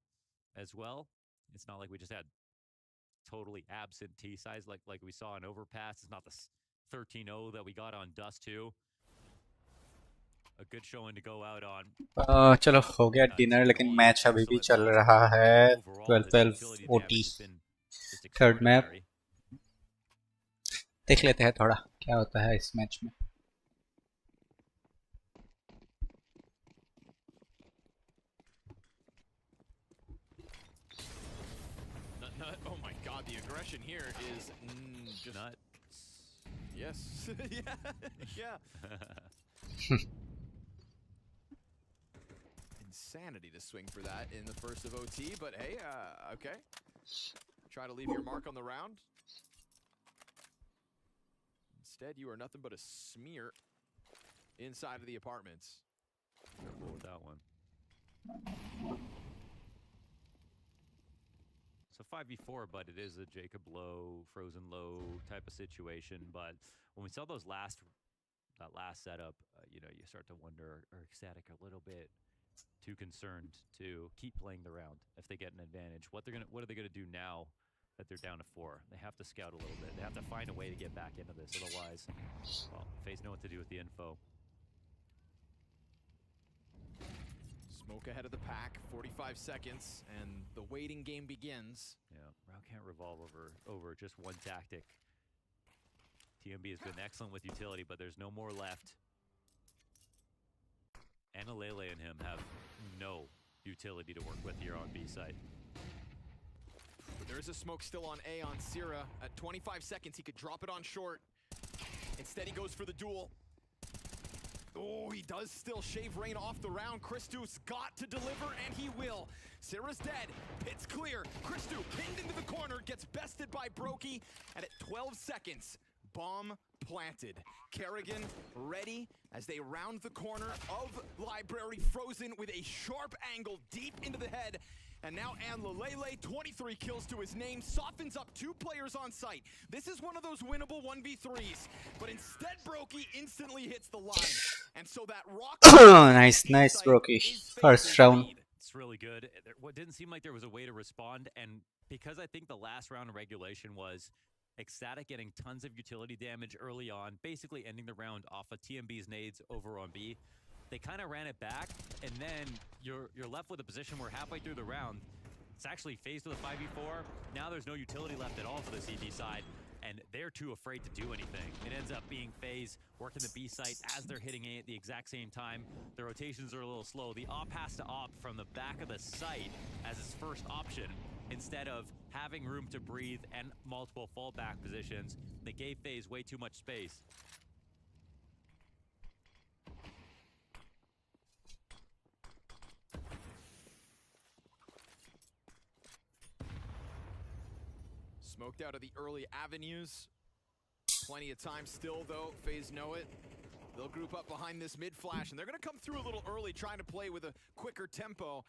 as well. It's not like we just had totally absent T size like we saw in Overpass. It's not the 13-0 that we got on Dust 2. A good showing to go out on. चलो हो गया dinner, लेकिन match अभी भी चल रहा है. 12-12 OT third map. देख लेते हैं थोड़ा क्या होता है इस मैच में. Oh my god, the aggression here is just nuts. Yes. yeah. Insanity to swing for that in the first of OT, but hey, okay. Try to leave your mark on the round. Instead, you are nothing but a smear inside of the apartments. Careful with that one. So 5v4, but it is a Jacob low, Frozen low type of situation. But when we saw that last setup, you know, you start to wonder, are Ecstatic a little bit too concerned to keep playing the round if they get an advantage? What are they gonna do now that they're down to 4? They have to scout a little bit. They have to find a way to get back into this. Otherwise, well, FaZe know what to do with the info. Smoke ahead of the pack, 45 seconds, and the waiting game begins. Yeah, round can't revolve over just one tactic. TMB has been excellent with utility, but there's no more left. Lele and him have no utility to work with here on B side. But there is a smoke still on A on Sierra. At 25 seconds, he could drop it on short. Instead, he goes for the duel. Oh, he does still shave Rain off the round. Chris2's got to deliver, and he will. Sierra's dead. Pit's clear. Chris2 pinned into the corner, gets bested by Brokey. And at 12 seconds, bomb planted. Kerrigan ready as they round the corner of Library. Frozen with a sharp angle deep into the head. And now Lele, 23 kills to his name, softens up 2 players on site. This is one of those winnable 1v3s, but instead Brokey instantly hits the line. And so that rock Nice Brokey. First round. It's really good. What didn't seem like there was a way to respond, and because I think the last round of regulation was Ecstatic getting tons of utility damage early on, basically ending the round off of TMB's nades over on B. They kind of ran it back, and then you're left with a position where halfway through the round, it's actually phased with a 5v4. Now there's no utility left at all for the CT side, and they're too afraid to do anything. It ends up being FaZe working the B site as they're hitting A at the exact same time. The rotations are a little slow. The op has to opt from the back of the site as his first option, instead of having room to breathe and multiple fallback positions. They gave FaZe way too much space. Smoked out of the early avenues. Plenty of time still, though. FaZe know it. They'll group up behind this mid flash, and they're going to come through a little early, trying to play with a quicker tempo.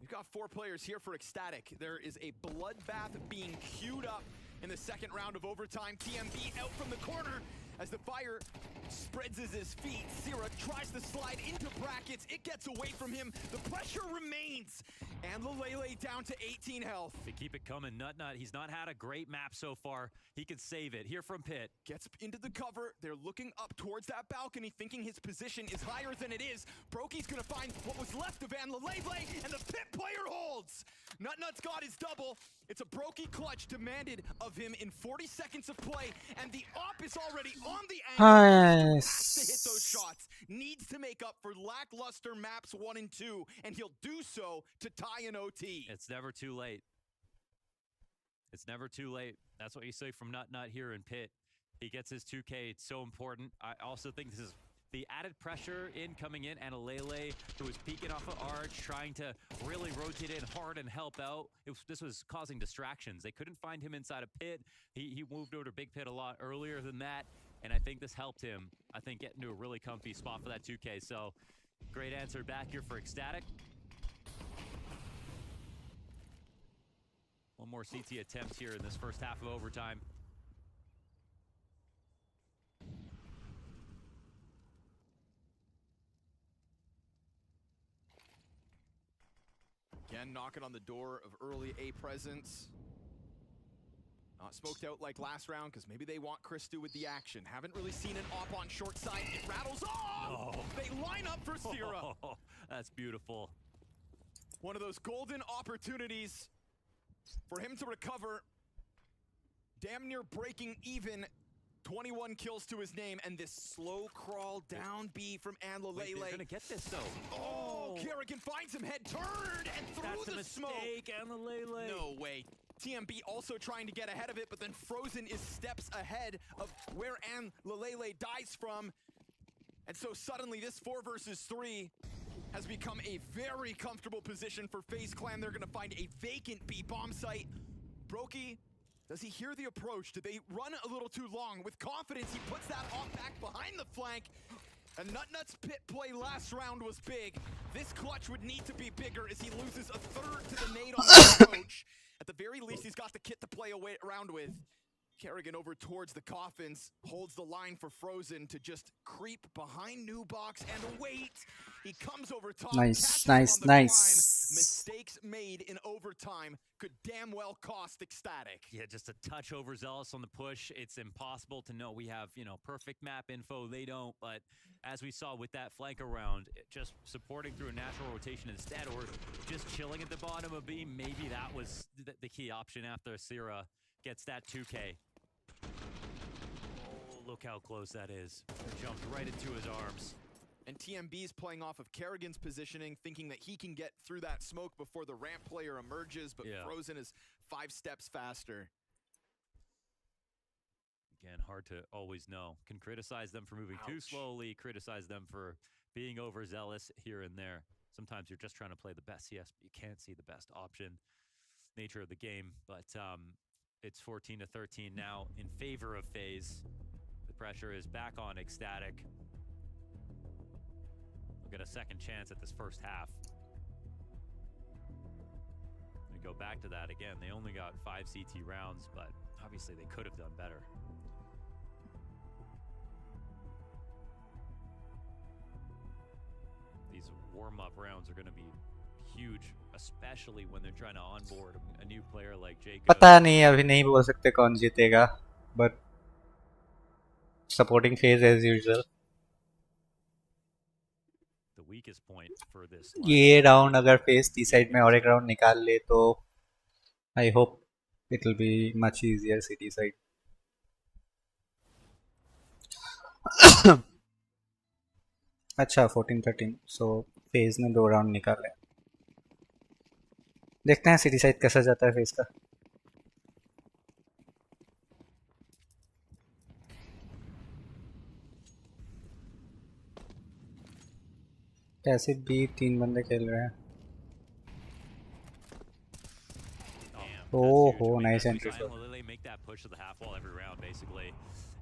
We've got 4 players here for Ecstatic. There is a bloodbath being queued up in the second round of overtime. TMB out from the corner as the fire spreads his feet. Sierra tries to slide into brackets. It gets away from him. The pressure remains. And Lele down to 18 health. They keep it coming. Nutnut, he's not had a great map so far. He could save it. Here from Pit. Gets into the cover. They're looking up towards that balcony, thinking his position is higher than it is. Brokey's gonna find what was left of Lele, and the Pit player holds. Nutnut's got his double. It's a Brokey clutch demanded of him in 40 seconds of play, and the op is already on the angle. Has to hit those shots. Needs to make up for lackluster maps 1 and 2, and he'll do so to tie an OT. It's never too late. It's never too late. That's what you say from Nutnut here in Pit. He gets his 2K. It's so important. I also think this is the added pressure in coming in, and Lele, who was peeking off of Arch, trying to really rotate in hard and help out. This was causing distractions. They couldn't find him inside a Pit. He moved over to Big Pit a lot earlier than that, and I think this helped him, I think, get into a really comfy spot for that 2K. So, great answer back here for Ecstatic. One more CT attempt here in this first half of overtime. Again, knocking on the door of early A presence. Not smoked out like last round, because maybe they want Christu with the action. Haven't really seen an op on short side. It rattles off! Oh. They line up for Sierra. Oh, that's beautiful. One of those golden opportunities for him to recover. Damn near breaking even. 21 kills to his name, and this slow crawl down B from Lele. Wait, they're gonna get this though. Oh, Kerrigan finds him head turned and through That's the a smoke. mistake, Lele. No way. TMB also trying to get ahead of it, but then Frozen is steps ahead of where Lele dies from. And so suddenly this 4 versus 3 has become a very comfortable position for FaZe Clan. They're gonna find a vacant B bomb site. Brokey, does he hear the approach? Did they run a little too long? With confidence, he puts that off back behind the flank. And Nutnut's Pit play last round was big. This clutch would need to be bigger as he loses a third to the nade on the approach. At the very least, he's got the kit to play around with. Kerrigan over towards the coffins, holds the line for Frozen to just creep behind Nubox and wait. He comes over top. Nice. Mistakes made in overtime could damn well cost Ecstatic. Yeah, just a touch overzealous on the push. It's impossible to know. We have, perfect map info. They don't. But as we saw with that flank around, just supporting through a natural rotation instead, or just chilling at the bottom of B, maybe that was the key option after Sierra gets that 2K. Oh, look how close that is. Jumped right into his arms. And TMB's playing off of Kerrigan's positioning, thinking that he can get through that smoke before the ramp player emerges, but Yeah. Frozen is 5 steps faster. Again, hard to always know. Can criticize them for moving too slowly, criticize them for being overzealous here and there. Sometimes you're just trying to play the best CS, but you can't see the best option. Nature of the game, but it's 14-13 now in favor of FaZe. The pressure is back on Ecstatic. We'll get a second chance at this first half. go back to that again. They only got 5 CT rounds, but obviously they could have done better. These warm-up rounds are going to be huge, especially when they're trying to onboard a new player like Jacob. पता नहीं, अभी नहीं बोल सकते कौन जीतेगा, but supporting phase as usual. The weakest point for this ये round अगर फेस टी साइड में और एक राउंड निकाल ले तो I hope it will be much easier city side. अच्छा 14-13, so फेज ने 2 राउंड निकाले. देखते हैं सिटी साइड कैसा जाता है फेज का. कैसे भी 3 बंदे खेल रहे हैं. Oh, nice entry. They make that push to the half wall every round, basically.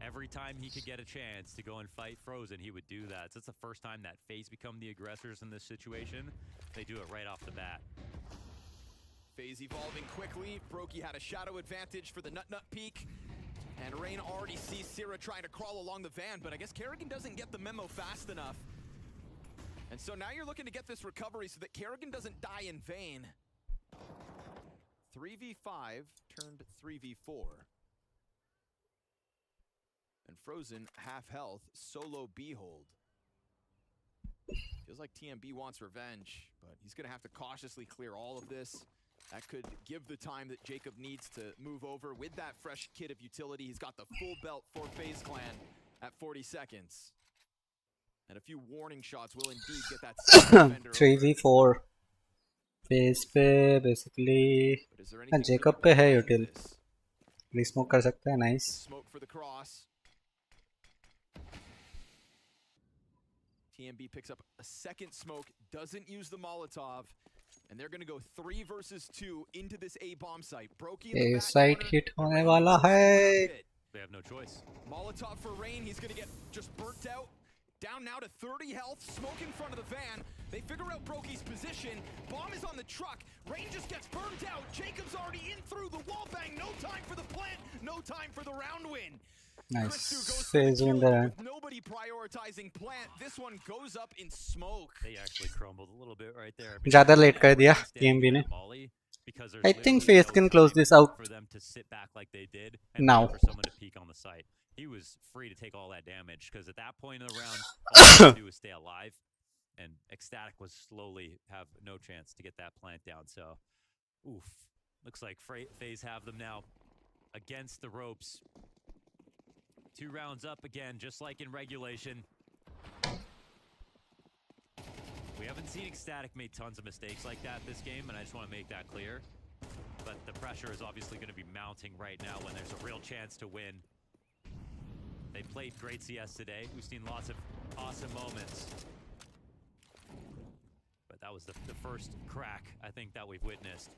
Every time he could get a chance to go and fight Frozen, he would do that. So it's the first time that FaZe become the aggressors in this situation. They do it right off the bat. FaZe evolving quickly. Brokey had a shadow advantage for the nut peek. And Rain already sees Sierra trying to crawl along the van, but I guess Kerrigan doesn't get the memo fast enough. And so now you're looking to get this recovery so that Kerrigan doesn't die in vain. 3v5 turned 3v4. And Frozen, half health, solo B-hold. Feels like TMB wants revenge, but he's going to have to cautiously clear all of this. That could give the time that Jacob needs to move over. With that fresh kit of utility, he's got the full belt for FaZe Clan at 40 seconds. And a few warning shots will indeed get that 3v4 face पे basically Jacob पे है यूटिल. रीस्मोक कर सकते हैं. Nice. TMB picks up a second smoke, doesn't use the Molotov, and they're going to go 3 versus 2 into this A bomb site. Brokey in the back side hit होने वाला है. They have no choice. Molotov for Rain, he's going to get just burnt out. Down now to 30 health, smoke in front of the van. They figure out Brokey's position. Bomb is on the truck. Rain just gets burned out. Jacob's already in through the wall bang. No time for the plant. No time for the round win. Nice. FaZe win the round. Nobody prioritizing plant. This one goes up in smoke. They actually crumbled a little bit right there. ज़्यादा late कर दिया TMB ने. I think FaZe can close this out for them to sit back like they did now. For someone to peek on the site. He was free to take all that damage because at that point in the round, all he had to do was stay alive, and Ecstatic was slowly have no chance to get that plant down. So, oof, looks like FaZe have them now against the ropes. 2 rounds up again, just like in regulation. We haven't seen Ecstatic make tons of mistakes like that this game, and I just want to make that clear. But the pressure is obviously going to be mounting right now when there's a real chance to win. They played great CS today. We've seen lots of awesome moments. But that was the first crack, I think, that we've witnessed.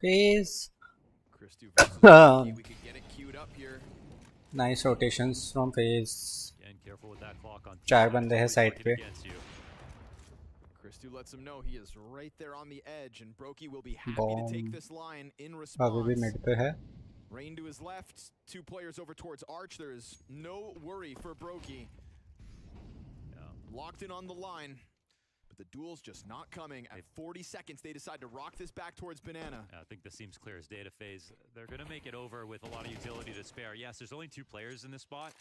FaZe. We could get it queued up here. Nice rotations from FaZe. Again, careful with that clock on 4 बंदे हैं side पे. Christu lets him know he is right there on the edge, and Brokey will be happy to take this line in response. अभी भी mid पे है. Rain to his left, 2 players over towards Arch. There is no worry for Brokey. Locked in on the line. But the duel's just not coming. At 40 seconds, they decide to rock this back towards Banana. I think this seems clear as day to FaZe. They're going to make it over with a lot of utility to spare. Yes, there's only 2 players in this spot.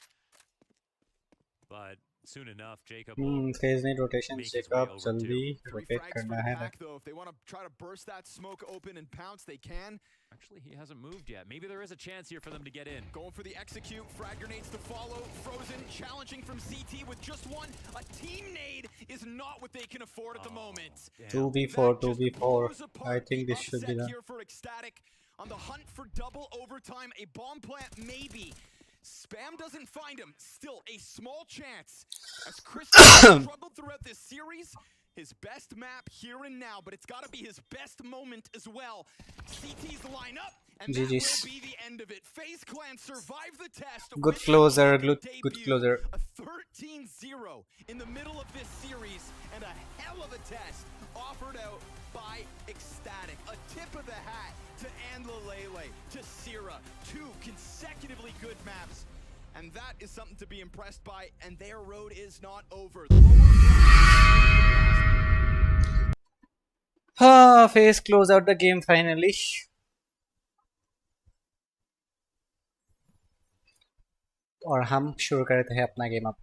But soon enough, Jacob FaZe need rotation. Jacob जल्दी rotate करना है. Though, if they want to try to burst that smoke open and pounce, they can. Actually, he hasn't moved yet. Maybe there is a chance here for them to get in. Going for the execute. Frag grenades to follow. Frozen challenging from CT with just one. A team nade is not what they can afford at the moment. 2v4, 2v4. I think this should be done. Here for Ecstatic on the hunt for double overtime. A bomb plant maybe. Spam doesn't find him. Still a small chance. As Chris struggled throughout this series, his best map here and now, but it's got to be his best moment as well. CT's line up, and that GG's. will be the end of it. FaZe Clan survived the test. Good closer, good closer. A 13-0 in the middle of this series, and a hell of a test offered out by Ecstatic. A tip of the hat to Andlalele, to Sierra. 2 consecutively good maps. And that is something to be impressed by, and their road is not over. FaZe close out the game finally. और हम शुरू करते हैं अपना game अब.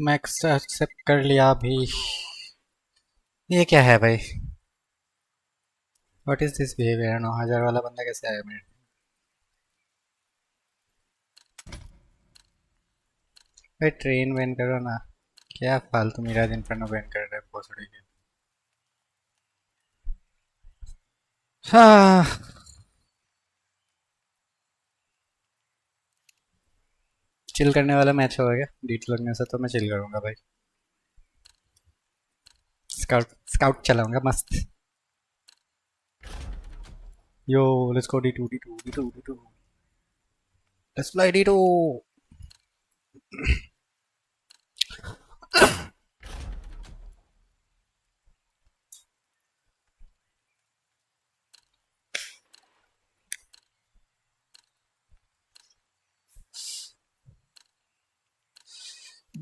Max accept कर लिया अभी. ये क्या है भाई? What is this behaviour? 9000 वाला बंदा कैसे आया मेरे? भाई ट्रेन वेन करो ना. क्या फालतू मेरा दिन पर बैन कर रहा है भोसड़ी के। हाँ चिल करने वाला मैच होगा क्या? डीट लगने से तो मैं चिल करूंगा भाई। स्काउट स्काउट चलाऊंगा मस्त। Yo let's go D2 D2 D2 D2 let's fly D2।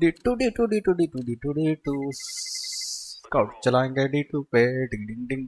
D2 D2 D2 D2 D2 D2 scout चलाएंगे D2 पे डिंग डिंग डिंग।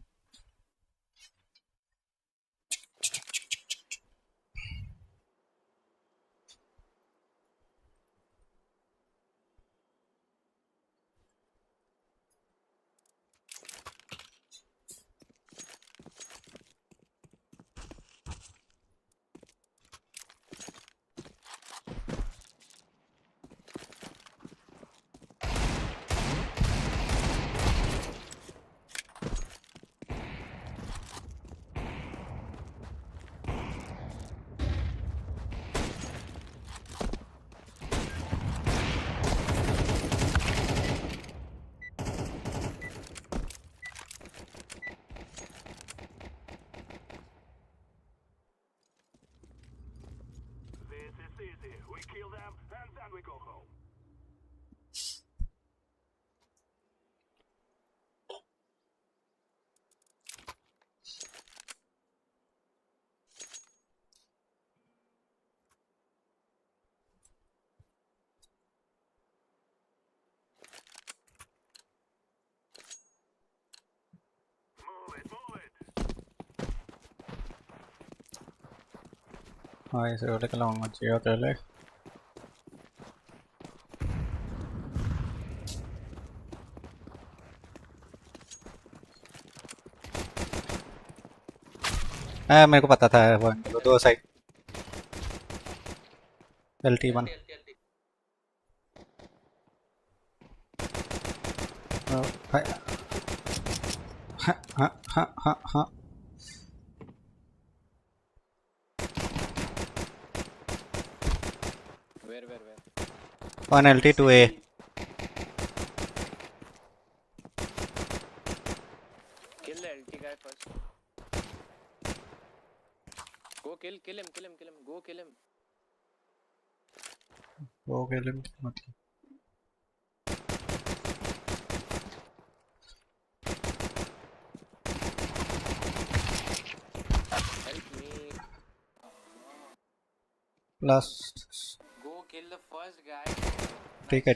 We kill them and then we go home. हाँ इसे वाले का लाऊंगा चाहिए पहले। मेरे को पता था वन दो साइड LT1 हाँ हाँ हाँ हाँ हाँ Where? 1 LT 2 A Kill the LT guy first. Go kill him. Go kill him. वो खेले मतलब Help me. Last Go kill the first guy. ठीक है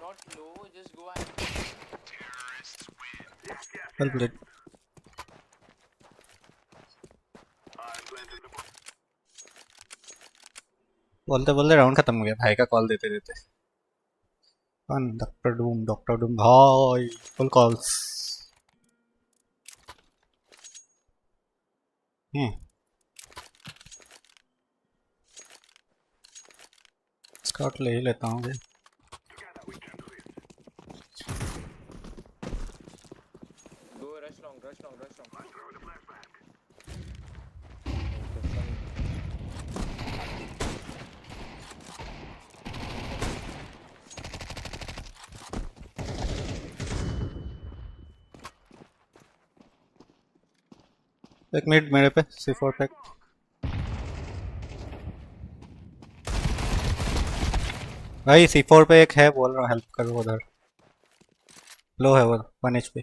Not low, just go and help ले। बोलते बोलते राउंड खत्म हो गया भाई का कॉल देते देते। डॉक्टर डूम भाई फुल कॉल्स। स्काउट ले ही लेता हूँ भाई। go rush long. एक मिनट मेरे पे C4 पे भाई C4 पे एक है बोल रहा हूँ हेल्प करो उधर। लो है वो 1 HP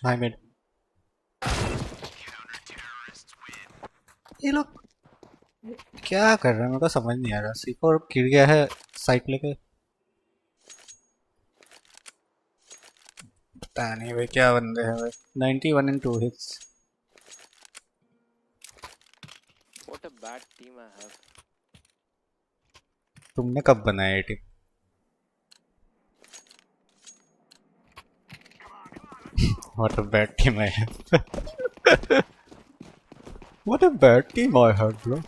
हाई मिड। ये लोग क्या कर रहे हैं मेरे को समझ नहीं आ रहा। C4 गिर गया है साइट लेके। पता नहीं भाई क्या बंदे हैं भाई। 91 in 2 hits। What a bad team I have. तुमने कब बनाया ये team? What a bad team I have. What a bad team I have, bro.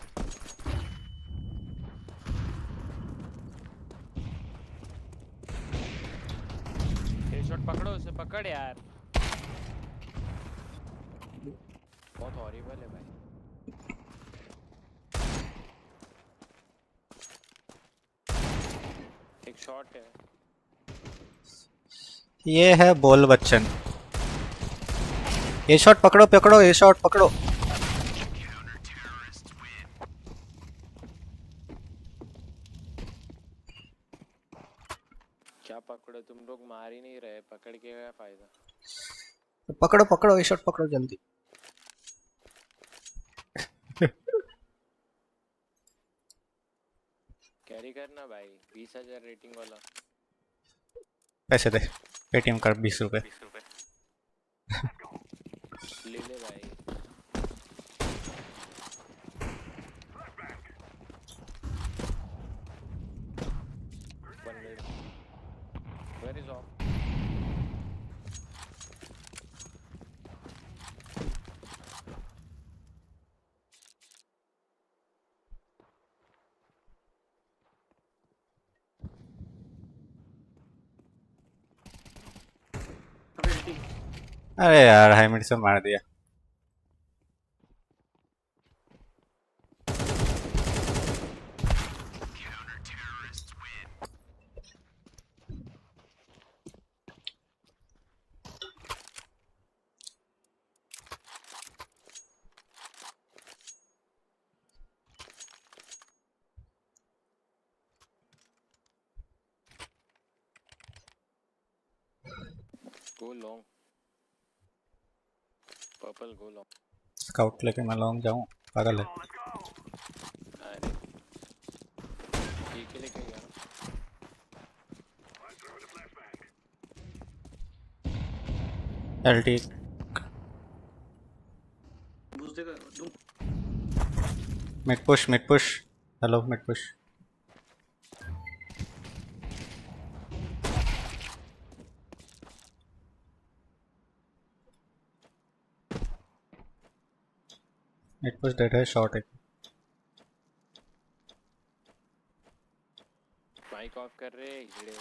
Shot पकड़ो उसे, पकड़ यार। बहुत हॉरिबल है भाई। एक शॉट है। ये है बोल बच्चन। ये शॉट पकड़ो पकड़ो, ये शॉट पकड़ो। क्या पकड़ो, तुम लोग मार ही नहीं रहे, पकड़ के क्या फायदा। पकड़ो पकड़ो, ये शॉट पकड़ो जल्दी। कैरी करना भाई, 20,000 रेटिंग वाला। पैसे दे, पेटीएम कर 20 रुपए। ले ले भाई। Where is Awp? अरे यार हाई मिड से मार दिया। Go long. Purple, go long. Scout लेके मैं लॉन्ग जाऊं, पागल है। अरे ठीक है, लेके गया। एलटी बूस्ट देगा दूं। Mid push mid push. Hello mid push. Mid push dead है, शॉट है। माइक ऑफ कर रहे हीड़े।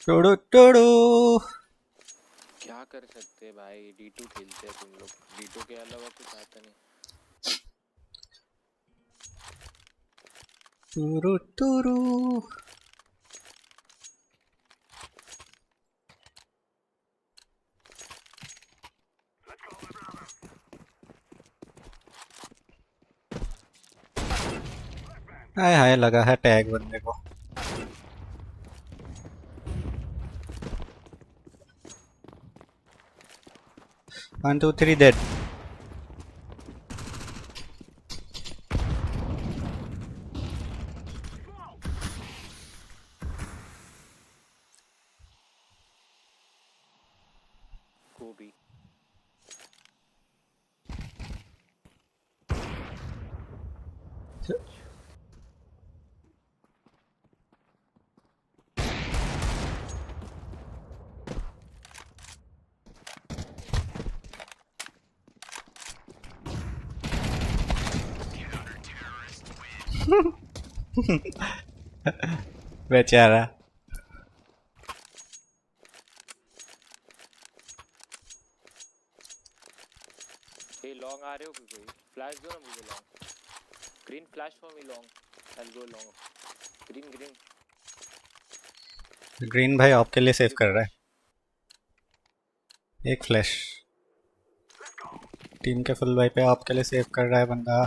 To-do to-do. क्या कर सकते भाई, D2 खेलते हैं तुम लोग, D2 के अलावा कुछ आता नहीं। टुरु टुरु। हाय हाय लगा है टैग बंदे को। One, two, three, dead. Kobe. बेचारा। ये लॉन्ग आ रहे हो कोई? फ्लैश दो ना मुझे long. Green flash for me long. I will go long. Green green. Green भाई आपके लिए सेव कर रहा है। एक फ्लैश। टीम के फुल भाई पे आपके लिए सेव कर रहा है बंदा।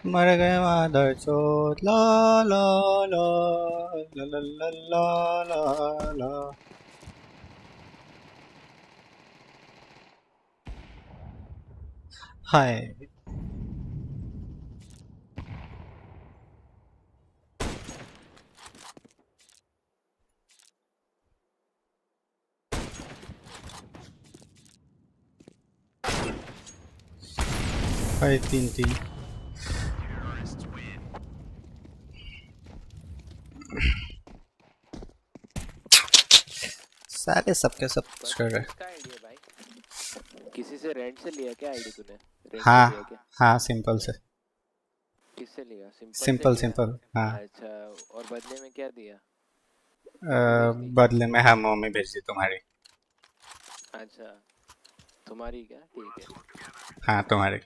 मर गए मादर चोद ला ला ला ला ला ला ला ला ला। हाय 5-3-3 सारे सबके सब कुछ कर रहे। किसका आईडी है भाई? किसी से रेंट से लिया क्या आईडी तूने? रेंट हाँ से लिया क्या? हाँ सिंपल से किससे लिया? सिंपल सिंपल से लिया? सिंपल हाँ। अच्छा, और बदले में क्या दिया? बदले में हाँ मम्मी भेज दी तुम्हारी। अच्छा, तुम्हारी क्या? ठीक है। हाँ तुम्हारी।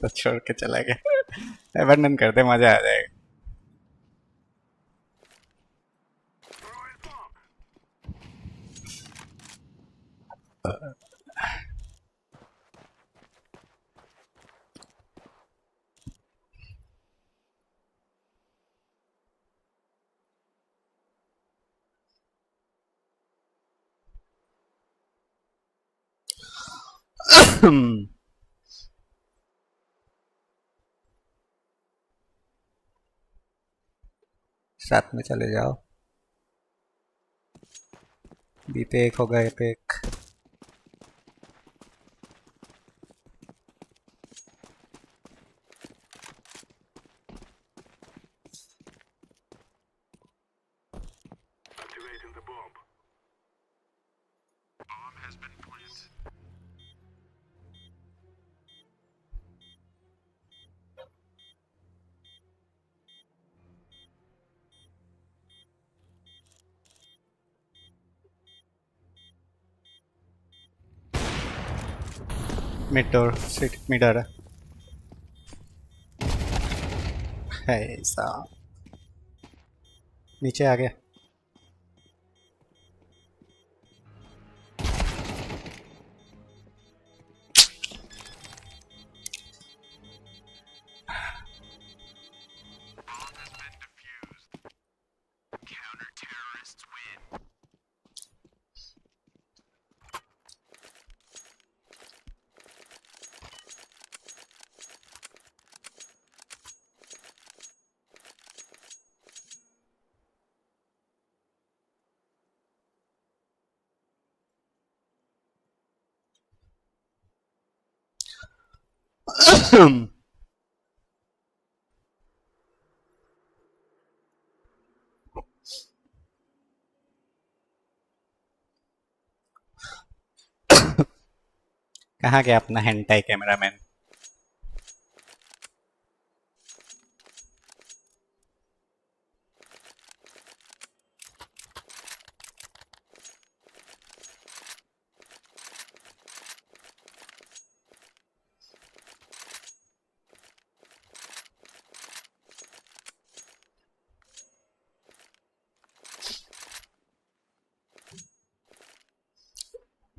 तो छोड़ के चला गया। वर्णन करते मजा आ जाएगा। साथ में चले जाओ। बी पे एक होगा, ए पे एक। Activating the bomb. Bomb has been planted. Mid door sit mid आ रहा है ऐसा। नीचे आ गया। Bomb has been defused. Counter-terrorists win. कहाँ गया अपना हेंटाई कैमरामैन?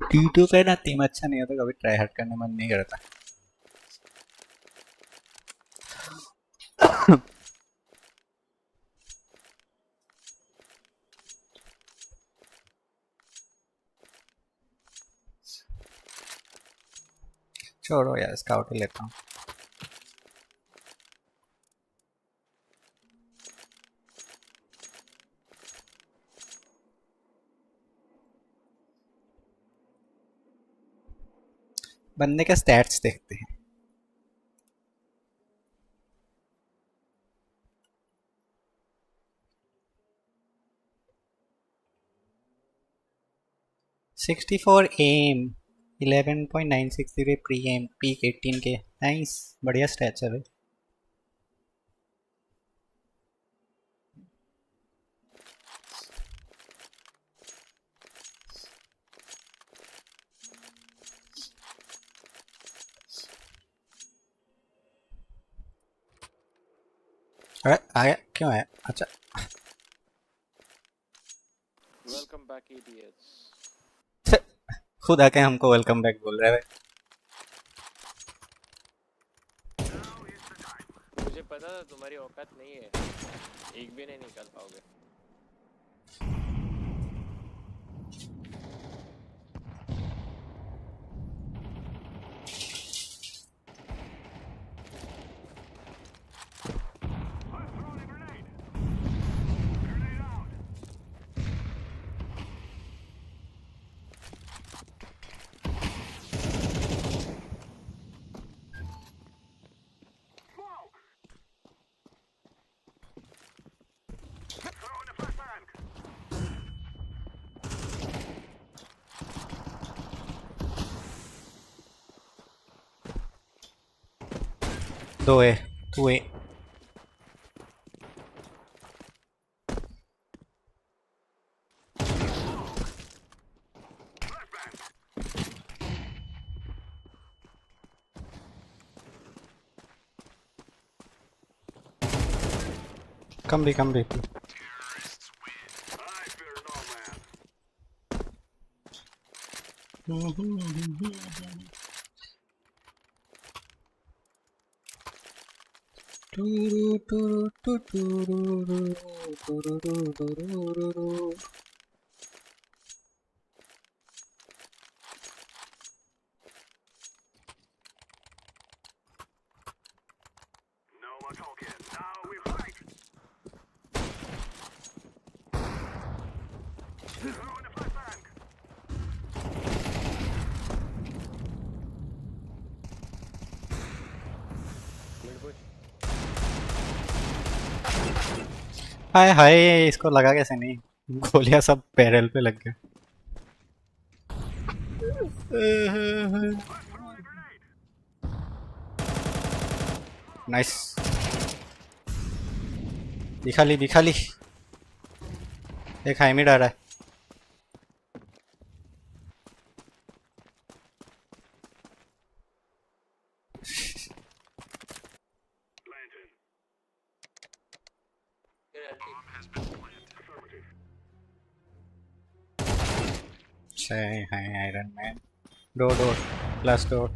T2 का ना टीम अच्छा नहीं होता, कभी ट्राई हार्ड करने मन नहीं करता। छोड़ो यार, स्काउट ही लेता हूँ। बंदे का स्टैट्स देखते हैं। $64 aim 11.960 प्री गेम, पीक 18 के। नाइस, बढ़िया स्टैट्स है भाई। अरे आया क्यों आया? अच्छा वेलकम बैक idiots. खुद आके हमको वेलकम बैक बोल रहा है भाई। मुझे पता था तुम्हारी औकात नहीं है, एक भी नहीं निकाल पाओगे। दो है, तू है। कम भी हाय हाय, इसको लगा कैसे नहीं? गोलियां सब पैरेल पे लग गए। नाइस, दिखा ली। एक हाई मिड आ रहा है। Iron man. Door plus door.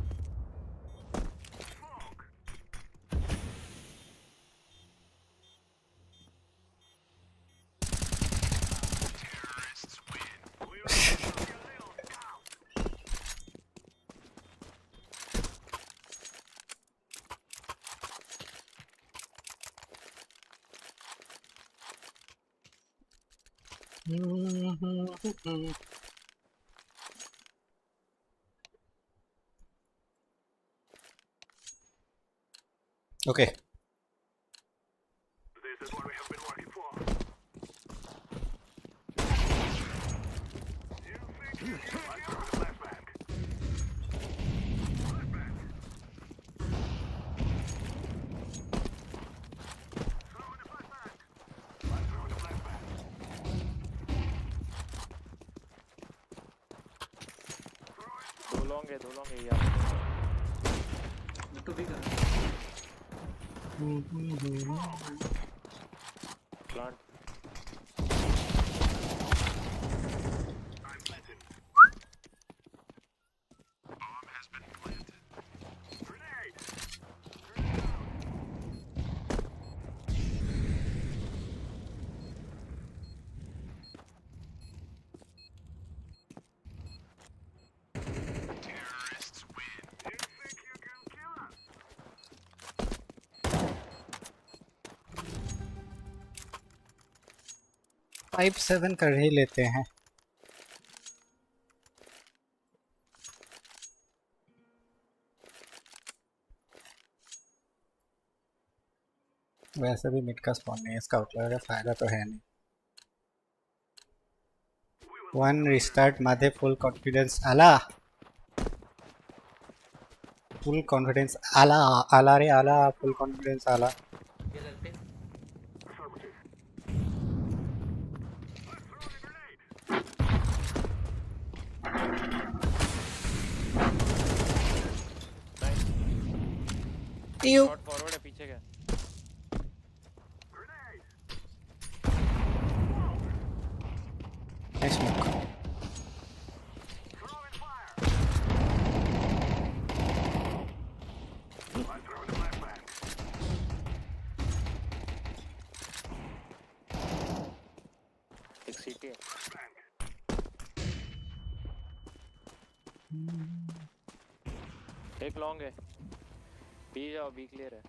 Okay. दो लॉन्ग है यार। तो भी कर प्लांट फाइव 7 कर ही लेते हैं। वैसे भी मिड का स्पॉन नहीं है, स्काउट लगा फायदा तो है नहीं। वन रिस्टार्ट मध्ये फुल कॉन्फिडेंस आला। फुल कॉन्फिडेंस आला आला रे आला फुल कॉन्फिडेंस आला शॉट फॉरवर्ड है पीछे का नाइस स्मोक एक सीटी है एक लॉन्ग है बी जाओ बी क्लियर है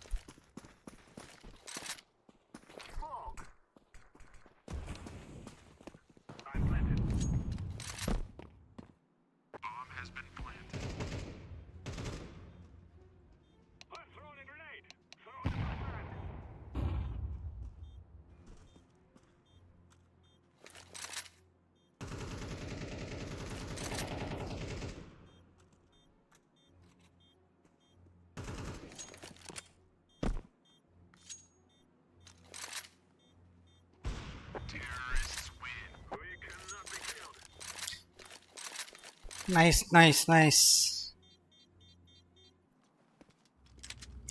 Nice.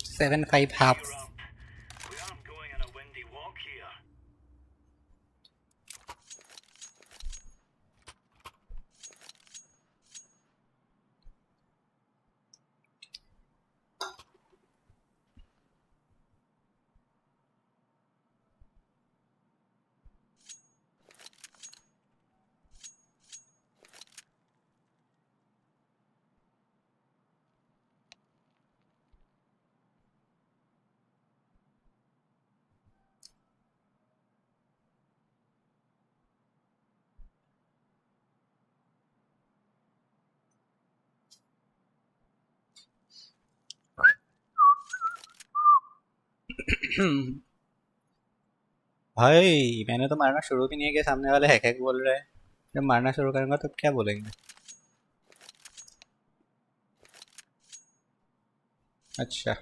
7-5 half. We aren't going on a windy walk here. भाई मैंने तो मारना शुरू भी नहीं किया सामने वाले हैक बोल रहे हैं जब मारना शुरू करूंगा तो क्या बोलेंगे अच्छा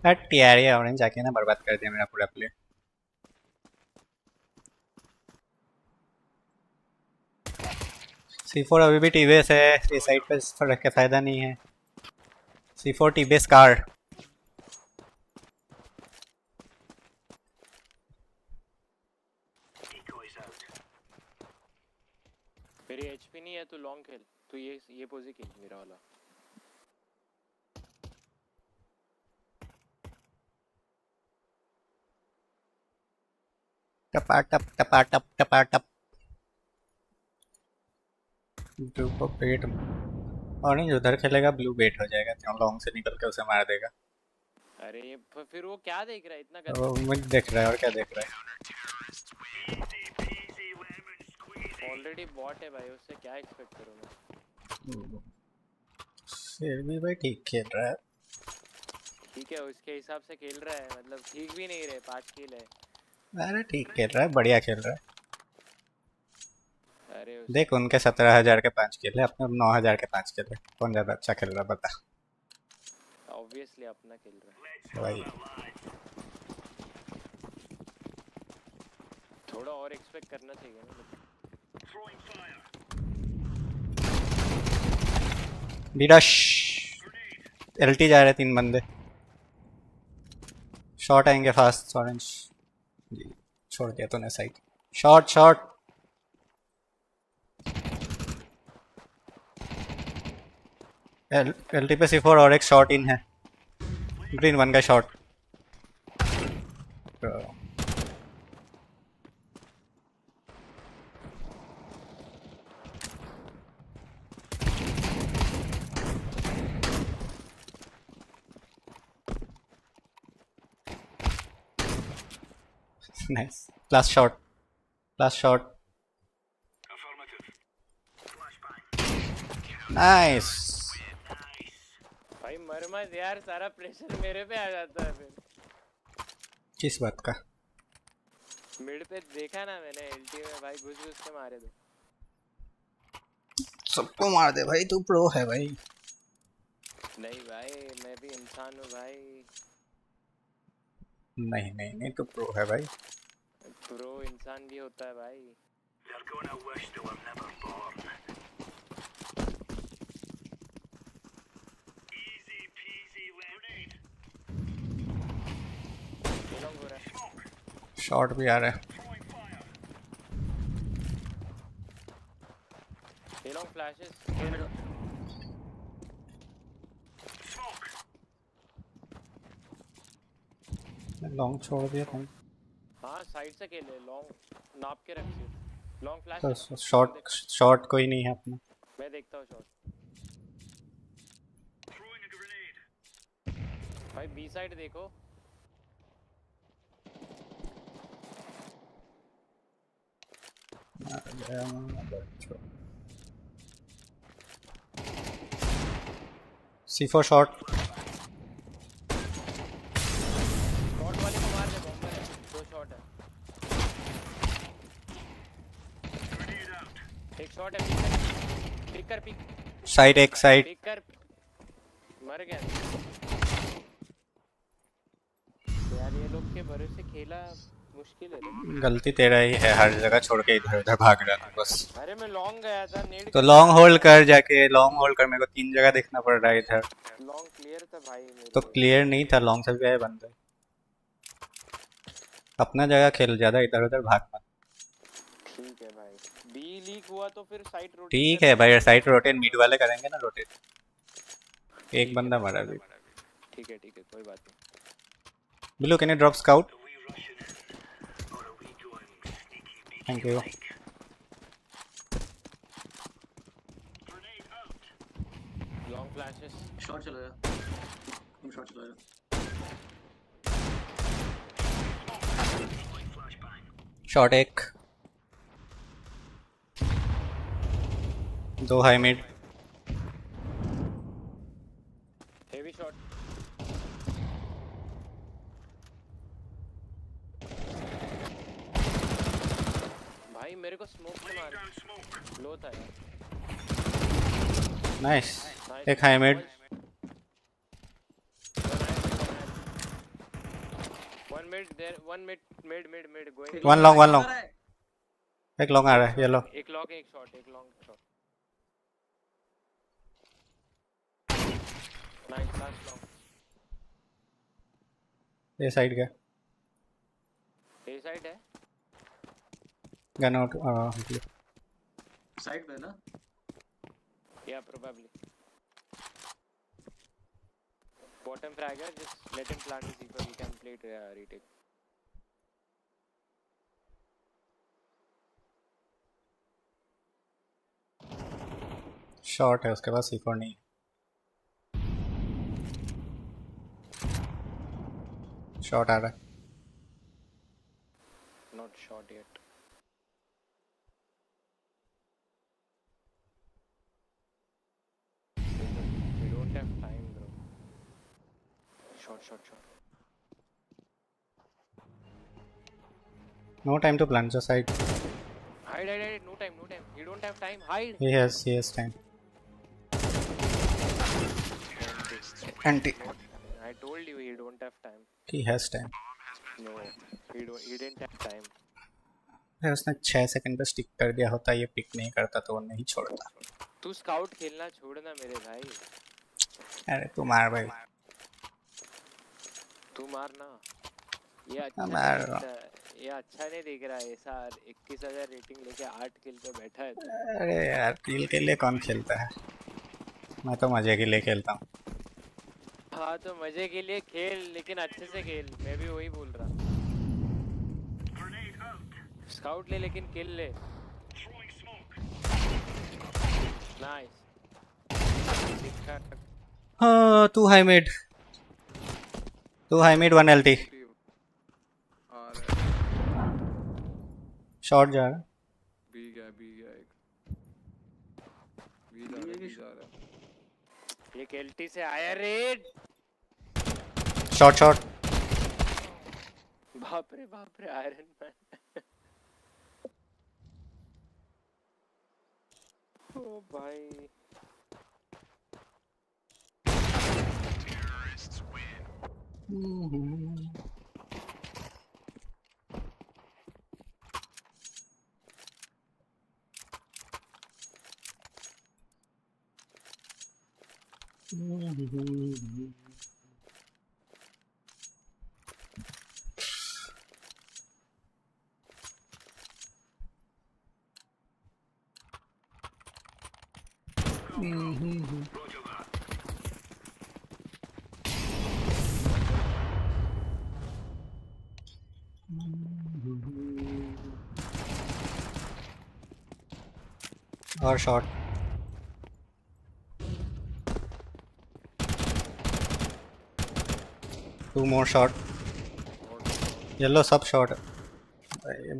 हट यार ये ऑरेंज जाके ना बर्बाद कर दिया मेरा पूरा प्ले C4 अभी भी टीवीएस है ये साइड पे रख के फायदा नहीं है C4 टीवीएस कार मेरी एचपी नहीं है तू लॉन्ग खेल तू ये पोजी खेल मेरा वाला टपाटप ब्लू को पेट ऑरेंज उधर खेलेगा ब्लू बेट हो जाएगा क्यों लॉन्ग से निकल के उसे मार देगा अरे ये फिर वो क्या देख रहा है इतना वो मुझे देख रहा है और क्या देख रहा है ऑलरेडी बॉट है भाई उससे क्या एक्सपेक्ट करूं मैं फिर भी भाई ठीक खेल रहा है ठीक है उसके हिसाब से खेल रहा है मतलब ठीक भी नहीं रहे 5 किल है अरे ठीक खेल रहा है बढ़िया खेल रहा है अरे देख उनके 17,000 के 5 किल है अपने 9,000 के 5 किल है कौन ज्यादा अच्छा खेल रहा है बता ऑब्वियसली अपना खेल रहा है भाई थोड़ा और एक्सपेक्ट करना चाहिए ना बीडश एलटी जा रहे 3 बंदे शॉट आएंगे फास्ट ऑरेंज छोड़ दिया तूने साइड शॉट एलटी पे C4 और एक शॉट इन है ग्रीन 1 का shot Nice. Last shot. Last shot. Nice. भाई मर मत यार, सारा प्रेशर मेरे पे आ जाता है फिर। किस बात का? मिड पे देखा ना मैंने, एलटी में भाई घुस घुस के मारे दो। सबको मार दे भाई, तू प्रो है भाई। नहीं भाई, मैं भी इंसान हूँ भाई। नहीं नहीं नहीं, तू प्रो है भाई। प्रो इंसान भी होता है भाई। They're gonna wish they were never born. Easy peasy lemonade. हो रहा है। शॉट भी आ रहा है। Long flashes. लॉन्ग छोड़ दिया था। हाँ साइड से खेले, लॉन्ग नाप के रख सिर्फ। Long flash. तो शॉट कोई नहीं है अपना। मैं देखता हूँ शॉट। भाई बी साइड देखो। C4 shot. शॉट वाले को मार दे, बॉम्बर है। 2 शॉट है। एक शॉट है, पिक कर पिक। साइड एक साइड। पिक कर। मर गया यार, ये लोग के भरोसे खेला मुश्किल है। गलती तेरा ही है, हर जगह छोड़ के इधर उधर भाग रहा था बस। अरे मैं लॉन्ग गया था, नेड तो लॉन्ग होल्ड कर, जाके लॉन्ग होल्ड कर। मेरे को 3 जगह देखना पड़ रहा है इधर। लॉन्ग क्लियर था भाई मेरे। तो क्लियर नहीं था, लॉन्ग से भी आए बंदे। अपना जगह खेल, ज्यादा इधर उधर भाग मत। ठीक है भाई, बी लीक हुआ तो फिर साइड रोटेट। ठीक है भाई, साइड रोटेट मिड वाले करेंगे ना रोटेट। एक बंदा मरा अभी। ठीक है कोई बात नहीं। Blue, can you drop scout? Thank you. Long flashes. Shot चला जा, शॉट चला जा। शॉट एक। 2 हाई मिड। Heavy shot. भाई मेरे को स्मोक से मार, लो था यार। नाइस। एक high mid. One mid there, one mid going. One long. एक लॉन्ग आ रहा है, येलो। एक लॉन्ग एक शॉट, एक long shot. Nice, last long. ये साइड का। ए साइड है। Gun out. साइड पे ना? Yeah, probably. Bottom fragger, just let him plant his C4. We can play it, retake. Shot है उसके पास, C4 नहीं। शॉट आ रहा है। Not shot yet. We don't have time, bro. Shot. No time to plant, just hide. Hide. No time. You don't have time. Hide. He has time. Anti. I told you he don't have time. He has time. No, he didn't have time. उसने 6 second पे stick कर दिया होता, ये pick नहीं करता तो वो नहीं छोड़ता। तू स्काउट खेलना छोड़ना मेरे भाई। अरे तू मार भाई। तू मारना। ये अच्छा नहीं दिख रहा है। ऐसा 21,000 रेटिंग लेके 8 किल पे बैठा है तो। अरे यार, किल के लिए कौन खेलता है? मैं तो मजे के लिए खेलता हूँ। हाँ तो मजे के लिए खेल, लेकिन अच्छे से खेल। मैं भी वही बोल रहा। स्काउट ले लेकिन किल ले। नाइस। हाँ, 2 हाई मिड 1 LT। शॉर्ट जा रहा है बी गया एक बी जा रहा है एक एलटी से आया रेड शॉर्ट बाप रे आयरन मैन ओ भाई Terrorists win. Roger that. और short two more short yellow सब शॉर्ट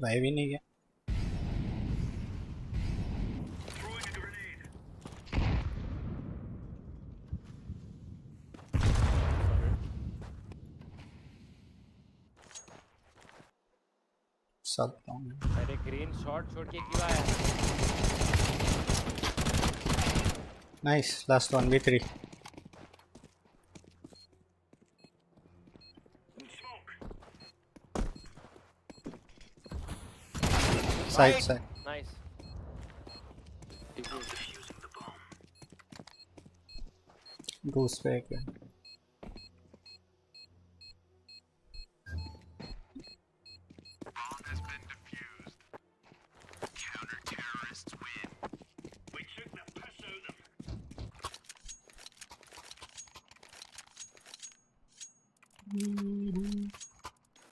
भाई भी नहीं गया Throwing a grenade. सब अरे ग्रीन शॉट छोड़ के क्यों आया nice last 1v3 side nice Defusing the bomb. घूस पे एक Bomb has been defused. Counter-terrorists win. We took the piss out of them.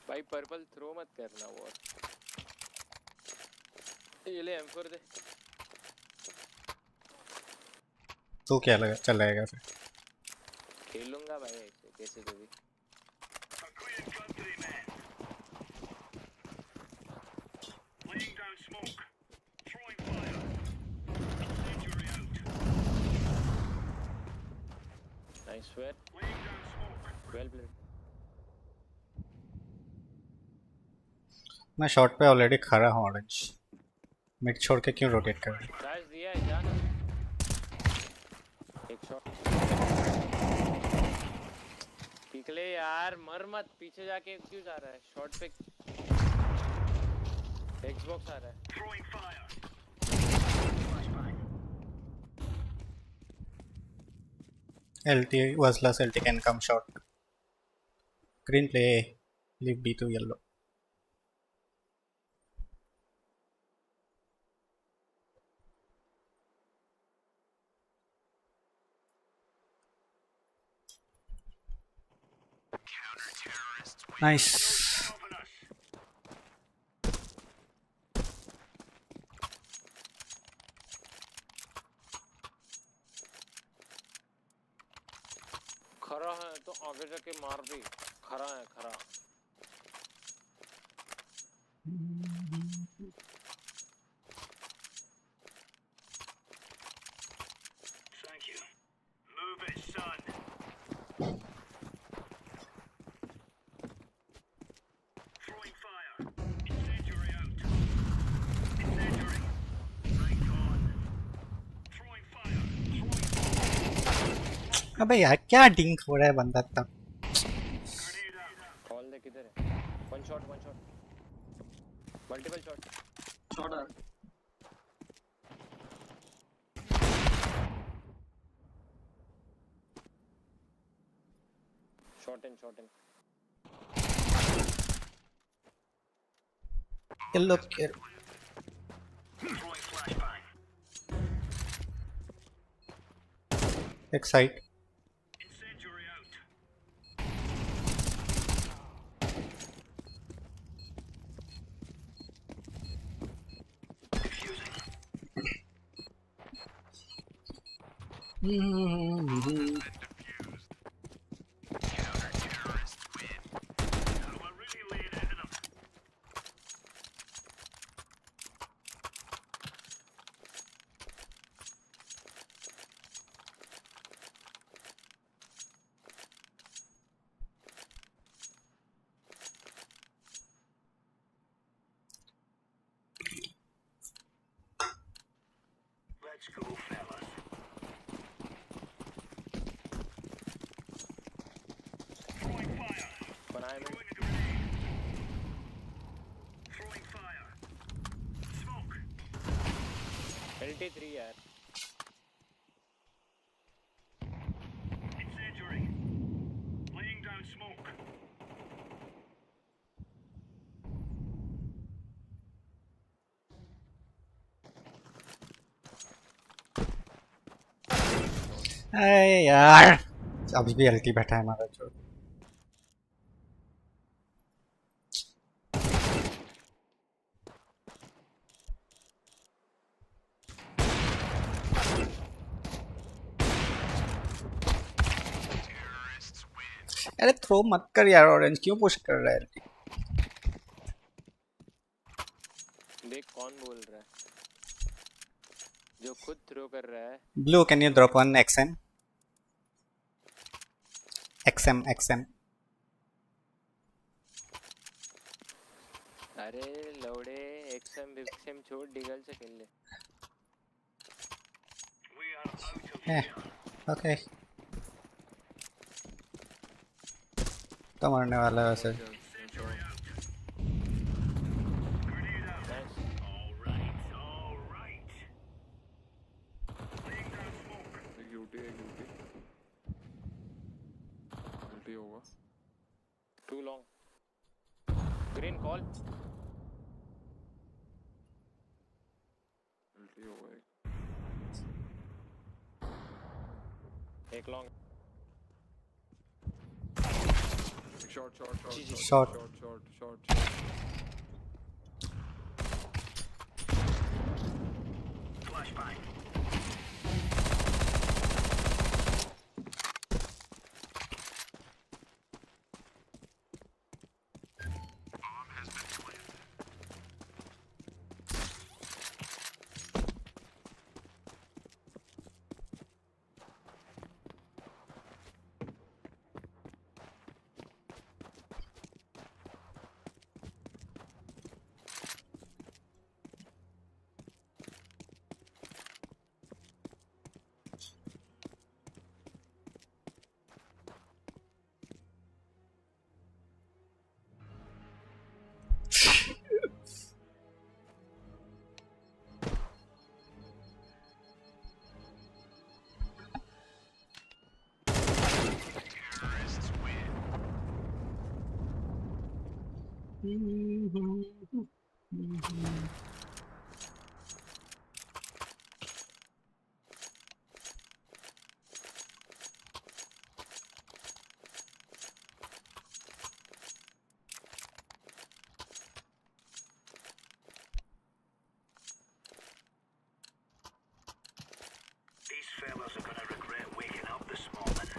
भाई पर्पल थ्रो मत करना वॉर ये ले M4 दे तो क्या लगा चल रहेगा फिर खेलूंगा भाई ऐसे कैसे तो भी Agreed country man. Laying down smoke. Throwing fire. Incendiary out. Nice wait Laying down smoke. Well played मैं शॉट पे ऑलरेडी खड़ा हूँ ऑरेंज मिड छोड़ के क्यों रोटेट कर रहा है फ्लैश दिया है जाना एक शॉट निकले यार मर मत पीछे जाके क्यों जा रहा है शॉट पे एक्सबॉक्स आ रहा है Throwing fire. LT was less LT can come short green play leave B to yellow Counter-terrorists win. nice Open us. खरा है तो आगे जाके मार भी खरा है खरा Thank you. Move it, son. Throwing fire. Incendiary out. Incendiary. Right on. Throwing fire. अबे यार क्या डिंक हो रहा है बंदा तब कॉल दे किधर है one shot multiple shot shot आ shot in yellow care Throwing flashbang. एक side Incendiary out. Defusing. Counter-terrorists win. Now we're really laying into them. 53 यार. Incendiary. Laying down smoke. अरे यार अभी भी अल्टी बैठा है हमारा चोर. अरे थ्रो मत कर यार. ऑरेंज क्यों पुश कर रहा है? देख कौन बोल रहा है जो खुद थ्रो कर रहा है. Blue can you drop one XM? XM. अरे लौड़े XM विक्सम छोड़ डिगल से खेल ले. ओके तो मरने वाला है वैसे. Too long. Green call. Take long. Short. Flashbang. These fellas are gonna regret waking up this morning.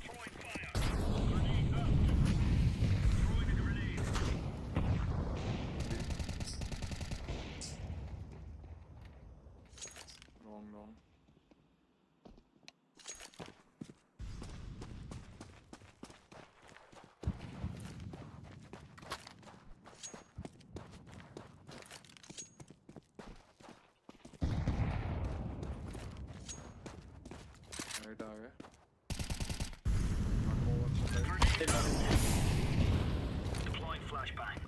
Throwing fire. Grenade out. Throwing a grenade. Long. Right आ गए. Deploying flashbang.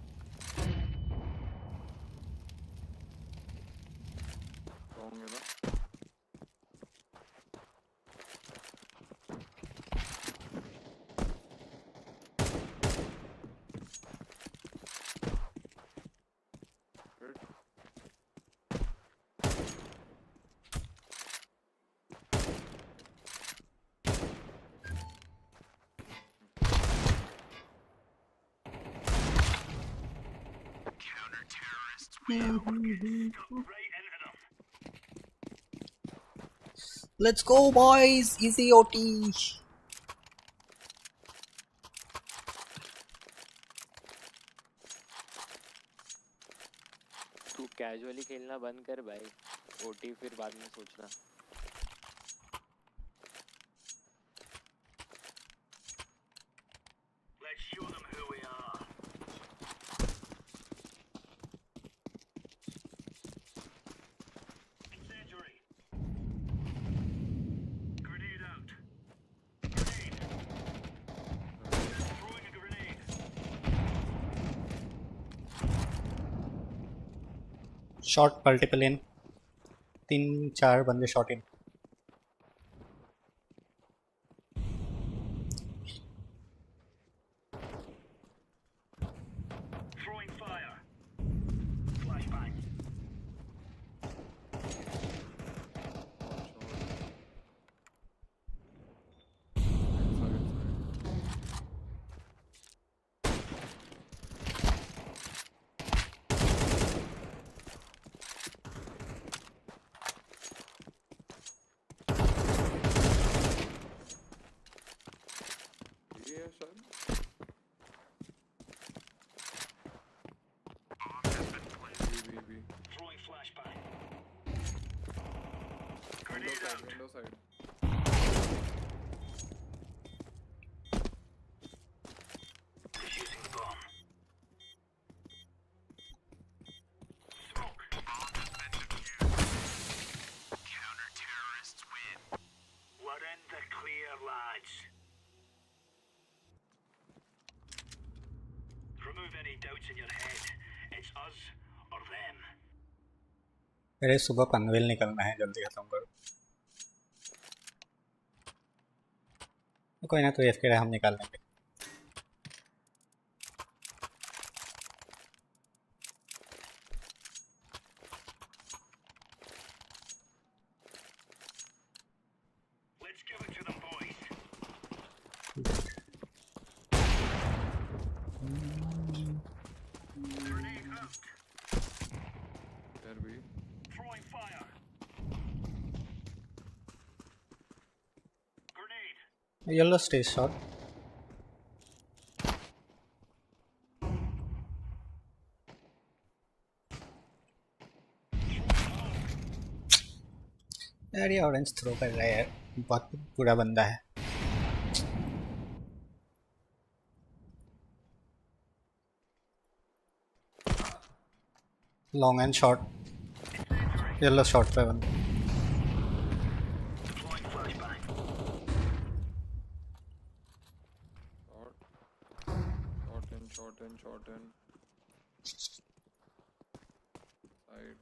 Long है ना. Let's go boys. Easy OT. तू casually खेलना बंद कर भाई. OT फिर बाद में सोचना. Let's show them who we are. Incendiary. Grenade out. Grenade. Throwing a grenade. Shot multiple in, 3-4 बंदे shot in. Throwing fire. Flashbang. Yeah, शायद B. Throwing flashbang. Window side. Defusing the bomb. Smoke. Counter-terrorists win. We're in the clear, lads. Remove any doubts in your head. It's us or them. मेरे सुबह पनवेल निकलना है, जल्दी खत्म करो। कोई ना, तो एफ के हम निकाल लेंगे। Let's give it to them, boys. Grenade out. There B. Throwing fire. Grenade. Yellow stage shot. यार ये ऑरेंज थ्रो कर रहा है यार, बहुत बुरा बंदा है। Long and short, yellow short पे बंदा। Deploying flashbang. Short in. Side.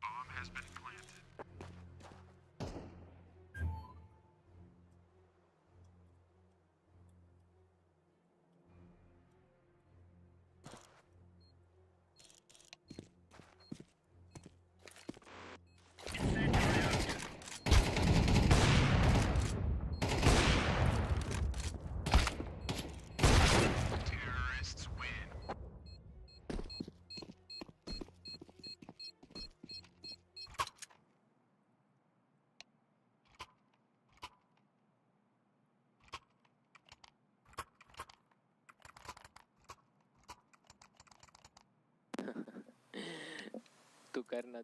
Bomb has been planted. Terrorists win. तू करना।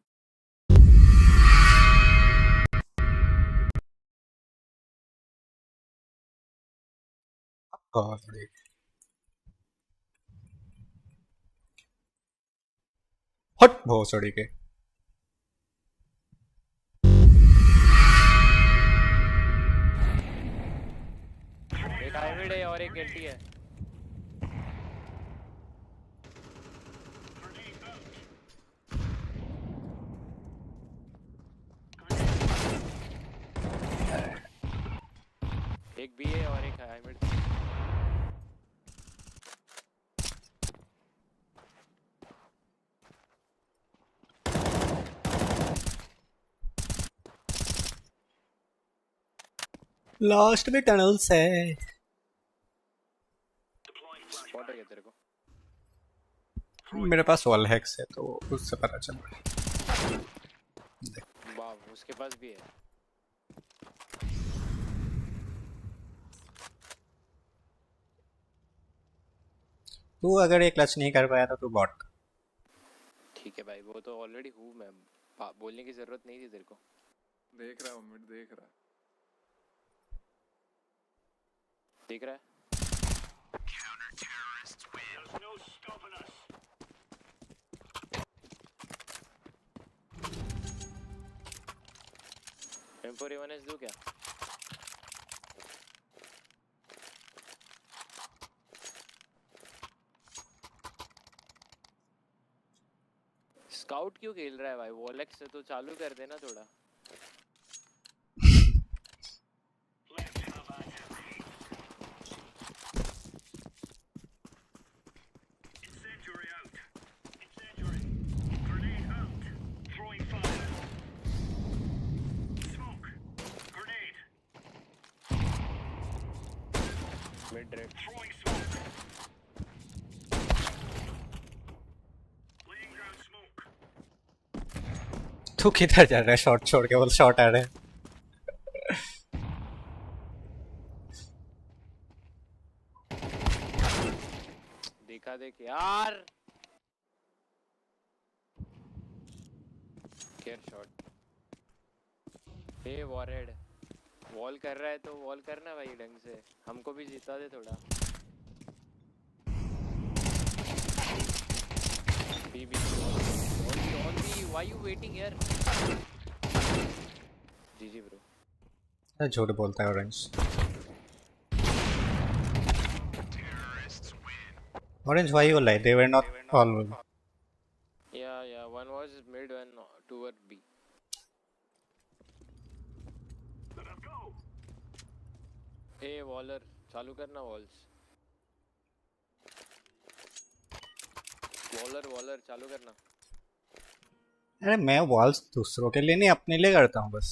हट भोसड़ी के। एक हाइवेड है और एक एलटी है। एक बी है और एक हाइवेड। लास्ट में टनल्स है। स्पॉट है क्या तेरे को? मेरे पास वॉल हैक्स है तो उससे पता चल रहा है। वाह, उसके पास भी है। तू अगर ये क्लच नहीं कर पाया तो तू बॉट। ठीक है भाई, वो तो ऑलरेडी हूँ मैं, बोलने की जरूरत नहीं थी तेरे को। देख रहा हूँ, मिड देख रहा है। Counter-terrorists win. There's no stop. M4A1S दूं क्या? स्काउट क्यों खेल रहा है भाई? वॉलेक्स से तो चालू कर देना थोड़ा. Incendiary out. Incendiary. Grenade out. Throwing fire. Smoke. Grenade. Mid red. Throwing smoke. Laying down smoke. तू किधर जा रहा है? शॉट छोड़ के बोल शॉट आ रहे हैं. देखा देख यार. Care shot. हे वॉरेड. वॉल कर रहा है तो वॉल करना भाई ढंग से. हमको भी जीता दे थोड़ा. B on B. Why you waiting here? GG bro. झूठ बोलता है orange. Orange, why you lie? They were not all. Yeah. One was mid and toward B. Let us go. Hey Waller, चालू करना walls. Waller चालू करना. अरे मैं walls दूसरों के लिए नहीं अपने लिए करता हूँ बस.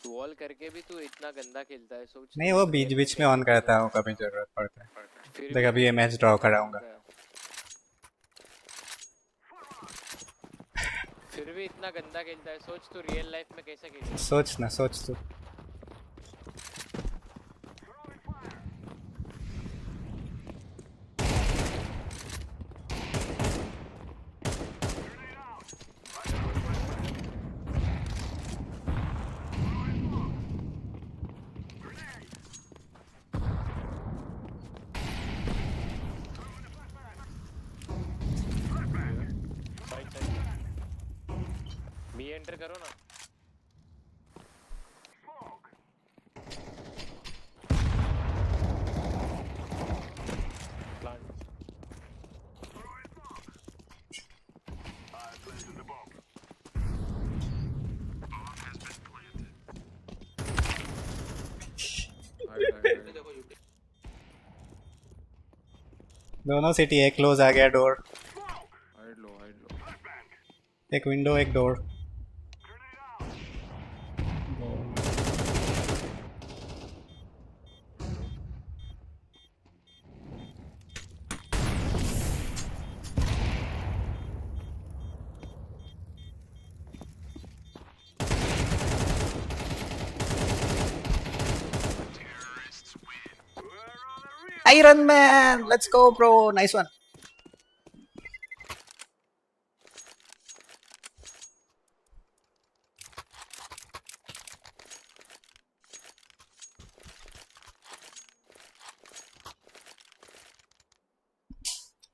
वॉल करके भी तू इतना गंदा खेलता है. सोच. नहीं वो बीच बीच में ऑन करता हूँ कभी जरूरत पड़ता है. देख अभी ये मैच ड्रॉ कराऊंगा. फिर भी इतना गंदा खेलता है. सोच तू रियल लाइफ में कैसे खेलेगा. सोच ना सोच तू. बी एंटर करो ना. प्लांट. दोनों सिटी. एक क्लोज आ गया डोर. हाइड लो. एक विंडो एक door. Iron Man, let's go, bro. Nice one.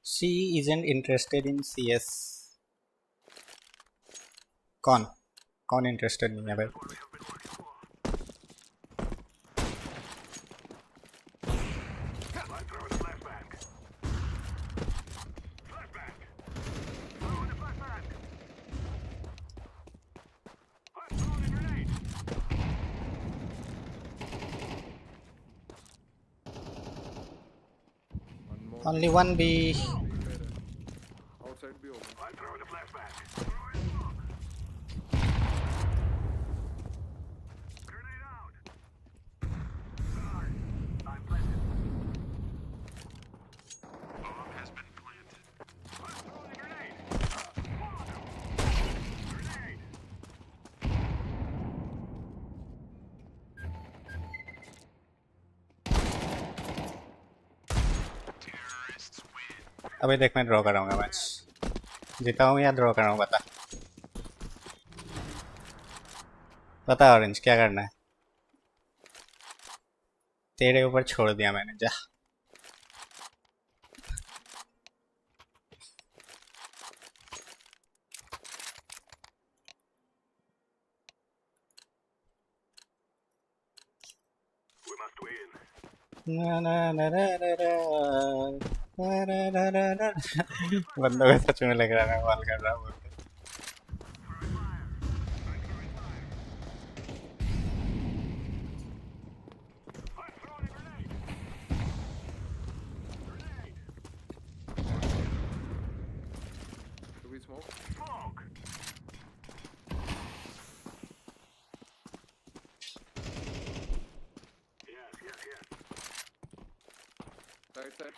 She isn't interested in CS. कौन इंटरेस्टेड नहीं है भाई? Only one B. Outside भी होगा. अभी देख मैं ड्रॉ कराऊंगा मैच. जीता हूँ या ड्रॉ कराऊँ बता. बता ऑरेंज क्या करना है. तेरे ऊपर छोड़ दिया मैंने. जा. बंदों को सच में लग रहा है मैं कॉल कर रहा हूँ बोल के। Do we smoke? Right side.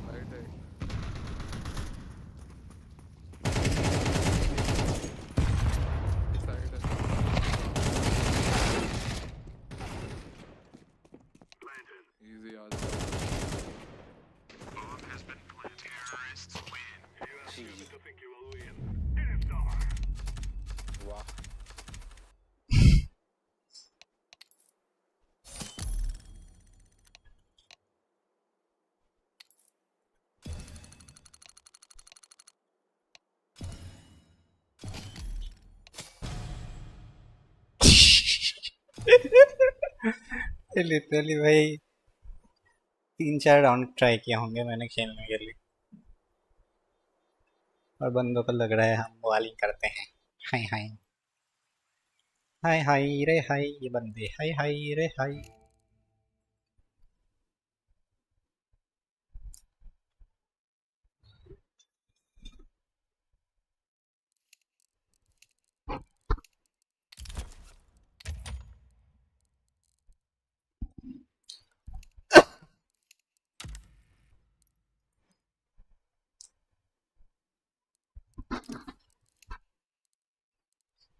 Right side. Easy, yaar. वाह लिटरली भाई 3-4 राउंड ट्राई किए होंगे मैंने खेलने के लिए और बंदों को लग रहा है हम बॉलिंग करते हैं। हाय हाय हाय हाय रे हाय ये बंदे हाय हाय रे हाय।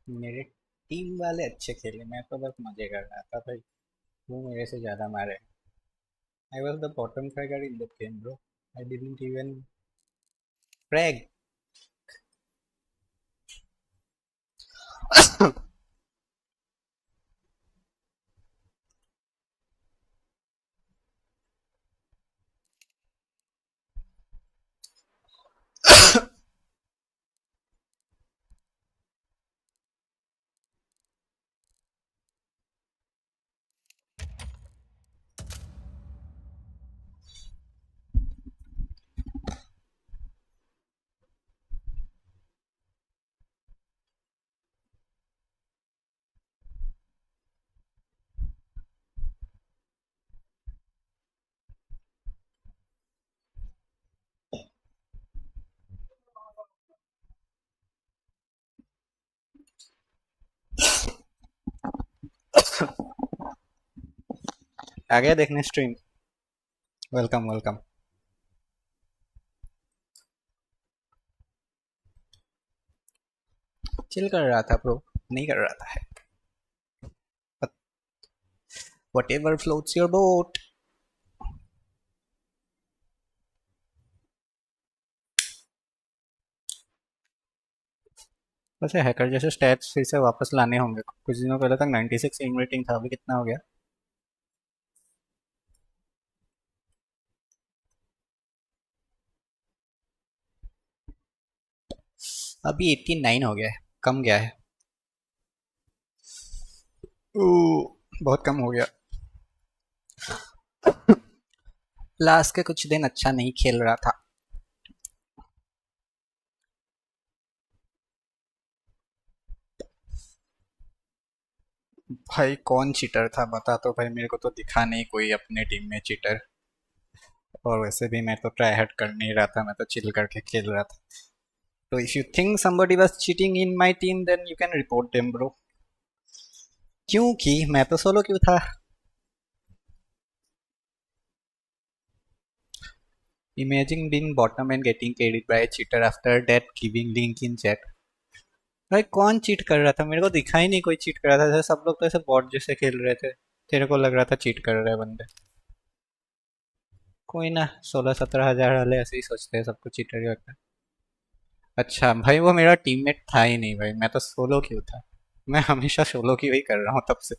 मेरे टीम वाले अच्छे खेले मैं तो बस मजे कर रहा था भाई वो मेरे से ज़्यादा मारे। I was the bottom fragger in that game bro. I didn't even frag. आ गया देखने स्ट्रीम। Welcome welcome. चिल कर रहा था ब्रो नहीं कर रहा था। Whatever floats your boat. वैसे हैकर जैसे स्टैट्स फिर से वापस लाने होंगे कुछ दिनों पहले तक 96 इन रेटिंग था अभी कितना हो गया। अभी 89 हो गया है कम गया है। बहुत कम हो गया। लास्ट के कुछ दिन अच्छा नहीं खेल रहा था। भाई कौन चीटर था बता तो भाई मेरे को तो दिखा नहीं कोई अपने टीम में चीटर और वैसे भी मैं तो ट्राई हार्ड कर नहीं रहा था मैं तो चिल करके खेल रहा था। तो if you think somebody was cheating in my team then you can report them bro क्योंकि मैं तो सोलो क्यों था। Imagine being bottom and getting carried by a cheater after that giving link in chat। भाई कौन cheat कर रहा था मेरे को दिखा ही नहीं कोई चीट कर रहा था जैसे सब लोग तो ऐसे बॉट जैसे खेल रहे थे तेरे को लग रहा था चीट कर रहे बंदे। कोई ना 16-17 हजार वाले ऐसे ही सोचते हैं सबको चीटर ही लगता है। अच्छा भाई वो मेरा टीममेट था ही नहीं भाई मैं तो सोलो क्यों था। मैं हमेशा सोलो की वही कर रहा हूँ तब से।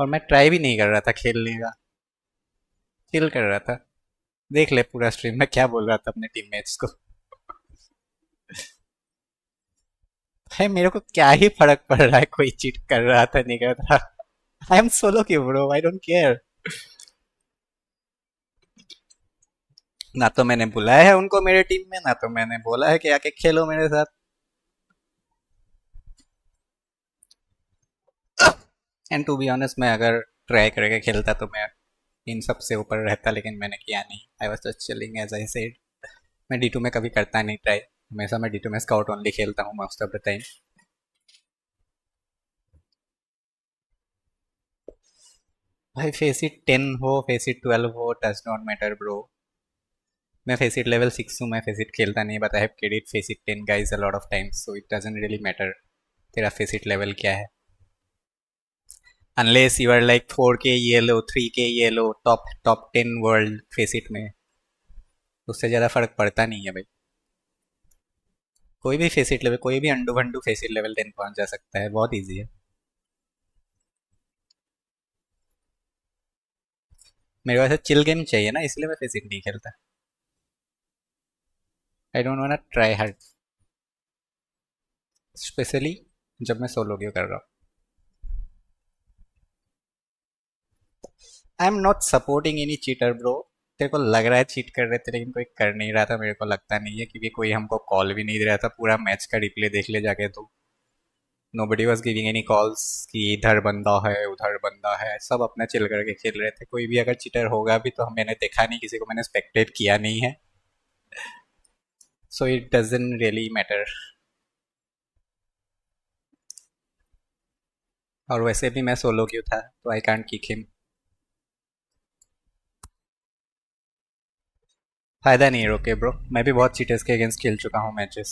और मैं ट्राई भी नहीं कर रहा था खेलने का चिल कर रहा था। देख ले पूरा स्ट्रीम में क्या बोल रहा था अपने टीममेट्स को। भाई मेरे को क्या ही फर्क पड़ रहा है कोई चीट कर रहा था नहीं कर रहा. आई एम सोलो क्यों ब्रो, आई डोंट केयर. ना तो मैंने बुलाया है उनको मेरे टीम में, ना तो मैंने बोला है कि आके खेलो मेरे साथ. एंड टू बी ऑनेस्ट मैं अगर ट्राई करके खेलता तो मैं इन सब से ऊपर रहता, लेकिन मैंने किया नहीं. I was just chilling as I said. मैं D2 में कभी करता नहीं ट्राई, हमेशा मैं D2 में स्काउट ओनली खेलता हूँ मोस्ट ऑफ द टाइम. भाई फेसिट 10 हो फेसिट 12 हो डज नॉट मैटर ब्रो. मैं फेसिट लेवल 6 हूँ, मैं फेसिट खेलता नहीं, but I have credit Faceit 10 guys a lot of times, so it doesn't really matter तेरा फेसिट लेवल क्या है. Unless you are like 4K yellow 3K yellow top 10 world Faceit में, उससे ज़्यादा फर्क पड़ता नहीं है भाई. कोई भी फेसिट लेवल, कोई भी अंडू भंडू फेसिट लेवल 10 पहुंच जा सकता है, बहुत ईजी है. मेरे पास चिल गेम चाहिए ना, इसलिए मैं फेसिट नहीं खेलता. I don't want try hard, specially जब मैं सोलो क्यों कर रहा हूँ. I am not supporting any cheater bro. तेरे को लग रहा है चीट कर रहे थे, लेकिन कोई कर नहीं रहा था. मेरे को लगता नहीं है, क्योंकि कोई हमको कॉल भी नहीं दे रहा था. पूरा मैच का रिप्ले देख ले जाके तो nobody was giving any calls कि इधर बंदा है उधर बंदा है. सब अपना चिल करके खेल रहे थे. कोई भी अगर चीटर होगा भी तो मैंने देखा नहीं, किसी को मैंने स्पेक्टेट किया नहीं है, सो इट डजंट रियली मैटर. और वैसे भी मैं सोलो क्यों था, तो आई कांट किक हिम. फायदा नहीं है रोके ब्रो, मैं भी बहुत चीटर्स के अगेंस्ट खेल चुका हूँ मैचेस.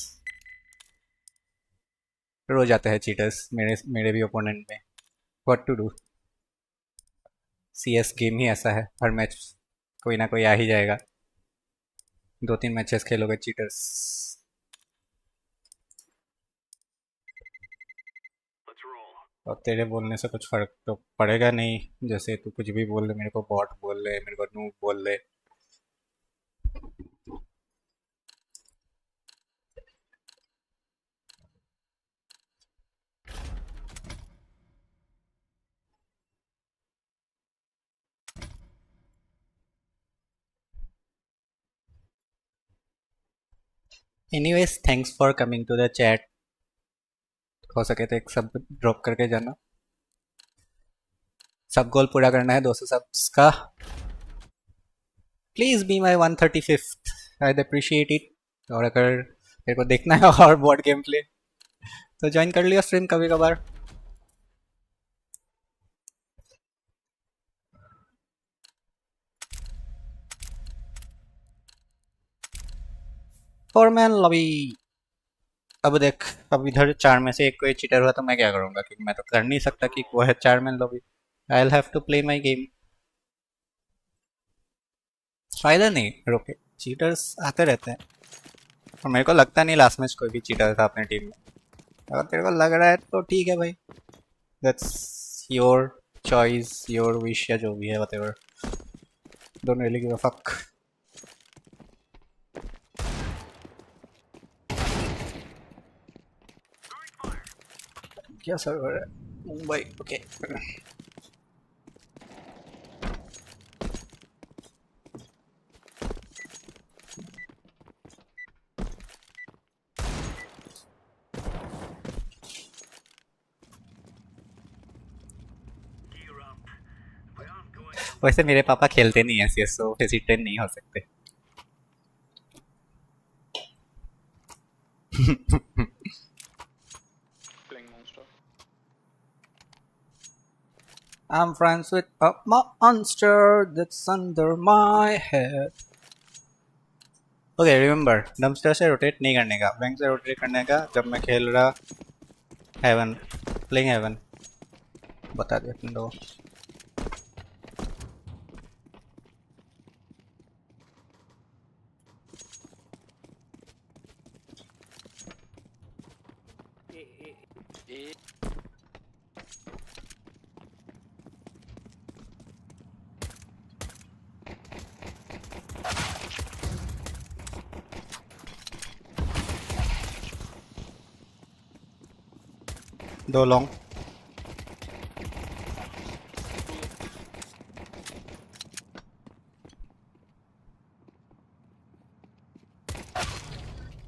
रोज आते हैं चीटर्स मेरे मेरे भी ओपोनेंट में. What to do, CS game ही ऐसा है, हर मैच कोई ना कोई आ ही जाएगा. 2-3 मैचेस खेलोगे चीटर्स. और तेरे बोलने से कुछ फर्क तो पड़ेगा नहीं. जैसे तू कुछ भी बोल ले, मेरे को बॉट बोल ले, मेरे को नूब बोल ले. Anyways thanks for coming to the chat. हो सके तो एक सब ड्रॉप करके जाना. सब गोल पूरा करना है 200 सब्स का. Please be my 135th, I appreciate it. और अगर मेरे को देखना है और बोर्ड गेम प्ले तो ज्वाइन कर लियो स्ट्रीम कभी कभार. Foreman lobby. अब देख, अब इधर 4 में से एक कोई चीटर हुआ तो मैं क्या करूंगा, क्योंकि मैं तो कर नहीं सकता कि वो है 4 man lobby. I will have to play my game. फायदा नहीं रोके, चीटर्स आते रहते हैं. और मेरे को लगता नहीं लास्ट मैच कोई भी चीटर था अपने टीम में. अगर तेरे को लग रहा है तो ठीक है भाई, that's your choice, your wish, या जो भी है whatever. Don't really give a fuck. क्या सर्वर है मुंबई? ओके. वैसे मेरे पापा खेलते नहीं है CS, तो हेसिटेंट नहीं हो सकते. I'm friends with a monster that's under my head. Okay, remember, dumpster से रोटेट नहीं करने का, बैंक से रोटेट करने का. जब मैं खेल रहा हेवन, प्लेइंग हेवन, बता दे तुम लोग. 2 लॉन्ग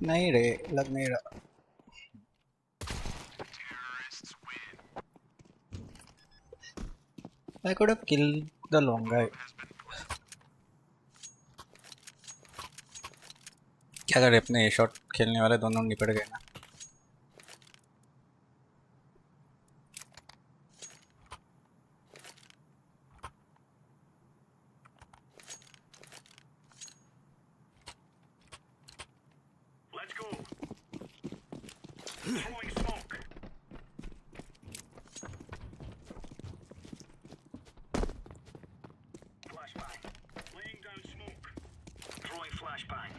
नहीं रे लग नहीं रहा I could have killed the long guy. क्या करे अपने ए शॉट खेलने वाले दोनों निपट गए ना Let's go. Throwing smoke. Flashbang. Laying down smoke. Throwing flashbang.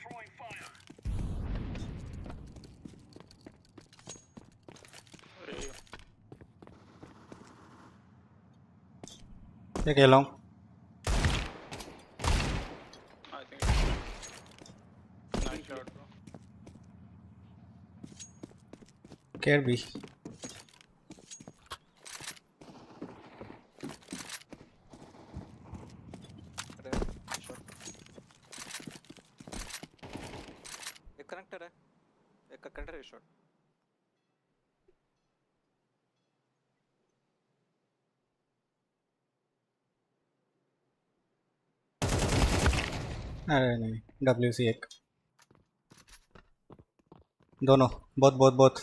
Throwing fire. क्या खेल रहा हूँ I think nice shot, bro. Care भी एक कनेक्टर है, एक का कनेक्टर है शॉट. अरे नहीं WC एक दोनों बहुत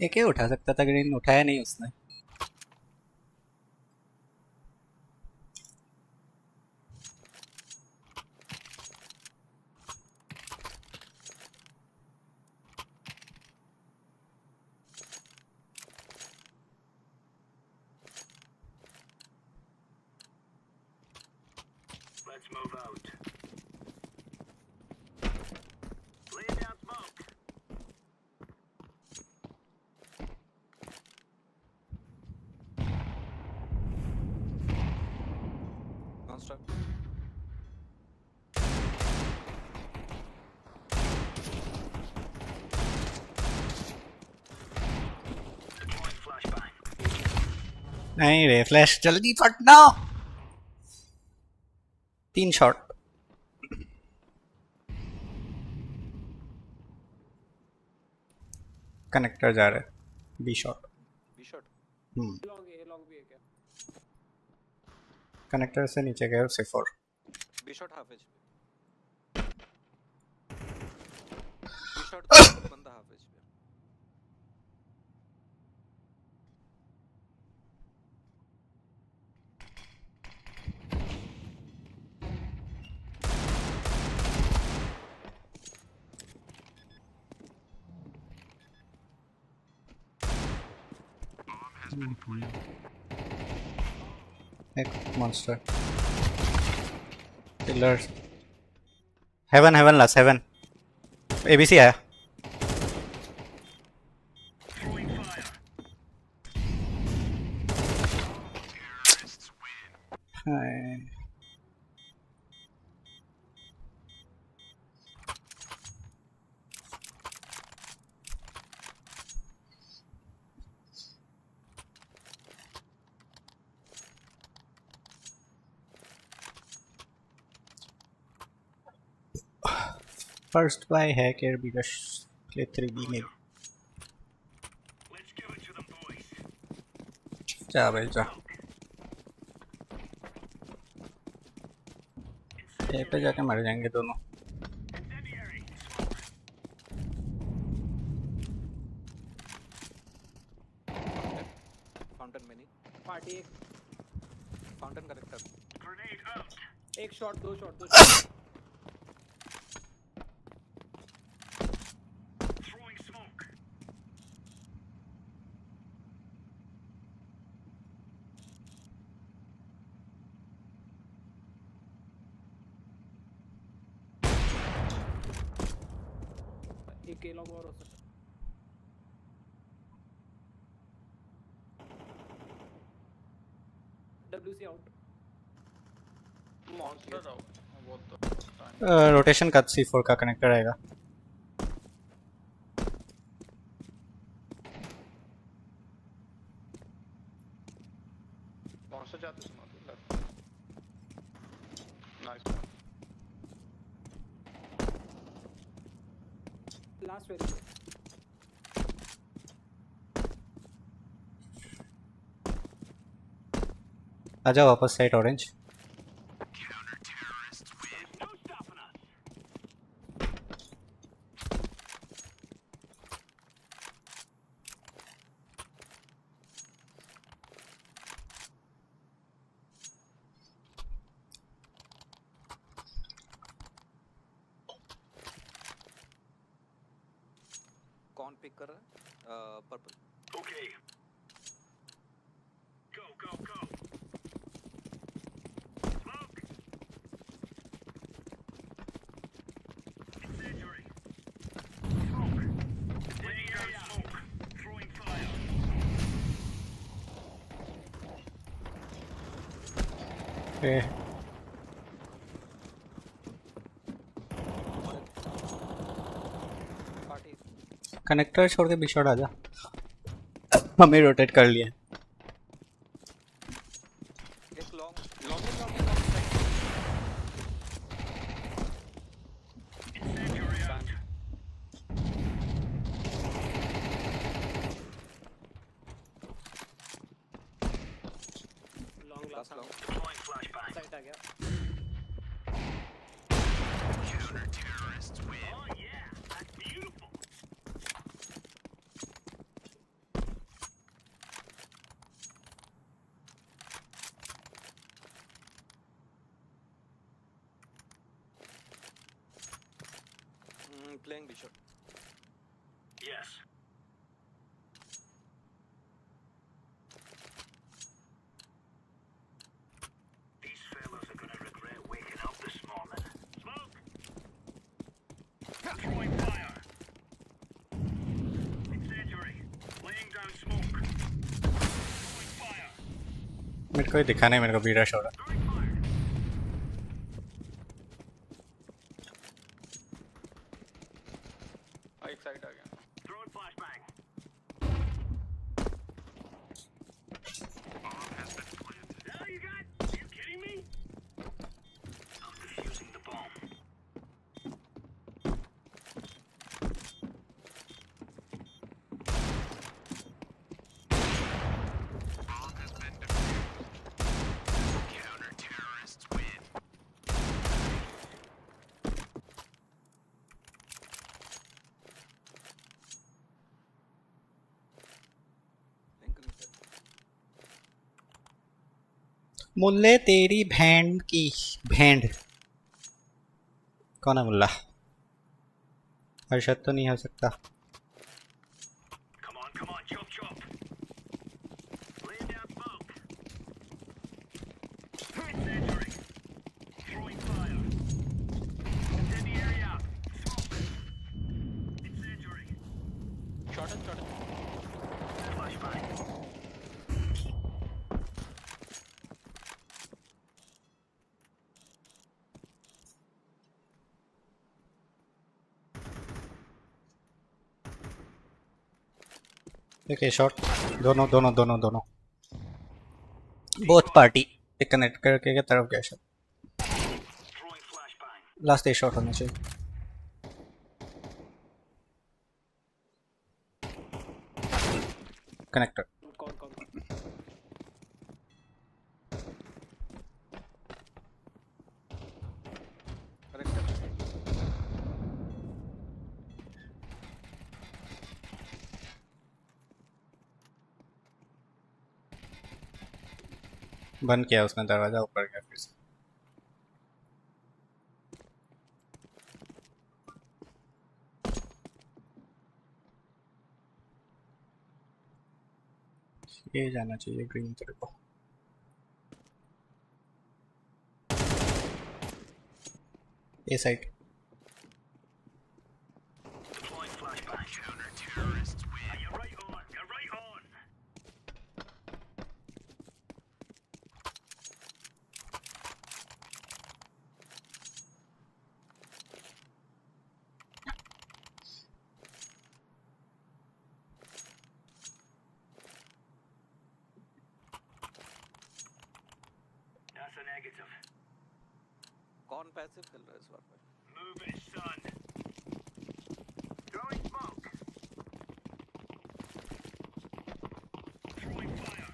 एक ही उठा सकता था ग्रीन उठाया नहीं उसने Let's move out. Lay down smoke. Construct. Deploying flashbang. नहीं रे फ्लैश जल्दी फटना 3 शॉट कनेक्टर जा रहे B shot B shot. Long भी है क्या कनेक्टर से नीचे गए सिर्फ और B shot half HP. B shot बंदा हाफ एचपी. एक monster pillars heaven last heaven ABC आया First buy hacker because play 3B में जा भाई जा ए पे जाके मर जाएंगे दोनों फाउंटेन में नहीं पार्टी एक फाउंटेन करेक्टर. एक शॉट दो शॉट एक लॉन्ग और हो सकता WC आउट मॉन्स्टर आउट वो तो रोटेशन का C4 का कनेक्टर आएगा। मॉन्स्टर जाते सुना तो नाइस लास्ट वेरी आजा वापस साइड ऑरेंज। कौन पिक कर रहा है? Purple. Okay. Go, go, go. Smoke. Incendiary. Smoke. Laying down smoke. Throwing fire. Okay. Connector छोड़ के बिग शॉट आजा। हमें रोटेट कर लिया। एक long last Deploying flashbang. Side आ गया Counter terrorists win. Oh yeah, that's beautiful. playing bishop. Yes. These fellas are gonna regret waking up this morning. Smoke! Throwing fire! Incendiary! Laying down smoke! Throwing fire! मेरे को ही दिखा नहीं, मेरे को भी rush हो रहा। एक साइड आ गया Throwing flashbang! Now you got? Are you kidding me? I'm defusing the bomb. Bomb has been defused. Counter-terrorists win. मुल्ले तेरी भेंड की भेंड। कौन है मुल्ला? हर्षद तो नहीं हो सकता। Come on, chop, chop. Laying down smoke. Incendiary. Throwing fire. Incendiary out. Smoke. Incendiary. Shot Flashbang. Okay shot. दोनों दोनों दोनों दोनों बोथ पार्टी एक कनेक्ट करके के तरफ गया शॉट। लास्ट ए शॉट होना चाहिए। कनेक्टर कौन बंद किया उसने दरवाजा, ऊपर गया फिर से। ये जाना चाहिए ग्रीन तेरे को। ए side Deploying flashbang. Counter-terrorists win. You're right on. You're right on. That's a negative. कौन पैसिव खेल रहा है इस बार पे? Move it, son. Throwing smoke. Throwing fire.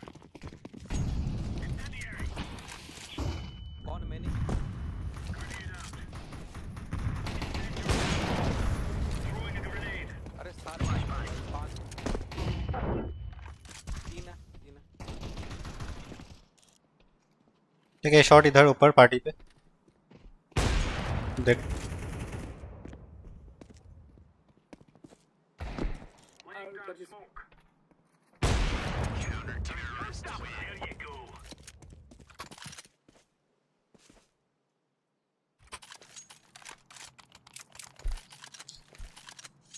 Incendiary. कौन many? Grenade out. Throwing a grenade. अरे सारे पांच तीन है ठीक है शॉट इधर ऊपर पार्टी पे देख Laying down smoke. Counter-terrorists win. There you go.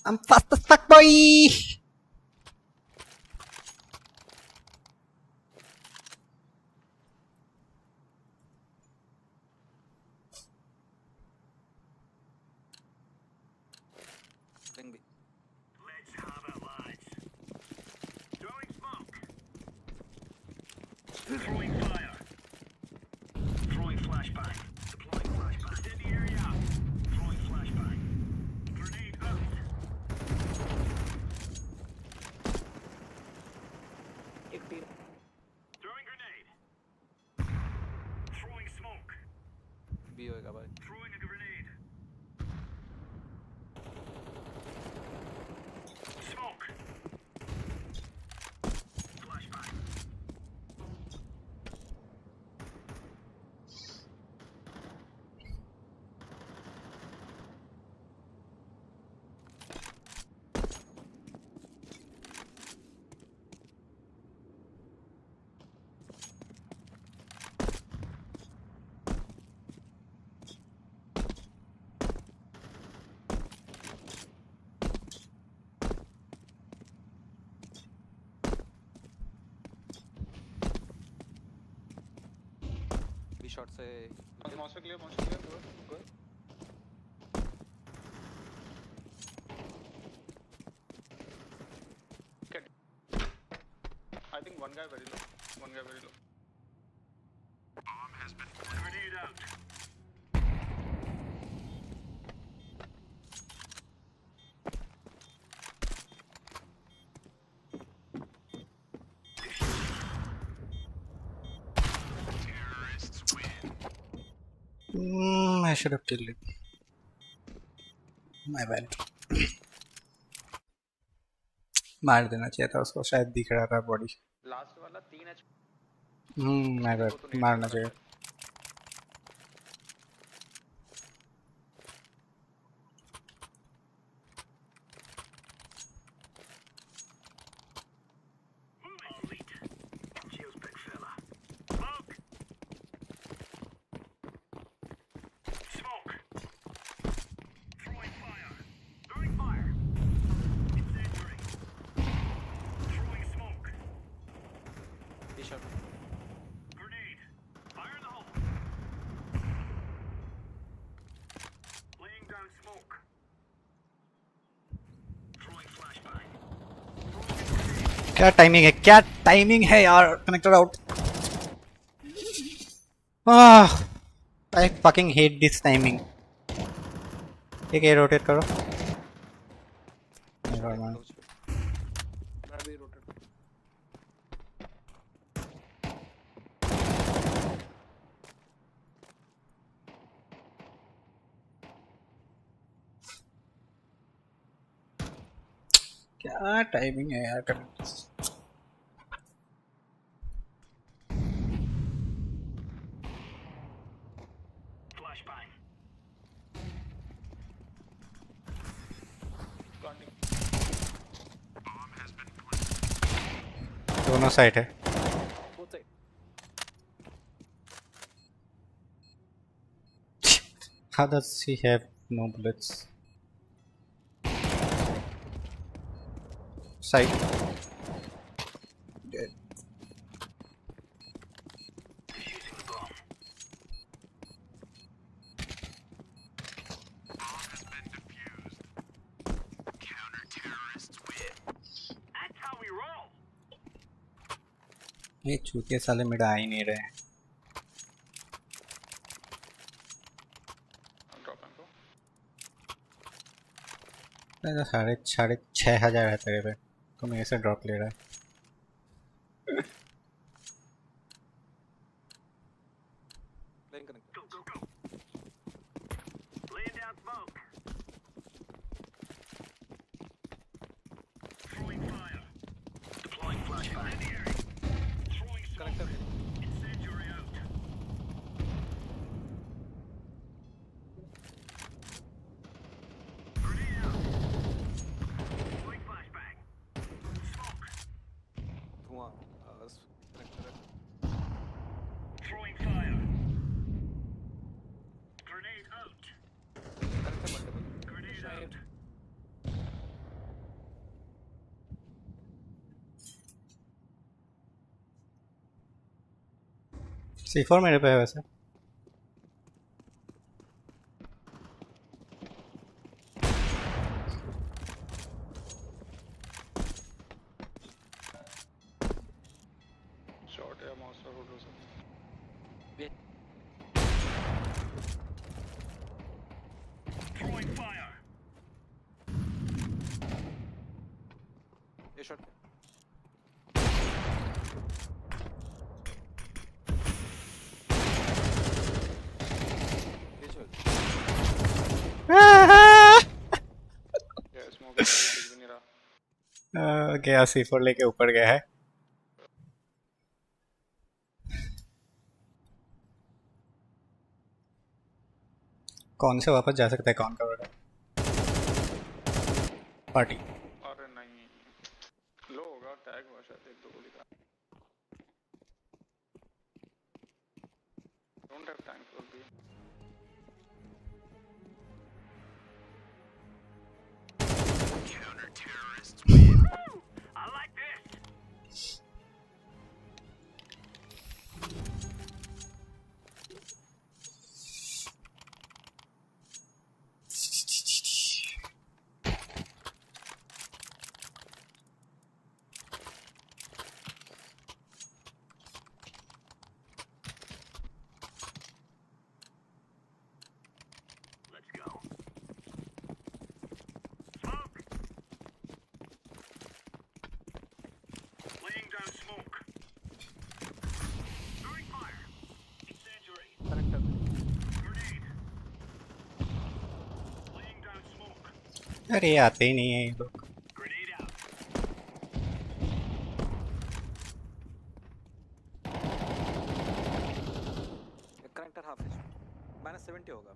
I'm fast as fuck boy ring भी Let's have it, lads. Throwing smoke. Throwing fire. Throwing flashbang. Deploying flashbang. Incendiary out. Throwing flashbang. Grenade out. एक team Throwing grenade. Throwing smoke. भी होएगा भाई Throwing a grenade. Smoke. Flashbang. भी shot से Monster clear, monster clear. Good. Okay. I think one guy very low. One guy very low. Bomb has been planted. Grenade out. Terrorists win. I should have killed it my bad मार देना चाहिए था उसको शायद दिख रहा था body last वाला 3 एच my bad मारना चाहिए Elite. Cheers, big fella. Smoke. Smoke. Throwing fire. Throwing fire. Incendiary. Throwing smoke. भी shot Grenade. Fire in the hole. Laying down smoke. Throwing flashbang. क्या टाइमिंग है यार connector out I fucking hate this timing ठीक है rotate करो Never mind. मैं भी rotate क्या टाइमिंग है यार Flashbang. Bomb has been planted. दोनों साइड है. Both side. How does he have no bullets? Side. Dead. ये चूतिया साले मिड आ ही नहीं रहे हैं. तो साढ़े 6,500 है तेरे पे, तो मेरे से ड्रॉप ले रहा है. Lane connect. Go, go, go. Laying down smoke. Throwing fire. Deploying flashbang. Throwing smoke. Connector. Incendiary out. Grenade out. Deploying flashbang. Smoke. धुआं. Connector है. Throwing fire. Grenade out. Connector multiple. Grenade out. C4 मेरे पे है वैसे. Shot या mouse हो सकता Throwing fire. A shot. है स्मोक भी नहीं रहा गया C4 लेके ऊपर गया है. कौन से वापस जा सकता है? कौन का बड़ा पार्टी? अरे नहीं लो होगा टैग हुआ शायद एक दो गोली का don't have time for the Counter terrorists win. I like this. Let's go. Smoke. Laying down smoke. Throwing fire. Incendiary. Connector. Grenade. Laying down smoke. अरे आते ही नहीं है ये लोग. Grenade out. Connector half HP. -70 होगा.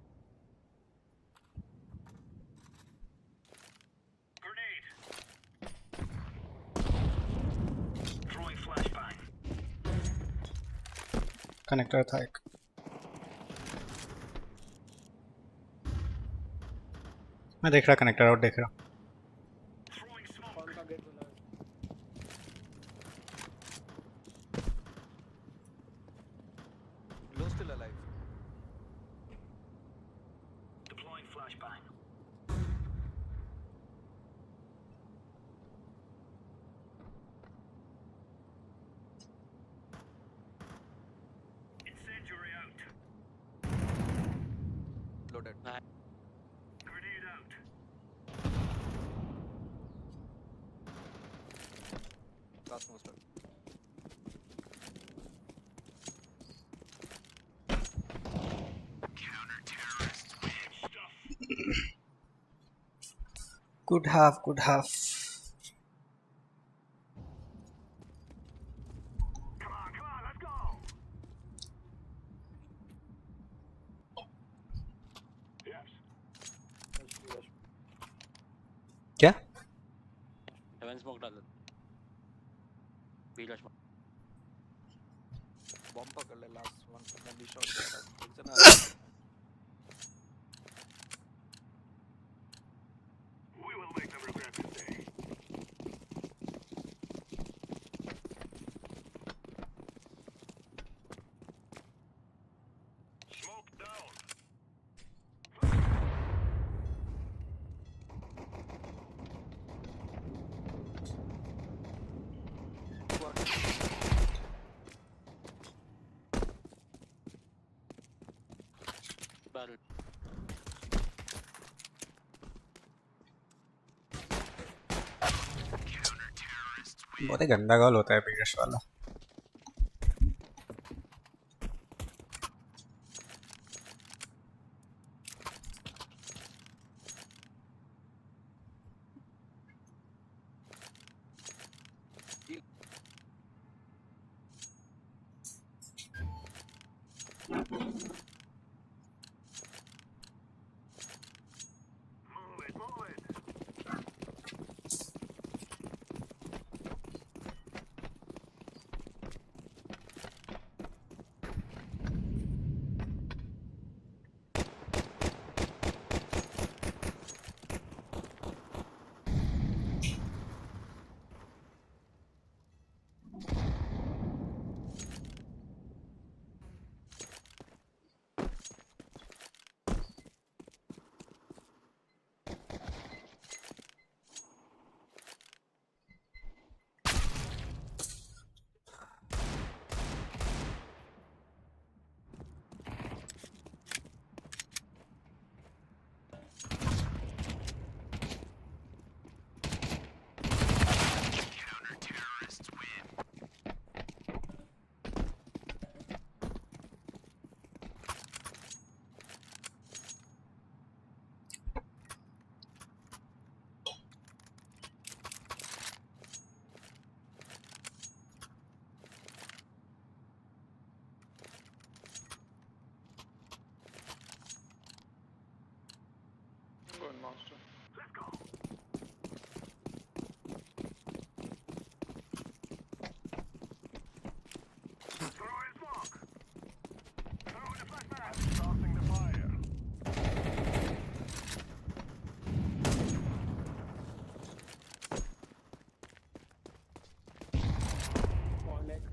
Grenade. Throwing flashbang. कनेक्टर था एक. मैं देख रहा कनेक्टर आउट देख रहा. Throwing smoke. कौन सा गेट खुला है? Low still alive. Deploying flashbang. Incendiary out. Loaded. Grenade out. Last monster. Counter terrorists win. Stuff. Good half, good half. Come on, let's go. Yes. क्या? हेवन स्मोक डाल bomb पकड़ ले last one मैं भी shot कर रहा हूं एक जना We will make them regret this day. Smoke down. Barrel. बहुत ही गंदा गोल होता है पीरियड्स वाला। Good master. Let's go. Throw in smoke. Throw in a flashbang. I'm starting the fire. One leg.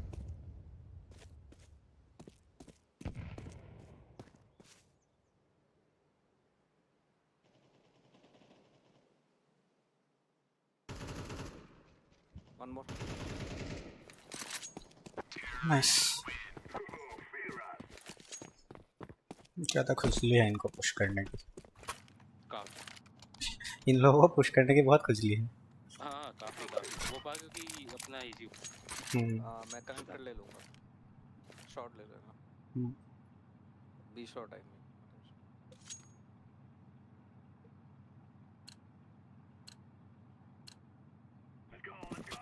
one more nice. ज़्यादा खुजली है इनको push करने की। इन लोगों को पुश करने की बहुत खुजली है। हाँ काफी वो बात क्योंकि अपना इजी मैं कनेक्टर ले लूंगा शॉट ले लेना B shot I mean Let's go. Let's go.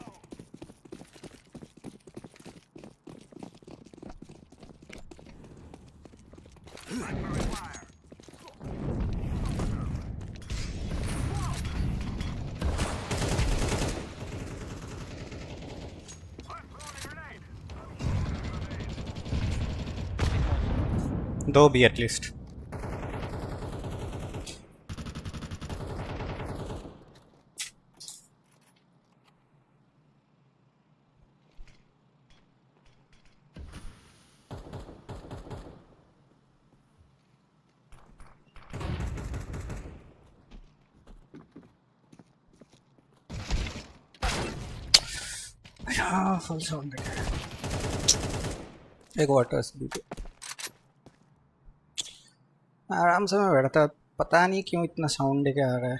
Blackberry fire. दो भी एटलीस्ट। हाँ फुल साउंड एक वाटर भी आराम से मैं बैठा था, पता नहीं क्यों इतना साउंड लेके आ रहा है।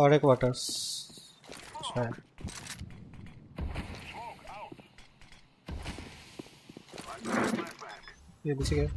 और एक वाटर शायद ये भी गया।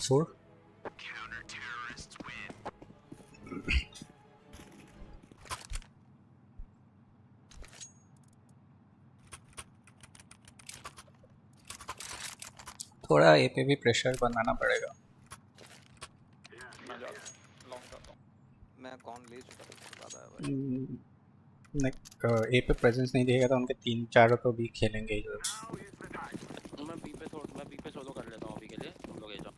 Four. थोड़ा ए पे भी प्रेशर बनाना पड़ेगा। मैं कौन ले चुका हूँ ज़्यादा है भाई। ए पे प्रेजेंस नहीं दिएगा तो उनके 3-4 तो भी खेलेंगे ही। मैं बी पे सोलो कर लेता हूँ अभी के लिए, तुम लोग आ जाओ।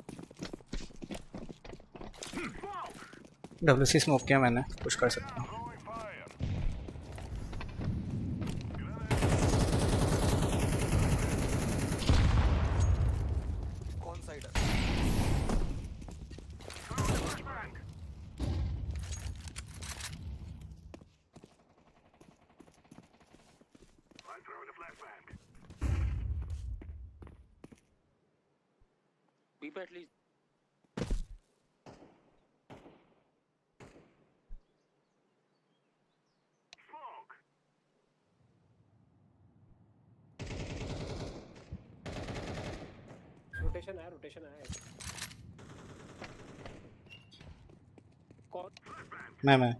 WC स्मोक किया मैंने, पुश कर सकता हूँ। कौन साइड है? बी पे एटलीस्ट रोटेशन है कौन? मैं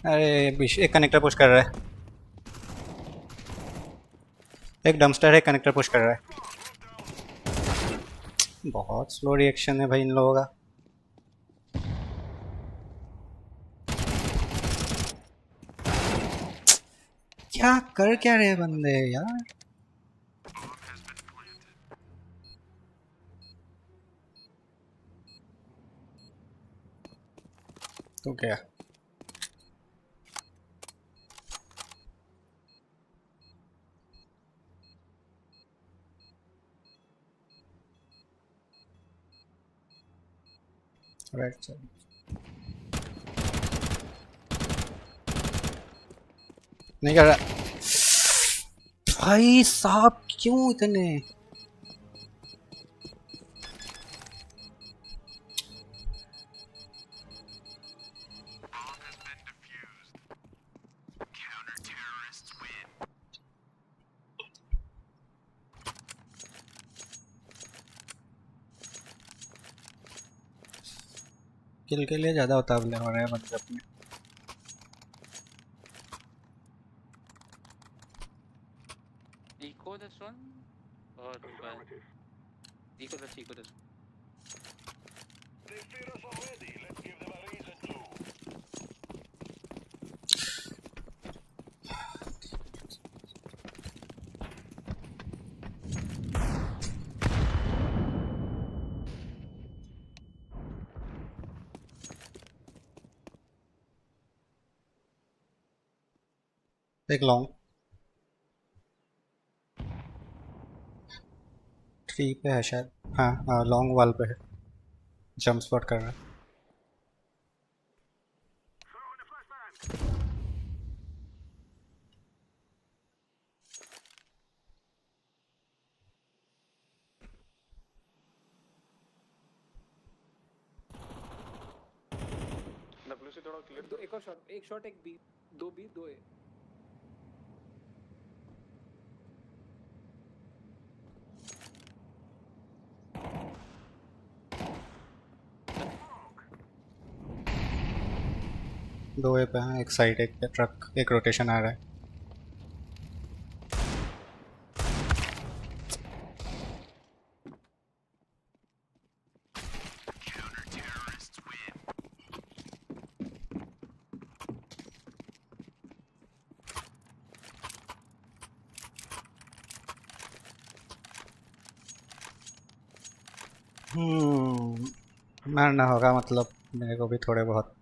अरे एक कनेक्टर पुश कर रहा है, एक डंपस्टर है, कनेक्टर पुश कर रहा है। बहुत स्लो रिएक्शन है भाई इन लोगों का। क्या कर क्या रहे बंदे यार। तो क्या राइट साइड नहीं कर रहा भाई साहब, क्यों इतने। किल के लिए ज्यादा उतावले हो रहे हैं बंदे अपने। Eco this one or Eco this. They fear us already. Let's give them a reason to. एक लॉन्ग 3 पे है शायद। हाँ लॉन्ग वाल पे है, जंप स्पॉट कर रहा है। WC थोड़ा क्लियर। एक और शॉट, एक शॉट, एक बी, दो ए। दो ए पे हैं, एक साइड, एक पे ट्रक, एक रोटेशन आ रहा है। मारना होगा मतलब मेरे को भी थोड़े बहुत।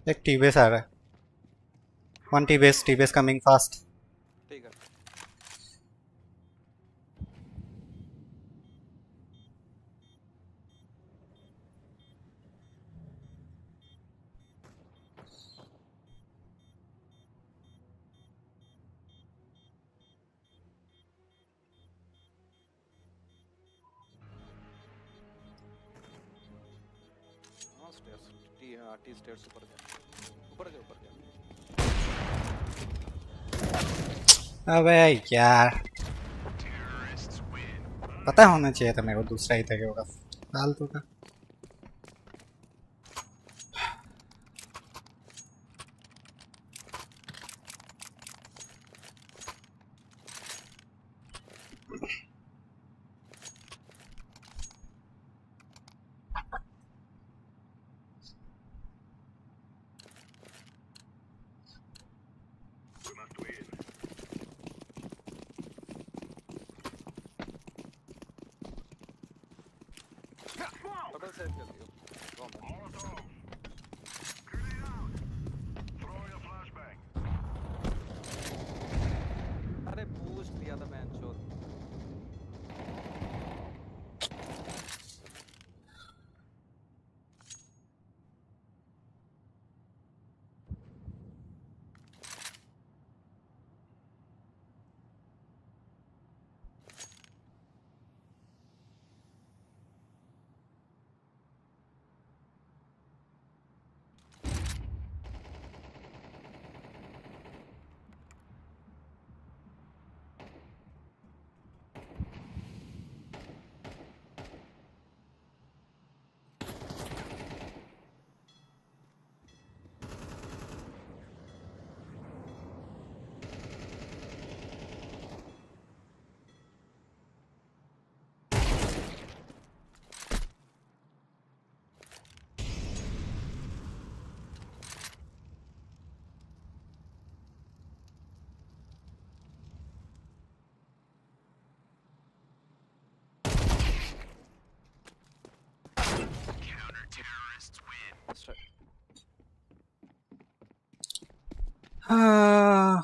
एक टी बेस आ रहा है. One T base coming fast. ठीक है हाँ स्टेयर्स टी स्टेयर्स ऊपर गया अबे यार, पता होना चाहिए था मेरे को, दूसरा ही था कि होगा फालतू का. डबल सेव कर दियो अरे बूस्ट दिया था मैन चोर हाँ.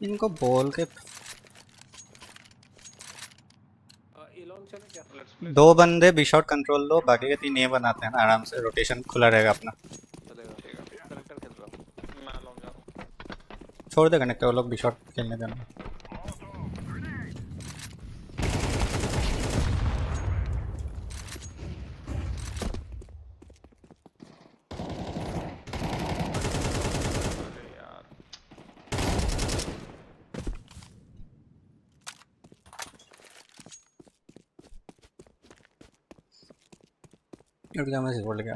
इनको बोल के इलॉन्ग चले क्या? Let's play. 2 बंदे बी शॉट कंट्रोल लो, बाकी के 3 ये बनाते हैं ना, आराम से रोटेशन खुला रहेगा अपना. चलेगा कनेक्टर खेल रहा हूं मैं लॉन्ग जा रहा हूं. छोड़ दे कनेक्टर, वो लोग बी शॉट खेलने देना. अरे यार. रुक जा, मैं बोल गया.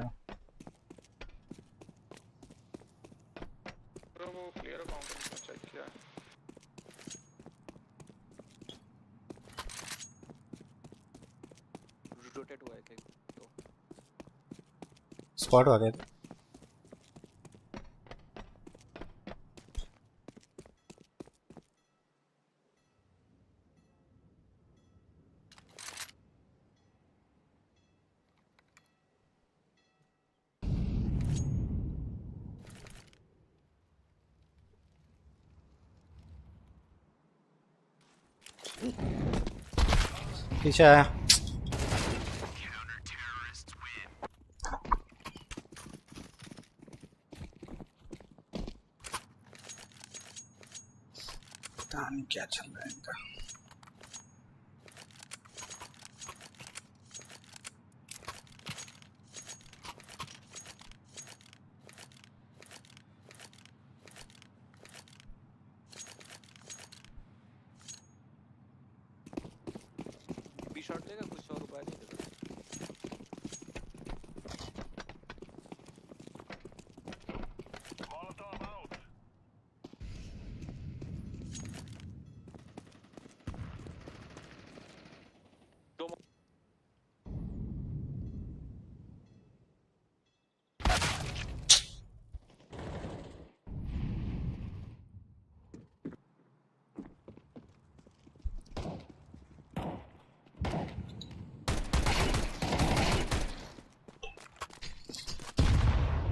Bro, वो clear account में check किया. रोटेट हुआ है कि तो स्पॉट हो गया था. पीछे आया. पता नहीं क्या चल रहा है इनका. बी शॉट लेगा कुछ और उपाय नहीं देगा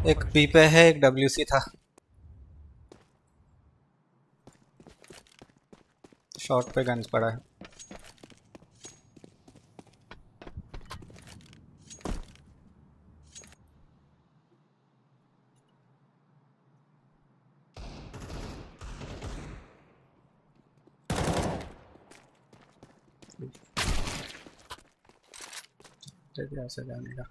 एक बी पे है, एक WC था। शॉर्ट पे गन्स पड़ा है। ऐसे जाने का।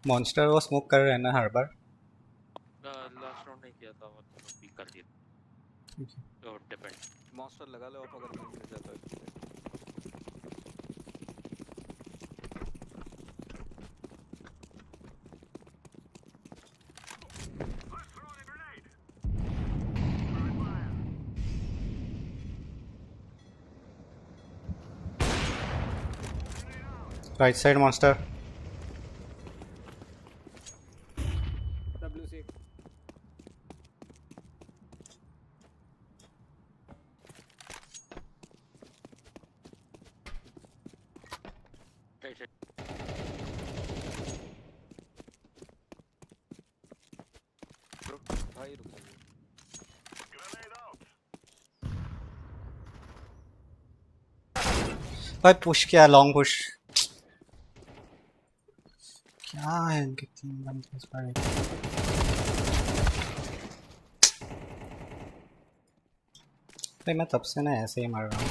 मॉन्स्टर वो स्मोक कर रहे हैं ना हर बार। लास्ट राउंड नहीं किया था, मतलब भी कर दिया। तो डिपेंड। मॉन्स्टर लगा लो आप अगर कहीं मिल जाता है। Right side monster. WC भाई रुक जाइए। भाई पुश किया, लॉन्ग पुश। क्या है इनके 3 बंदे इस बार। भाई मैं तब से ना ऐसे ही मार रहा हूँ,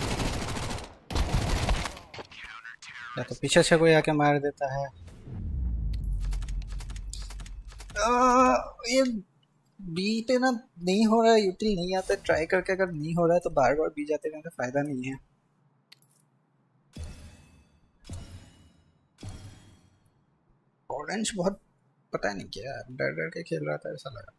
या तो पीछे से कोई आके मार देता है। ये बी पे ना नहीं हो रहा है, यूटिल नहीं आता। ट्राई करके अगर नहीं हो रहा है तो बार बार बी जाते रहने का फायदा नहीं है। ऑरेंज बहुत पता नहीं क्या डर डर के खेल रहा था, ऐसा लगा।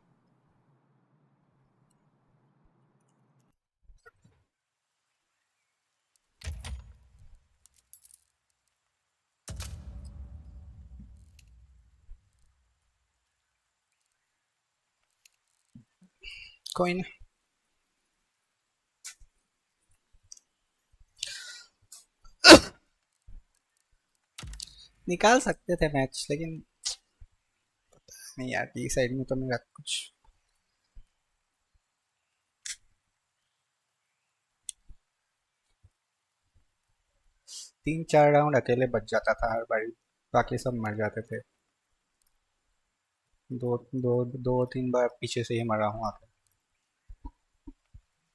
कोई नहीं, निकाल सकते थे मैच, लेकिन नहीं यार, बी साइड में तो मेरा कुछ 3-4 राउंड अकेले बच जाता था हर बारी, बाकी सब मर जाते थे। 2-3 बार पीछे से ही मरा हूँ आके।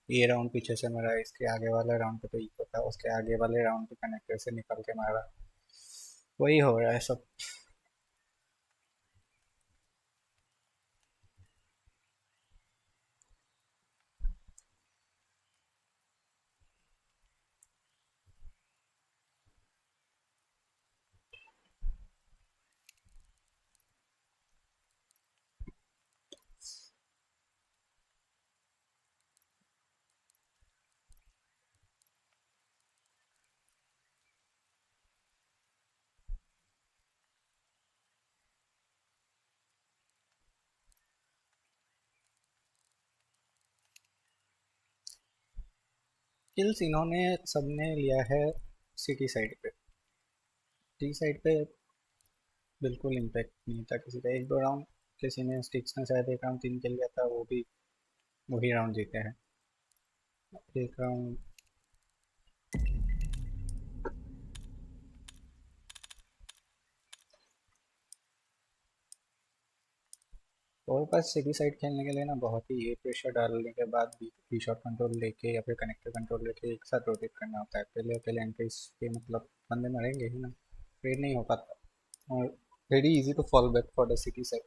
ये राउंड पीछे से मरा, इसके आगे वाले राउंड पे तो इको था, उसके आगे वाले राउंड पे कनेक्टर से निकल के मारा। वही हो रहा है सब। किल्स इन्होंने सबने लिया है सिटी साइड पे। टी साइड पे बिल्कुल इम्पैक्ट नहीं था किसी का। 1-2 राउंड किसी ने स्टिक्स ने शायद एक राउंड 3 किल लिया था, वो भी वही राउंड जीते हैं। एक राउंड और पास सिटी साइड खेलने के लिए ना बहुत ही ये प्रेशर डालने के बाद बी शॉट कंट्रोल लेके या फिर कनेक्टर कंट्रोल लेके एक साथ रोटेट करना होता है। पहले अकेले एंट्रीज पे मतलब बंदे मरेंगे ही ना, ट्रेड नहीं हो पाता, और very easy to fall back for the city side.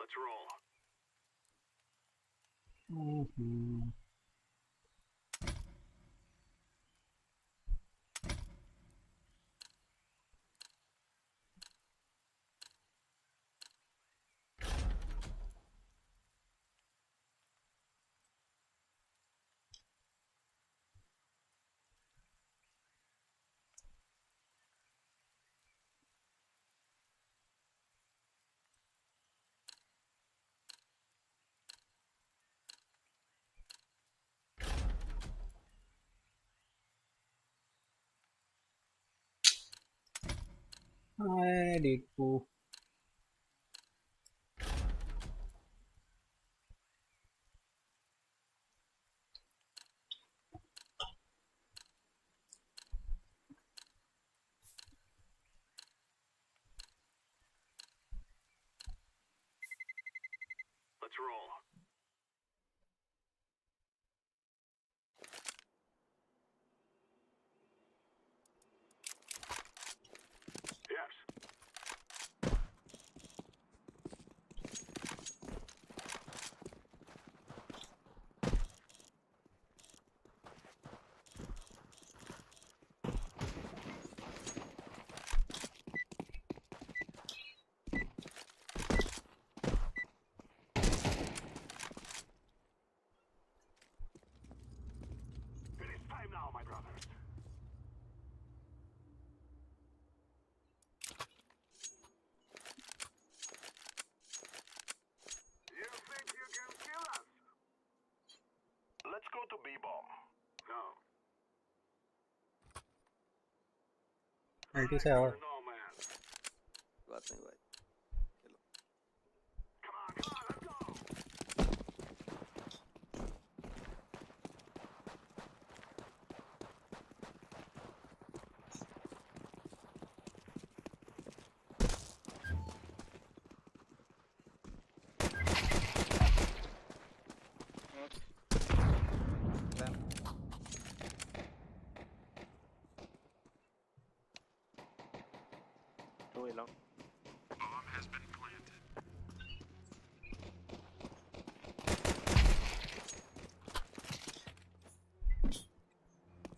Let's roll. I did poo. Let's roll. Yes. It is time now, my brothers. You think you can kill us? Let's go to B-bomb. No. Ulti से और No, man. बात नहीं भाई Come on, let's go. Two along. Bomb has been planted.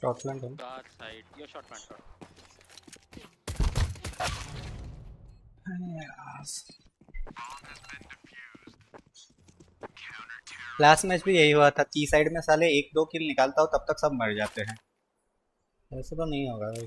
short plant है Dark side. Your shot plant shot. Last match भी यही हुआ था। टी साइड में साले 1-2 किल निकालता हो तब तक सब मर जाते हैं। ऐसे तो नहीं होगा भाई।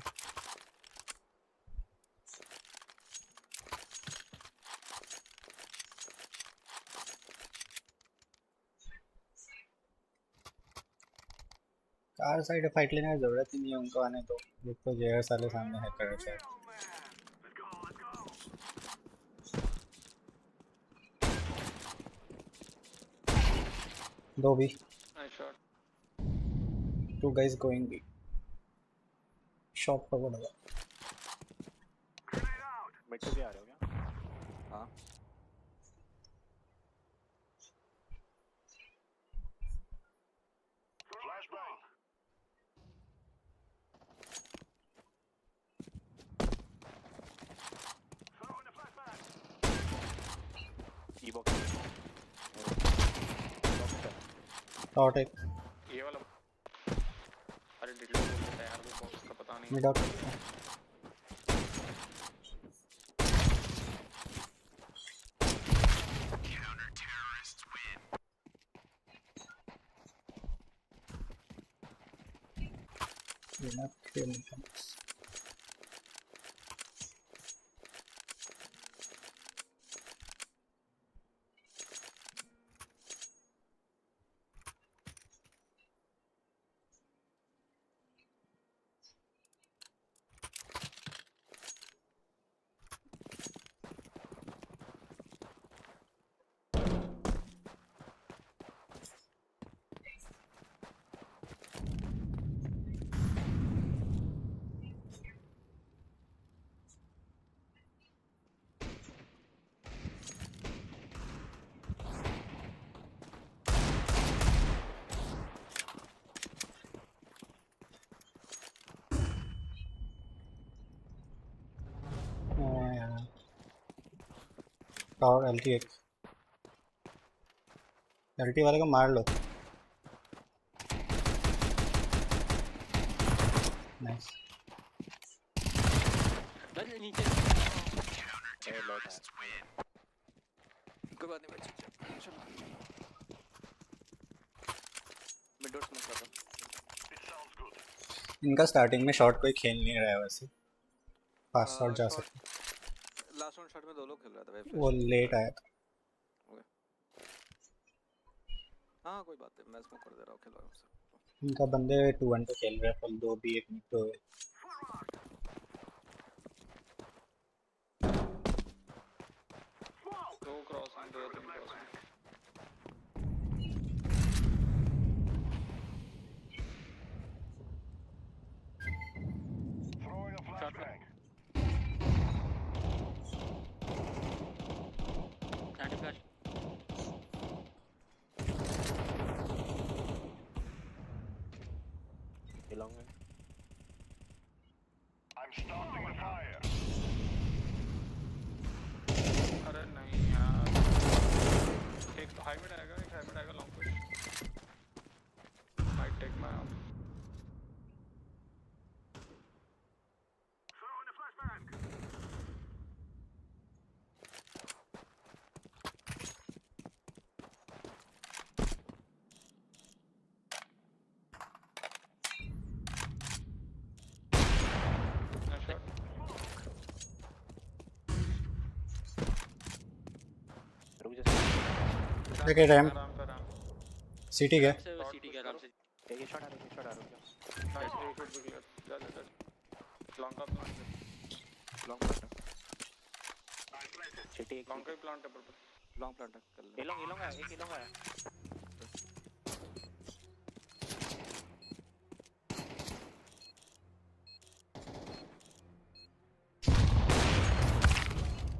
कार साइड फाइट लेने की जरूरत ही नहीं है उनको आने दो। एक तो जेआर साले सामने है कर शायद। दो भी। Nice shot. Two guys going B. Shot forward होगा। मिड से भी आ रहे हो क्या? हाँ Flashbang. Throw in the flashbang. E box. Short एक। ये वाला अरे डिलीट बोल देता है यार वो बॉक्स का पता नहीं Mid out। Counter-terrorists win. Enough kill attempts. और LT एक। LT वाले को मार लो। चल नीचे कोई बात नहीं बच्चे चलो मिड डोर स्मोक कर दो इनका स्टार्टिंग में शॉट कोई खेल नहीं रहा है वैसे फास्ट शॉट जा सकते लास्ट राउंड शॉट में 2 लोग खेल रहा था भाई वो लेट आया था हाँ कोई बात नहीं मैं स्मोक कर दे रहा हूँ खेल रहा हूँ इनका बंदे 2-1 पे खेल रहे हैं फुल 2 भी 1 मिनट तो दो क्रॉस हैं 2-3 क्रॉस हैं एंटी फ्लैश long है I'm starting a fire. अरे नहीं यार एक हाई में आएगा long push might take my out Throwing a flashbang. nice shot रुक जा देखिए रैम आराम से सिटी गए सिटी के आराम से एक शॉट आ रहा है नाइस ये शॉट भी क्लियर जा लॉन्ग का प्लांट लॉन्ग प्लांट सिटी एक लॉन्ग का ही प्लांट है पर लॉन्ग प्लांट कर ले ये लॉन्ग है एक लॉन्ग है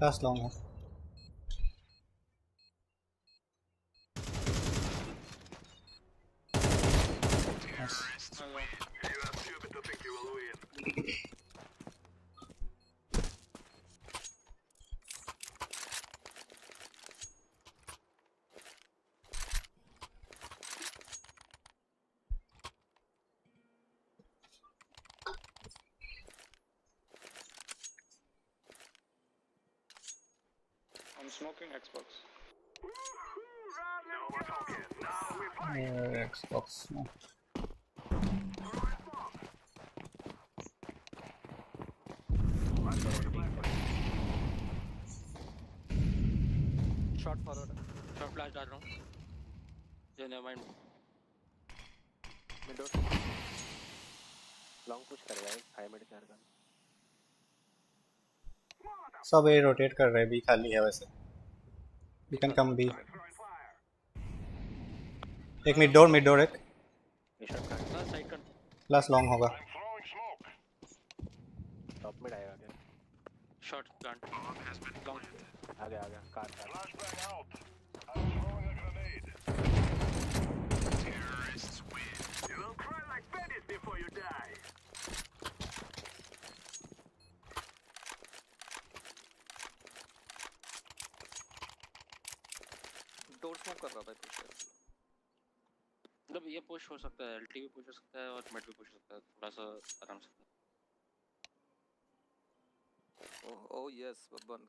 लास्ट लॉन्ग है You are stupid to think you will win. I'm smoking Xbox No more talking. Now we play. Xbox में शॉट फॉरवर्ड शॉट फ्लैश डाल रहा हूँ ये never mind mid door long push करेगा एक high mid कर कर सब ए रोटेट कर रहे हैं बी खाली है वैसे वी कैन कम बी एक मिड डोर एक ये शॉट का साइड कर लास्ट लॉन्ग होगा टॉप मिड आएगा क्या शॉट प्लांट लॉन्ग आ गया car Flashbang out. I'm throwing a grenade. Terrorists win. You will cry like babies before you die. Door smoke कर रहा था कुछ मतलब ये पुश हो सकता है एलटी भी पुश हो सकता है और मिड भी पुश हो सकता है थोड़ा सा आराम से ओह यस बब्बन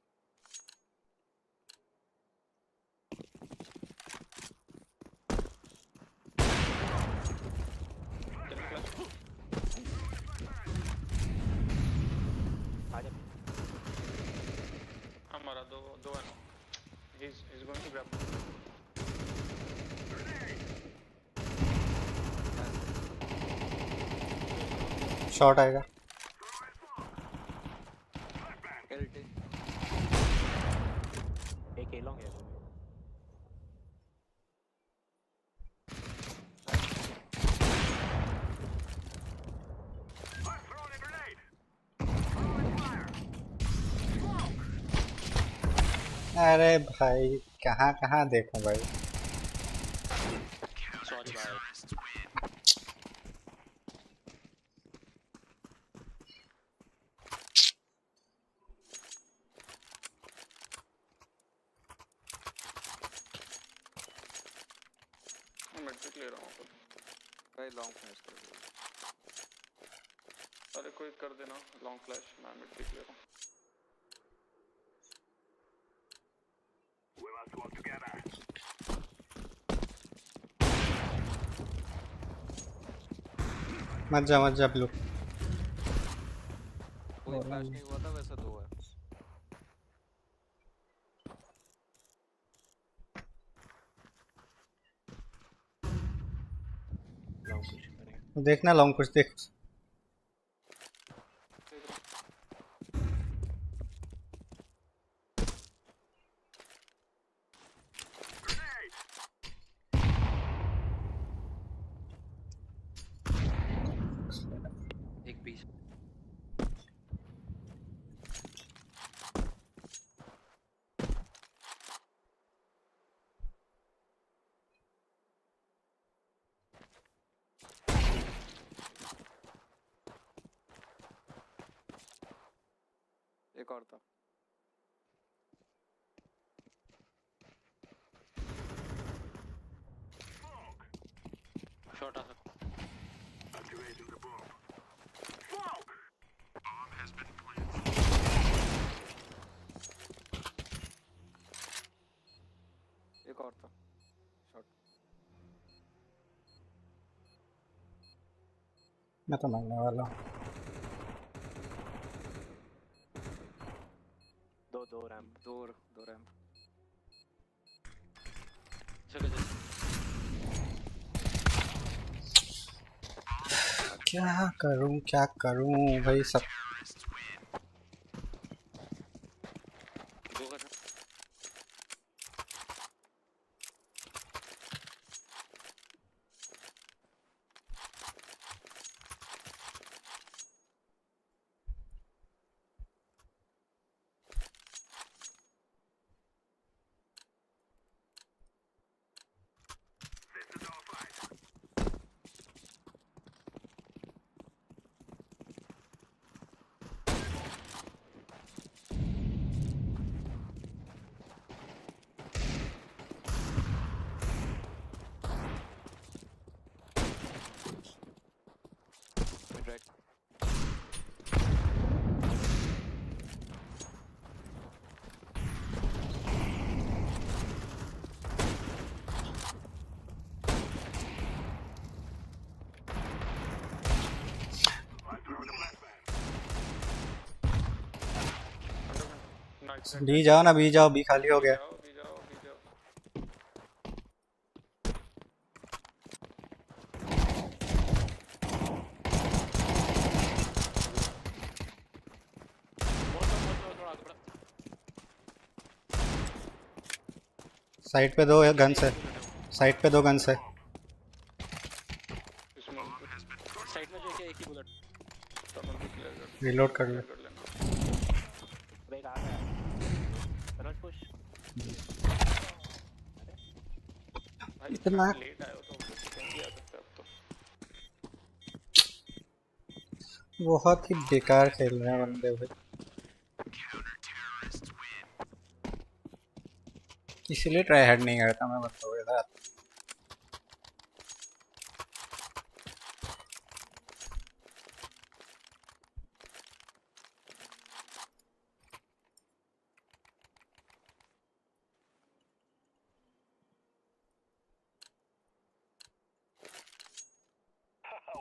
आजा हमारा दो है ना he's going to grab shot आएगा एलटी एक ए लॉन्ग है अरे भाई कहाँ देखूं भाई सॉरी भाई मैं मिड पिक ले रहा हूँ भाई लॉन्ग फिनिश कर अरे कोई कर देना लॉन्ग फ्लैश मैं मिड पिक ले रहा हूं We must work together. मत जा ब्लू। कोई फ्लैश नहीं हुआ था वैसे 2 है लॉन्ग पुश करेंगे देखना लॉन्ग कुछ देख। एक पीस एक और था शॉट आ सकता Activating the bomb. Smoke! Bomb has been planted. एक और था शॉट मैं तो मारने वाला हूँ। दो रैम्प चलो क्या करूं भाई सब। दो का था This is our fight. Right B जाओ ना, बी जाओ, बी खाली हो गया। बी जाओ साइड पे 2 गन्स है, साइड पे 2 गन्स है। साइड में जो है एक ही बुलेट रिलोड कर ले। ब्रेक आ गया रश पुश इतना लेट आया तो कैसे आ सकता अब तो बहुत ही बेकार खेल रहे हैं बंदे भाई, इसलिए ट्राई हार्ड नहीं करता मैं बंदों के साथ।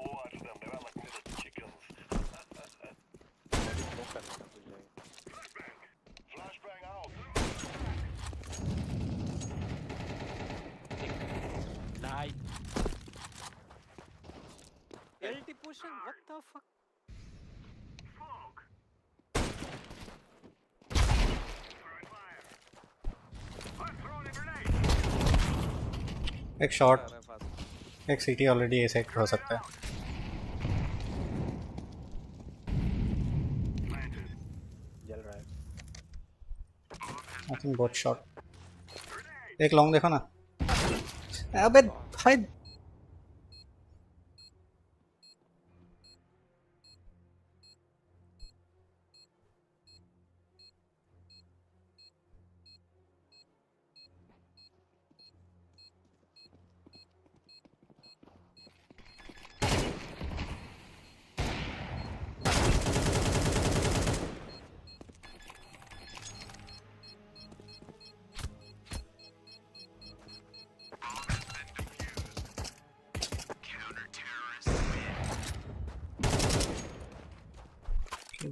Watch them, they're like little chickens. Flashbang out. Die. LT pushing, what the fuck? Smoke. Throwing fire. I'm throwing a grenade. एक शॉट, एक सीटी ऑलरेडी ए सेट हो सकता है। जल रहा है आई थिंक बोथ शॉट। एक लॉन्ग देखो ना। अबे भाई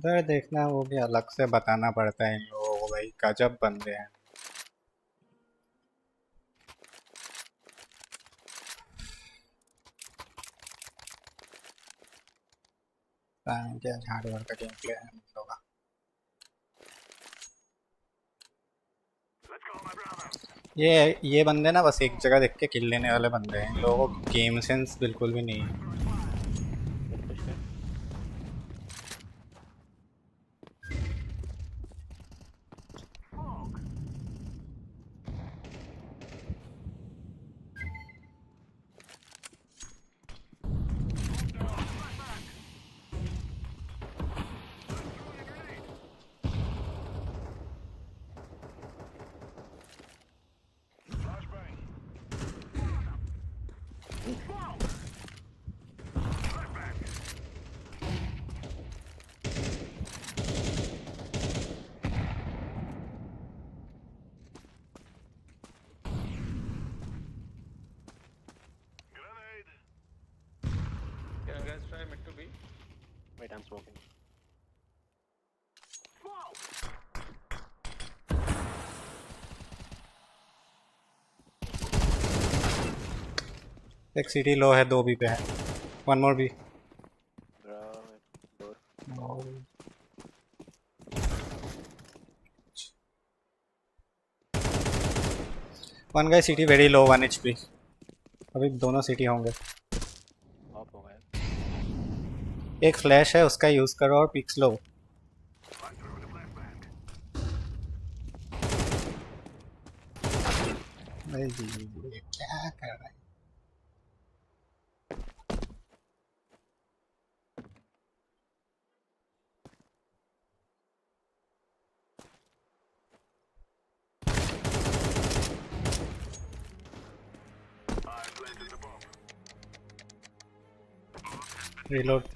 उधर देखना वो भी अलग से बताना पड़ता है इन लोगों को भाई, गजब बंदे हैं। क्या झाड़वर का गेम प्ले है इन लोगों का। ये बंदे ना बस एक जगह देख के किल लेने वाले बंदे हैं, इन लोगों को गेम सेंस बिल्कुल भी नहीं है। Can you guys try mid to B? Wait, I'm smoking. एक सिटी लो है, 2 बी पे है, 1 more B. One guy CT very low, 1 HP। अभी दोनों सिटी होंगे। ऑफ हो गया। एक फ्लैश है, उसका यूज करो और पिक्स लो। भाई ये क्या कर रहा है? Reload. Win.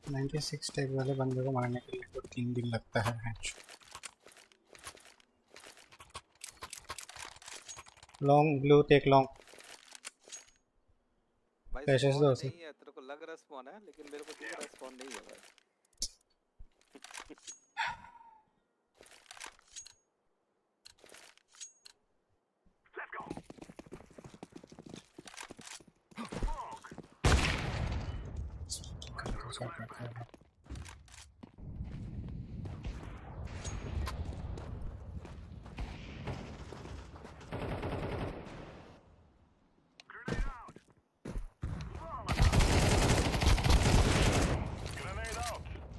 96 टैग वाले बंदे को मारने के लिए तो 3 दिन लगता है। Long blue take long. भाई पैसे स्पॉन दो नहीं है, तेरे को लग रहा स्पॉन है, लेकिन मेरे को दिख रहा स्पॉन नहीं है भाई।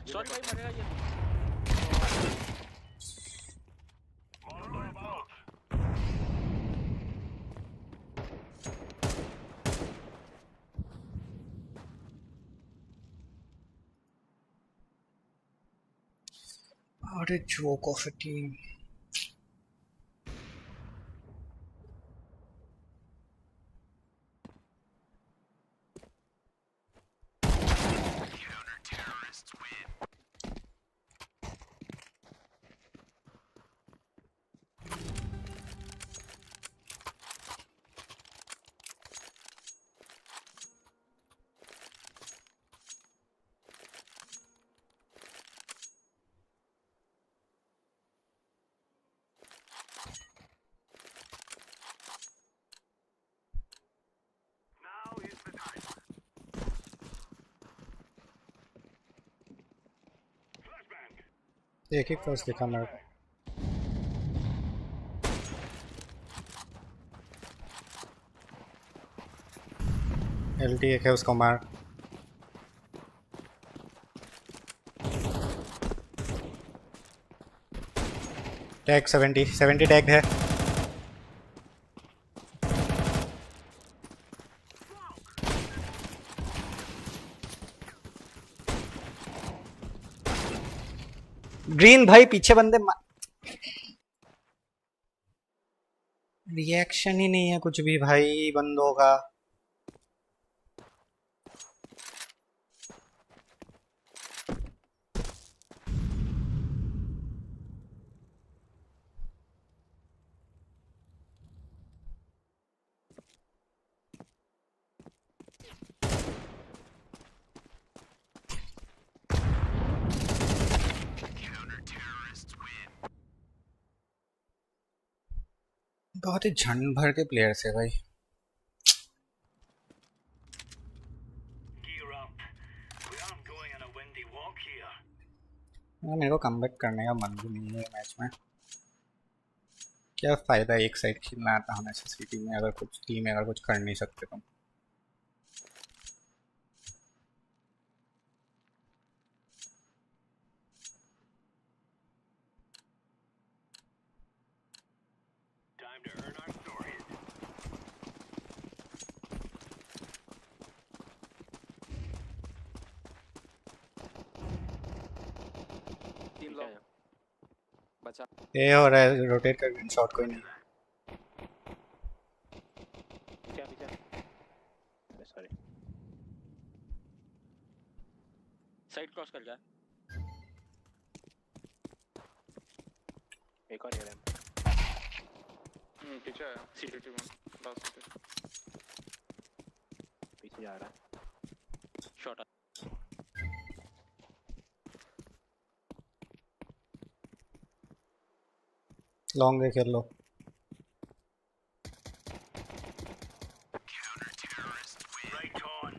शॉट भाई मरेगा ये। What a joke of a team. Counter-terrorists win. Now is the time. Flashbang. एक ही फर्स्ट दिखा मेरे को। LT एक है, उसको मार। टैग 70 टैग है। ग्रीन भाई पीछे बंदे रिएक्शन ही नहीं है कुछ भी भाई बंदों का। बहुत ही झंड भर के प्लेयर्स है भाई। Gear up. We aren't going on a windy walk here. मेरे को कमबैक करने का मन भी नहीं है मैच में। क्या फ़ायदा एक साइड खेलना आता होने से सिटी में अगर कुछ टीम में अगर कुछ कर नहीं सकते तुम। Time to earn our stories. तीन लोग बचा। ये हो रहा है रोटेट कर शॉट कोई नहीं। पीछे पीछे। अरे सॉरी। साइड क्रॉस कर जा। एक और ये रैंप। पीछे आया सीटी में लास्ट पे पीछे जा रहा है। शॉट लॉन्ग वे खेल लो। Right on.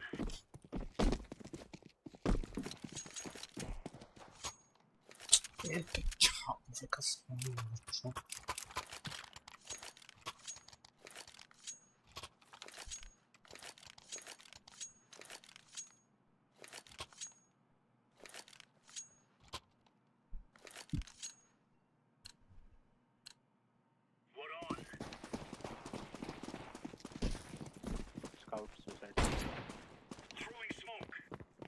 What on? Scout suicide. Throwing smoke.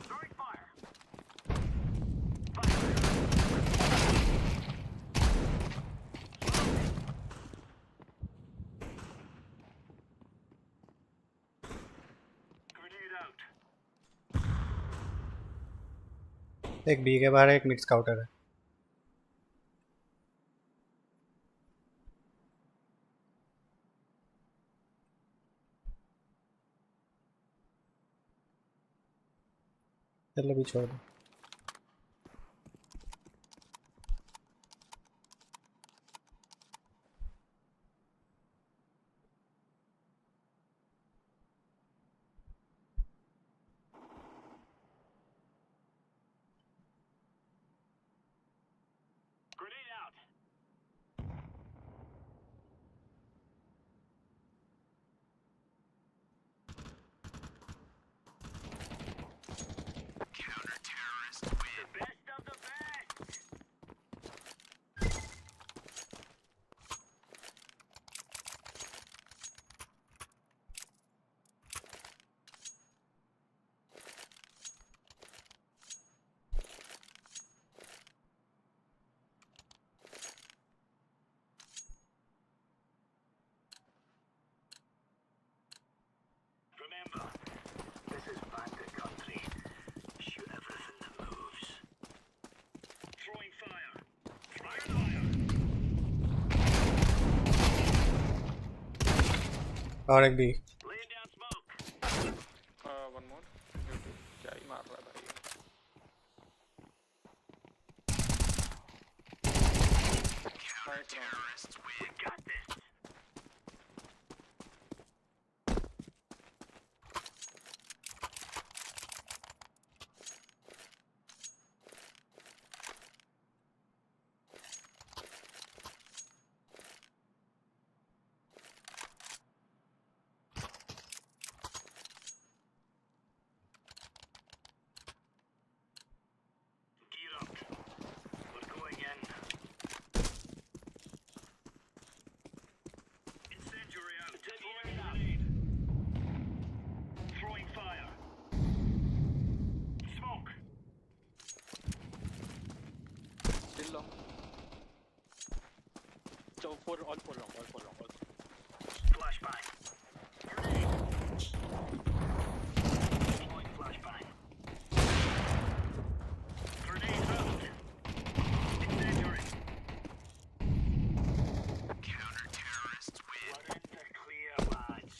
Throwing fire. Grenade out. एक बी के बाहर एक मिड स्काउटर है। चलो भी छोड़ दो। Grenade out. Counter-terrorist win. The best of the best. Remember, this is bandit country. Shoot everything that moves. Throwing fire. Fire. और एक B. Laying down smoke. One more क्या ही मार रहा है भाई। Counter-terrorist win. We got this. Gear up. We're going in. Incendiary out. Throwing grenade. Throwing fire. Smoke. Still long. So all four long. Flashbang. Grenade. Deploying flashbang. Grenade out. Incendiary. Counter-terrorists win. We're in the clear, lads.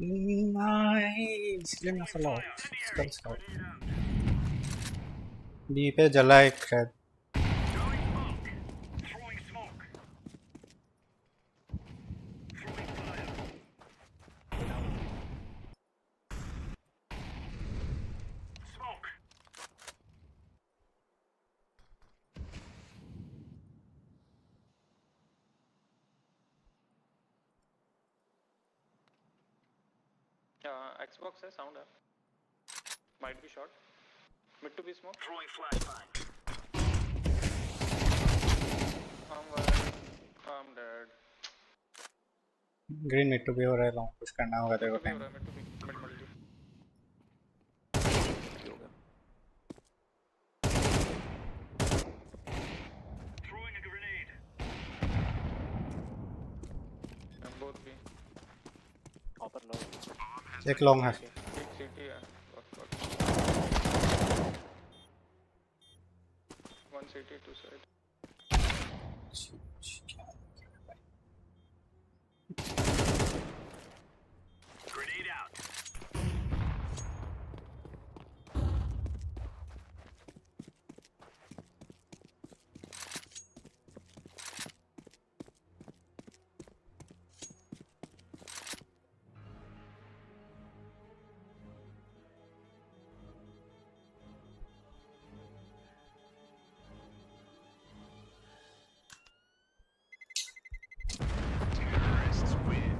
Nice लेना सलॉट school scout B पे जला एक शायद Xbox है sound है might be short mid to be smoke Throwing flashbang. I'm dead green mid to B हो रहा है लॉन्ग पुश करना होगा तेरे को time mid to be mid multi Throwing a grenade. both B Hopper low. एक long है CT है one CT two side Grenade out. Terrorists win.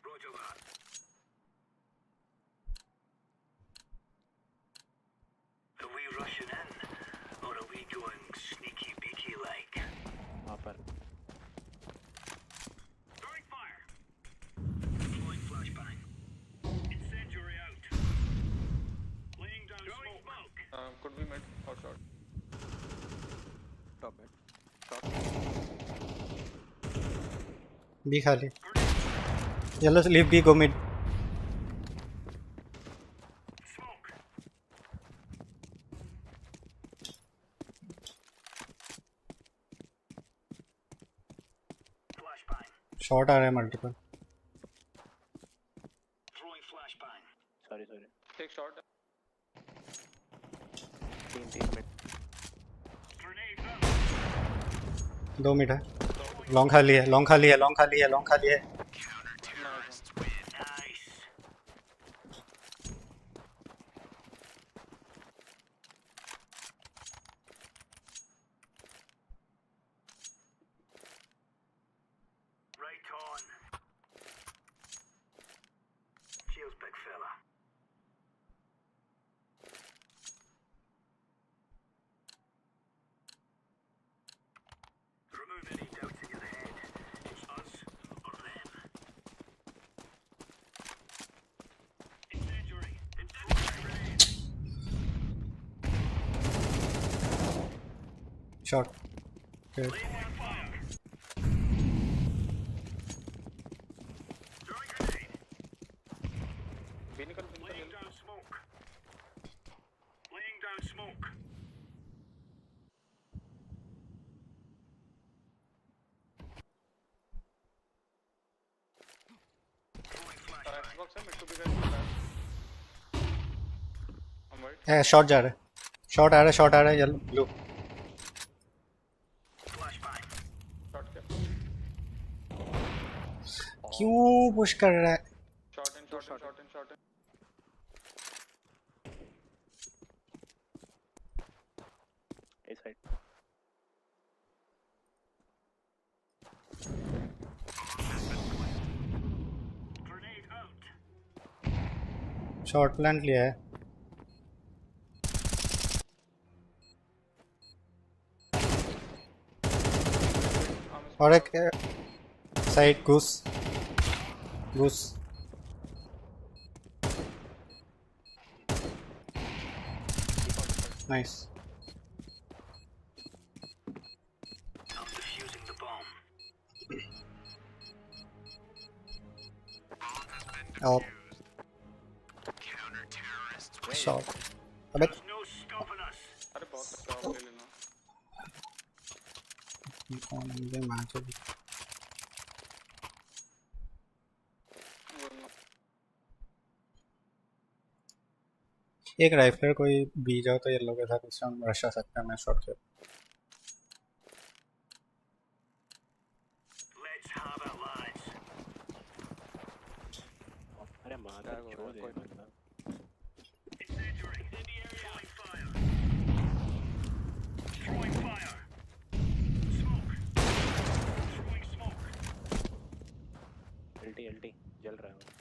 Roger that. Are we rushing in, or are we going sneaky beaky like? Hopper. Throwing fire. Deploying flashbang. Incendiary out. Laying down smoke. could be mid or short Top mid. B खाली yellow leave B go mid Smoke. Flashbang. Shot आ रहा है multiple Throwing flashbang. Sorry. take short Team mid. Grenade out. 2 mid है long खाली है long खाली है long खाली है लॉन्ग खाली है Terrorists win. Nice. Right on. Cheers, big fella. Remove any doubts in your head. It's us or them. Incendiary. Incendiary. Shot Laying on fire. Throwing grenade. Laying down smoke. Laying down smoke. Throwing flashbang. Xbox है mid to be guys I'm right है shot जा रहा है shot आ रहा है yellow blue Flashbang. short क्या क्यों पुश कर रहा है short in A side. Grenade out. Shot plant लिया है और एक साइड घुस nice I'm defusing the bomb. Op. Shot. अबे अरे बहुत अच्छा ले लेना कौन मुझे मैच है एक राइफलर कोई बी जाओ तो येलो के साथ इस राउंड रश आ सकता है मैं शॉट से अरे मार छोड़ दे LT जल रहा है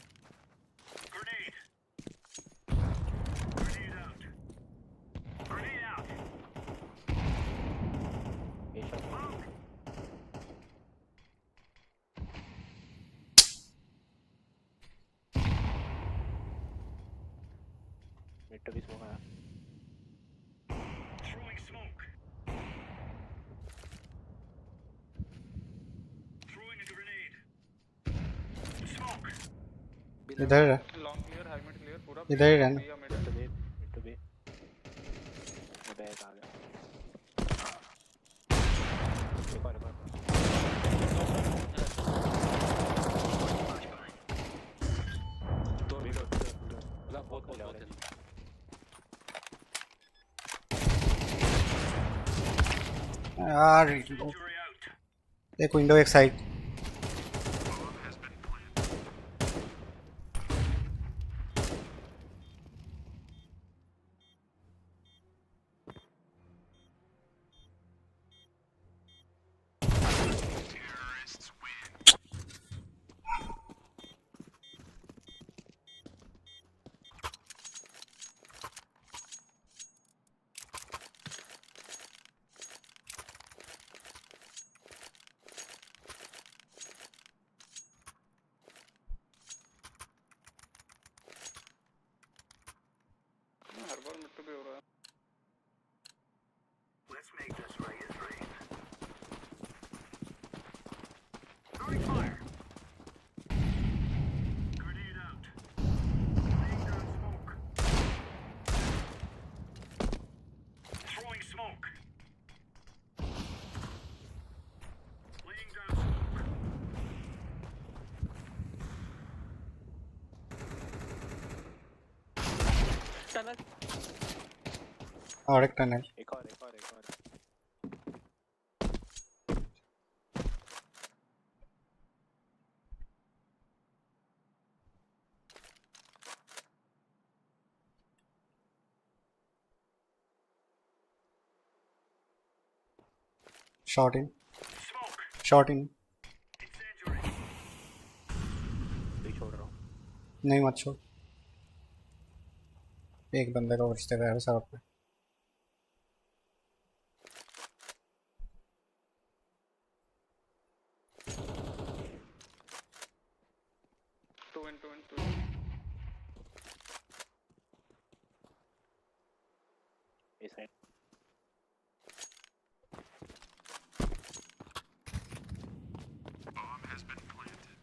मिड भी स्मोक आया इधर है long clear high mid clear पूरा इधर ही रहना मिड टू बी मैं बैक आ गया एक और दो रिलोड बहुत यार एक विंडो एक साइड हर बार मिड टू बी हो रहा है Let's make this Vegas rain. Throwing fire. Grenade out. Laying down smoke. Throwing smoke. Laying down smoke. Tunnel और एक टनल एक और शॉट इन छोड़ रहा हूँ नहीं मत छोड़ एक बंदे का बचते रहे साहब पे टू इस side Bomb has been planted.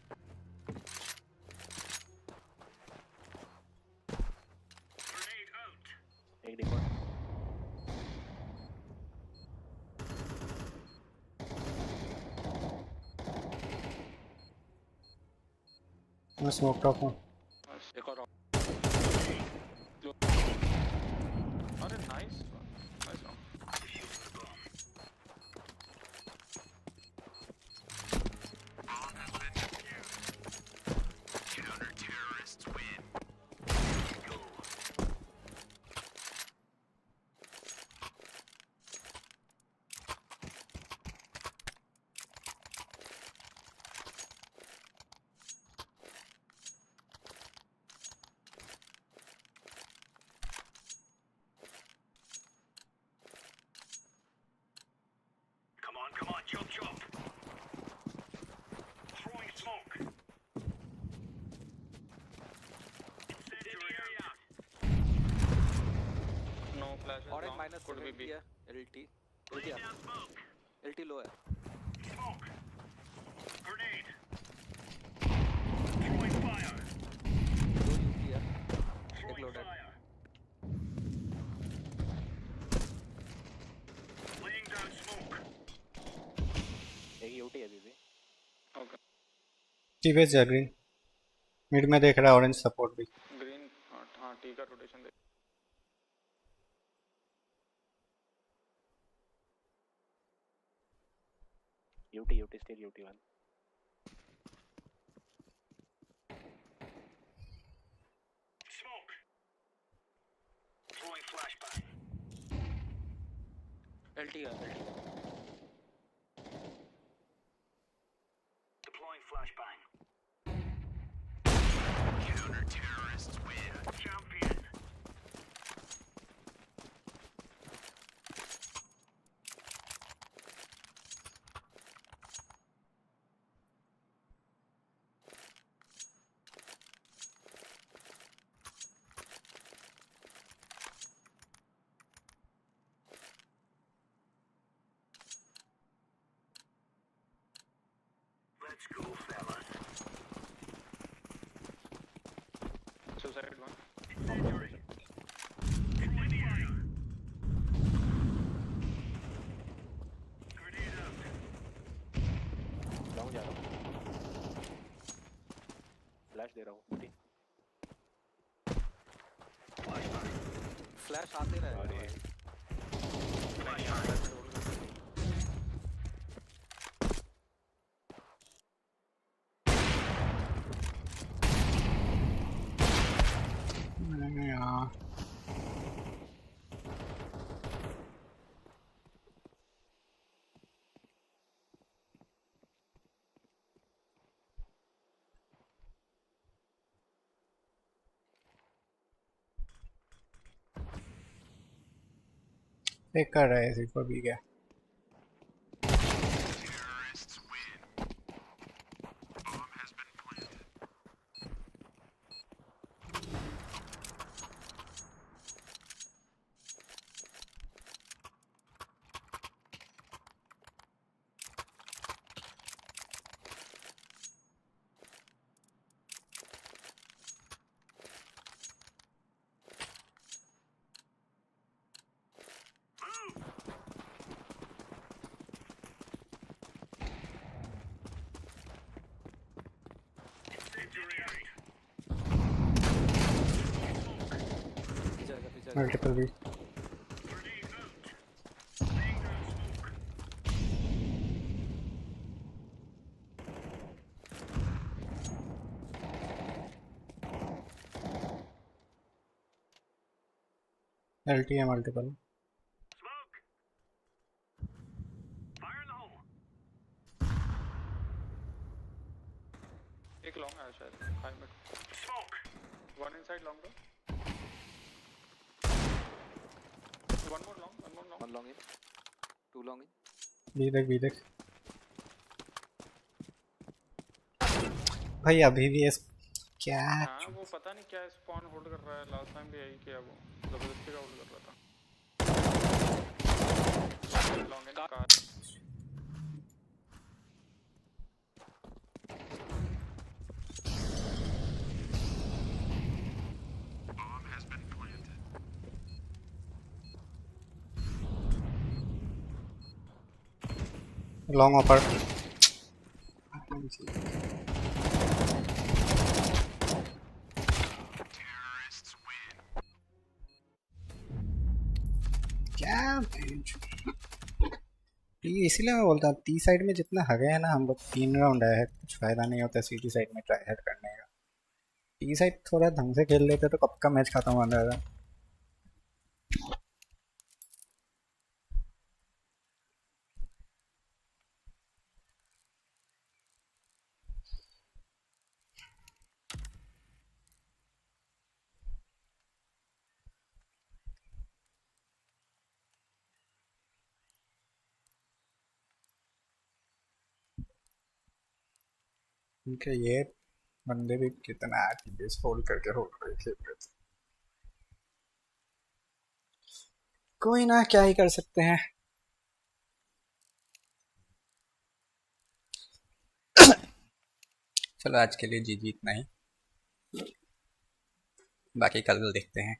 Grenade out. एक डिकोड मैं स्मोक टॉप हूँ एक और अरे nice nice Bomb has been defused. Counter-terrorists win. Go. Come on, chop chop. Throwing smoke. Incendiary out. No flash और एक minus could be B LT Laying down smoke. LT low है Smoke. Grenade. Throwing fire. टीवेज जा green mid में देख रहा है orange support भी green हाँ टी का रोटेशन देख UT still UT one Smoke. Throwing flashbang. LT का Deploying flashbang. Counter-terrorists win. Champion. Let's go, fellas. Suicide one Incendiary. Throwing fire. Grenade out. Long जा रहा हूँ फ्लैश दे रहा हूँ यूटी फ्लैश आते रहे अरे यार एक कर रहा है इसी को भी क्या Terrorists win. Bomb has been planted. Incendiary. Multiple भी Grenade out. Laying down smoke. LT है multiple Smoke. Fire in the hole. एक लॉन्ग आया शायद high mid Smoke. One inside long दो one more long one long in two long in भी देख भाई अभी भी इस क्या हाँ वो पता नहीं क्या स्पॉन होल्ड कर रहा है लास्ट टाइम भी यही किया वो जबरदस्ती का होल्ड कर रहा था long in car Bomb has been planted. Long offer Terrorists win. क्या इसीलिए मैं बोलता हूँ टी साइड में जितना हगे है ना हम लोग 3 राउंड आए हैं कुछ फायदा नहीं होता सीटी साइड में ट्राई हार्ड करने का टी साइड थोड़ा ढंग से खेल लेते तो कब का मैच खत्म हो जाएगा उनके ये बंदे भी कितना बेस होल्ड करके होल्ड करके खेल रहे थे कोई ना क्या ही कर सकते हैं चलो आज के लिए जी इतना ही बाकी कल देखते हैं